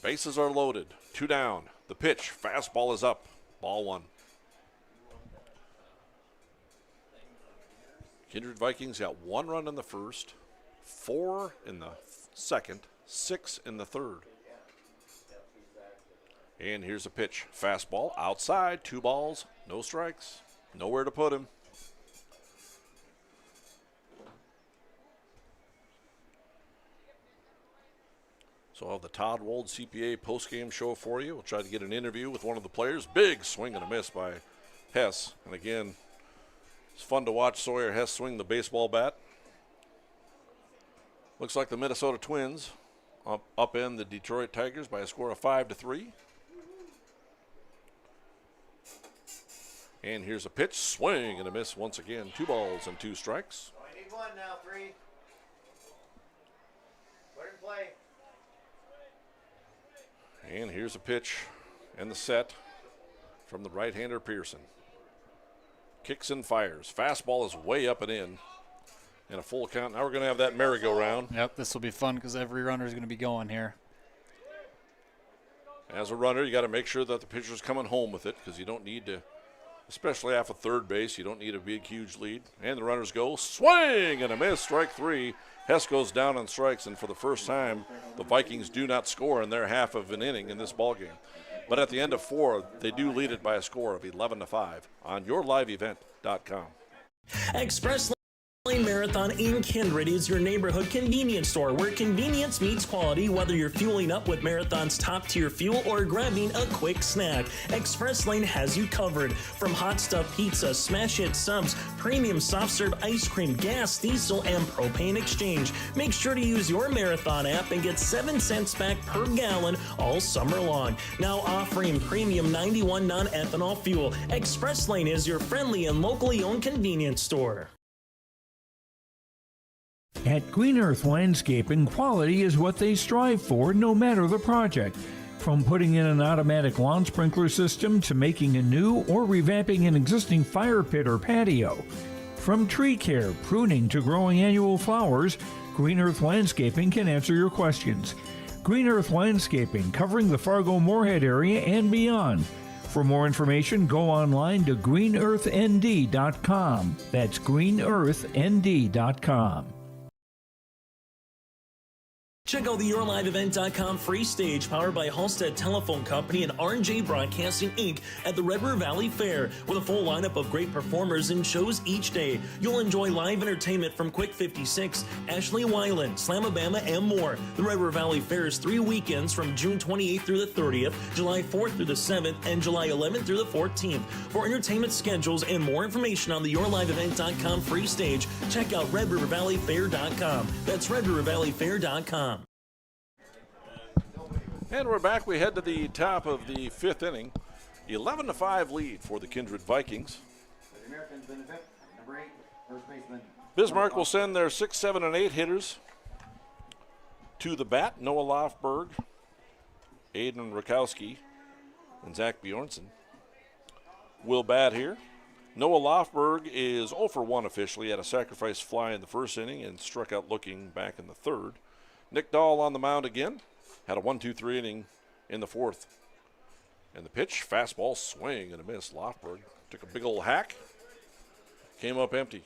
S6: Bases are loaded. 2 down. The pitch. Fastball is up. Ball 1. Kindred Vikings got 1 run in the first, 4 in the second, 6 in the third. And here's a pitch. Fastball outside. 2 balls. No strikes. Nowhere to put him. So I'll have the Todd Wold CPA postgame show for you. We'll try to get an interview with one of the players. Big swing and a miss by Hess. And again, it's fun to watch Sawyer Hess swing the baseball bat. Looks like the Minnesota Twins upend the Detroit Tigers by a score of 5-3. And here's a pitch. Swing and a miss once again. 2 balls and 2 strikes.
S13: I need 1 now, 3. Put it in play.
S6: And here's a pitch and the set from the right-hander Pearson. Kicks and fires. Fastball is way up and in. And a full count. Now we're going to have that merry-go-round.
S7: Yep, this will be fun because every runner is going to be going here.
S6: As a runner, you got to make sure that the pitcher's coming home with it because you don't need to, especially off of third base, you don't need a big, huge lead. And the runners go. Swing and a miss. Strike 3. Hess goes down on strikes, and for the first time, the Vikings do not score in their half of an inning in this ballgame. But at the end of 4, they do lead it by a score of 11-5 on yourliveevent.com.
S2: Express Lane Marathon in Kindred is your neighborhood convenience store where convenience meets quality, whether you're fueling up with Marathon's top-tier fuel or grabbing a quick snack. Express Lane has you covered. From hot stuff pizza, smash hit subs, premium soft serve ice cream, gas, diesel, and propane exchange. Make sure to use your Marathon app and get 7 cents back per gallon all summer long. Now offering premium 91 non-ethanol fuel. Express Lane is your friendly and locally owned convenience store.
S12: At Green Earth Landscaping, quality is what they strive for, no matter the project. From putting in an automatic lawn sprinkler system to making a new or revamping an existing fire pit or patio. From tree care, pruning to growing annual flowers, Green Earth Landscaping can answer your questions. Green Earth Landscaping, covering the Fargo-Moorhead area and beyond. For more information, go online to greenearthnd.com. That's greenearthnd.com.
S2: Check out the YourLiveEvent.com free stage powered by Halstead Telephone Company and R&J Broadcasting Inc. at the Red River Valley Fair with a full lineup of great performers and shows each day. You'll enjoy live entertainment from Quick 56, Ashley Weiland, Slamabama, and more. The Red River Valley Fair is 3 weekends from June 28th through the 30th, July 4th through the 7th, and July 11th through the 14th. For entertainment schedules and more information on the YourLiveEvent.com free stage, check out RedRiverValleyFair.com. That's RedRiverValleyFair.com.
S6: And we're back. We head to the top of the 5th inning. 11-5 lead for the Kindred Vikings. Bismarck will send their 6, 7, and 8 hitters to the bat. Noah Lofberg, Aiden Rakowski, and Zach Bjornson will bat here. Noah Lofberg is 0 for 1 officially. Had a sacrifice fly in the first inning and struck out looking back in the third. Nick Dahl on the mound again. Had a 1-2-3 inning in the 4th. And the pitch, fastball, swing and a miss. Lofberg took a big old hack. Came up empty.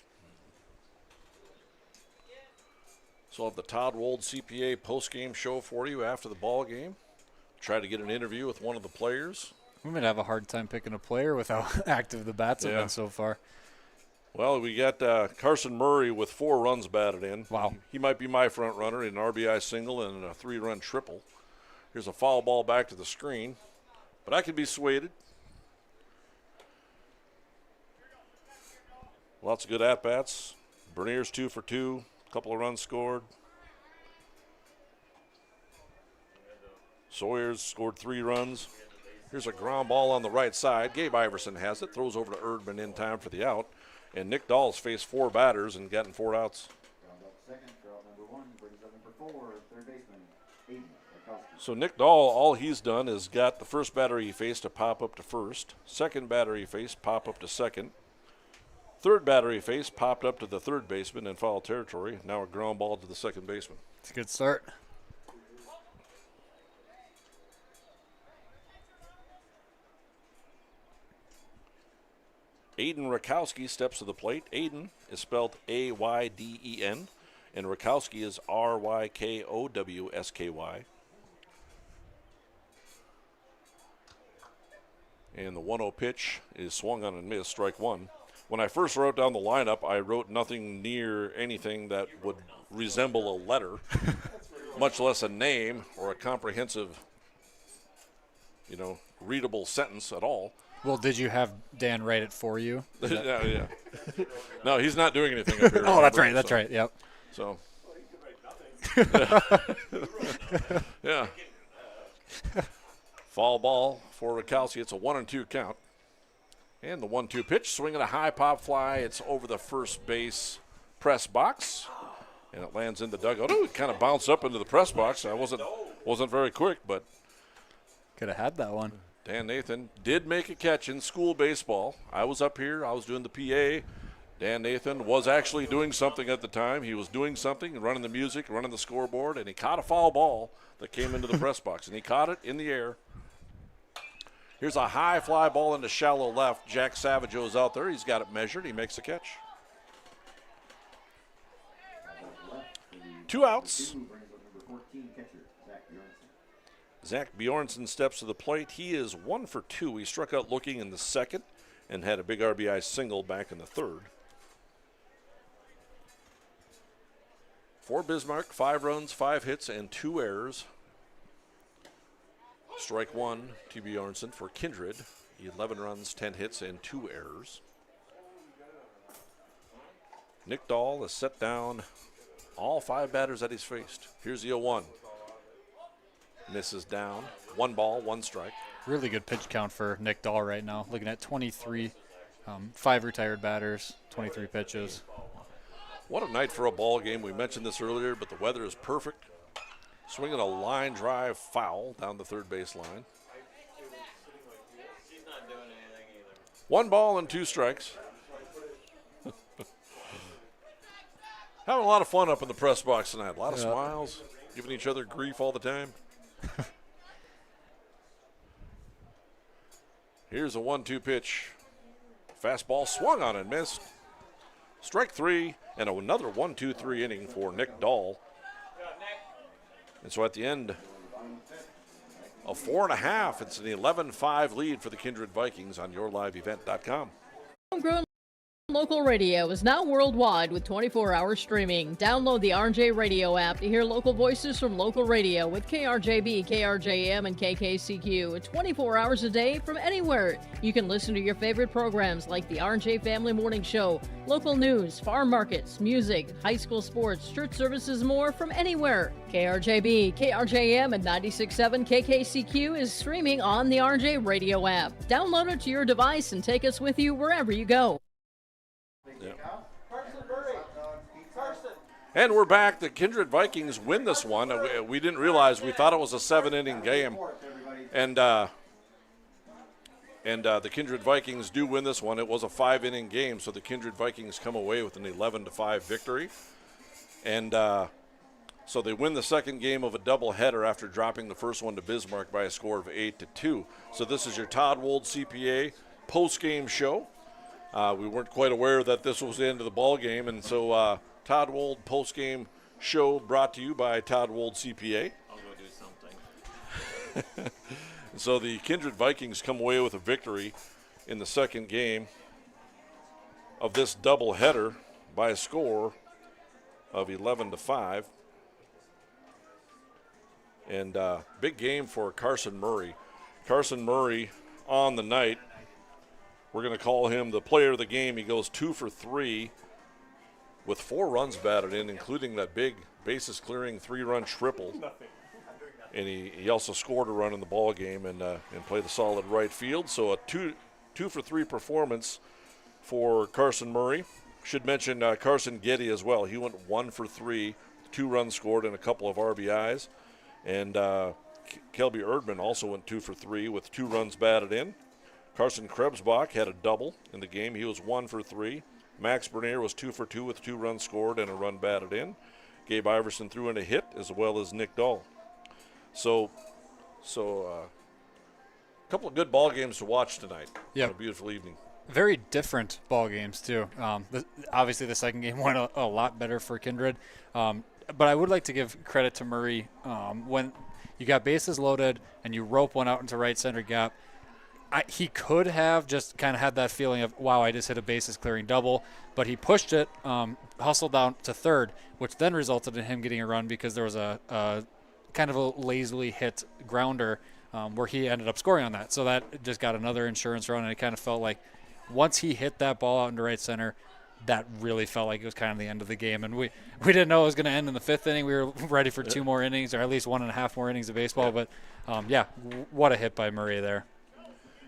S6: So I'll have the Todd Wold CPA postgame show for you after the ball game. try to get an interview with one of the players.
S7: We might have a hard time picking a player with how active the bats have been so far.
S6: Well, we got Carson Murray with 4 runs batted in.
S7: Wow.
S6: He might be my front runner in an RBI single and a 3-run triple. Here's a foul ball back to the screen, but I could be swayed. Lots of good at-bats. Bernier's 2 for 2, a couple of runs scored. Sawyer's scored 3 runs. Here's a ground ball on the right side. Gabe Iverson has it, throws over to Erdman in time for the out. And Nick Dahl's faced 4 batters and gotten 4 outs. So Nick Dahl, all he's done is got the first batter he faced to pop up to first, second batter he faced pop up to second, third batter he faced popped up to the third baseman in foul territory. Now a ground ball to the second baseman.
S7: It's a good start.
S6: Aiden Rakowski steps to the plate. Aiden is spelled A-Y-D-E-N, and Rakowski is R-Y-K-O-W-S-K-Y. And the 1-0 pitch is swung on and missed, strike 1. When I first wrote down the lineup, I wrote nothing near anything that would resemble a letter, much less a name or a comprehensive, readable sentence at all.
S7: Well, did you have Dan write it for you?
S6: Yeah. No, he's not doing anything up here.
S7: Oh, that's right. That's right. Yep.
S6: So. Yeah. Foul ball for Rakowski. It's a 1-2 count. And the 1-2 pitch, swinging a high pop fly. It's over the first base press box, and it lands in the dugout. Oh, it kind of bounced up into the press box. I wasn't very quick, but
S7: could have had that one.
S6: Dan Nathan did make a catch in school baseball. I was up here. I was doing the PA. Dan Nathan was actually doing something at the time. He was doing something, running the music, running the scoreboard, and he caught a foul ball that came into the press box, and he caught it in the air. Here's a high fly ball into shallow left. Jack Savageau's out there. He's got it measured. He makes the catch. 2 outs. Zach Bjornson steps to the plate. He is 1 for 2. He struck out looking in the second and had a big RBI single back in the third. For Bismarck, 5 runs, 5 hits, and 2 errors. Strike 1 to Bjornson. For Kindred, 11 runs, 10 hits, and 2 errors. Nick Dahl has set down all 5 batters that he's faced. Here's the 0-1. Misses down. 1 ball, 1 strike.
S7: Really good pitch count for Nick Dahl right now. Looking at 23, 5 retired batters, 23 pitches.
S6: What a night for a ball game. We mentioned this earlier, but the weather is perfect. Swinging a line drive foul down the third base line. 1 ball and 2 strikes. Having a lot of fun up in the press box tonight. A lot of smiles, giving each other grief all the time. Here's a 1-2 pitch. Fastball swung on and missed. Strike 3, and another 1-2-3 inning for Nick Dahl. And so at the end of 4.5, it's an 11-5 lead for the Kindred Vikings on yourliveevent.com.
S14: Homegrown local radio is now worldwide with 24-hour streaming. Download the RJ Radio app to hear local voices from local radio with KRJB, KRJM, and KKCQ. 24 hours a day from anywhere. You can listen to your favorite programs like the RJ Family Morning Show, local news, farm markets, music, high school sports, church services, more from anywhere. KRJB, KRJM, and 96.7 KKCQ is streaming on the RJ Radio app. Download it to your device and take us with you wherever you go.
S6: And we're back. The Kindred Vikings win this one. We didn't realize. We thought it was a 7-inning game. And the Kindred Vikings do win this one. It was a 5-inning game, so the Kindred Vikings come away with an 11-5 victory. And so they win the second game of a doubleheader after dropping the first one to Bismarck by a score of 8-2. So this is your Todd Wold CPA post-game show. We weren't quite aware that this was the end of the ball game, and so Todd Wold post-game show brought to you by Todd Wold CPA.
S13: I'll go do something.
S6: So the Kindred Vikings come away with a victory in the second game of this doubleheader by a score of 11-5. And big game for Carson Murray. Carson Murray on the night, we're going to call him the player of the game. He goes 2 for 3 with 4 runs batted in, including that big bases clearing 3-run triple. And he also scored a run in the ball game and played the solid right field. So a 2 for 3 performance for Carson Murray. Should mention Carson Getty as well. He went 1 for 3, 2 runs scored and a couple of RBIs. And Kelby Erdman also went 2 for 3 with 2 runs batted in. Carson Krebsbach had a double in the game. He was 1 for 3. Max Bernier was 2 for 2 with 2 runs scored and a run batted in. Gabe Iverson threw in a hit, as well as Nick Dahl. So a couple of good ball games to watch tonight.
S7: Yeah,
S6: a beautiful evening.
S7: Very different ball games too. Obviously, the second game went a lot better for Kindred, but I would like to give credit to Murray when you got bases loaded and you rope one out into right center gap. He could have just kind of had that feeling of, wow, I just hit a bases clearing double, but he pushed it, hustled down to third, which then resulted in him getting a run because there was a kind of a lazily hit grounder where he ended up scoring on that. So that just got another insurance run, and it kind of felt like once he hit that ball out into right center, that really felt like it was kind of the end of the game. And we didn't know it was going to end in the 5th inning. We were ready for 2 more innings, or at least 1.5 more innings of baseball. But, what a hit by Murray there.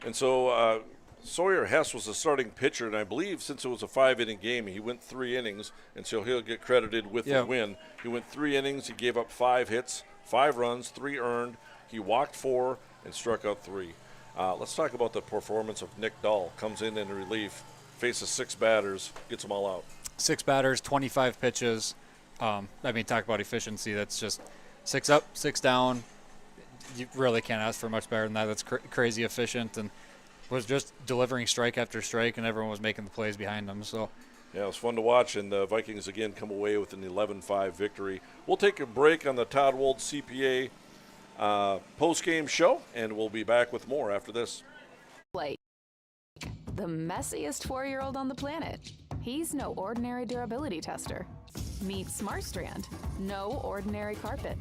S6: And so Sawyer Hess was the starting pitcher, and I believe since it was a 5-inning game, he went 3 innings, and so he'll get credited with the win. He went 3 innings. He gave up 5 hits, 5 runs, 3 earned. He walked 4 and struck out 3. Let's talk about the performance of Nick Dahl. Comes in relief, faces 6 batters, gets them all out.
S7: 6 batters, 25 pitches. Talk about efficiency. That's just 6 up, 6 down. You really can't ask for much better than that. That's crazy efficient, and was just delivering strike after strike, and everyone was making the plays behind him. So,
S6: yeah, it was fun to watch, and the Vikings again come away with an 11-5 victory. We'll take a break on the Todd Wold CPA post-game show, and we'll be back with more after this.
S9: Blake, the messiest 4-year-old on the planet. He's no ordinary durability tester. Meet SmartStrand, no ordinary carpet.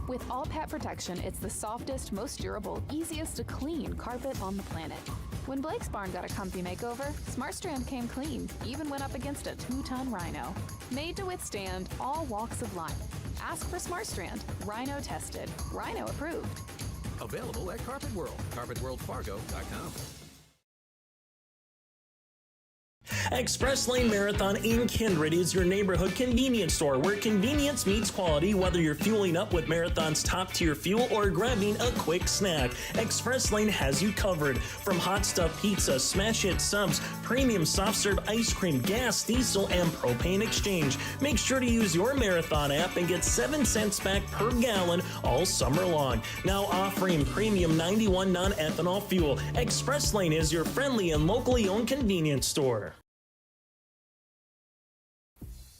S9: With all pet protection, it's the softest, most durable, easiest to clean carpet on the planet. When Blake's barn got a comfy makeover, SmartStrand came clean, even went up against a 2-ton rhino. Made to withstand all walks of life. Ask for SmartStrand, rhino tested, rhino approved.
S10: Available at Carpet World, carpetworldfargo.com.
S2: Express Lane Marathon in Kindred is your neighborhood convenience store where convenience meets quality, whether you're fueling up with Marathon's top-tier fuel or grabbing a quick snack. Express Lane has you covered. From hot stuff pizza, smash hit subs, premium soft serve ice cream, gas, diesel, and propane exchange. Make sure to use your Marathon app and get 7 cents back per gallon all summer long. Now offering premium 91 non-ethanol fuel. Express Lane is your friendly and locally owned convenience store.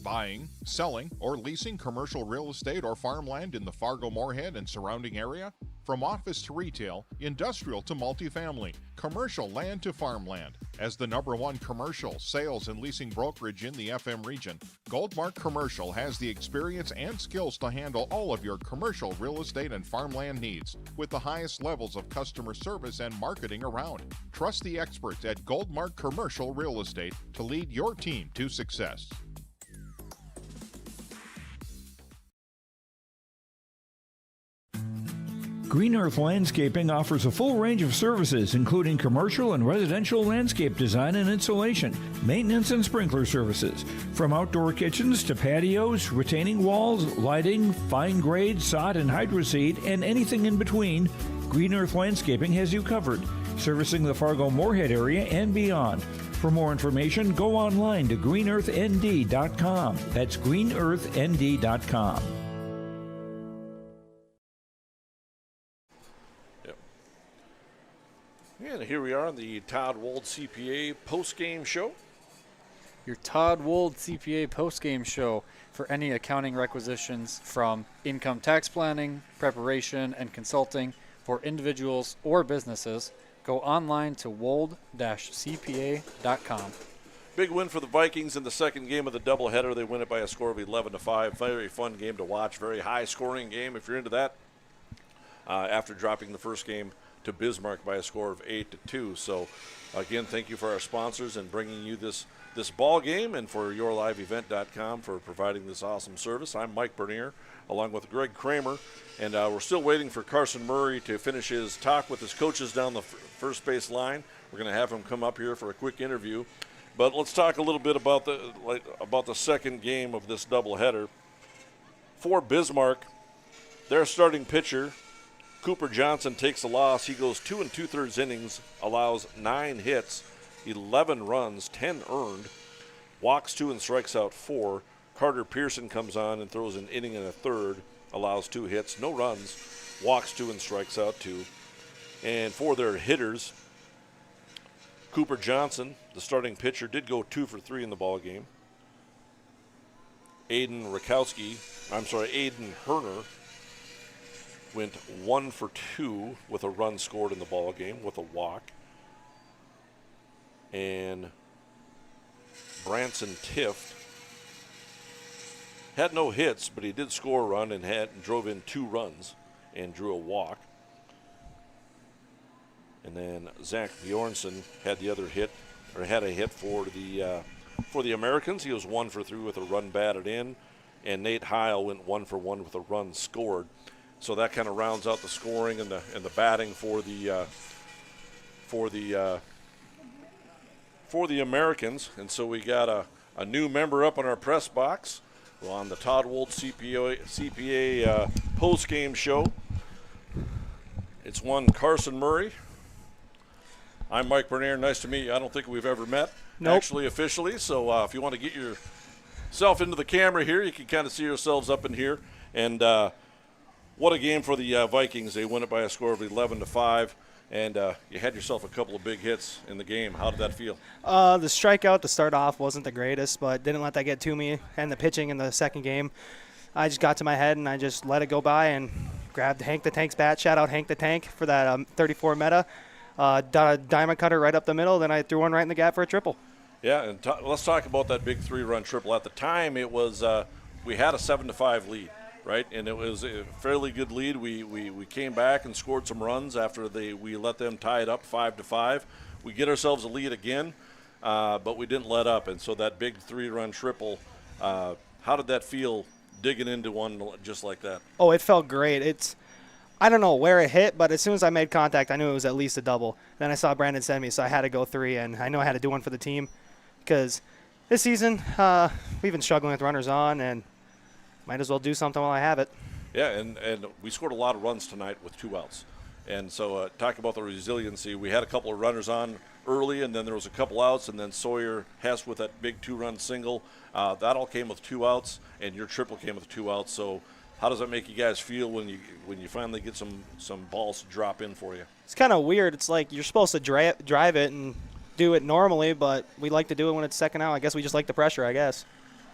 S11: Buying, selling, or leasing commercial real estate or farmland in the Fargo-Moorhead and surrounding area? From office to retail, industrial to multifamily, commercial land to farmland. As the #1 commercial, sales, and leasing brokerage in the FM region, Goldmark Commercial has the experience and skills to handle all of your commercial real estate and farmland needs with the highest levels of customer service and marketing around. Trust the experts at Goldmark Commercial Real Estate to lead your team to success.
S12: Green Earth Landscaping offers a full range of services, including commercial and residential landscape design and installation, maintenance and sprinkler services. From outdoor kitchens to patios, retaining walls, lighting, fine grade, sod and hydroseed, and anything in between, Green Earth Landscaping has you covered, servicing the Fargo-Moorhead area and beyond. For more information, go online to greenearthnd.com. That's greenearthnd.com.
S6: And here we are on the Todd Wold CPA post-game show.
S7: Your Todd Wold CPA post-game show for any accounting requisitions from income tax planning, preparation, and consulting, for individuals or businesses. Go online to wold-cpa.com.
S6: Big win for the Vikings in the second game of the doubleheader. They win it by a score of 11-5. Very fun game to watch. Very high-scoring game if you're into that. After dropping the first game to Bismarck by a score of 8-2. So, again, thank you for our sponsors and bringing you this ball game, and for yourliveevent.com for providing this awesome service. I'm Mike Bernier, along with Greg Kramer, and we're still waiting for Carson Murray to finish his talk with his coaches down the first base line. We're going to have him come up here for a quick interview. But let's talk a little bit about the second game of this doubleheader. For Bismarck, their starting pitcher, Cooper Johnson, takes a loss. He goes 2 2/3 innings, allows 9 hits, 11 runs, 10 earned, walks 2 and strikes out 4. Carter Pearson comes on and throws an inning and a third, allows 2 hits, no runs, walks 2 and strikes out 2. And for their hitters, Cooper Johnson, the starting pitcher, did go 2 for 3 in the ball game. Aiden Herner went 1 for 2 with a run scored in the ball game with a walk. And Branson Tift had no hits, but he did score a run and drove in 2 runs and drew a walk. And then Zach Bjornson had a hit for the Americans. He was 1 for 3 with a run batted in, and Nate Heil went 1 for 1 with a run scored. So that kind of rounds out the scoring and the batting for the Americans. And so we got a new member up in our press box on the Todd Wold CPA post-game show. It's one Carson Murray. I'm Mike Bernier. Nice to meet you. I don't think we've ever met, actually, officially. So if you want to get yourself into the camera here, you can kind of see yourselves up in here. And what a game for the Vikings. They win it by a score of 11-5. And you had yourself a couple of big hits in the game. How did that feel?
S15: The strikeout to start off wasn't the greatest, but didn't let that get to me. And the pitching in the second game, I just got to my head and I just let it go by and grabbed Hank the Tank's bat. Shout out Hank the Tank for that 34 meta. Diamond cutter right up the middle. Then I threw one right in the gap for a triple.
S6: Yeah, and let's talk about that big 3-run triple. At the time, it was we had a 7-5 lead. Right, and it was a fairly good lead. We came back and scored some runs after we let them tie it up 5-5. We get ourselves a lead again, but we didn't let up. And so that big 3-run triple, how did that feel digging into one just like that?
S15: Oh, it felt great. I don't know where it hit, but as soon as I made contact, I knew it was at least a double. Then I saw Brandon send me, so I had to go 3, and I know I had to do one for the team because this season we've been struggling with runners on, and might as well do something while I have it.
S6: Yeah, and we scored a lot of runs tonight with 2 outs. And so talk about the resiliency. We had a couple of runners on early, and then there was a couple outs, and then Sawyer Hess with that big 2-run single. That all came with 2 outs, and your triple came with 2 outs. So how does that make you guys feel when you finally get some balls to drop in for you?
S15: It's kind of weird. It's like you're supposed to drive it and do it normally, but we like to do it when it's second out. I guess we just like the pressure, I guess.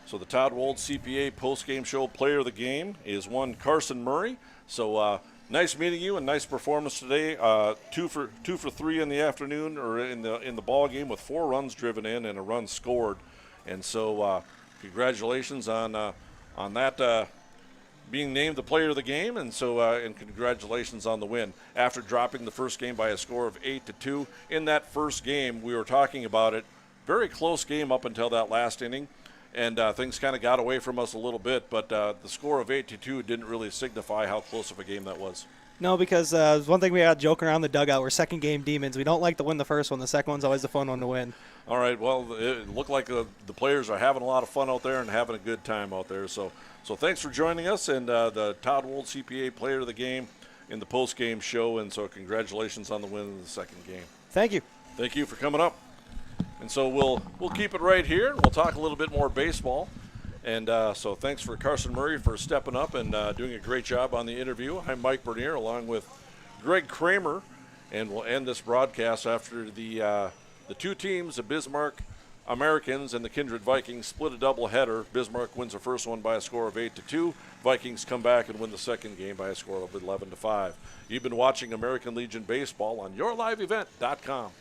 S6: So the Todd Wold CPA post-game show player of the game is one Carson Murray. So nice meeting you and nice performance today. 2 for 3 in the afternoon or in the ball game with 4 runs driven in and a run scored. And so congratulations on that being named the player of the game. And so and congratulations on the win after dropping the first game by a score of 8-2. In that first game, we were talking about it. Very close game up until that last inning. And things kind of got away from us a little bit, but the score of 8-2 didn't really signify how close of a game that was.
S15: No, because one thing we had joking around the dugout, we're second game demons. We don't like to win the first one. The second one's always the fun one to win.
S6: All right, well, it looked like the players are having a lot of fun out there and having a good time out there. So thanks for joining us, and the Todd Wold CPA player of the game in the post-game show, and so congratulations on the win in the second game.
S15: Thank you.
S6: Thank you for coming up. And so we'll keep it right here. We'll talk a little bit more baseball. And so thanks for Carson Murray for stepping up and doing a great job on the interview. I'm Mike Bernier along with Greg Kramer. And we'll end this broadcast after the 2 teams, the Bismarck Americans and the Kindred Vikings split a doubleheader. Bismarck wins the first one by a score of 8-2. Vikings come back and win the second game by a score of 11-5. You've been watching American Legion Baseball on YourLiveEvent.com.